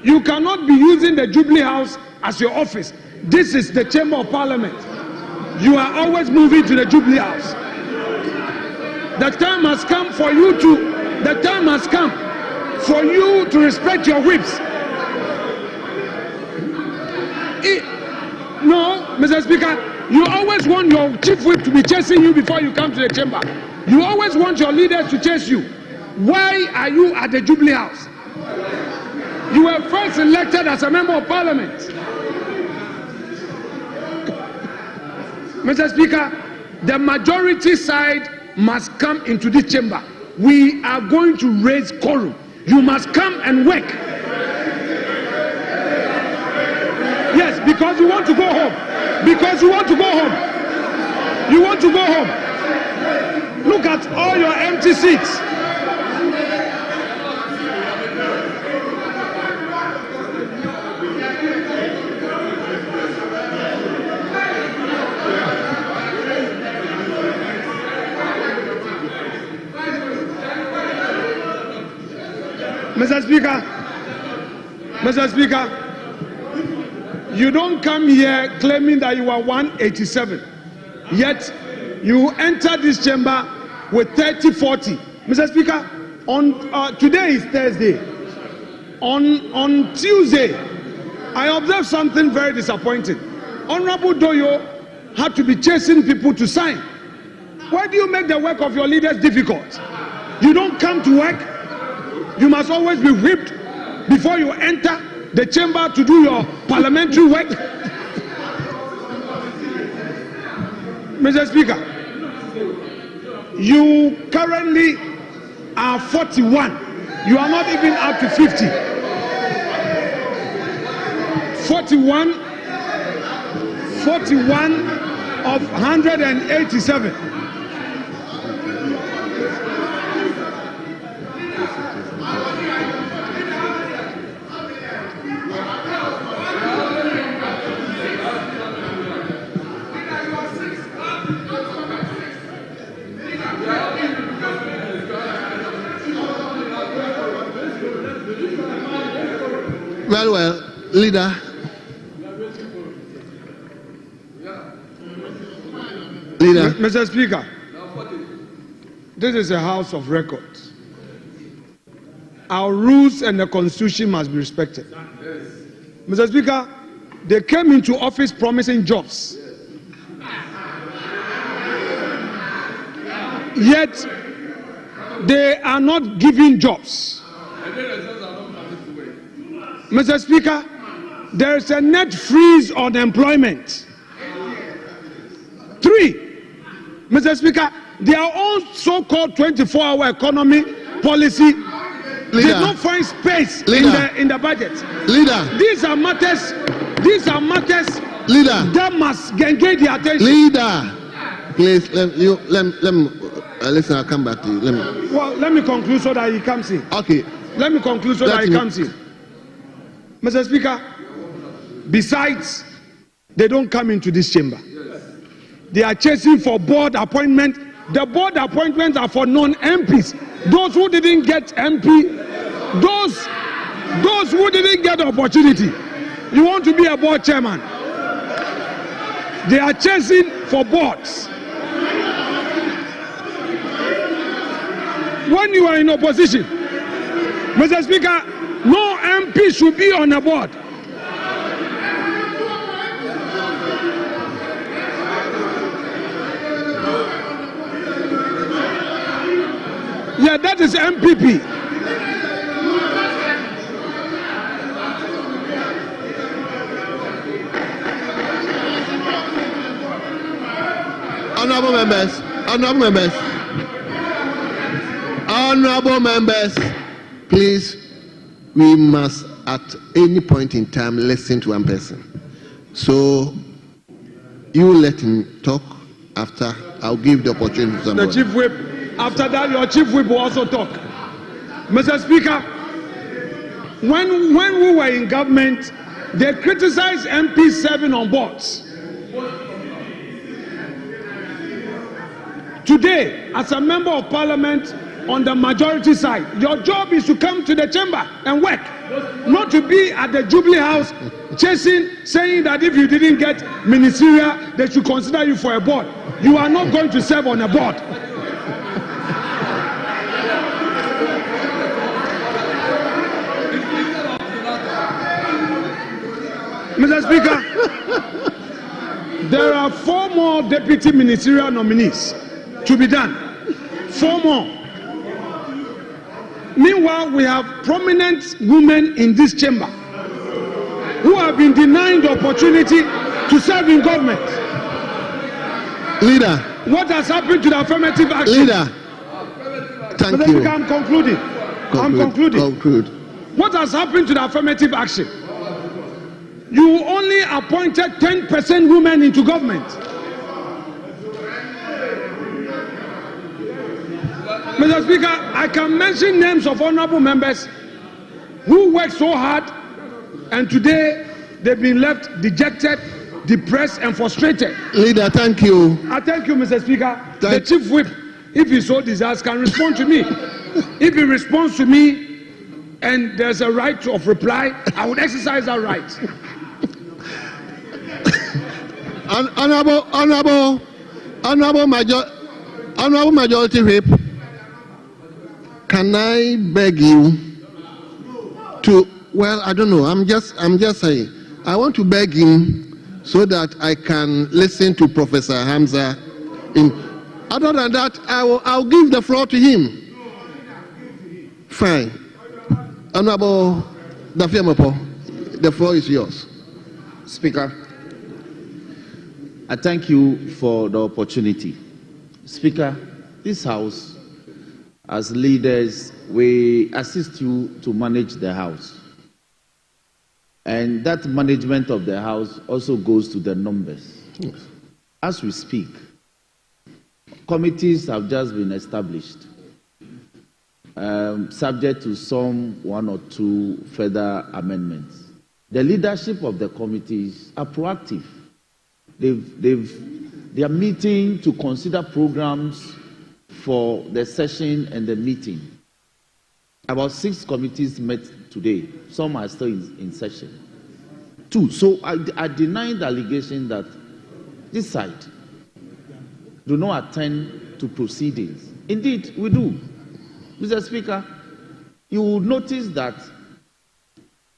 You cannot be using the Jubilee House as your office. This is the Chamber of Parliament. You are always moving to the Jubilee House. The time has come for you to respect your whips. No, Mr. Speaker, you always want your chief whip to be chasing you before you come to the chamber. You always want your leaders to chase you. Why are you at the Jubilee House? You were first elected as a member of Parliament. Mr. Speaker, the majority side must come into this chamber. We are going to raise quorum. You must come and work. Yes, because you want to go home. Because you want to go home. You want to go home. Look at all your empty seats. Mr. Speaker, you don't come here claiming that you are 187, yet you enter this chamber with 30-40. Mr. Speaker, today is Thursday. On Tuesday, I observed something very disappointing. Honorable Doyo had to be chasing people to sign. Why do you make the work of your leaders difficult? You don't come to work. You must always be whipped before you enter the chamber to do your parliamentary work. Mr. Speaker, you currently are 41. You are not even up to 50. 41 of 187. Well, leader. Mr. Speaker, this is a House of records. our rules and the Constitution must be respected. Mr. Speaker, they came into office promising jobs. Yet, they are not giving jobs. Mr. Speaker, there is a net freeze on employment. 3, Mr. Speaker, their own so-called 24-hour economy policy did not find space in the budget. These are matters that must engage the attention. Please, listen, I'll come back to you. Let me conclude so that he comes in. Okay. Let me conclude so that he comes in. Mr. Speaker, besides, they don't come into this chamber. They are chasing for board appointment. The board appointments are for non-MPs. Those who didn't get MP, those who didn't get opportunity. You want to be a board chairman. They are chasing for boards. When you are in opposition, Mr. Speaker, no MP should be on a board. Yeah, that is MPP. Honorable members, please, we must at any point in time listen to one person. So you let him talk. After, I'll give the opportunity to somebody. The chief whip. After that, your chief whip will also talk. Mr. Speaker, when we were in government, they criticized MPs serving on boards. Today, as a member of parliament on the majority side, your job is to come to the chamber and work, not to be at the Jubilee House chasing, saying that if you didn't get ministerial, they should consider you for a board. You are not going to serve on a board. Mr. Speaker, there are 4 more deputy ministerial nominees to be done. 4 more. Meanwhile, we have prominent women in this chamber who have been denied the opportunity to serve in government. Leader. What has happened to the affirmative action? Leader. Thank Mr. you. Speaker, I'm concluding. Conclude. What has happened to the affirmative action? You only appointed 10% women into government. Mr. Speaker, I can mention names of honorable members who worked so hard and today they've been left dejected, depressed and frustrated. Leader, thank you. I thank you, Mr. Speaker. The chief whip, if he so desires, can respond to me. If he responds to me and there's a right of reply, I would exercise that right. Honorable Majority Whip, can I beg you to, well, I don't know, I'm just saying, I want to beg him so that I can listen to Professor Hamza. Other than that, I'll give the floor to him. Fine. Honorable Dafiamopo, the floor is yours. Speaker, I thank you for the opportunity. Speaker, this House, as leaders, we assist you to manage the House. And that management of the House also goes to the numbers. Yes. As we speak, committees have just been established, subject to some 1 or 2 further amendments. The leadership of the committees are proactive. They are meeting to consider programs for the session and the meeting. About 6 committees met today. Some are still in session. 2. So I deny the allegation that this side do not attend to proceedings. Indeed, we do. Mr. Speaker, you will notice that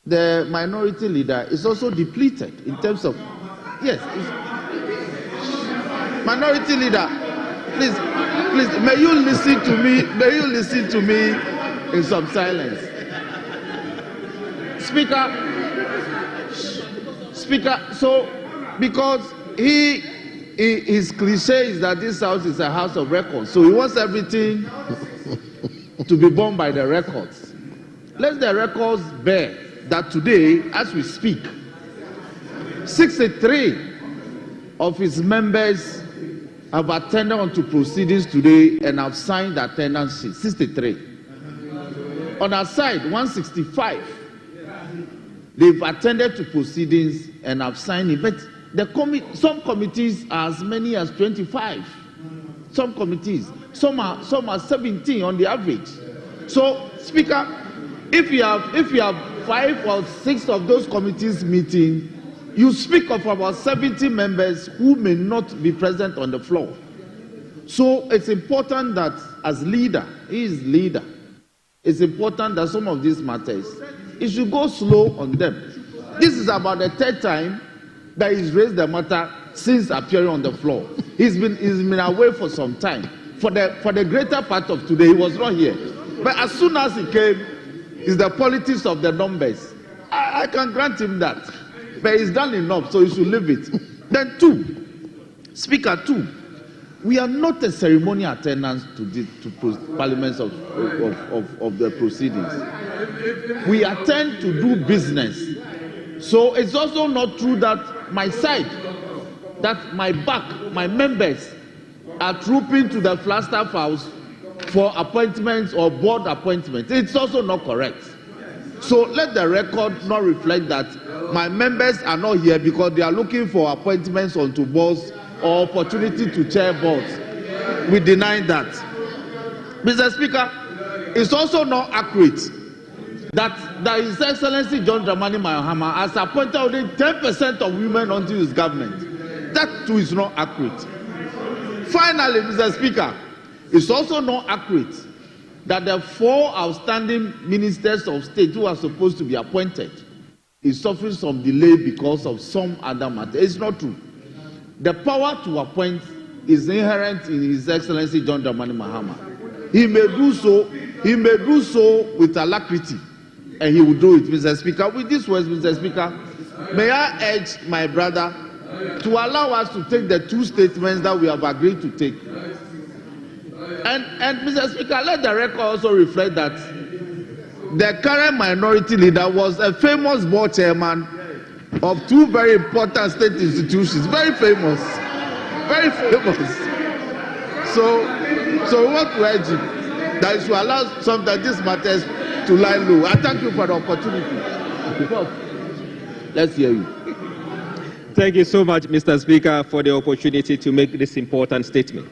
the minority leader is also depleted in terms of, yes, minority leader, please, may you listen to me in some silence. Speaker, so because his cliche is that this house is a house of records, so he wants everything to be borne by the records. Let the records bear that today, as we speak, 63 of his members have attended onto proceedings today and have signed the attendance sheet. 63. On our side, 165. They've attended to proceedings and have signed it. But some committees are as many as 25. Some committees, some are 17 on the average. So, Speaker, if you have 5 or 6 of those committees meeting, you speak of about 70 members who may not be present on the floor. So it's important that as leader, he is leader, it's important that some of these matters, he should go slow on them. This is about the 3rd time that he's raised the matter since appearing on the floor. He's been away for some time. For the greater part of today, he was not here. But as soon as he came, it's the politics of the numbers. I can grant him that. But he's done enough, so he should leave it. Then 2, Speaker, 2, we are not a ceremonial attendance to parliaments of the proceedings. We attend to do business. So it's also not true that my side, that my back, my members are trooping to the Flagstaff House for appointments or board appointments. It's also not correct. So let the record not reflect that my members are not here because they are looking for appointments onto boards or opportunity to chair boards. We deny that. Mr. Speaker, it's also not accurate that His Excellency John Dramani Mahama has appointed only 10% of women onto his government. That too is not accurate. Finally, Mr. Speaker, it's also not accurate that the 4 outstanding ministers of state who are supposed to be appointed is suffering some delay because of some other matter. It's not true. The power to appoint is inherent in His Excellency John Dramani Mahama. He may do so with alacrity, and he will do it, Mr. Speaker. With these words, Mr. Speaker, may I urge my brother to allow us to take the 2 statements that we have agreed to take. And Mr. Speaker, let the record also reflect that the current minority leader was a famous board chairman of 2 very important state institutions. Very famous. Very famous. So we want to urge him that he should allow sometimes these matters to lie low. I thank you for the opportunity. Let's hear you. Thank you so much, Mr. Speaker, for the opportunity to make this important statement.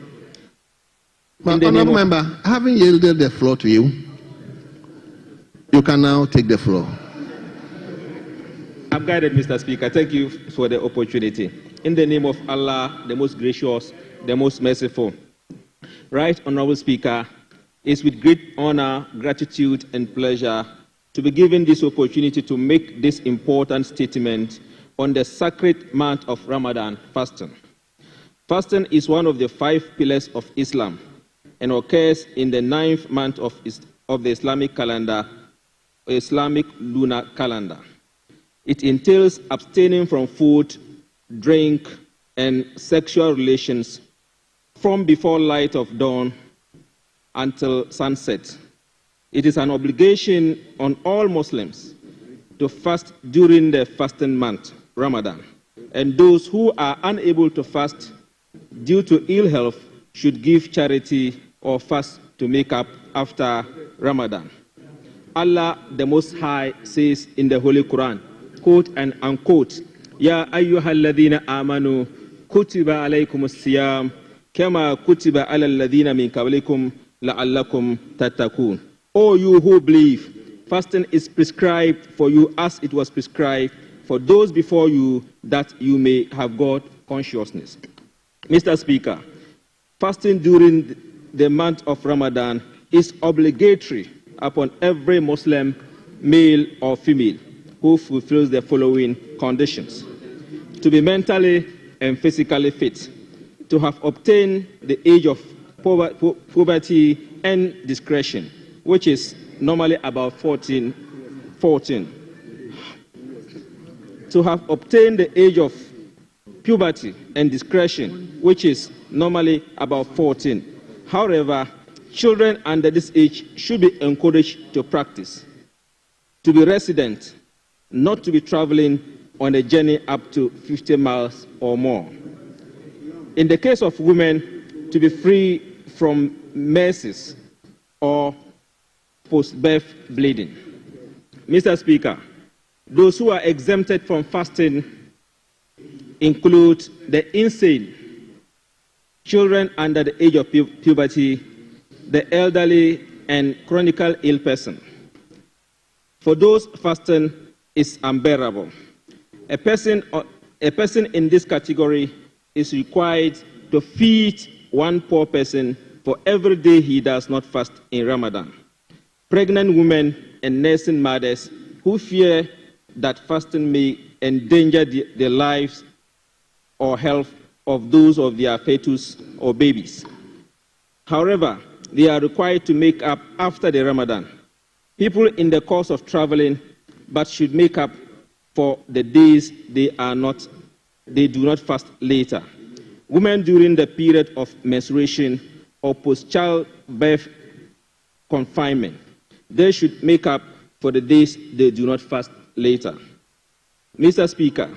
Honourable Member, having yielded the floor to you, you can now take the floor. I'm guided, Mr. Speaker. Thank you for the opportunity. In the name of Allah, the most gracious, the most merciful. Right, Honourable Speaker, it's with great honor, gratitude, and pleasure to be given this opportunity to make this important statement on the sacred month of Ramadan, fasting. Fasting is one of the 5 pillars of Islam and occurs in the 9th month of the Islamic calendar, Islamic lunar calendar. It entails abstaining from food, drink, and sexual relations from before light of dawn until sunset. It is an obligation on all Muslims to fast during the fasting month, Ramadan, and those who are unable to fast due to ill health should give charity or fast to make up after Ramadan. Allah the Most High says in the Holy Quran, quote and unquote, Ya ayyuhal ladhina amanu kutiba alaykumus siyam kama kutiba alal ladhina min qablikum la'allakum tattaqun. O you who believe, fasting is prescribed for you as it was prescribed for those before you, that you may have God consciousness. Mr. Speaker, fasting during the month of Ramadan is obligatory upon every Muslim, male or female, who fulfills the following conditions: to be mentally and physically fit, to have obtained the age of puberty and discretion, which is normally about 14, to have obtained the age of puberty and discretion, which is normally about 14. However, children under this age should be encouraged to practice, to be resident, not to be traveling on a journey up to 50 miles or more. In the case of women, to be free from menses or post-birth bleeding. Mr. Speaker, those who are exempted from fasting include the insane, children under the age of puberty, the elderly, and chronically ill person. For those, fasting is unbearable. A person in this category is required to feed one poor person for every day he does not fast in Ramadan. Pregnant women and nursing mothers who fear that fasting may endanger the lives or health of those of their fetus or babies. However, they are required to make up after the Ramadan. People in the course of traveling but should make up for the days they do not fast later. Women during the period of menstruation or post-childbirth confinement, they should make up for the days they do not fast later. Mr. Speaker,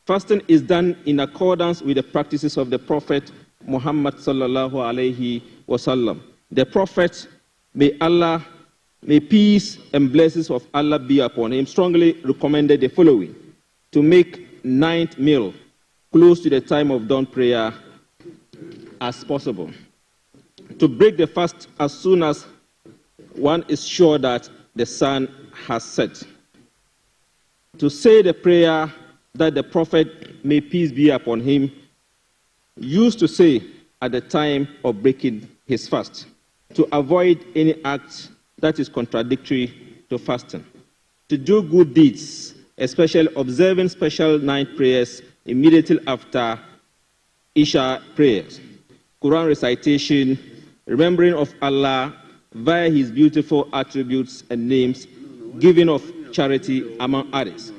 fasting is done in accordance with the practices of the Prophet Muhammad sallallahu alaihi wasallam. The Prophet, may peace and blessings of Allah be upon him, strongly recommended the following: to make ninth meal close to the time of dawn prayer as possible, to break the fast as soon as one is sure that the sun has set, to say the prayer that the Prophet, may peace be upon him, used to say at the time of breaking his fast, to avoid any act that is contradictory to fasting, to do good deeds, especially observing special night prayers immediately after Isha prayers, Quran recitation, remembering of Allah via his beautiful attributes and names, giving of charity, among others,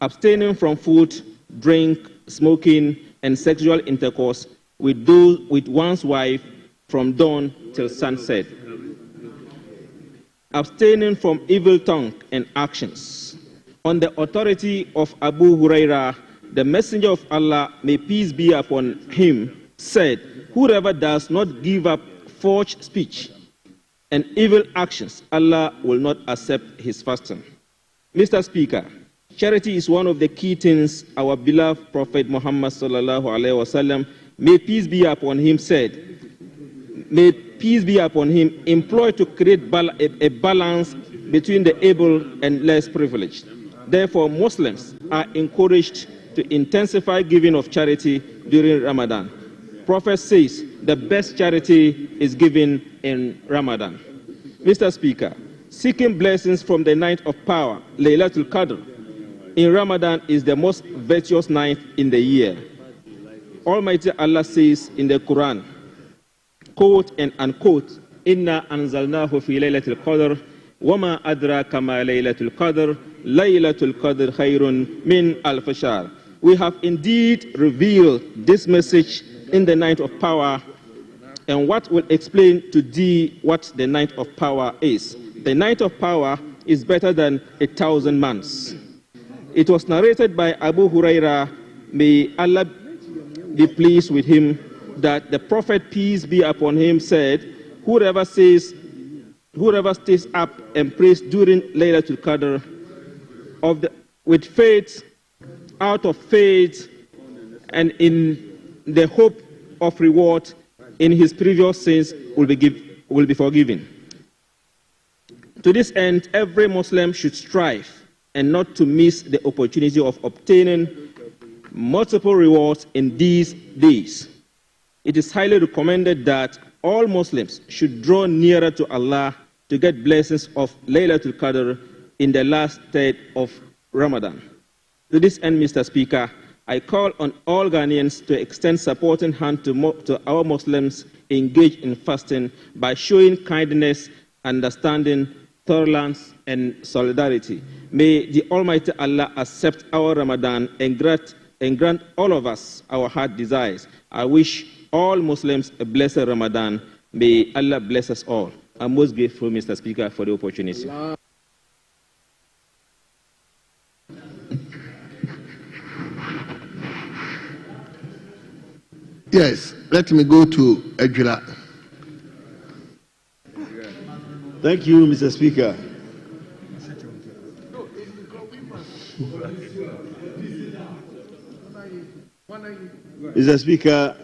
abstaining from food, drink, smoking, and sexual intercourse with one's wife from dawn till sunset, abstaining from evil tongue and actions. On the authority of Abu Huraira, the Messenger of Allah, may peace be upon him, said, whoever does not give up forged speech and evil actions, Allah will not accept his fasting. Mr. Speaker, charity is one of the key things our beloved Prophet Muhammad sallallahu alaihi wasallam, may peace be upon him, said, may peace be upon him, employed to create a balance between the able and less privileged. Therefore, Muslims are encouraged to intensify giving of charity during Ramadan. Prophet says the best charity is given in Ramadan. Mr. Speaker, seeking blessings from the night of power, Laylatul Qadr, in Ramadan is the most virtuous night in the year. Almighty Allah says in the Quran, quote and unquote, Inna anzalnahu fi laylatul qadr, wama adraka ma laylatul qadr, laylatul qadr khayrun min alf shahr. We have indeed revealed this message in the night of power, and what will explain to thee what the night of power is. The night of power is better than 1,000 months. It was narrated by Abu Huraira, may Allah be pleased with him, that the Prophet, peace be upon him, said, whoever stays up and prays during Laylatul Qadr with faith, out of faith, and in the hope of reward in his previous sins will be forgiven. To this end, every Muslim should strive and not to miss the opportunity of obtaining multiple rewards in these days. It is highly recommended that all Muslims should draw nearer to Allah to get blessings of Laylatul Qadr in the last third of Ramadan. To this end, Mr. Speaker, I call on all Ghanaians to extend supporting hand to our Muslims engaged in fasting by showing kindness, understanding, tolerance, and solidarity. May the Almighty Allah accept our Ramadan and grant all of us our heart desires. I wish all Muslims a blessed Ramadan. May Allah bless us all. I'm most grateful, Mr. Speaker, for the opportunity. Yes, let me go to Ejula. Thank you, Mr. Speaker. Mr. Speaker,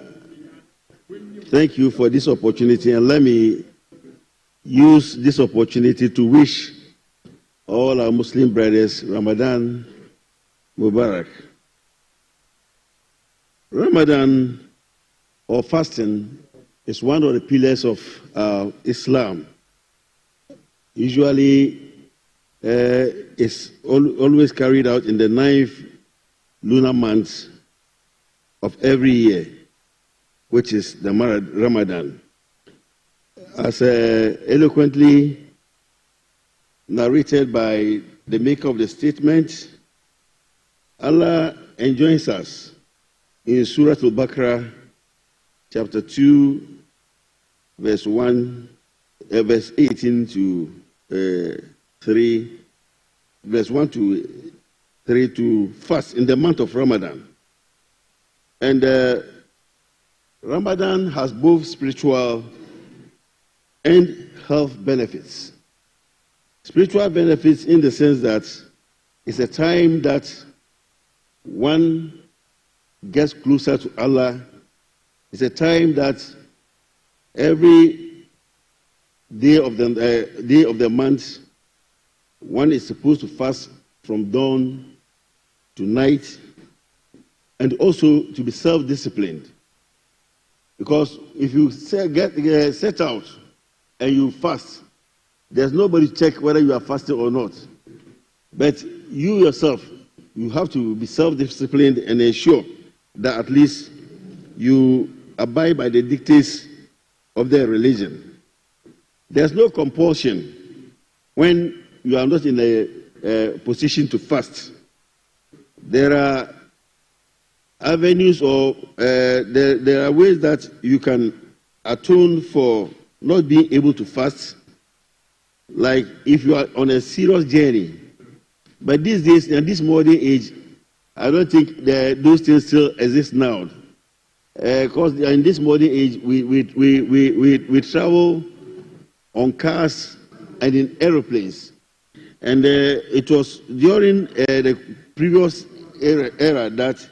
thank you for this opportunity, and let me use this opportunity to wish all our Muslim brothers Ramadan Mubarak. Ramadan, or fasting, is one of the pillars of Islam. Usually, it's always carried out in the 9th lunar month of every year, which is the Ramadan. As eloquently narrated by the maker of the statement, Allah enjoins us in Surah Al-Baqarah, chapter 2, verse 18 to 3, verse 1 to 3, to fast in the month of Ramadan. And Ramadan has both spiritual and health benefits. Spiritual benefits in the sense that it's a time that one gets closer to Allah. It's a time that every day of the month, one is supposed to fast from dawn to night, and also to be self-disciplined. Because if you set out and you fast, there's nobody to check whether you are fasting or not. But you yourself, you have to be self-disciplined and ensure that at least you abide by the dictates of their religion. There's no compulsion when you are not in a position to fast. There are avenues, or there are ways that you can atone for not being able to fast, like if you are on a serious journey. But these days, in this modern age, I don't think those things still exist now. Because in this modern age, we travel on cars and in aeroplanes. And it was during the previous era that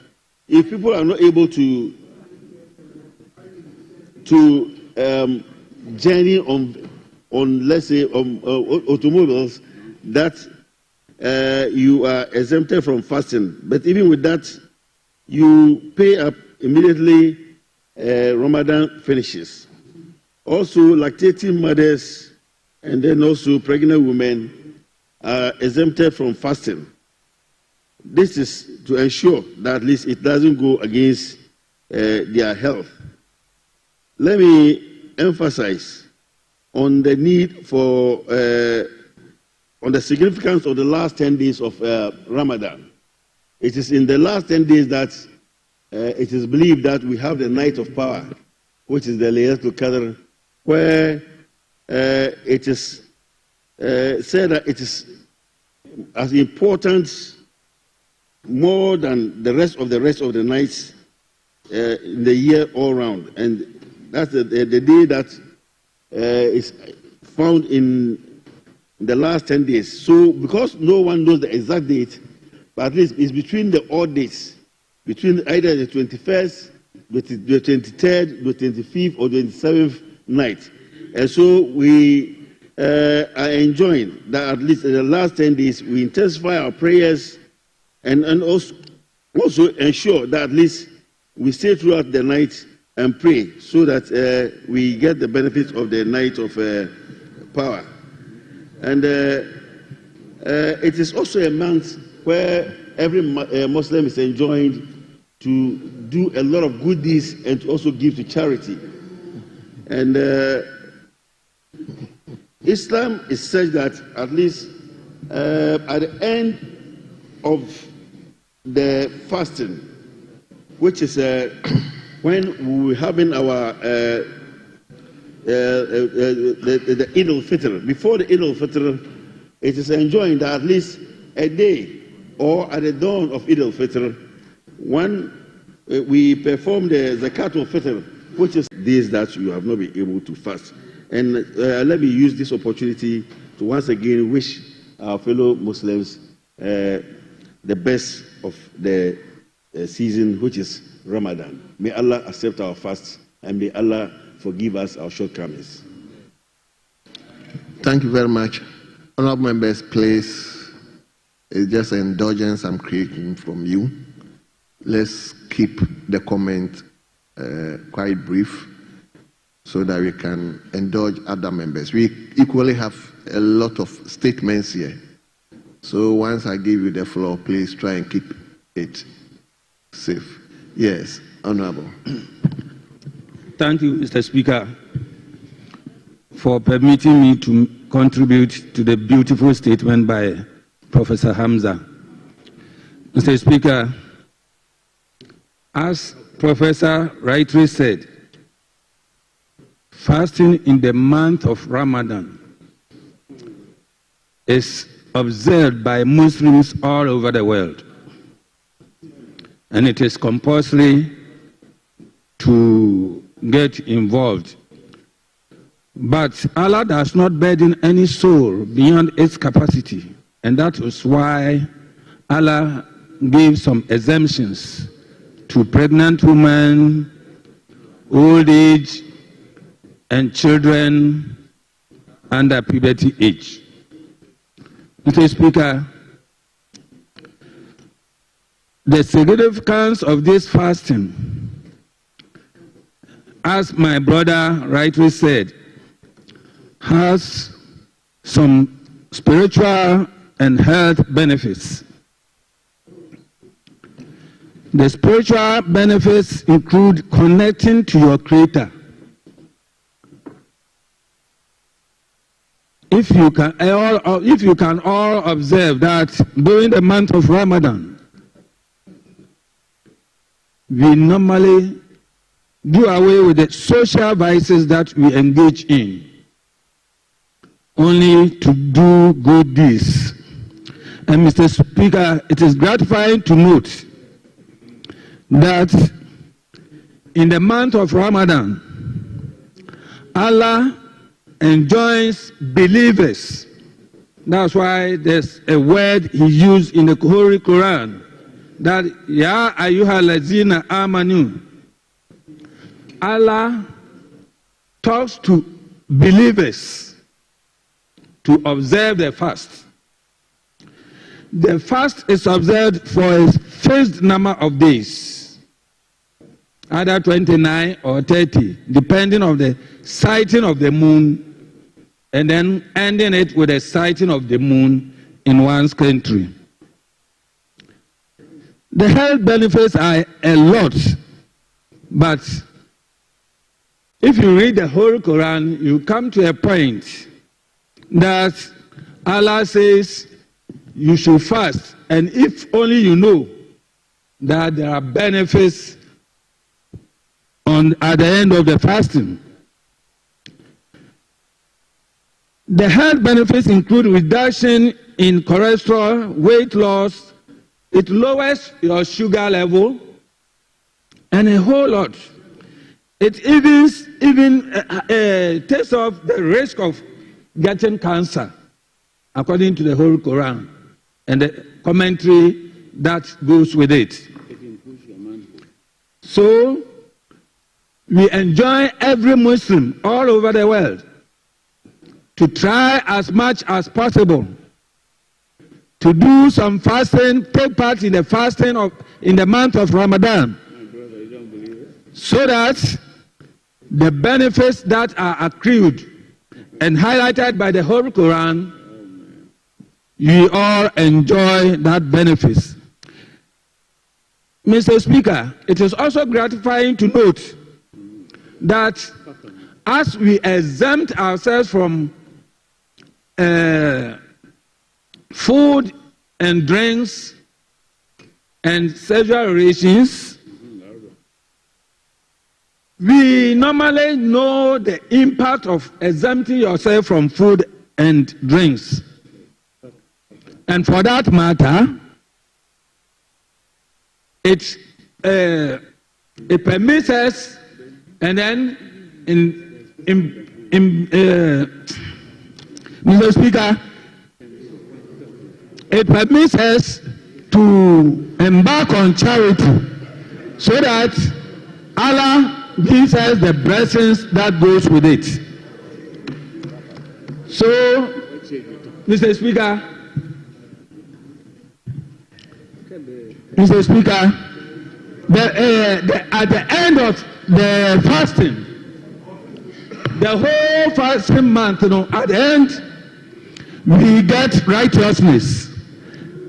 if people are not able to journey on let's say automobiles, that you are exempted from fasting. But even with that, you pay up immediately Ramadan finishes. Also, lactating mothers and then also pregnant women are exempted from fasting. This is to ensure that at least it doesn't go against their health. Let me emphasize on the need for, on the significance of the last 10 days of Ramadan. It is in the last 10 days that it is believed that we have the night of power, which is the Laylatul Qadr, where it is said that it is as important more than the rest of the nights in the year all round. And that's the day that is found in the last 10 days. So because no one knows the exact date, but at least it's between the odd dates, between either the 21st, the 23rd, the 25th, or the 27th night. And so we are enjoying that at least in the last 10 days we intensify our prayers and also ensure that at least we stay throughout the night and pray so that we get the benefits of the night of power. And it is also a month where every Muslim is enjoined to do a lot of good deeds and to also give to charity. And Islam is such that at least at the end of the fasting, which is when we were having our the Eid al-Fitr, before the Eid al-Fitr, it is enjoined that at least a day or at the dawn of Eid al-Fitr, when we perform the Zakat al-Fitr, which is days that you have not been able to fast. And let me use this opportunity to once again wish our fellow Muslims the best of the season, which is Ramadan. May Allah accept our fasts and may Allah forgive us our shortcomings. Thank you very much. Honorable members, please, it's just an indulgence I'm creating from you. Let's keep the comment quite brief so that we can indulge other members. We equally have a lot of statements here. So once I give you the floor, please try and keep it safe. Yes, Honorable. Thank you, Mr. Speaker, for permitting me to contribute to the beautiful statement by Professor Hamza. Mr. Speaker, as Professor rightly said, fasting in the month of Ramadan is observed by Muslims all over the world. And it is compulsory to get involved. But Allah does not burden any soul beyond its capacity. And that is why Allah gave some exemptions to pregnant women, old age, and children under puberty age. Mr. Speaker, the significance of this fasting, as my brother rightly said, has some spiritual and health benefits. The spiritual benefits include connecting to your Creator. If you can all observe that during the month of Ramadan, we normally do away with the social vices that we engage in, only to do good deeds. And Mr. Speaker, it is gratifying to note that in the month of Ramadan, Allah enjoins believers. That's why there's a word he used in the Holy Quran, that Ya ayyuha lazina amanu. Allah talks to believers to observe the fast. The fast is observed for a fixed number of days, either 29 or 30, depending on the sighting of the moon, and then ending it with a sighting of the moon in one's country. The health benefits are a lot, but if you read the whole Quran, you come to a point that Allah says you should fast, and if only you know that there are benefits at the end of the fasting. The health benefits include reduction in cholesterol, weight loss, it lowers your sugar level, and a whole lot. It even takes off the risk of getting cancer, according to the whole Quran and the commentary that goes with it. So, we enjoin every Muslim all over the world to try as much as possible to do some fasting, take part in the fasting in the month of Ramadan, so that the benefits that are accrued and highlighted by the whole Quran you all enjoy that benefits. Mr. Speaker, it is also gratifying to note that as we exempt ourselves from food and drinks and sexual relations, we normally know the impact of exempting yourself from food and drinks. And for that matter, it permits us, and then Mr. Speaker, it permits us to embark on charity so that Allah gives us the blessings that goes with it. So, Mr. Speaker, at the end of the fasting, the whole fasting month, at the end, we get righteousness.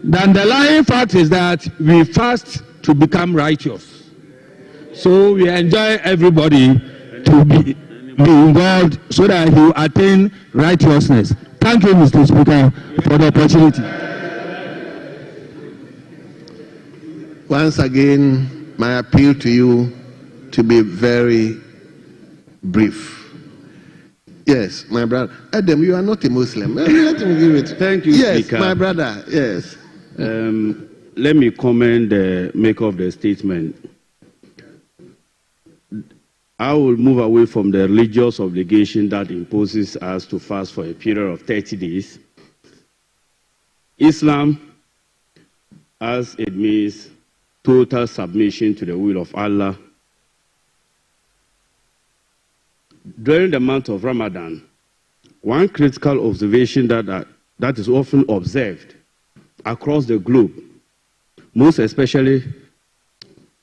The underlying fact is that we fast to become righteous. So we enjoy everybody to be involved so that he will attain righteousness. Thank you, Mr. Speaker, for the opportunity. Once again, my appeal to you to be very brief. Yes, my brother. Adam, you are not a Muslim. Let him give it. Thank you, yes, Speaker. My brother, yes. Let me comment the maker of the statement. I will move away from the religious obligation that imposes us to fast for a period of 30 days. Islam, as it means total submission to the will of Allah. During the month of Ramadan, one critical observation that is often observed across the globe, most especially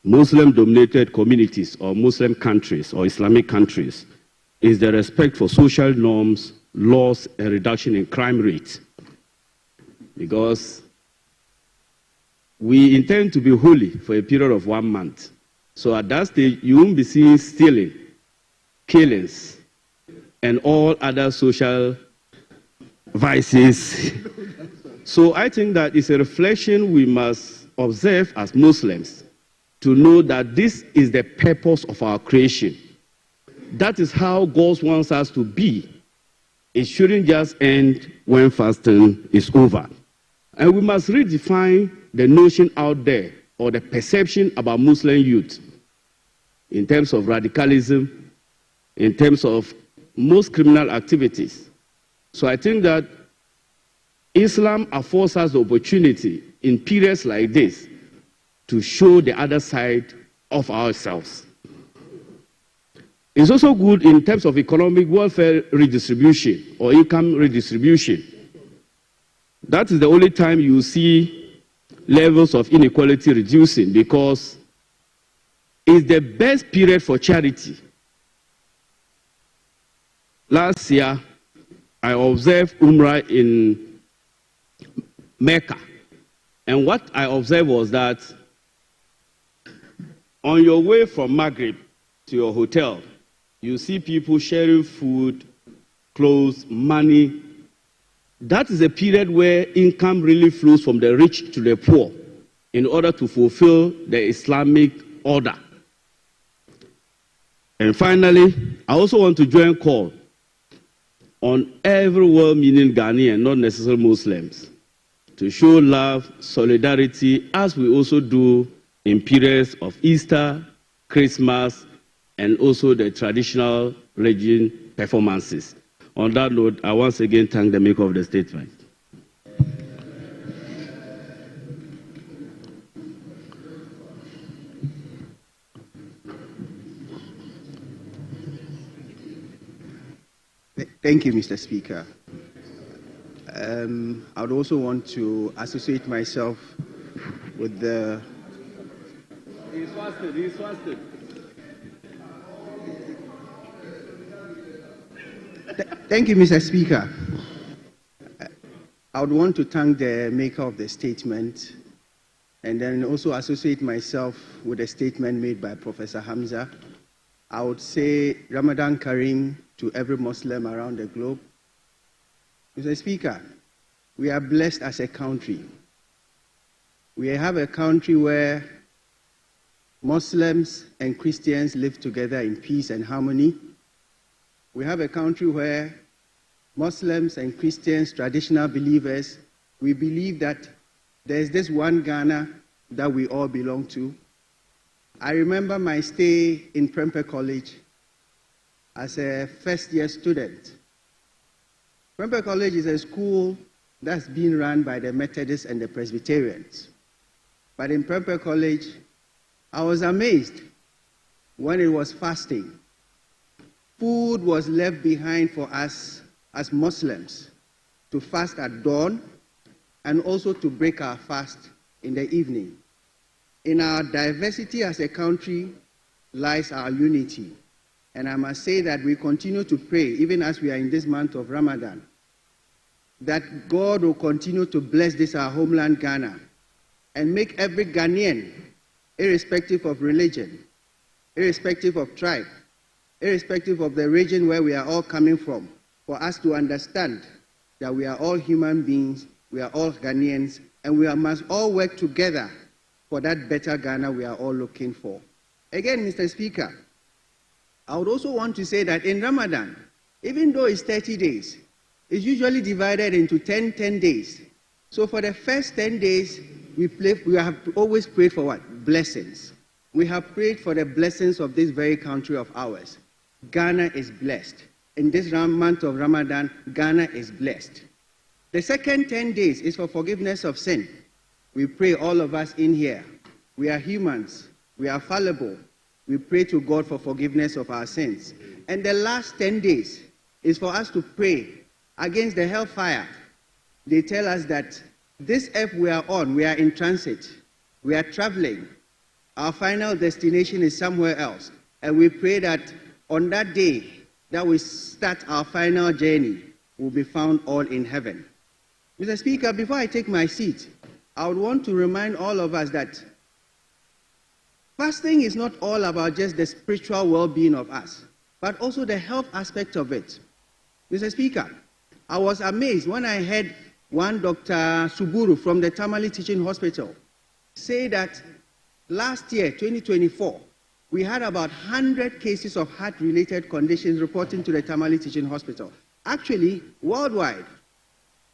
Muslim-dominated communities or Muslim countries or Islamic countries, is the respect for social norms, laws, and reduction in crime rates. Because we intend to be holy for a period of 1 month. So at that stage, you won't be seeing stealing, killings, and all other social vices. So I think that it's a reflection we must observe as Muslims to know that this is the purpose of our creation. That is how God wants us to be. It shouldn't just end when fasting is over. And we must redefine the notion out there or the perception about Muslim youth in terms of radicalism, in terms of most criminal activities. So I think that Islam affords us the opportunity in periods like this to show the other side of ourselves. It's also good in terms of economic welfare redistribution or income redistribution. That is the only time you see levels of inequality reducing, because it's the best period for charity. Last year, I observed Umrah in Mecca. And what I observed was that on your way from Maghreb to your hotel, you see people sharing food, clothes, money. That is a period where income really flows from the rich to the poor in order to fulfill the Islamic order. And finally, I also want to join call on every well-meaning Ghanaian, not necessarily Muslims, to show love, solidarity, as we also do in periods of Easter, Christmas, and also the traditional religion performances. On that note, I once again thank the maker of the statement. Thank you, Mr. Speaker. I would also want to associate myself with the... He's fasted. Thank you, Mr. Speaker. I would want to thank the maker of the statement and then also associate myself with a statement made by Professor Hamza. I would say Ramadan Kareem to every Muslim around the globe. Mr. Speaker, we are blessed as a country. We have a country where Muslims and Christians live together in peace and harmony. We have a country where Muslims and Christians, traditional believers, we believe that there's this one Ghana that we all belong to. I remember my stay in Premature College as a first-year student. Premature College is a school that's being run by the Methodists and the Presbyterians. But in Premature College, I was amazed when it was fasting. Food was left behind for us as Muslims to fast at dawn and also to break our fast in the evening. In our diversity as a country lies our unity. And I must say that we continue to pray, even as we are in this month of Ramadan, that God will continue to bless this our homeland Ghana and make every Ghanaian, irrespective of religion, irrespective of tribe, irrespective of the region where we are all coming from, for us to understand that we are all human beings, we are all Ghanaians, and we must all work together for that better Ghana we are all looking for. Again, Mr. Speaker, I would also want to say that in Ramadan, even though it's 30 days, it's usually divided into 10 days. So for the first 10 days, we have always prayed for what? Blessings. We have prayed for the blessings of this very country of ours. Ghana is blessed. In this month of Ramadan, Ghana is blessed. The second 10 days is for forgiveness of sin. We pray, all of us in here. We are humans. We are fallible. We pray to God for forgiveness of our sins. And the last 10 days is for us to pray against the hellfire. They tell us that this earth we are on, we are in transit. We are traveling. Our final destination is somewhere else. And we pray that on that day that we start our final journey, we'll be found all in heaven. Mr. Speaker, before I take my seat, I would want to remind all of us that fasting is not all about just the spiritual well-being of us, but also the health aspect of it. Mr. Speaker, I was amazed when I heard one Dr. Suburu from the Tamale Teaching Hospital say that last year, 2024, we had about 100 cases of heart-related conditions reporting to the Tamale Teaching Hospital. Actually, worldwide,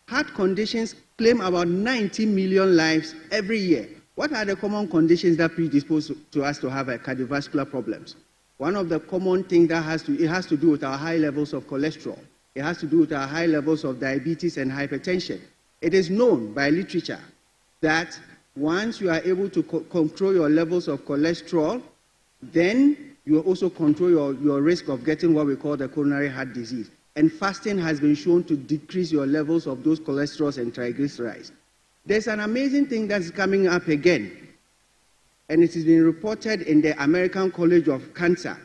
heart conditions claim about 90 million lives every year. What are the common conditions that predispose to us to have cardiovascular problems? One of the common things that has to do with our high levels of cholesterol. It has to do with our high levels of diabetes and hypertension. It is known by literature that once you are able to control your levels of cholesterol, then you will also control your risk of getting what we call the coronary heart disease. And fasting has been shown to decrease your levels of those cholesterols and triglycerides. There's an amazing thing that's coming up again, and it has been reported in the American College of Cancer,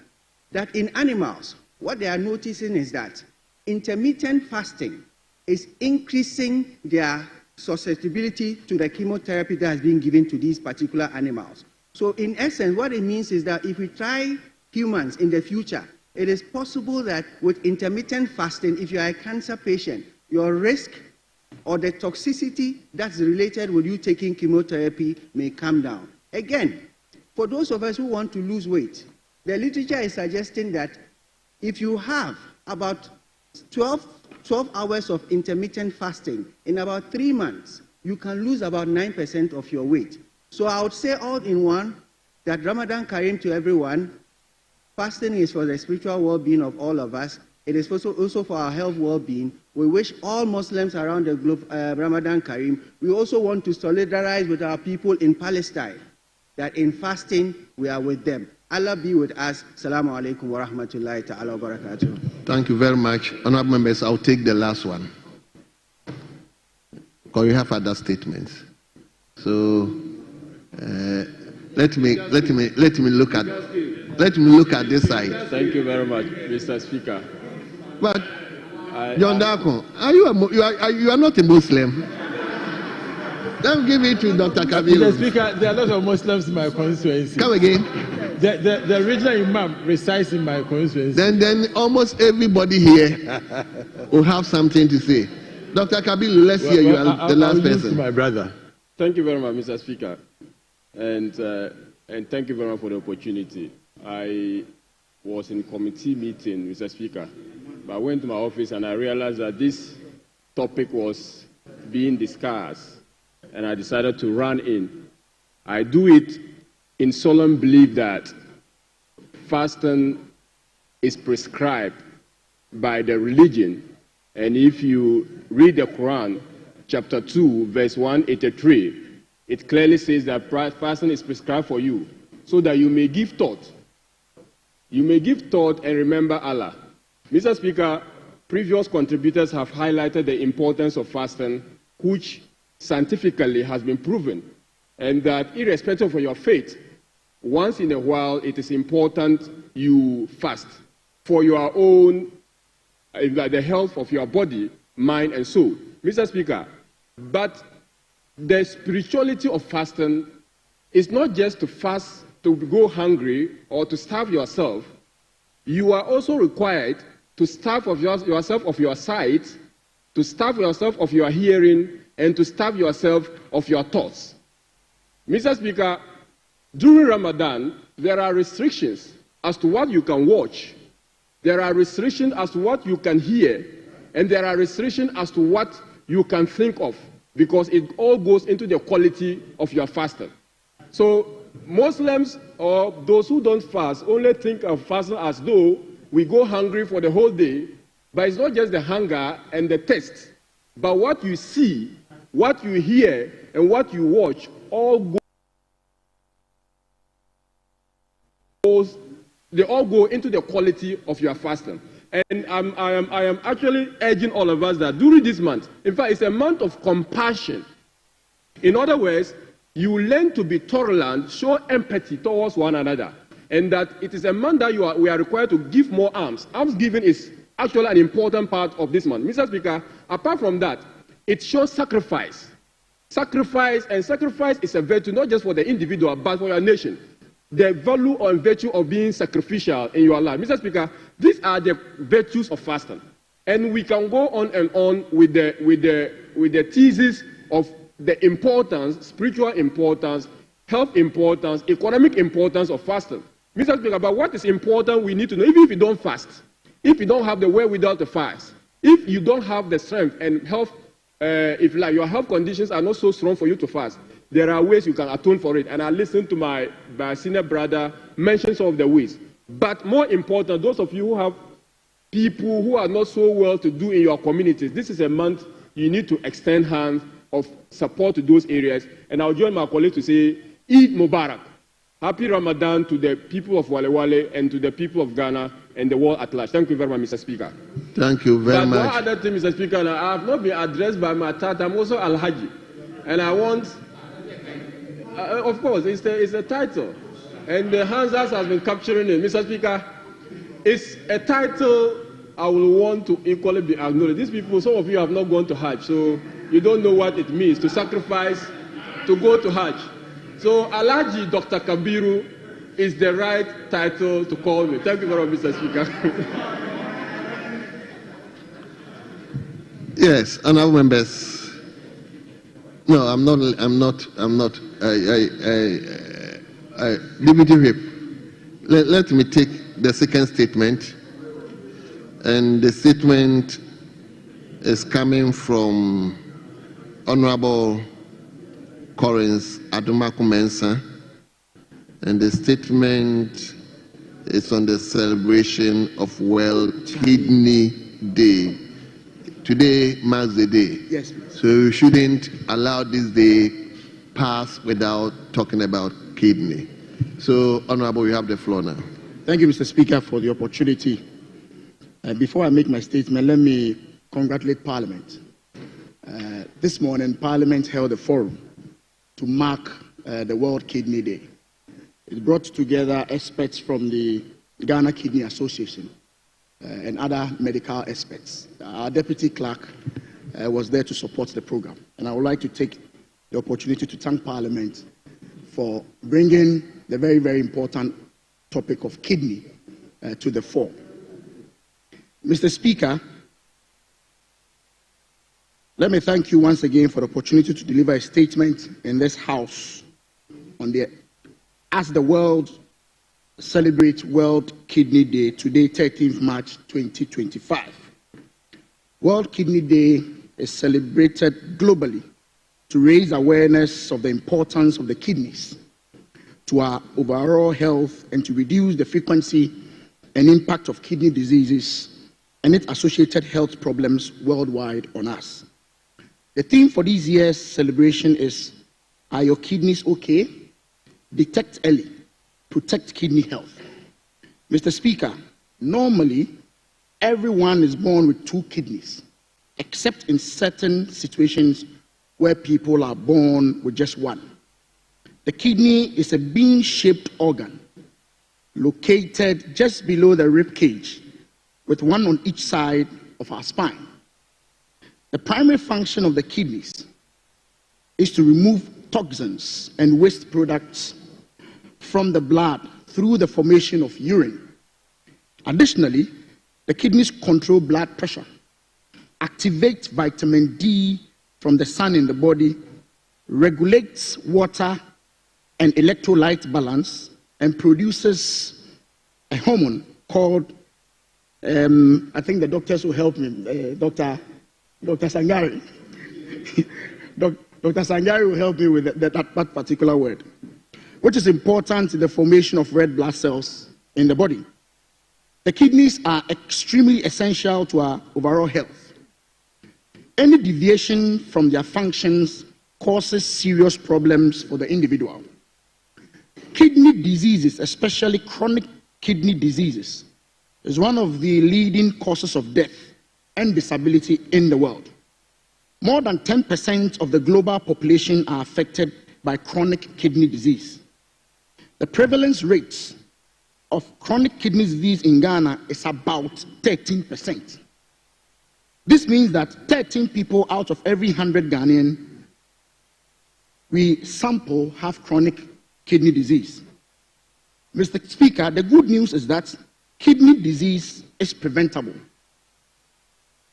that in animals, what they are noticing is that intermittent fasting is increasing their susceptibility to the chemotherapy that has been given to these particular animals. So in essence, what it means is that if we try humans in the future, it is possible that with intermittent fasting, if you are a cancer patient, your risk or the toxicity that's related with you taking chemotherapy may come down. Again, for those of us who want to lose weight, the literature is suggesting that if you have about 12 hours of intermittent fasting in about 3 months, you can lose about 9% of your weight. So I would say all in one that Ramadan Kareem to everyone. Fasting is for the spiritual well-being of all of us. It is also for our health well-being. We wish all Muslims around the globe Ramadan Kareem. We also want to solidarize with our people in Palestine, that in fasting we are with them. Allah be with us. Assalamu alaikum wa rahmatullahi ta'ala wa barakatuh. Thank you very much. Honorable members, I'll take the last one, because we have other statements. So let me look at this side. Thank you very much, Mr. Speaker. But I John Darko, you are not a Muslim. Let me give it to Dr. Kabiru. Mr. Speaker, there are a lot of Muslims in my constituency. Come again. The original Imam resides in my constituency. Then almost everybody here will have something to say. Dr. Kabiru, let's hear you. The last person. My brother. Thank you very much, Mr. Speaker, and thank you very much for the opportunity. I was in committee meeting, Mr. Speaker, but I went to my office and I realized that this topic was being discussed, and I decided to run in. I do it in solemn belief that fasting is prescribed by the religion, and if you read the Quran, chapter 2, verse 183, it clearly says that fasting is prescribed for you so that you may give thought. You may give thought and remember Allah. Mr. Speaker, previous contributors have highlighted the importance of fasting, which scientifically has been proven, and that irrespective of your faith, once in a while it is important you fast for your own, the health of your body, mind, and soul. Mr. Speaker, but the spirituality of fasting is not just to fast to go hungry or to starve yourself. You are also required to starve of yourself of your sight, to starve yourself of your hearing, and to starve yourself of your thoughts. Mr. Speaker, during Ramadan, there are restrictions as to what you can watch. There are restrictions as to what you can hear. And there are restrictions as to what you can think of, because it all goes into the quality of your fasting. So Muslims or those who don't fast only think of fasting as though we go hungry for the whole day, but it's not just the hunger and the thirst, but what you see, what you hear, and what you watch they all go into the quality of your fasting. And I am actually urging all of us that during this month, in fact, it's a month of compassion. In other words, you learn to be tolerant, show empathy towards one another, and that it is a month that we are required to give more alms. Alms giving is actually an important part of this month. Mr. Speaker, apart from that, it shows sacrifice. Sacrifice is a virtue not just for the individual, but for your nation. The value and virtue of being sacrificial in your life. Mr. Speaker, these are the virtues of fasting. And we can go on and on with the thesis of the importance, spiritual importance, health importance, economic importance of fasting. Mr. Speaker, but what is important we need to know, even if you don't fast, if you don't have the wherewithal to fast, if you don't have the strength and health, if like your health conditions are not so strong for you to fast, there are ways you can atone for it. And I listened to my senior brother mention some of the ways. But more important, those of you who have people who are not so well to do in your communities, this is a month you need to extend hands of support to those areas. And I'll join my colleagues to say, Eid Mubarak. Happy Ramadan to the people of Wale Wale and to the people of Ghana and the world at large. Thank you very much, Mr. Speaker. Thank you very much. One other thing, Mr. Speaker, I have not been addressed by my tata. I'm also Al-Haji. And I want... of course, it's a title, and the Hansas has been capturing it. Mr. Speaker, it's a title I will want to equally be acknowledged. These people, some of you have not gone to Hajj, so you don't know what it means to sacrifice, to go to Hajj. So Alhaji Dr. Kabiru is the right title to call me. Thank you very much, Mr. Speaker. Yes, honourable members. No, I'm not. Deputy Whip, let me take the second statement. And the statement is coming from Honorable Collins Adumaku Mensah. And the statement is on the celebration of World Kidney Day. Today marks the day. Yes, please. So you shouldn't allow this day pass without talking about kidney. So, Honorable, you have the floor now. Thank you, Mr. Speaker, for the opportunity. Before I make my statement, let me congratulate Parliament. This morning, Parliament held a forum to mark the World Kidney Day. It brought together experts from the Ghana Kidney Association, and other medical experts. Our deputy clerk was there to support the program. And I would like to take the opportunity to thank Parliament for bringing the very, very important topic of kidney to the fore. Mr. Speaker, let me thank you once again for the opportunity to deliver a statement in this House as the world celebrates World Kidney Day today, 13th March 2025. World Kidney Day is celebrated globally to raise awareness of the importance of the kidneys to our overall health and to reduce the frequency and impact of kidney diseases and its associated health problems worldwide on us. The theme for this year's celebration is, "Are your kidneys okay? Detect early, protect kidney health." Mr. Speaker, normally everyone is born with 2 kidneys, except in certain situations where people are born with just 1. The kidney is a bean-shaped organ located just below the rib cage, with 1 on each side of our spine. The primary function of the kidneys is to remove toxins and waste products from the blood through the formation of urine. Additionally, the kidneys control blood pressure, activate vitamin D from the sun in the body, regulates water and electrolyte balance, and produces a hormone called, I think the doctors will help me, Dr. Sangari. Dr. Sangari will help me with that particular word, which is important in the formation of red blood cells in the body. The kidneys are extremely essential to our overall health. Any deviation from their functions causes serious problems for the individual. Kidney diseases, especially chronic kidney diseases, is one of the leading causes of death and disability in the world. More than 10% of the global population are affected by chronic kidney disease. The prevalence rate of chronic kidney disease in Ghana is about 13%. This means that 13 people out of every 100 Ghanaian we sample have chronic kidney disease. Mr. Speaker, the good news is that kidney disease is preventable.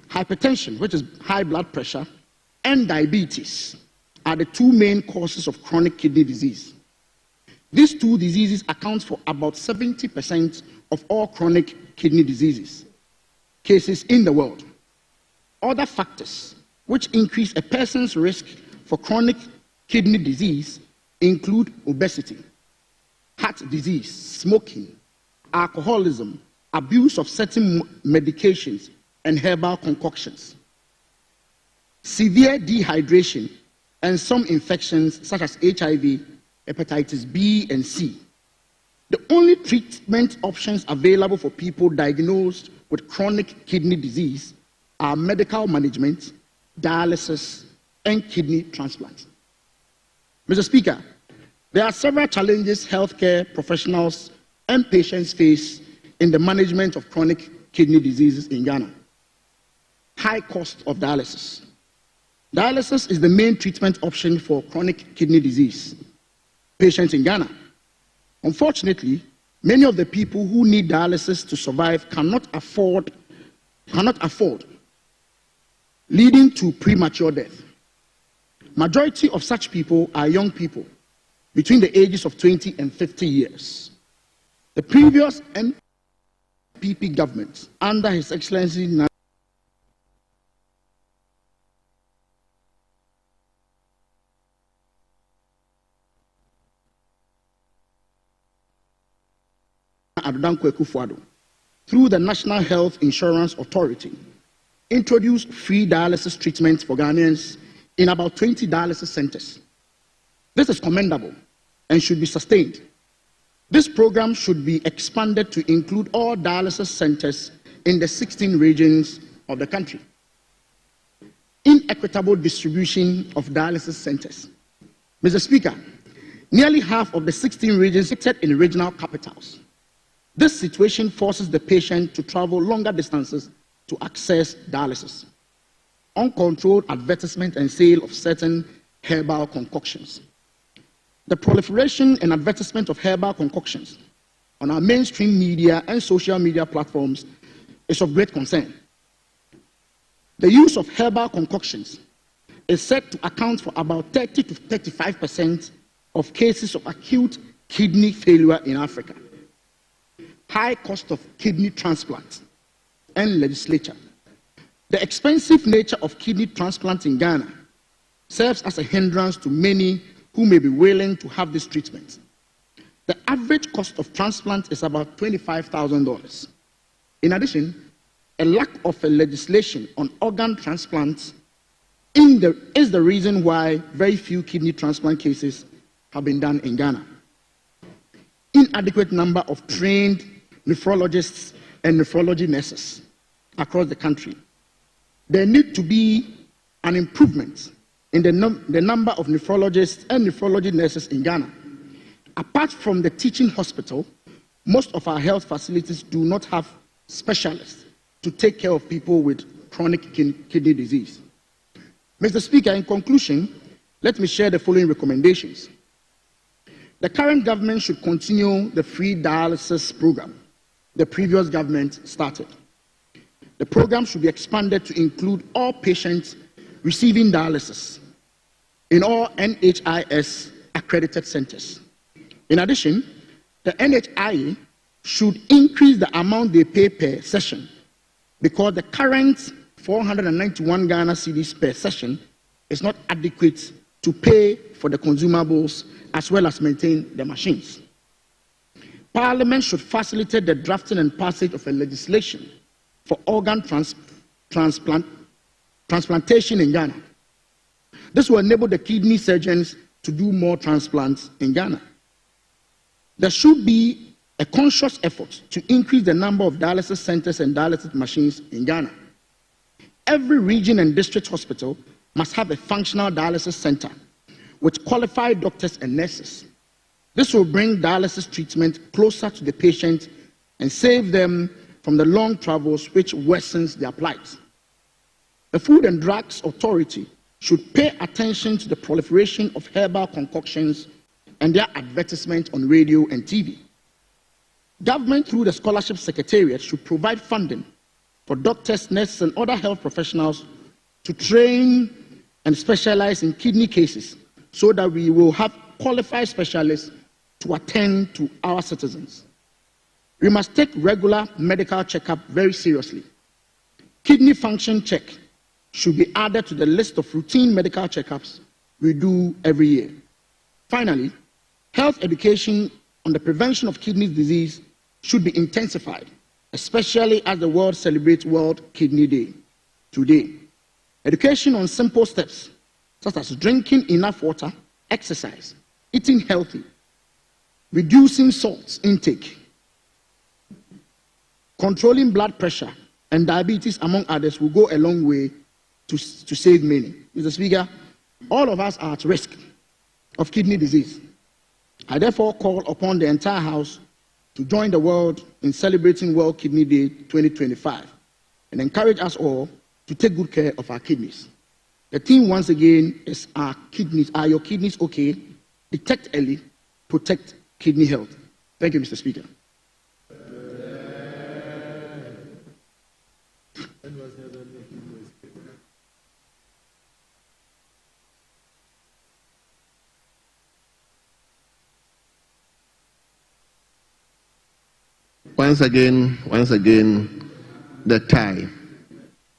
Hypertension, which is high blood pressure, and diabetes are the 2 main causes of chronic kidney disease. These 2 diseases account for about 70% of all chronic kidney diseases cases in the world. Other factors which increase a person's risk for chronic kidney disease include obesity, heart disease, smoking, alcoholism, abuse of certain medications, and herbal concoctions, severe dehydration, and some infections such as HIV, hepatitis B and C. The only treatment options available for people diagnosed with chronic kidney disease are medical management, dialysis, and kidney transplant. Mr. Speaker, there are several challenges healthcare professionals and patients face in the management of chronic kidney diseases in Ghana. High cost of dialysis. Dialysis is the main treatment option for chronic kidney disease patients in Ghana. Unfortunately, many of the people who need dialysis to survive cannot afford, leading to premature death. Majority of such people are young people between the ages of 20 and 50 years. The previous NPP government, under His Excellency through the National Health Insurance Authority, introduced free dialysis treatment for Ghanaians in about 20 dialysis centers. This is commendable and should be sustained. This program should be expanded to include all dialysis centers in the 16 regions of the country. Inequitable distribution of dialysis centers. Mr. Speaker, nearly half of the 16 regions are in regional capitals. This situation forces the patient to travel longer distances to access dialysis. Uncontrolled advertisement and sale of certain herbal concoctions. The proliferation and advertisement of herbal concoctions on our mainstream media and social media platforms is of great concern. The use of herbal concoctions is said to account for about 30 to 35% of cases of acute kidney failure in Africa. High cost of kidney transplant and legislature. The expensive nature of kidney transplant in Ghana serves as a hindrance to many who may be willing to have this treatment. The average cost of transplant is about $25,000. In addition, a lack of a legislation on organ transplants is the reason why very few kidney transplant cases have been done in Ghana. Inadequate number of trained nephrologists and nephrology nurses across the country. There needs to be an improvement in the number of nephrologists and nephrology nurses in Ghana. Apart from the teaching hospital, most of our health facilities do not have specialists to take care of people with chronic kidney disease. Mr. Speaker, in conclusion, let me share the following recommendations. The current government should continue the free dialysis program the previous government started. The program should be expanded to include all patients receiving dialysis in all NHIS accredited centers. In addition, the NHIE should increase the amount they pay per session because the current 491 Ghana cedis per session is not adequate to pay for the consumables as well as maintain the machines. Parliament should facilitate the drafting and passage of a legislation for organ transplantation in Ghana. This will enable the kidney surgeons to do more transplants in Ghana. There should be a conscious effort to increase the number of dialysis centers and dialysis machines in Ghana. Every region and district hospital must have a functional dialysis center with qualified doctors and nurses. This will bring dialysis treatment closer to the patient and save them from the long travels which worsens their plight. The Food and Drugs Authority should pay attention to the proliferation of herbal concoctions and their advertisement on radio and TV. Government, through the Scholarship Secretariat, should provide funding for doctors, nurses, and other health professionals to train and specialize in kidney cases so that we will have qualified specialists to attend to our citizens. We must take regular medical checkup very seriously. Kidney function check should be added to the list of routine medical checkups we do every year. Finally, health education on the prevention of kidney disease should be intensified, especially as the world celebrates World Kidney Day today. Education on simple steps, such as drinking enough water, exercise, eating healthy, reducing salt intake, controlling blood pressure and diabetes, among others, will go a long way to save many. Mr. Speaker, all of us are at risk of kidney disease. I therefore call upon the entire House to join the world in celebrating World Kidney Day 2025 and encourage us all to take good care of our kidneys. The theme once again is our kidneys. Are your kidneys okay? Detect early, protect kidney health. Thank you, Mr. Speaker. Once again, the tie.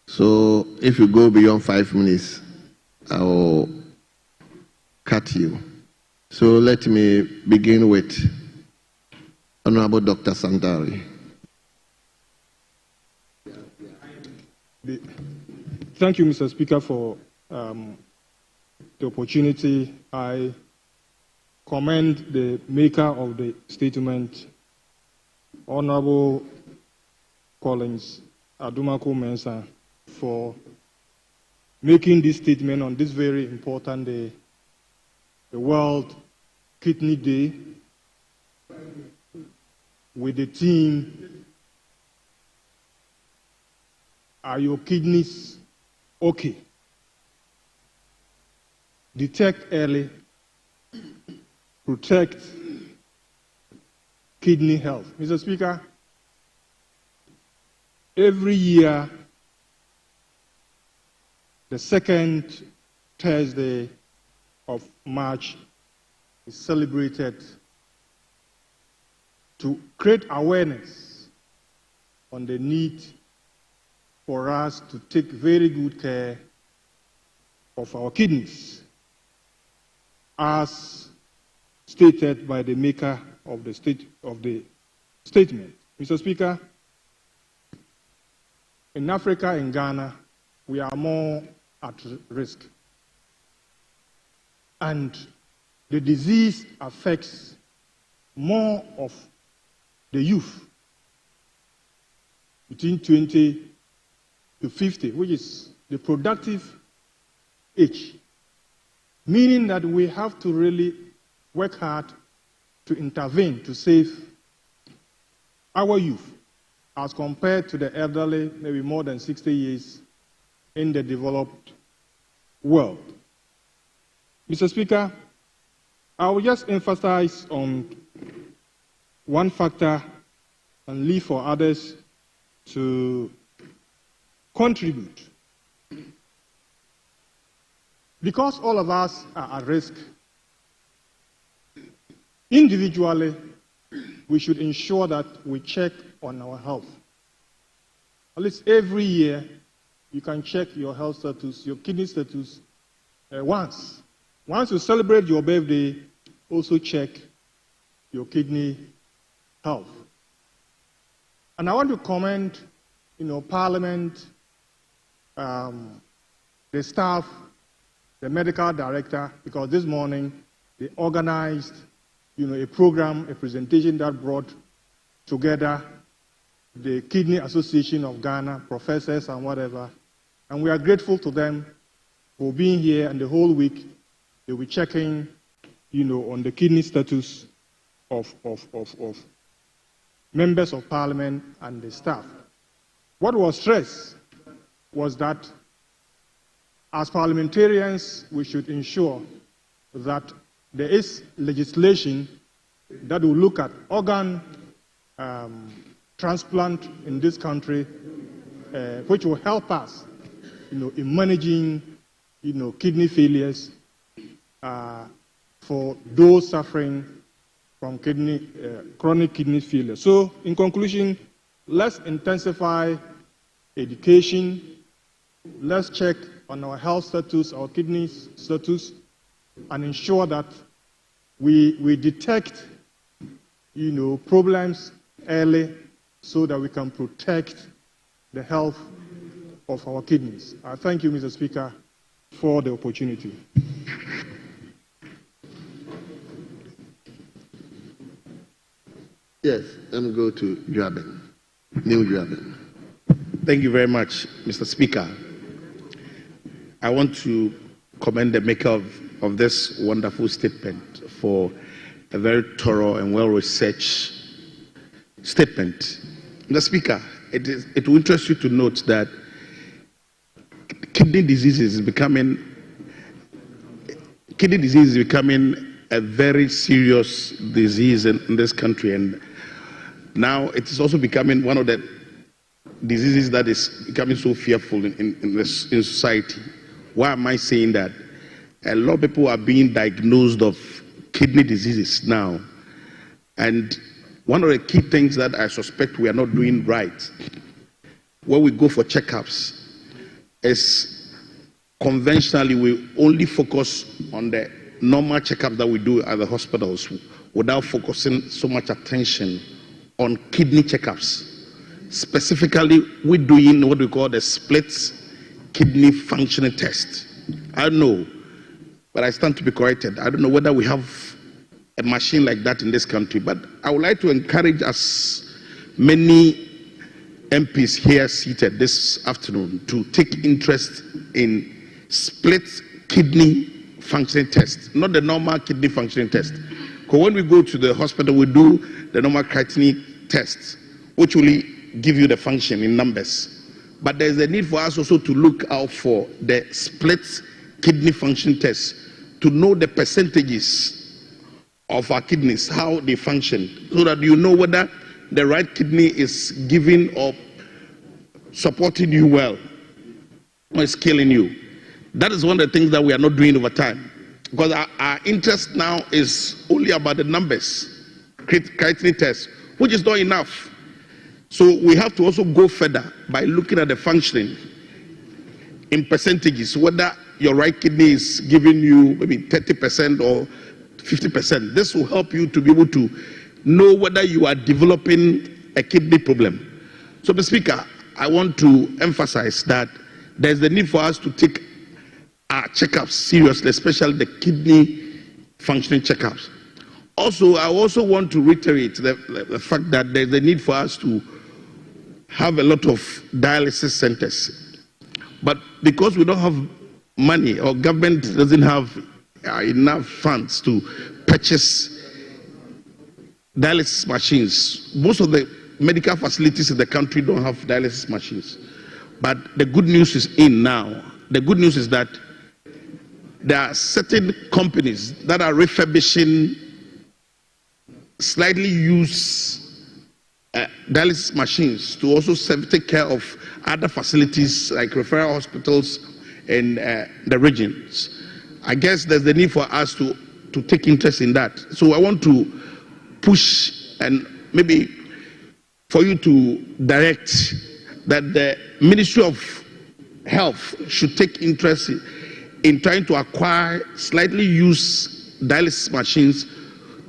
So if you go beyond 5 minutes, I will cut you. So let me begin with Honorable Dr. Santari. Thank you, Mr. Speaker, for the opportunity. I commend the maker of the statement, Honorable Collins Adumako Mensah, for making this statement on this very important day, the World Kidney Day. with the team, are your kidneys okay? Detect early, protect kidney health. Mr. Speaker, every year, the second Thursday of March is celebrated to create awareness on the need for us to take very good care of our kidneys, as stated by the maker of the statement. Mr. Speaker, in Africa, in Ghana, we are more at risk. And the disease affects more of the youth between 20 to 50, which is the productive age, meaning that we have to really work hard to intervene to save our youth as compared to the elderly, maybe more than 60 years in the developed world. Mr. Speaker, I will just emphasize on one factor and leave for others to contribute. Because all of us are at risk, individually, we should ensure that we check on our health. At least every year, you can check your health status, your kidney status once. Once you celebrate your birthday, also check your kidney health. And I want to commend, Parliament, the staff, the medical director, because this morning they organized, a program, a presentation that brought together the Kidney Association of Ghana, professors and whatever. And we are grateful to them for being here, and the whole week they will be checking, on the kidney status of members of Parliament and the staff. What was stressed was that as parliamentarians, we should ensure that there is legislation that will look at organ transplant in this country, which will help us, in managing, kidney failures for those suffering from chronic kidney failure. So, in conclusion, let's intensify education. Let's check on our health status, our kidney status, and ensure that we detect, problems early so that we can protect the health of our kidneys. I thank you, Mr. Speaker, for the opportunity. Yes, let me go to Joabin. New Joabin. Thank you very much, Mr. Speaker. I want to commend the maker of this wonderful statement for a very thorough and well-researched statement. Mr. Speaker, it will interest you to note that kidney disease is becoming a very serious disease in this country, and now it is also becoming one of the diseases that is becoming so fearful in society. Why am I saying that? A lot of people are being diagnosed of kidney diseases now, and one of the key things that I suspect we are not doing right when we go for checkups is conventionally we only focus on the normal checkup that we do at the hospitals without focusing so much attention on kidney checkups. Specifically, we're doing what we call the split kidney functioning test. I don't know, but I stand to be corrected. I don't know whether we have a machine like that in this country, but I would like to encourage as many MPs here seated this afternoon to take interest in split kidney functioning test, not the normal kidney functioning test. Because when we go to the hospital, we do the normal creatinine tests, which will give you the function in numbers. But there's a need for us also to look out for the split kidney function test, to know the percentages of our kidneys, how they function, so that you know whether the right kidney is giving or supporting you well, or is killing you. That is one of the things that we are not doing over time, because our interest now is only about the numbers, creatinine test, which is not enough. So we have to also go further by looking at the functioning in percentages, whether your right kidney is giving you maybe 30% or 50%. This will help you to be able to know whether you are developing a kidney problem. So, Mr. Speaker, I want to emphasize that there's the need for us to take our checkups seriously, especially the kidney functioning checkups. Also, I also want to reiterate the fact that there's a need for us to have a lot of dialysis centers. But because we don't have money, or government doesn't have enough funds to purchase dialysis machines, most of the medical facilities in the country don't have dialysis machines. But the good news is in now. The good news is that there are certain companies that are refurbishing slightly used dialysis machines to also take care of other facilities like referral hospitals in the regions. I guess there's the need for us to take interest in that. So I want to push, and maybe for you to direct that the Ministry of Health should take interest in trying to acquire slightly used dialysis machines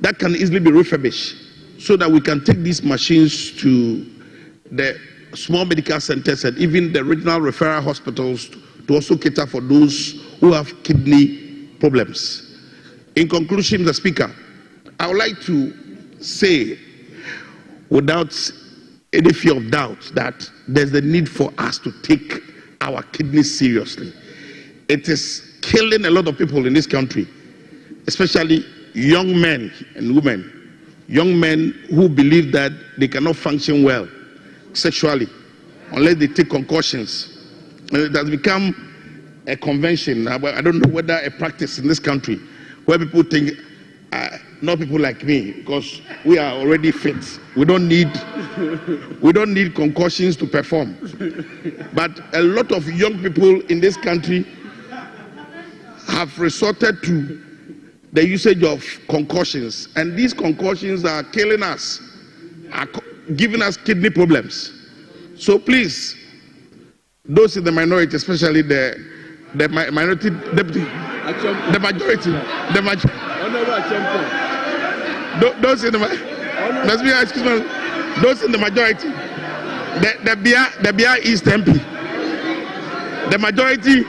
that can easily be refurbished, so that we can take these machines to the small medical centers and even the regional referral hospitals to also cater for those who have kidney problems. In conclusion, Mr. Speaker, I would like to say without any fear of doubt that there's the need for us to take our kidneys seriously. It is killing a lot of people in this country, especially young men and women. Young men who believe that they cannot function well sexually unless they take concussions. It has become a convention. I don't know whether a practice in this country where people think, not people like me, because we are already fit. We don't need concussions to perform. But a lot of young people in this country have resorted to the usage of concussions, and these concussions are killing us, are giving us kidney problems. So please, those in the minority, especially the minority deputy, the majority, those in the excuse me, those in the majority, the BR East MP, the majority.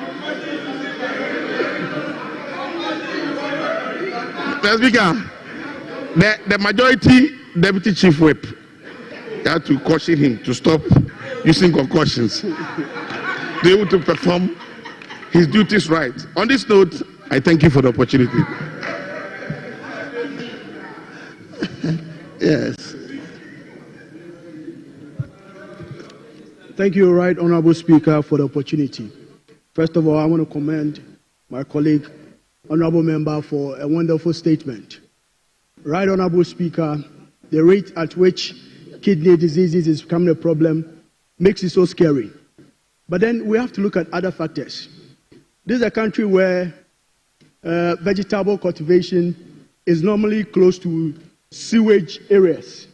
Mr. Speaker, the majority deputy chief whip had to caution him to stop using concussions to be able to perform his duties right. On this note, I thank you for the opportunity. Yes. Thank you, Right Honorable Speaker, for the opportunity. First of all, I want to commend my colleague, Honorable Member, for a wonderful statement. Right Honorable Speaker, the rate at which kidney diseases is becoming a problem makes it so scary. But then we have to look at other factors. This is a country where vegetable cultivation is normally close to sewage areas.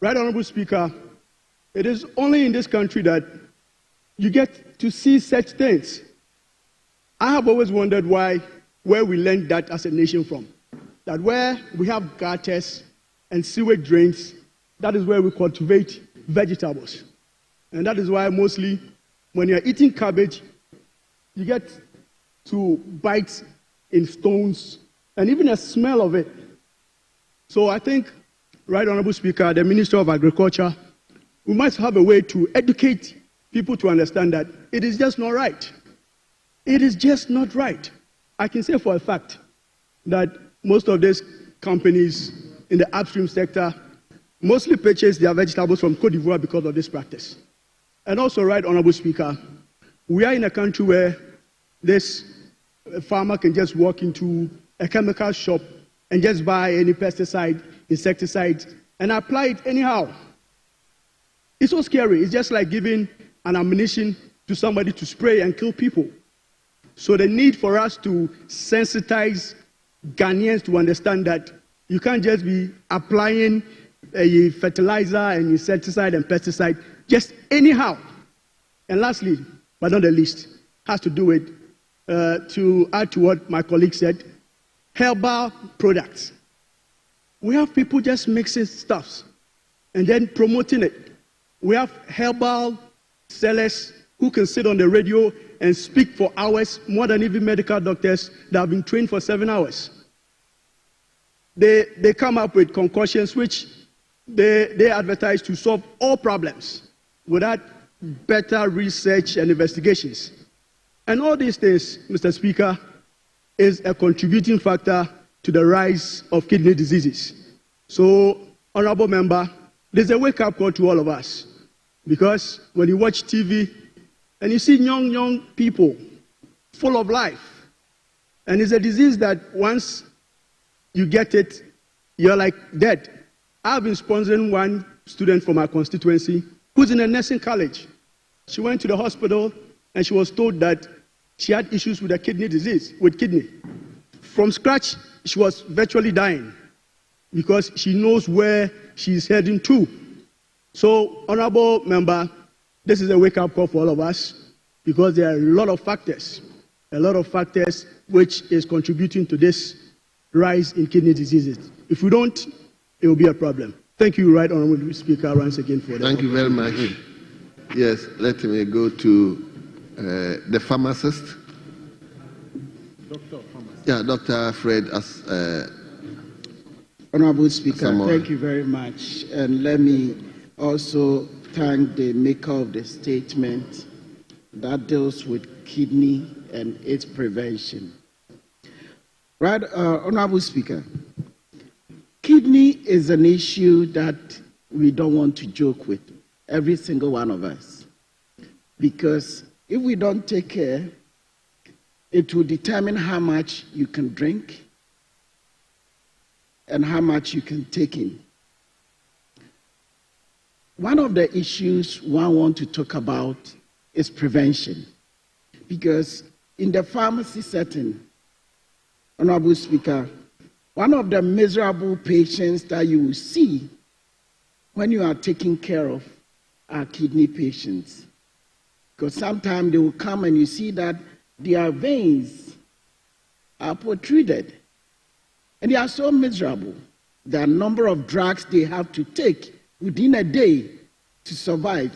Right Honorable Speaker, it is only in this country that you get to see such things. I have always wondered where we learned that as a nation from. That where we have gutters and sewage drains, that is where we cultivate vegetables. And that is why mostly when you're eating cabbage, you get to bite in stones and even a smell of it. So I think, Right Honorable Speaker, the Minister of Agriculture, we must have a way to educate people to understand that it is just not right. It is just not right. I can say for a fact that most of these companies in the upstream sector, mostly purchase their vegetables from Cote d'Ivoire because of this practice. And also, Right Honorable Speaker, we are in a country where this farmer can just walk into a chemical shop and just buy any pesticide, insecticide, and apply it anyhow. It's so scary. It's just like giving an ammunition to somebody to spray and kill people. So the need for us to sensitize Ghanaians to understand that you can't just be applying a fertilizer and insecticide and pesticide just anyhow. And lastly, but not the least, has to do with, to add to what my colleague said, herbal products. We have people just mixing stuffs and then promoting it. We have herbal sellers who can sit on the radio and speak for hours, more than even medical doctors that have been trained for 7 hours. They come up with concoctions which they advertise to solve all problems without better research and investigations. And all these things, Mr. Speaker, is a contributing factor to the rise of kidney diseases. So, Honorable Member, there's a wake-up call to all of us. Because when you watch TV and you see young people full of life, and it's a disease that once you get it, you're like dead. I've been sponsoring one student from our constituency who's in a nursing college. She went to the hospital and she was told that she had issues with a kidney disease, with kidney. From scratch, she was virtually dying because she knows where she's heading to. So, Honorable Member, this is a wake-up call for all of us because there are a lot of factors which is contributing to this rise in kidney diseases. If we don't, it will be a problem. Thank you, Right Honorable Speaker, once again for that. Thank you very much. Yes, let me go to the pharmacist. Dr. Fred as Honorable Speaker, thank you very much. And let me also thank the maker of the statement that deals with kidney and its prevention. Right, Honorable Speaker, kidney is an issue that we don't want to joke with, every single one of us. Because if we don't take care, it will determine how much you can drink and how much you can take in. One of the issues one wants to talk about is prevention. Because in the pharmacy setting, Honorable Speaker, one of the miserable patients that you will see when you are taking care of are kidney patients. Because sometimes they will come and you see that their veins are protruded. And they are so miserable. The number of drugs they have to take within a day to survive.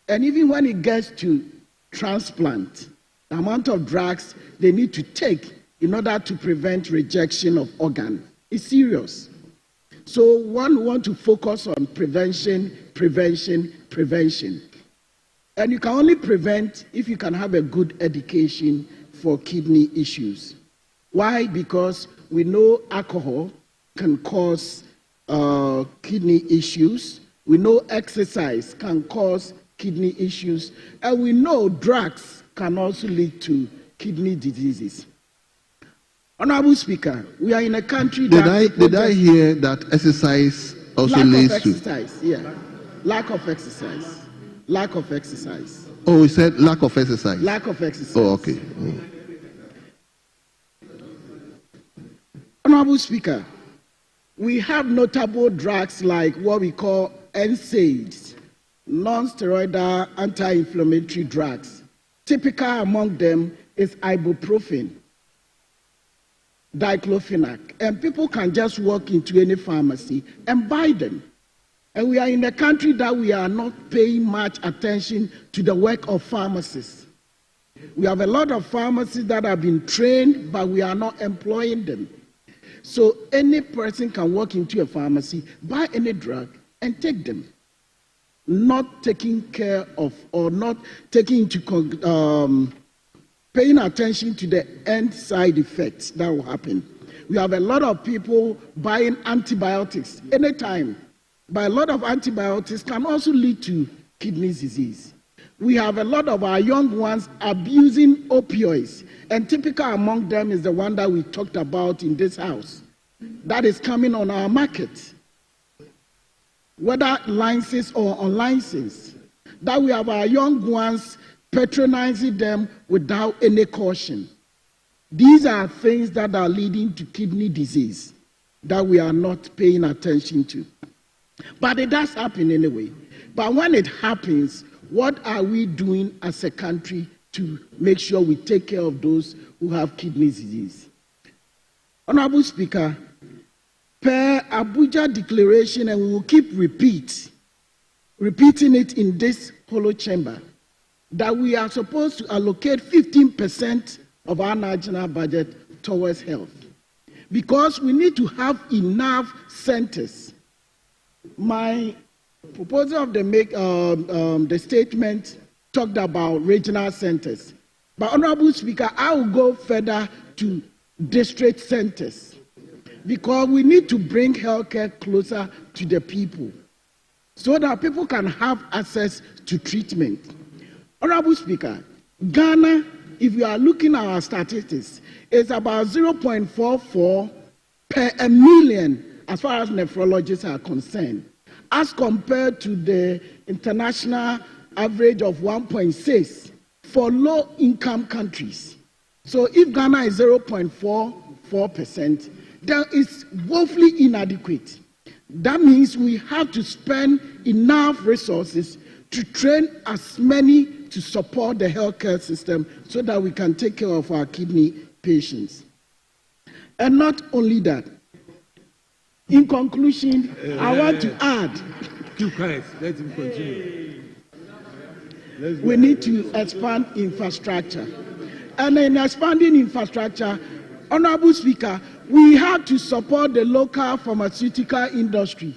And even when it gets to transplant, the amount of drugs they need to take in order to prevent rejection of organ is serious. So one wants to focus on prevention, prevention, prevention. And you can only prevent if you can have a good education for kidney issues. Why? Because we know alcohol can cause kidney issues. We know exercise can cause kidney issues. And we know drugs can also lead to kidney diseases. Honorable Speaker, we are in a country that... Did I hear that exercise also leads to... Lack of exercise. Lack of exercise. Oh, we said lack of exercise. Lack of exercise. Oh, okay. Honorable Speaker, we have notable drugs like what we call NSAIDs, non-steroidal anti-inflammatory drugs. Typical among them is ibuprofen, diclofenac, and people can just walk into any pharmacy and buy them. And we are in a country that we are not paying much attention to the work of pharmacists. We have a lot of pharmacists that have been trained, but we are not employing them. So any person can walk into a pharmacy, buy any drug, and take them. Not taking care of or not taking into paying attention to the end side effects that will happen. We have a lot of people buying antibiotics anytime. by a lot of antibiotics can also lead to kidney disease. We have a lot of our young ones abusing opioids, and typical among them is the one that we talked about in this house. That is coming on our market, whether licensed or unlicensed. That we have our young ones patronizing them without any caution. These are things that are leading to kidney disease that we are not paying attention to. But it does happen anyway. But when it happens, what are we doing as a country to make sure we take care of those who have kidney disease? Honorable Speaker, per Abuja Declaration, and we will keep repeating it in this hollow chamber, that we are supposed to allocate 15% of our national budget towards health, because we need to have enough centers. My proposal of the statement talked about regional centers. But Honorable Speaker, I will go further to district centers, because we need to bring healthcare closer to the people so that people can have access to treatment. Honorable Speaker, Ghana, if you are looking at our statistics, is about 0.44 per a million as far as nephrologists are concerned, as compared to the international average of 1.6 for low-income countries. So if Ghana is 0.44%, then it's woefully inadequate. That means we have to spend enough resources to train as many to support the healthcare system so that we can take care of our kidney patients. And not only that, in conclusion, I want to add, keep quiet, let him continue. We need to expand infrastructure. And in expanding infrastructure, Honorable Speaker, we have to support the local pharmaceutical industry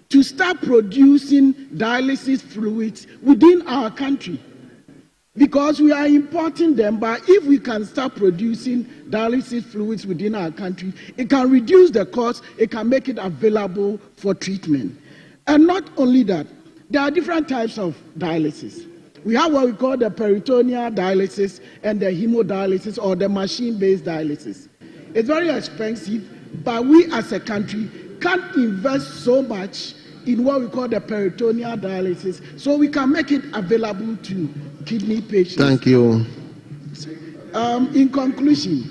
to start producing dialysis fluids within our country, because we are importing them. But if we can start producing dialysis fluids within our country, it can reduce the cost, it can make it available for treatment. And not only that, there are different types of dialysis. We have what we call the peritoneal dialysis and the hemodialysis, or the machine-based dialysis. It's very expensive, but we as a country can't invest so much in what we call the peritoneal dialysis, so we can make it available to kidney patients. Thank you. In conclusion,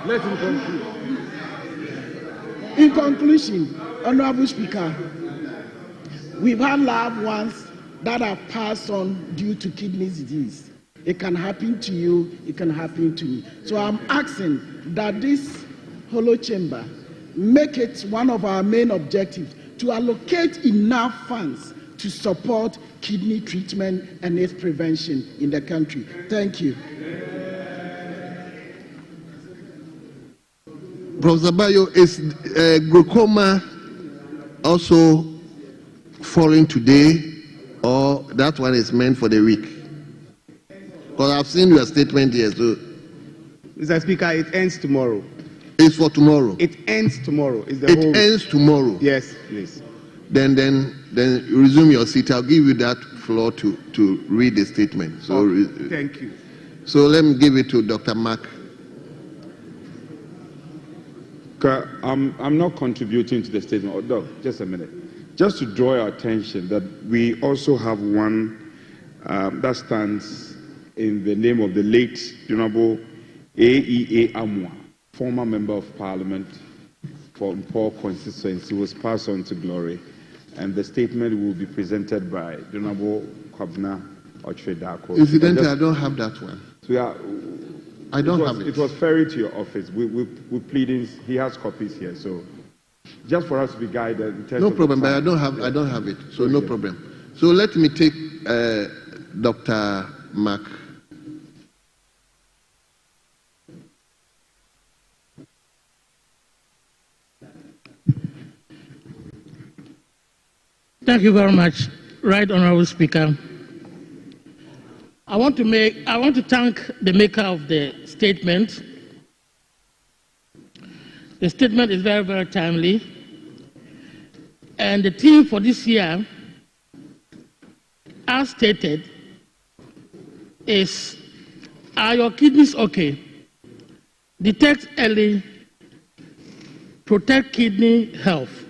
Let him conclude. In conclusion, Honorable Speaker, we've had loved ones that have passed on due to kidney disease. It can happen to you, it can happen to me. So I'm asking that this hollow chamber make it one of our main objectives to allocate enough funds to support kidney treatment and its prevention in the country. Thank you. Professor Bayo, is glaucoma also falling today, or that one is meant for the week? Because I've seen your statement here. So, Mr. Speaker, it ends tomorrow. It's for tomorrow. It ends tomorrow. It ends tomorrow. Yes, please. Then resume your seat. I'll give you that floor to read the statement. So thank you. So let me give it to Dr. Mark. I'm not contributing to the statement. Oh, no, just a minute. Just to draw your attention that we also have one that stands in the name of the late Honorable AEA Amwa, former Member of Parliament from Paul constituency, who was passed on to glory. And the statement will be presented by Honorable Kwabna Ochredako. Incidentally, I don't have that one. So I don't have it. It was ferried to your office. We pleadings. He has copies here. So just for us to be guided. In terms No of problem, but I don't have it. So no problem. So let me take Dr. Mark. Thank you very much, Right Honorable Speaker. I want to thank the maker of the statement. The statement is very, very timely. And the theme for this year, as stated, is, are your kidneys okay? Detect early, protect kidney health.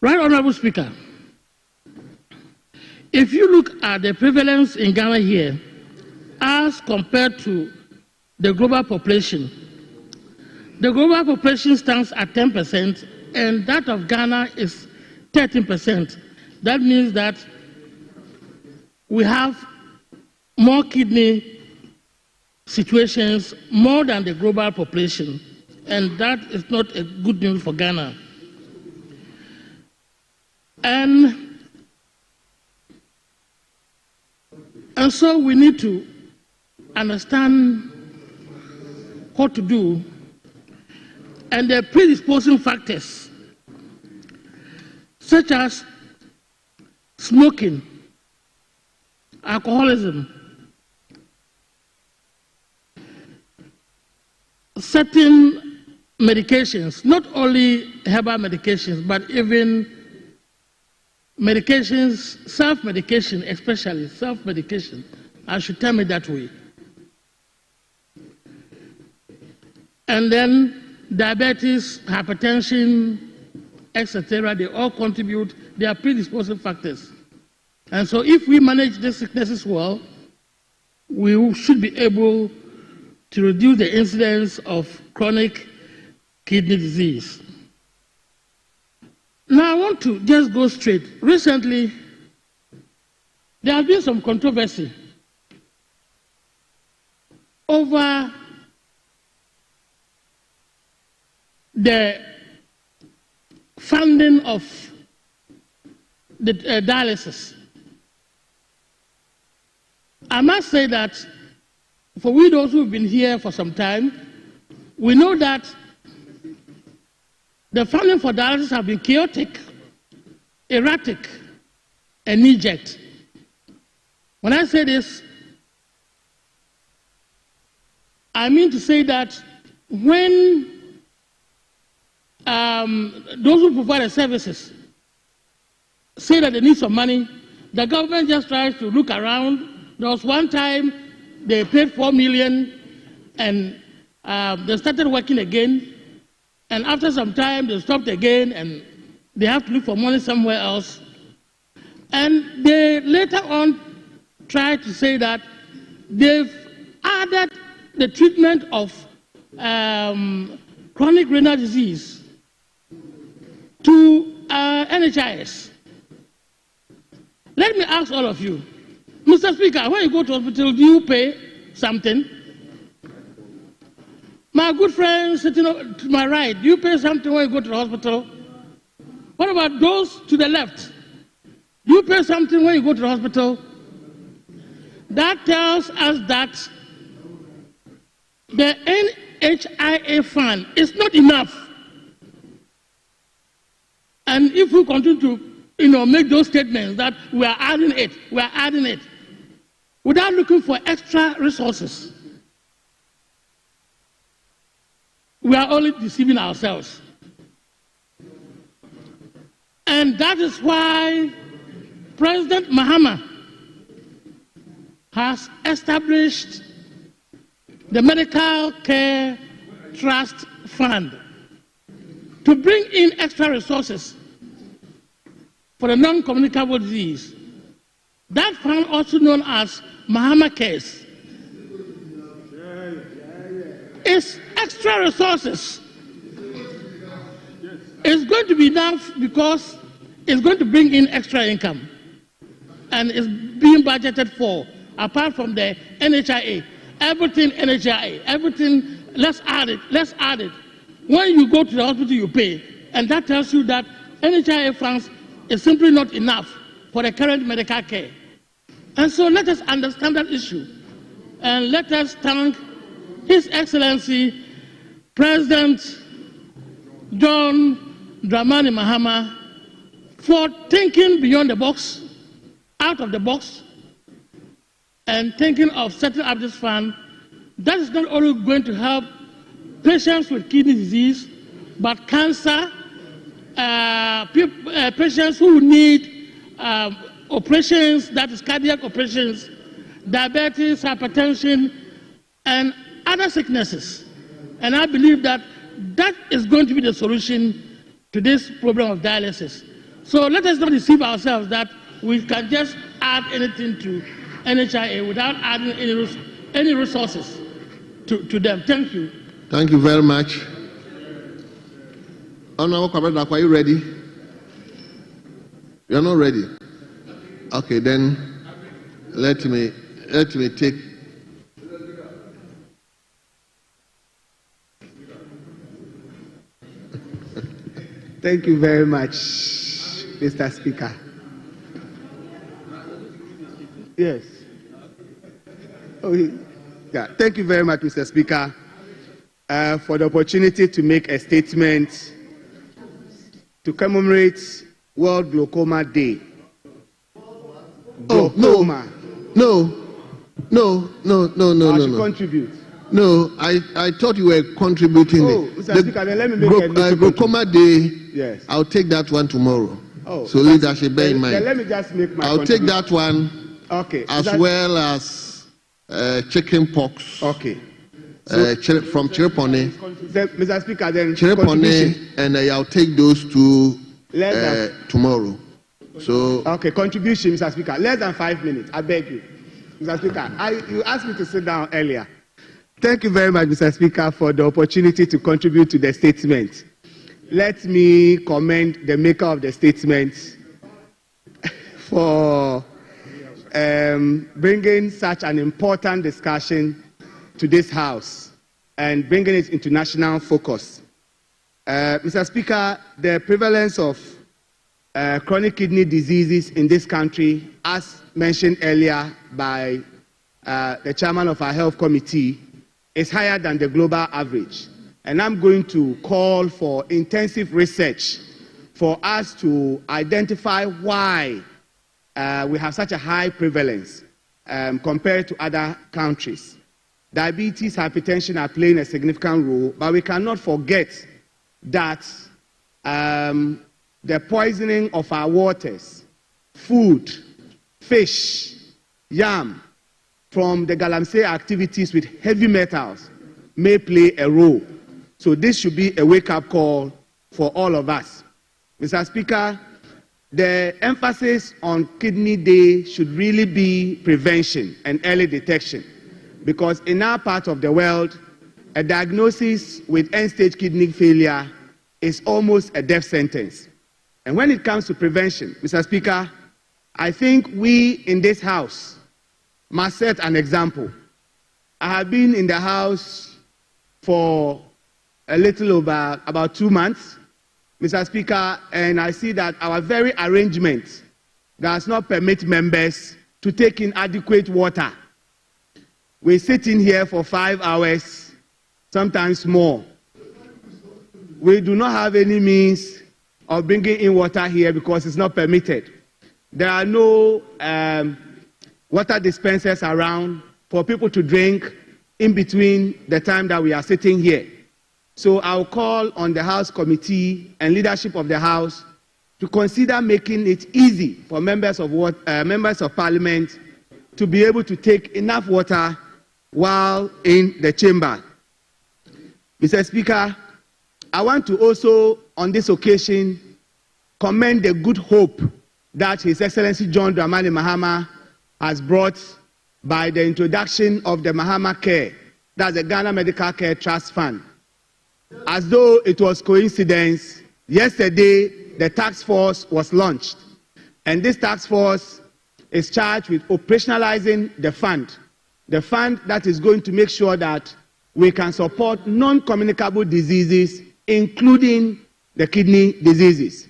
Right, Honorable Speaker, if you look at the prevalence in Ghana here, as compared to the global population, the global population stands at 10%, and that of Ghana is 13%. That means that we have more kidney situations, more than the global population, and that is not a good news for Ghana. And so we need to understand what to do, and the predisposing factors, such as smoking, alcoholism, certain medications, not only herbal medications, but even medications, self-medication, especially self-medication. I should term it that way. And then diabetes, hypertension, etc., they all contribute, they are predisposing factors. And so if we manage these sicknesses well, we should be able to reduce the incidence of chronic kidney disease. Now I want to just go straight. Recently, there has been some controversy over the funding of the dialysis. I must say that for we those who have been here for some time, we know that the funding for dialysis have been chaotic, erratic, and knee-jerk. When I say this, I mean to say that when those who provide the services say that they need some money, the government just tries to look around. There was one time they paid $4 million and they started working again. And after some time, they stopped again and they have to look for money somewhere else. And they later on tried to say that they've added the treatment of chronic renal disease to NHIS. Let me ask all of you, Mr. Speaker, when you go to hospital, do you pay something? My good friend sitting to my right, do you pay something when you go to the hospital? What about those to the left? Do you pay something when you go to the hospital? That tells us that the NHIA fund is not enough. And if we continue to make those statements that we are adding it, without looking for extra resources, we are only deceiving ourselves. And that is why President Mahama has established the Medical Care Trust Fund to bring in extra resources for the non-communicable disease. That fund, also known as Mahama Cares, is extra resources. It's going to be enough because it's going to bring in extra income. And it's being budgeted for, apart from the NHIA. Everything NHIA, everything, let's add it. When you go to the hospital, you pay. And that tells you that NHIA funds is simply not enough for the current medical care. And so let us understand that issue. And let us thank His Excellency, President John Dramani Mahama, for thinking beyond the box, out of the box, and thinking of setting up this fund. That is not only going to help patients with kidney disease, but cancer, patients who need operations, that is cardiac operations, diabetes, hypertension, and other sicknesses. And I believe that that is going to be the solution to this problem of dialysis. So let us not deceive ourselves that we can just add anything to NHIA without adding any resources to them. Thank you. Thank you very much. Honorable Kwabena, are you ready? You are not ready. Okay, then let me take. Thank you very much, Mr. Speaker. Yes. Oh, yeah. Thank you very much, Mr. Speaker, for the opportunity to make a statement to commemorate World Glaucoma Day. Glaucoma. No. I should contribute. No, I thought you were contributing. Mr. Speaker, then let me make a Glaucoma Day. Yes. I'll take that one tomorrow. Oh, so leadership, bear in mind. Then let me just make my I'll take that one. Okay. As well as chicken pox. Okay. From Chiripone. Mr. Speaker, then Chiripone, and I'll take those two tomorrow. So. Okay, contribution, Mr. Speaker. Less than 5 minutes. I beg you, Mr. Speaker. You asked me to sit down earlier. Thank you very much, Mr. Speaker, for the opportunity to contribute to the statement. Let me commend the maker of the statement for bringing such an important discussion to this House and bringing it into national focus. Mr. Speaker, the prevalence of chronic kidney diseases in this country, as mentioned earlier by the chairman of our health committee, is higher than the global average. And I'm going to call for intensive research for us to identify why we have such a high prevalence compared to other countries. Diabetes, hypertension are playing a significant role, but we cannot forget that the poisoning of our waters, food, fish, yam, from the galamsey activities with heavy metals may play a role. So this should be a wake-up call for all of us. Mr. Speaker, the emphasis on Kidney Day should really be prevention and early detection, because in our part of the world, a diagnosis with end-stage kidney failure is almost a death sentence. And when it comes to prevention, Mr. Speaker, I think we in this House must set an example. I have been in the House for a little over about 2 months, Mr. Speaker, and I see that our very arrangement does not permit members to take in adequate water. We sit in here for 5 hours, sometimes more. We do not have any means of bringing in water here because it's not permitted. There are no water dispensers around for people to drink in between the time that we are sitting here. So I'll call on the House Committee and leadership of the House to consider making it easy for members of Parliament to be able to take enough water while in the chamber. Mr. Speaker, I want to also, on this occasion, commend the good hope that His Excellency John Dramani Mahama has brought by the introduction of the Mahama Care, that's the Ghana Medical Care Trust Fund. As though it was coincidence, yesterday the task force was launched, and this task force is charged with operationalizing the fund that is going to make sure that we can support non-communicable diseases, including the kidney diseases.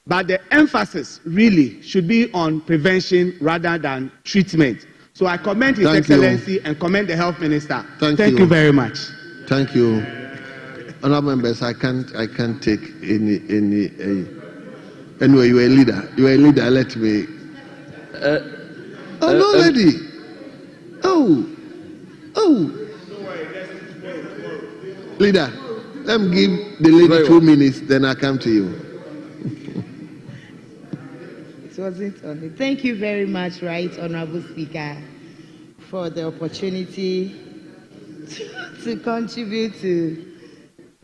But the emphasis really should be on prevention rather than treatment. So I commend His Excellency and commend the Health Minister. Thank you very much. Thank you. Honourable members, I can't take any. Anyway, you are a leader. You are a leader. Let me. No, lady. Leader, let me give the lady 2 minutes, then I come to you. It wasn't on it. Thank you very much, Right Honorable Speaker, for the opportunity to contribute to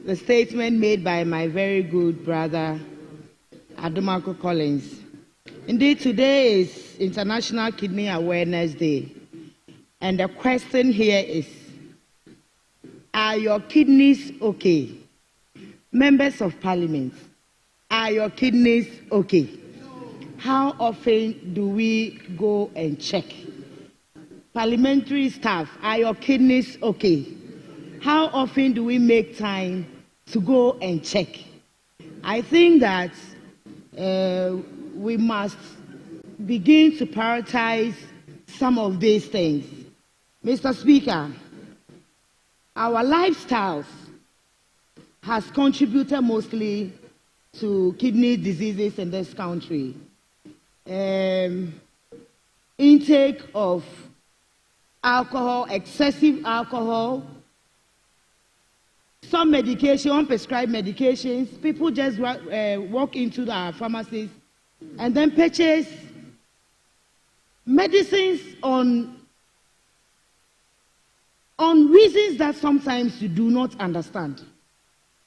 the statement made by my very good brother, Adomako Collins. Indeed, today is International Kidney Awareness Day. And the question here is, are your kidneys okay? Members of Parliament, are your kidneys okay? How often do we go and check? Parliamentary staff, are your kidneys okay? How often do we make time to go and check? I think that we must begin to prioritize some of these things. Mr. Speaker, our lifestyles has contributed mostly to kidney diseases in this country. Intake of alcohol, excessive alcohol, some medication, unprescribed medications. People just walk into our pharmacies and then purchase medicines on reasons that sometimes you do not understand.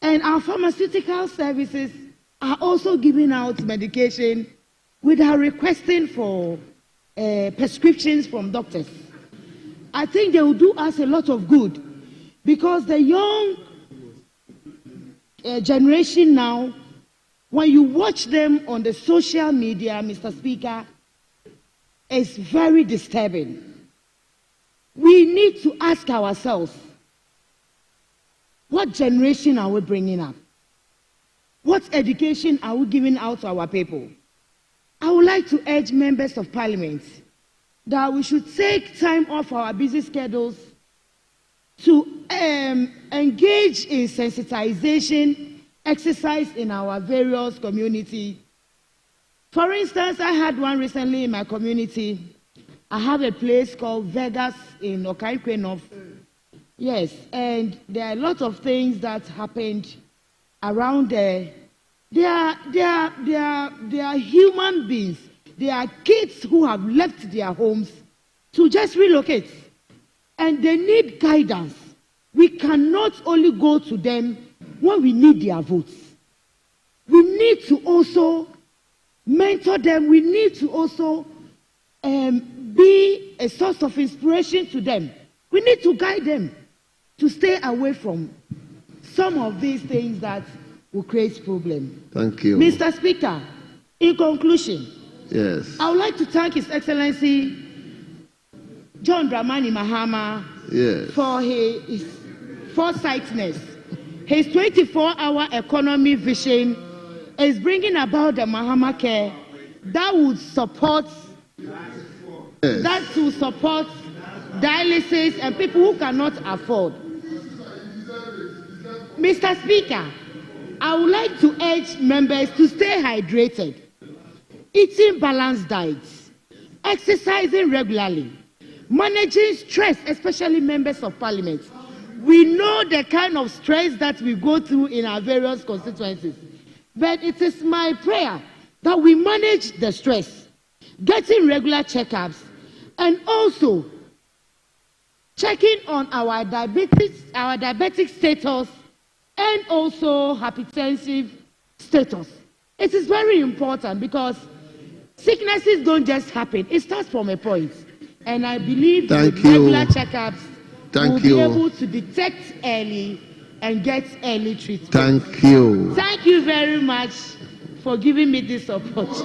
And our pharmaceutical services are also giving out medication without requesting for prescriptions from doctors. I think they will do us a lot of good, because the young generation now, when you watch them on the social media, Mr. Speaker, it's very disturbing. We need to ask ourselves, what generation are we bringing up? What education are we giving out to our people? I would like to urge members of Parliament that we should take time off our busy schedules to engage in sensitization exercise in our various communities. For instance, I had one recently in my community. I have a place called Vegas in Okaikwe North. Yes, and there are a lot of things that happened around there. They are human beings. They are kids who have left their homes to just relocate. And they need guidance. We cannot only go to them when we need their votes. We need to also mentor them. We need to also be a source of inspiration to them. We need to guide them to stay away from some of these things that will create problems. Thank you. Mr. Speaker, in conclusion, yes, I would like to thank His Excellency John Dramani Mahama, yes, for his foresightness. His 24-hour economy vision is bringing about the Mahama Care that would support dialysis and people who cannot afford. Mr. Speaker, I would like to urge members to stay hydrated, eating balanced diets, exercising regularly, managing stress, especially members of Parliament. We know the kind of stress that we go through in our various constituencies. But it is my prayer that we manage the stress, getting regular checkups, and also checking on our diabetic status and also hypertensive status. It is very important because sicknesses don't just happen. It starts from a point. And I believe with regular checkups, we'll be able to detect early and get early treatment. Thank you. Thank you very much for giving me this opportunity.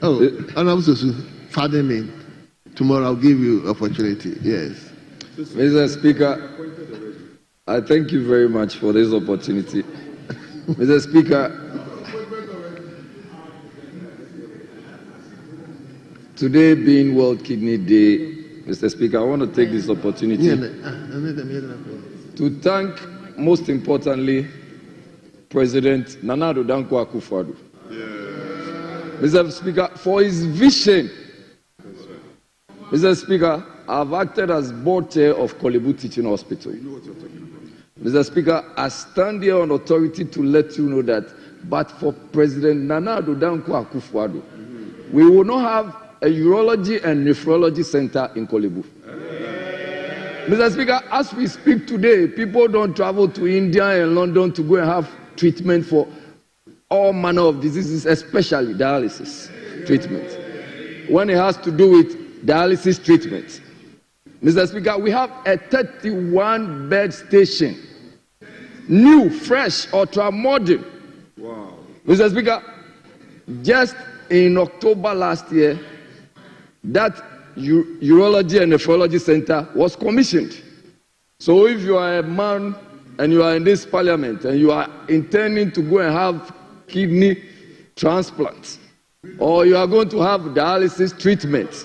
Honorable Sosu, pardon me. Tomorrow I'll give you opportunity. Yes. Mr. Speaker, I thank you very much for this opportunity. Mr. Speaker, today being World Kidney Day, Mr. Speaker, I want to take this opportunity to thank, most importantly, President Nana Addo Dankwa Akufo-Addo, Mr. Speaker, for his vision. Mr. Speaker, I've acted as board chair of Kolebu Teaching Hospital. You know what you're talking about. Mr. Speaker, I stand here on authority to let you know that, but for President Nana Addo Dankwa Akufo-Addo, we will not have a urology and nephrology center in Kolebu. Mr. Speaker, as we speak today, people don't travel to India and London to go and have treatment for all manner of diseases, especially dialysis treatment. When it has to do with dialysis treatment, Mr. Speaker, we have a 31-bed station, new, fresh, ultra-modern. Wow. Mr. Speaker, just in October last year, that urology and nephrology center was commissioned. So if you are a man and you are in this parliament and you are intending to go and have kidney transplants, or you are going to have dialysis treatment,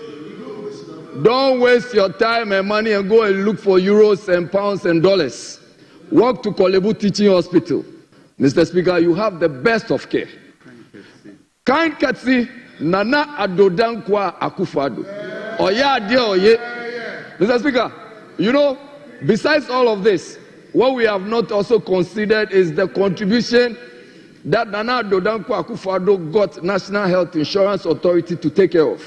don't waste your time and money and go and look for euros and pounds and dollars. Walk to Kolebu Teaching Hospital. Mr. Speaker, you have the best of care. Kind courtesy, Nana Addo Dankwa Akufo-Addo. Oya ade oye. Mr. Speaker, you know, besides all of this, what we have not also considered is the contribution that Nana Addo Dankwa Akufo-Addo got National Health Insurance Authority to take care of.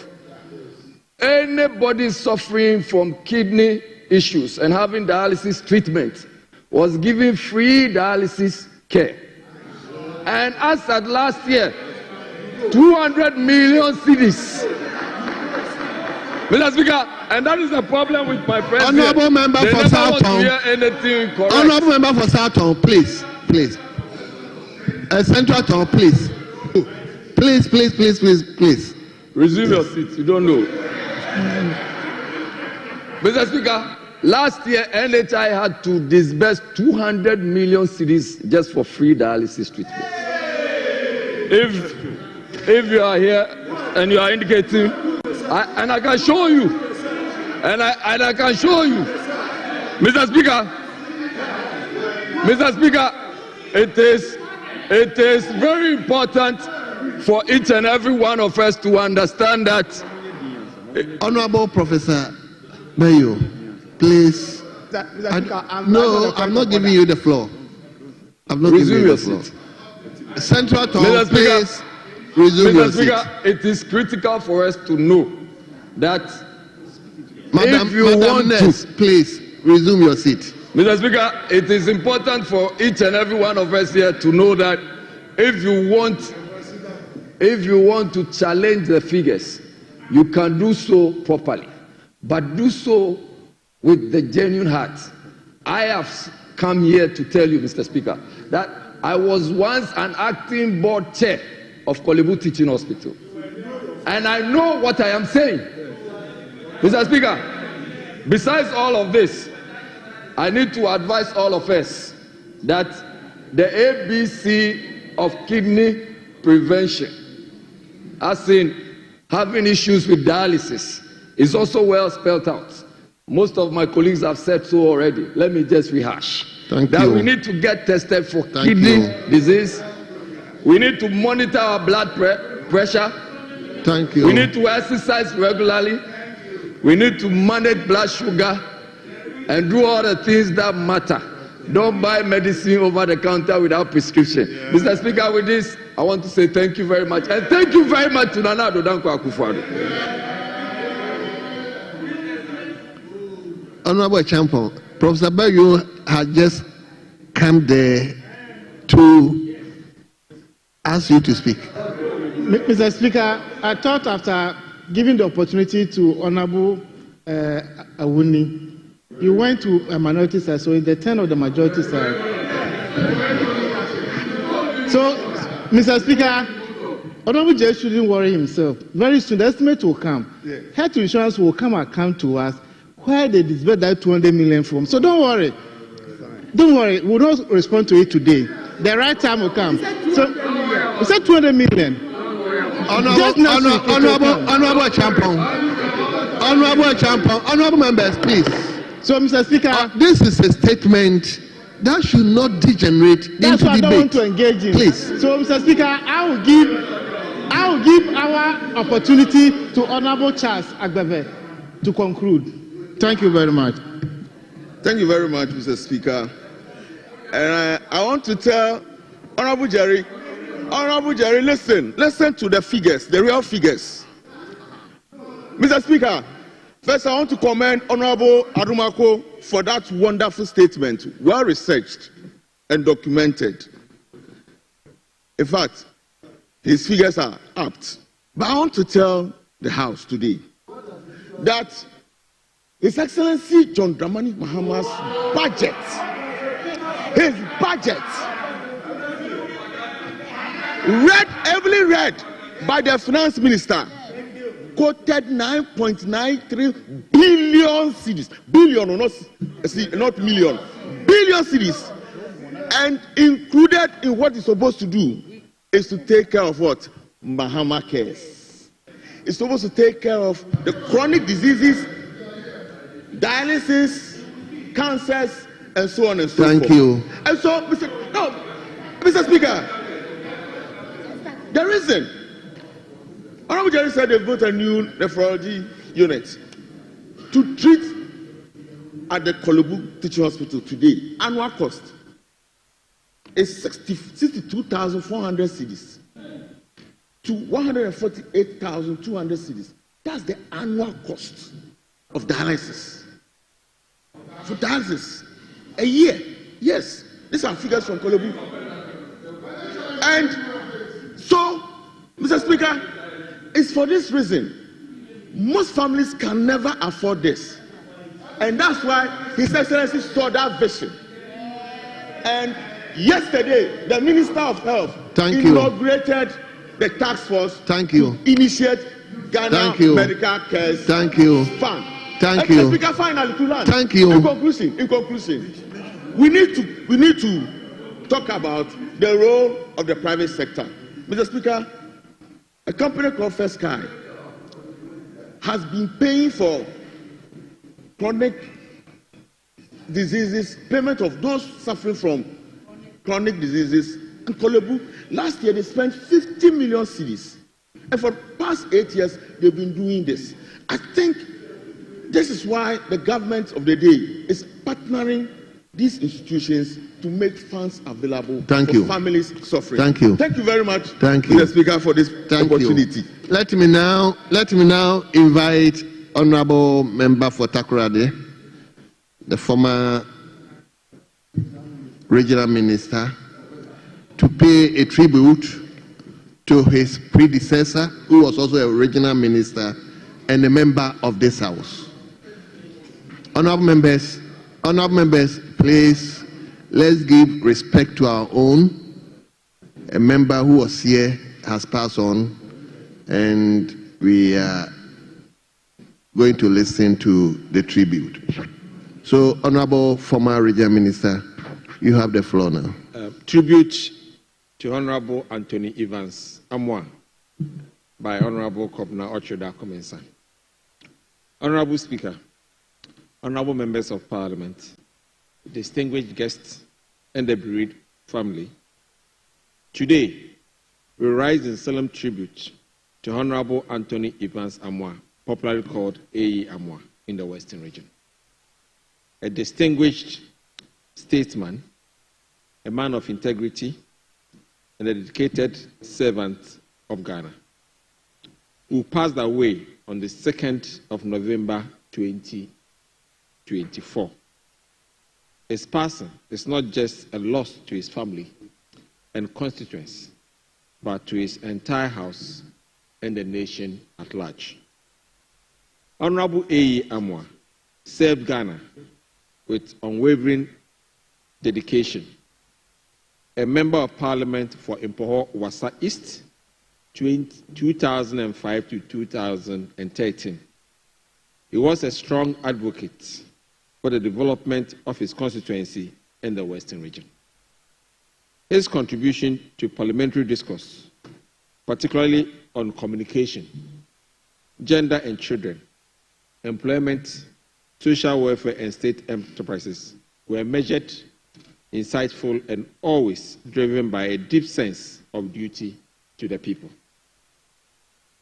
Anybody suffering from kidney issues and having dialysis treatment was given free dialysis care. And as at last year, 200 million cedis. Mr. Speaker, and that is the problem with my friends. Honorable member for Southtown. Honorable member for Southtown, please. Central Town, please. Please. Resume your seat. You don't know. Mr. Speaker, last year NHI had to disburse 200 million cedis just for free dialysis treatment. If you are here and you are indicating, and I can show you, and I can show you, Mr. Speaker, it is very important for each and every one of us to understand that. Honorable Professor Bayo, please. I'm not giving you the floor. I'm not giving you the floor. Central Town, please. Mr. Speaker, it is critical for us to know that Madam Ness, please resume your seat. Mr. Speaker, it is important for each and every one of us here to know that if you want to challenge the figures, you can do so properly, but do so with the genuine heart. I have come here to tell you, Mr. Speaker, that I was once an acting board chair of Kolebu Teaching Hospital, and I know what I am saying. Mr. Speaker, besides all of this, I need to advise all of us that the ABC of kidney prevention, as in having issues with dialysis, is also well spelled out. Most of my colleagues have said so already. Let me just rehash. We need to get tested for kidney disease. We need to monitor our blood pressure. Thank you. We need to exercise regularly. We need to manage blood sugar and do all the things that matter. Don't buy medicine over the counter without prescription. Yeah. Mr. Speaker, with this, I want to say thank you very much. And thank you very much to Nana Addo Dankwa Akufo-Addo. Honorable Champion, Professor Bayo had just come there to ask you to speak. Mr. Speaker, I thought after giving the opportunity to Honorable Awuni, you went to a minority side, so it's the turn of the majority side. So, Mr. Speaker, Honorable Jay shouldn't worry himself. Very soon, the estimate will come. Yeah. Health insurance will come and come to us where they disburse that 200 million from. So don't worry. Don't worry. We'll not respond to it today. The right time will come. So, we said 200 million. Honorable Champion, honorable members, please. So, Mr. Speaker, this is a statement that should not degenerate into debate. That's what I don't want to engage in. Please. So, Mr. Speaker, I will give our opportunity to Honorable Charles Agbeve to conclude. Thank you very much. Thank you very much, Mr. Speaker. And I want to tell Honorable Jerry, listen to the figures, the real figures. Mr. Speaker, first I want to commend Honorable Adumako for that wonderful statement, well researched and documented. In fact, his figures are apt. But I want to tell the House today that His Excellency John Dramani Mahama's budget, his budget, heavily read by the Finance Minister, quoted 9.93 billion cedis, billion or not million, billion cedis, and included in what it's supposed to do is to take care of what? Mahama cares. It's supposed to take care of the chronic diseases, dialysis, cancers, and so on and so forth. Thank you. And so, Mr. Speaker, the reason Honorable Jerry said they built a new nephrology unit to treat at the Kolebu Teaching Hospital today. Annual cost is 62,400 cedis to 148,200 cedis. That's the annual cost of dialysis. For dialysis, a year. Yes, these are figures from Kolebu. And so, Mr. Speaker, it's for this reason most families can never afford this. And that's why His Excellency saw that vision. And yesterday, the Minister of Health inaugurated the task force to initiate Ghana Medical Care Fund. Thank you. Speaker, finally, to land. Thank you. In conclusion, we need to talk about the role of the private sector. Mr. Speaker, a company called Fiscal has been paying for chronic diseases, payment of those suffering from chronic diseases in Kolebu. Last year, they spent 50 million cedis. And for the past 8 years, they've been doing this. I think this is why the government of the day is partnering these institutions to make funds available for families suffering. Thank you. Thank you very much, Mr. Speaker, for this opportunity. Let me now invite Honorable Member for Takoradi, the former regional minister, to pay a tribute to his predecessor, who was also a regional minister and a member of this House. Honorable members, please, let's give respect to our own. A member who was here has passed on, and we are going to listen to the tribute. So, Honorable former regional minister, you have the floor now. Tribute to Honorable Anthony Evans Amwa by Honorable Kobna Ochoda Komensan. Honorable Speaker, Honorable Members of Parliament, distinguished guests, and the bereaved family, today we rise in solemn tribute to Honorable Anthony Evans Amwa, popularly called A.E. Amwa, in the Western region. A distinguished statesman, a man of integrity, and a dedicated servant of Ghana, who passed away on the 2nd of November 2024. His passing is not just a loss to his family and constituents, but to his entire house and the nation at large. Honorable A.E. Amwa served Ghana with unwavering dedication. A member of Parliament for Impoho Wasa East, 2005 to 2013. He was a strong advocate for the development of his constituency in the Western region. His contribution to parliamentary discourse, particularly on communication, gender and children, employment, social welfare, and state enterprises, were measured, insightful, and always driven by a deep sense of duty to the people.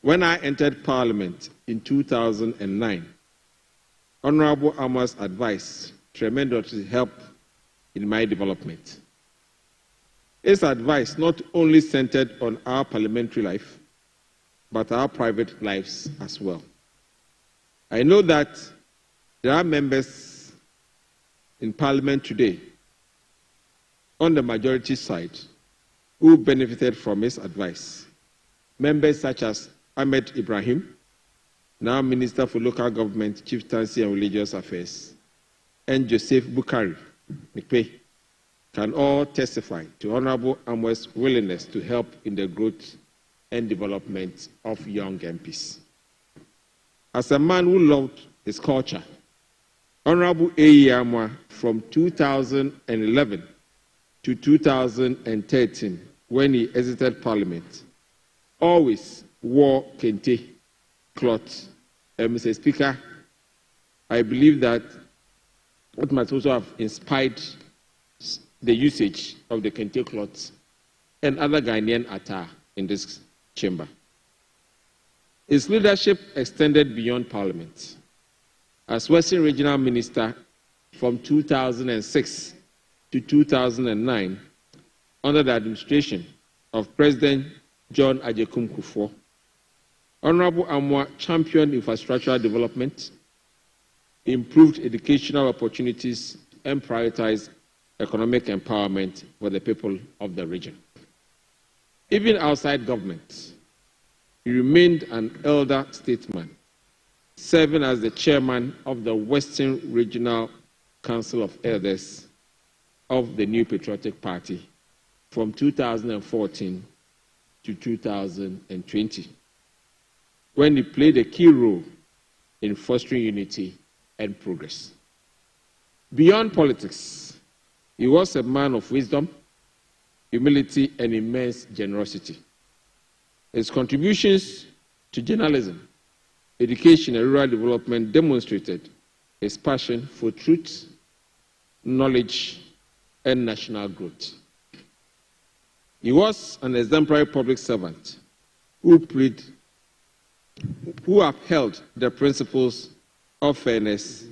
When I entered Parliament in 2009, Honorable Amwa's advice tremendously helped in my development. His advice not only centered on our parliamentary life, but our private lives as well. I know that there are members in Parliament today on the majority side who benefited from his advice. Members such as Ahmed Ibrahim, now Minister for Local Government, Chieftaincy and Religious Affairs, and Joseph Bukari Nikwe can all testify to Honorable Amwa's willingness to help in the growth and development of young MPs. As a man who loved his culture, Honorable A.E. Amwa from 2011 to 2013, when he exited Parliament, always wore kente cloth. Mr. Speaker, I believe that what must also have inspired the usage of the kente cloth and other Ghanaian attire in this chamber. His leadership extended beyond Parliament. As Western Regional Minister from 2006 to 2009, under the administration of President John Ajekum Kufuor, Honorable Amwa championed infrastructural development, improved educational opportunities, and prioritized economic empowerment for the people of the region. Even outside government, he remained an elder statesman, serving as the chairman of the Western Regional Council of Elders of the New Patriotic Party from 2014 to 2020, when he played a key role in fostering unity and progress. Beyond politics, he was a man of wisdom, humility, and immense generosity. His contributions to journalism, education, and rural development demonstrated his passion for truth, knowledge, and national growth. He was an exemplary public servant who upheld the principles of fairness,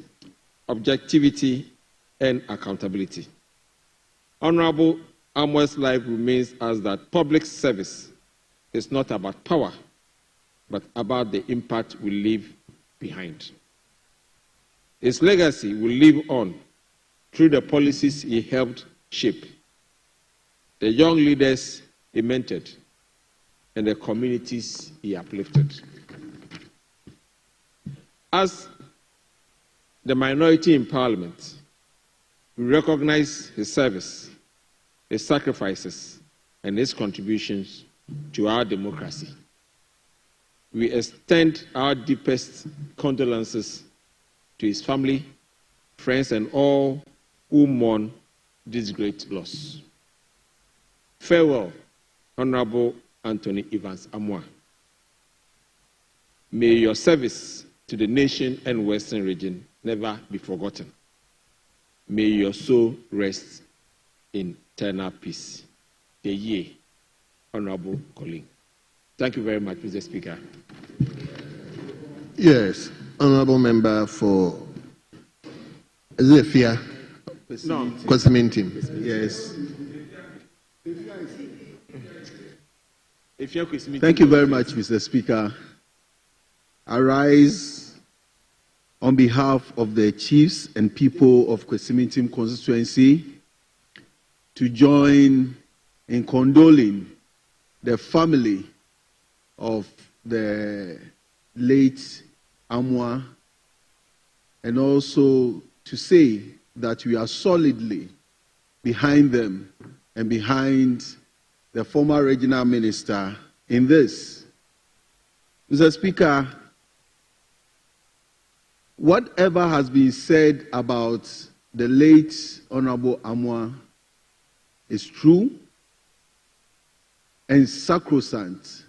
objectivity, and accountability. Honorable Amwa's life remains as that public service is not about power, but about the impact we leave behind. His legacy will live on through the policies he helped shape, the young leaders he mentored, and the communities he uplifted. As the minority in Parliament, we recognize his service, his sacrifices, and his contributions to our democracy. We extend our deepest condolences to his family, friends, and all who mourn this great loss. Farewell, Honorable Anthony Evans Amwa. May your service to the nation and Western region never be forgotten. May your soul rest in eternal peace. The year, Honorable colleague. Thank you very much, Mr. Speaker. Yes, Honorable Member for Zefia. No. Kwesimintim. Yes. Thank you very much, Mr. Speaker. I rise on behalf of the chiefs and people of Kwesimintim constituency to join in condoling the family of the late Amwa, and also to say that we are solidly behind them and behind the former regional minister in this. Mr. Speaker, whatever has been said about the late Honorable Amwa is true and sacrosanct.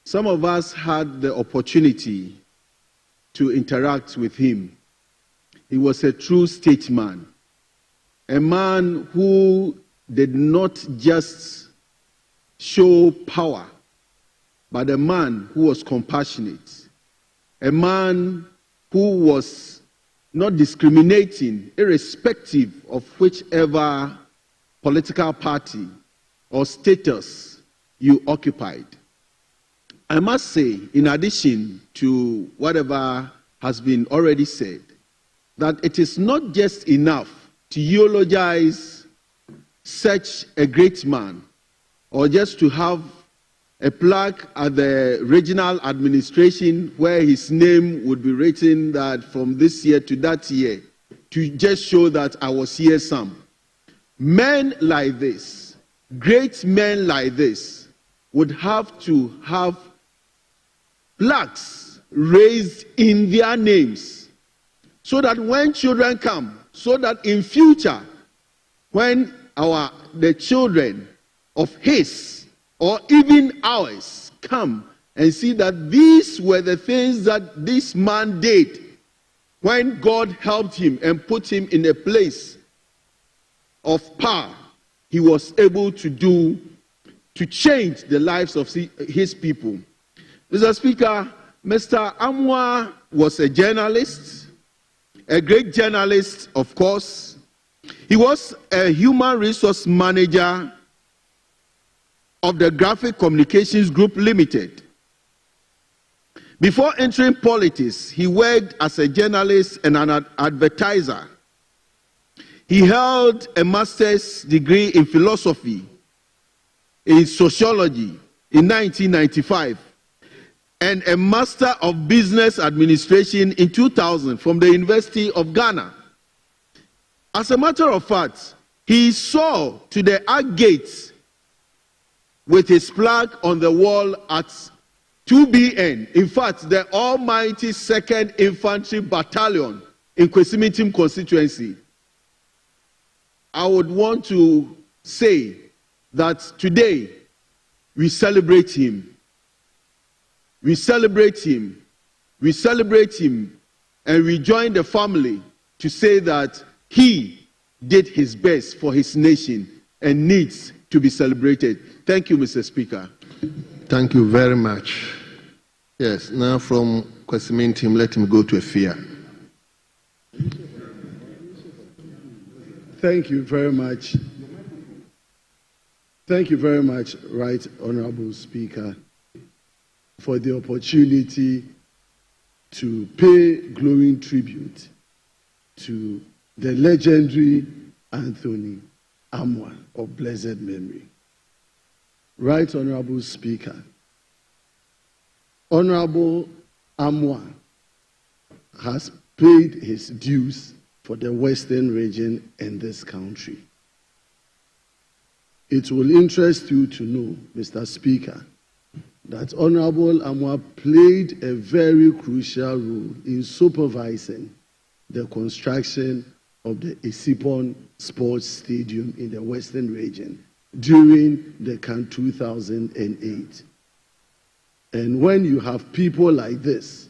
Some of us had the opportunity to interact with him. He was a true statesman, a man who did not just show power, but a man who was compassionate, a man who was not discriminating, irrespective of whichever political party or status you occupied. I must say, in addition to whatever has been already said, that it is not just enough to eulogize such a great man or just to have a plaque at the regional administration where his name would be written that from this year to that year, to just show that I was here some. Men like this, great men like this, would have to have plaques raised in their names so that when children come, so that in future, when the children of his or even ours come and see that these were the things that this man did when God helped him and put him in a place of power, he was able to do to change the lives of his people. Mr. Speaker, Mr. Amwa was a journalist, a great journalist, of course. He was a human resource manager of the Graphic Communications Group Limited. Before entering politics, he worked as a journalist and an advertiser. He held a master's degree in philosophy, in sociology in 1995, and a master of business administration in 2000 from the University of Ghana. As a matter of fact, he saw to the Ark Gates with his flag on the wall at 2BN, in fact, the almighty 2nd Infantry Battalion in Kwesimitim constituency. I would want to say that today we celebrate him. We celebrate him. We celebrate him, and we join the family to say that he did his best for his nation and needs to be celebrated. Thank you, Mr. Speaker. Thank you very much. Yes, now from Kwesimintim, let him go to Efia. Thank you very much. Thank you very much, Right Honorable Speaker, for the opportunity to pay glowing tribute to the legendary Anthony Amwa of blessed memory. Right Honorable Speaker, Honorable Amwa has paid his dues for the Western region and this country. It will interest you to know, Mr. Speaker, that Honorable Amwa played a very crucial role in supervising the construction of the Isipon Sports Stadium in the Western region during the CAN 2008. And when you have people like this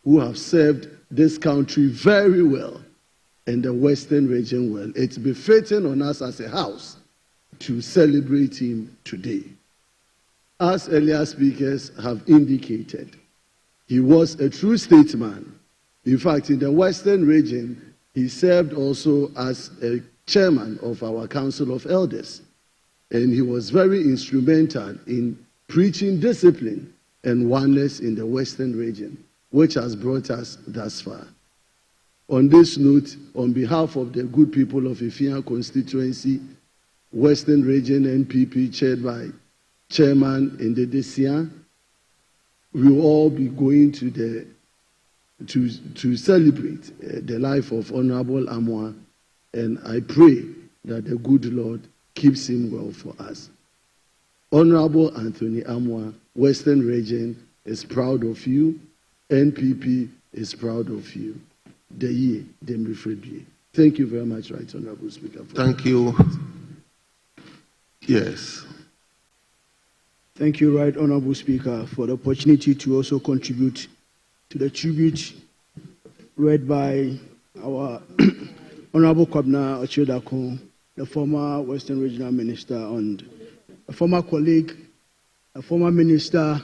who have served this country very well and the Western region well, it's befitting on us as a house to celebrate him today. As earlier speakers have indicated, he was a true statesman. In fact, in the Western region, he served also as a chairman of our Council of Elders. And he was very instrumental in preaching discipline and oneness in the Western region, which has brought us thus far. On this note, on behalf of the good people of Efia constituency, Western region NPP chaired by Chairman Ndedesian, we will all be going to celebrate the life of Honorable Amwa, and I pray that the good Lord keeps him well for us. Honorable Anthony Amwa, Western region is proud of you. NPP is proud of you. Thank you very much, Right Honorable Speaker. Thank you. Yes. Thank you, Right Honorable Speaker, for the opportunity to also contribute to the tribute read by our Honorable Kwabna Ochiodako, the former Western Regional Minister and a former colleague, a former minister,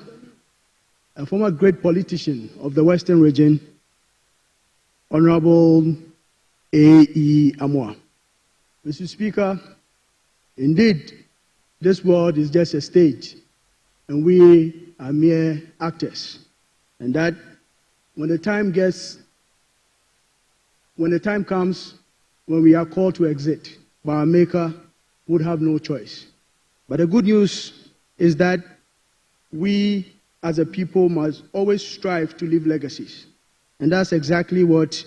a former great politician of the Western region, Honorable A.E. Amwa. Mr. Speaker, indeed, this world is just a stage, and we are mere actors. And that when the time comes when we are called to exit, but our Maker would have no choice. But the good news is that we as a people must always strive to leave legacies. And that's exactly what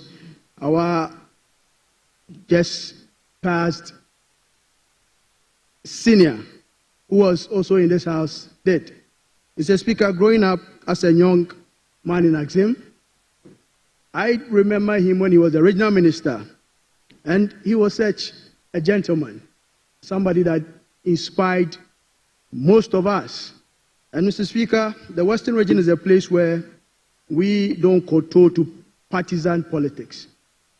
our just passed senior, who was also in this house, did. Mr. Speaker, growing up as a young man in Axim, I remember him when he was the regional minister, and he was such a gentleman, somebody that inspired most of us. And Mr. Speaker, the Western region is a place where we don't kowtow to partisan politics.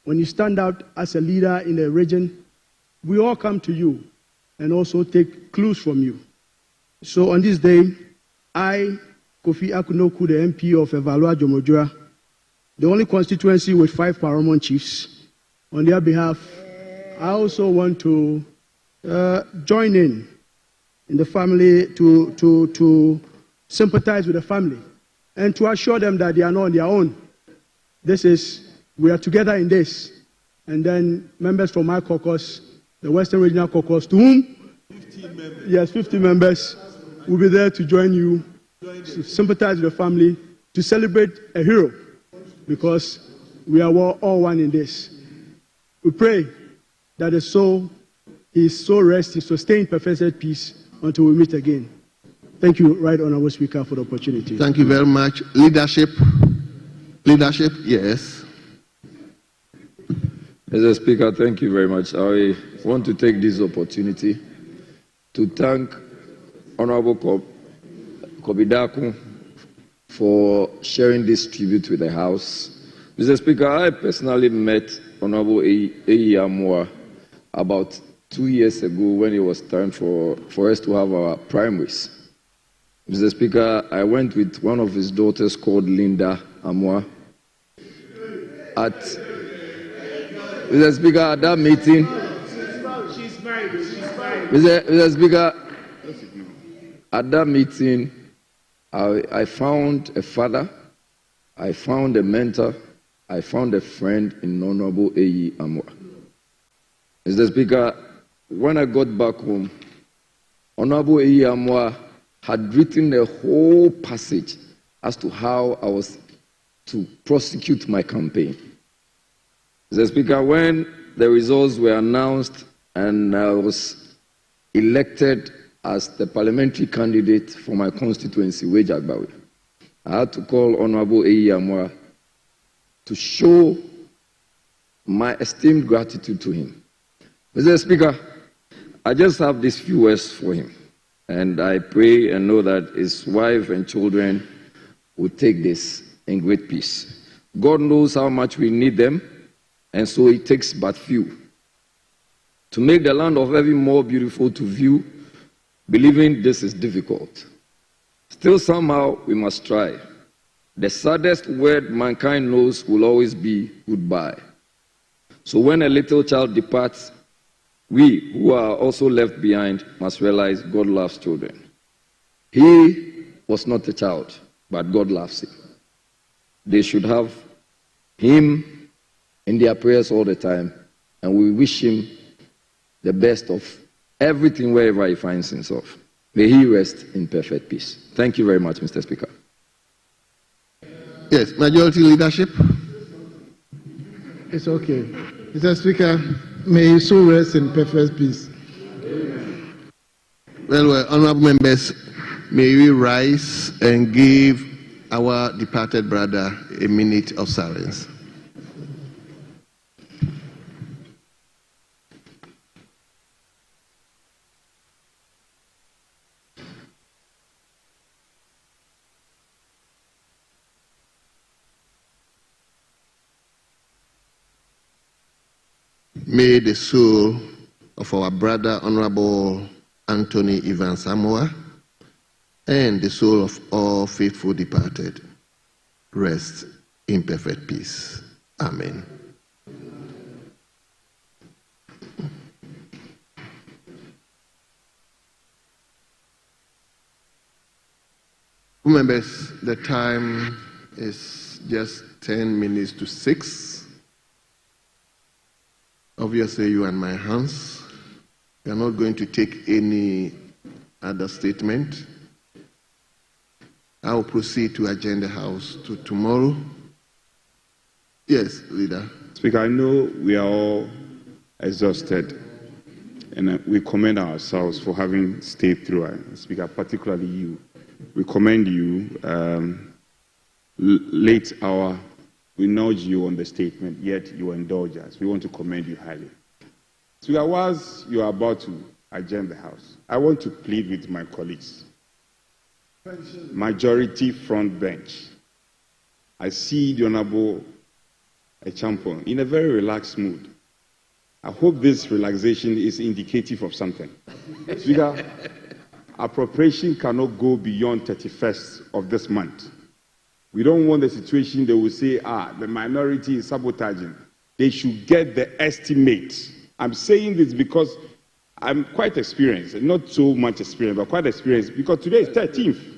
When you stand out as a leader in the region, we all come to you and also take clues from you. So on this day, I, Kofi Akunoku, the MP of Evalua Jomodura, the only constituency with 5 paramount chiefs, on their behalf, I also want to join in the family to sympathize with the family and to assure them that they are not on their own. We are together in this. And then members from my caucus, the Western Regional Caucus, to whom 50 members will be there to join you, to sympathize with the family, to celebrate a hero, because we are all one in this. We pray that the soul is so rest, is sustained perfect peace until we meet again. Thank you, Right Honorable Speaker, for the opportunity. Thank you very much. Leadership, yes. Mr. Speaker, thank you very much. I want to take this opportunity to thank Honorable Kobidaku for sharing this tribute with the House. Mr. Speaker, I personally met Honorable A.E. Amwa about 2 years ago when it was time for us to have our primaries. Mr. Speaker, I went with one of his daughters called Linda Amwa. Mr. Speaker, at that meeting, Mr. Speaker, at that meeting, I found a father, I found a mentor, I found a friend in Honorable A.E. Amwa. Mr. Speaker, when I got back home, Honorable A.E. Amwa had written a whole passage as to how I was to prosecute my campaign. Mr. Speaker, when the results were announced and I was elected as the parliamentary candidate for my constituency, Wejagbawe, I had to call Honorable A.E. Amwa to show my esteemed gratitude to him. Mr. Speaker, I just have these few words for him, and I pray and know that his wife and children will take this in great peace. God knows how much we need them, and so it takes but few. To make the land of heaven more beautiful to view, believing this is difficult. Still somehow we must try. The saddest word mankind knows will always be goodbye. So when a little child departs, we who are also left behind must realize God loves children. He was not a child, but God loves him. They should have him in their prayers all the time, and we wish him the best of everything wherever he finds himself. May he rest in perfect peace. Thank you very much, Mr. Speaker. Yes, majority leadership. It's okay. Mr. Speaker, may his soul rest in perfect peace. Well, honorable members, may we rise and give our departed brother a minute of silence. May the soul of our brother, Honorable Anthony Ivan Samoa, and the soul of all faithful departed rest in perfect peace. Amen. Members, the time is just 10 minutes to 6. Obviously, you are in my hands. We are not going to take any other statement. I will proceed to agenda house to tomorrow. Yes, Leader. Speaker, I know we are all exhausted, and we commend ourselves for having stayed through. Speaker, particularly you. We commend you. Late hour, we nudge you on the statement, yet you indulge us. We want to commend you highly. Speaker, whilst you are about to adjourn the House, I want to plead with my colleagues. Majority front bench. I see the Honorable Echampo in a very relaxed mood. I hope this relaxation is indicative of something. Speaker, appropriation cannot go beyond 31st of this month. We don't want the situation they will say, the minority is sabotaging. They should get the estimate. I'm saying this because I'm quite experienced, not so much experienced, but quite experienced, because today is 13th.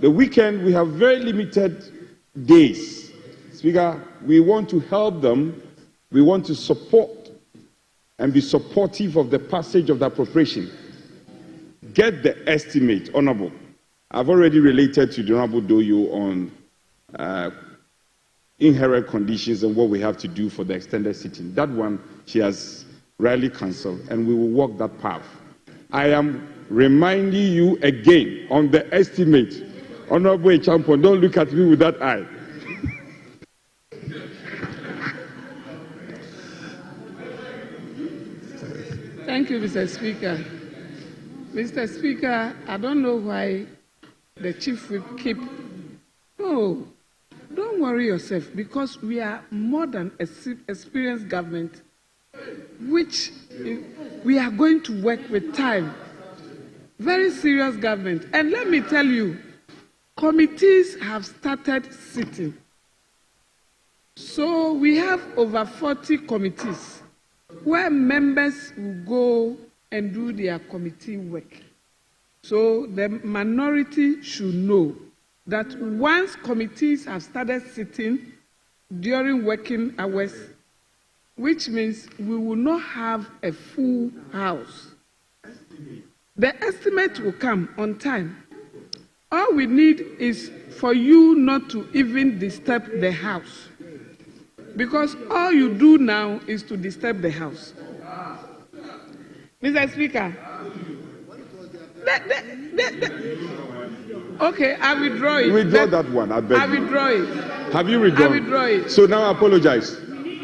The weekend, we have very limited days. Speaker, we want to help them. We want to support and be supportive of the passage of the appropriation. Get the estimate, Honorable. I've already related to the Honorable Doyo on inherent conditions and what we have to do for the extended sitting. That one, she has rarely cancelled, and we will walk that path. I am reminding you again on the estimate. Honorable Echampo, don't look at me with that eye. Thank you, Mr. Speaker. Mr. Speaker, I don't know why the chief whip keep. No, don't worry yourself, because we are more than experienced government, which we are going to work with time. Very serious government. And let me tell you, committees have started sitting. So we have over 40 committees where members will go and do their committee work. So the minority should know that once committees have started sitting during working hours, which means we will not have a full house. The estimate will come on time. All we need is for you not to even disturb the house, because all you do now is to disturb the house. Mr. Speaker, okay, I withdraw it. Withdraw that one, I beg you. I withdraw it. Have you withdrawn? I withdraw it. So now I apologize.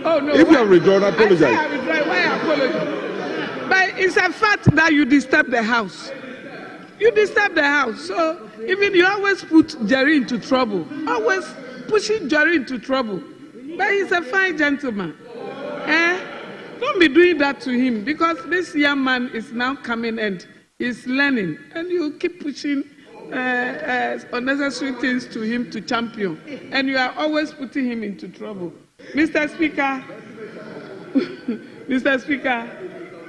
Oh, no. If you have withdrawn, apologize. I say I withdraw it. Why I apologize? But it's a fact that you disturb the house. You disturb the house. So even you always put Jerry into trouble. Always pushing Jerry into trouble. But he's a fine gentleman. Don't be doing that to him, because this young man is now coming and he's learning. And you keep pushing unnecessary things to him to champion. And you are always putting him into trouble. Mr. Speaker, Mr. Speaker,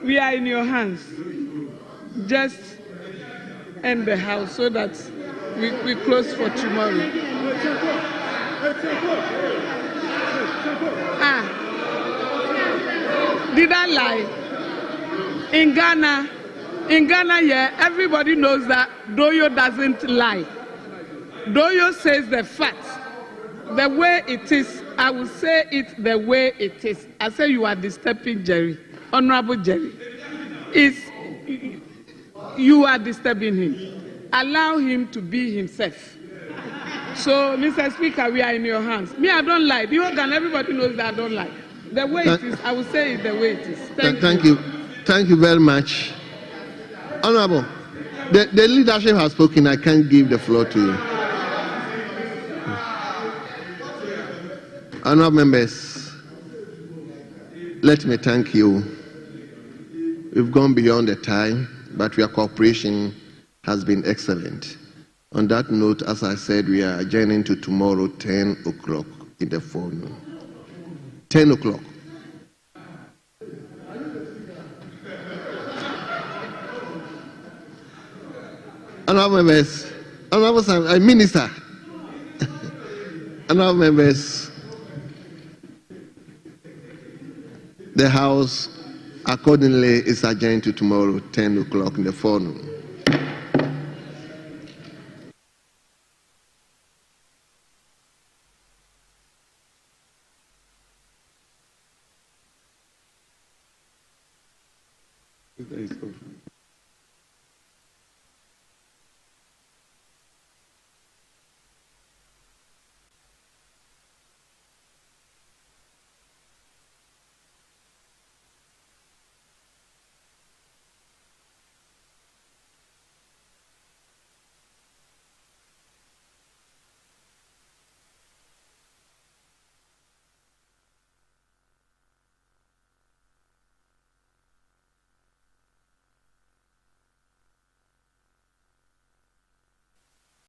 we are in your hands. Just end the house so that we close for tomorrow. Did I lie? In Ghana, yeah, everybody knows that Doyo doesn't lie. Doyo says the facts. The way it is, I will say it the way it is. I say you are disturbing Jerry, Honorable Jerry. You are disturbing him. Allow him to be himself. So, Mr. Speaker, we are in your hands. Me, I don't lie. The organ, everybody knows that I don't lie. The way it is, I will say it the way it is. Thank you. Thank you very much. Honorable, the leadership has spoken. I can't give the floor to you. Honorable members, let me thank you. We've gone beyond the time, but your cooperation has been excellent. On that note, as I said, we are adjourning to tomorrow, 10 o'clock in the forenoon. 10 o'clock. Honorable members, honorable minister, honorable members, the House accordingly is adjourned to tomorrow, 10 o'clock in the forenoon. That is over.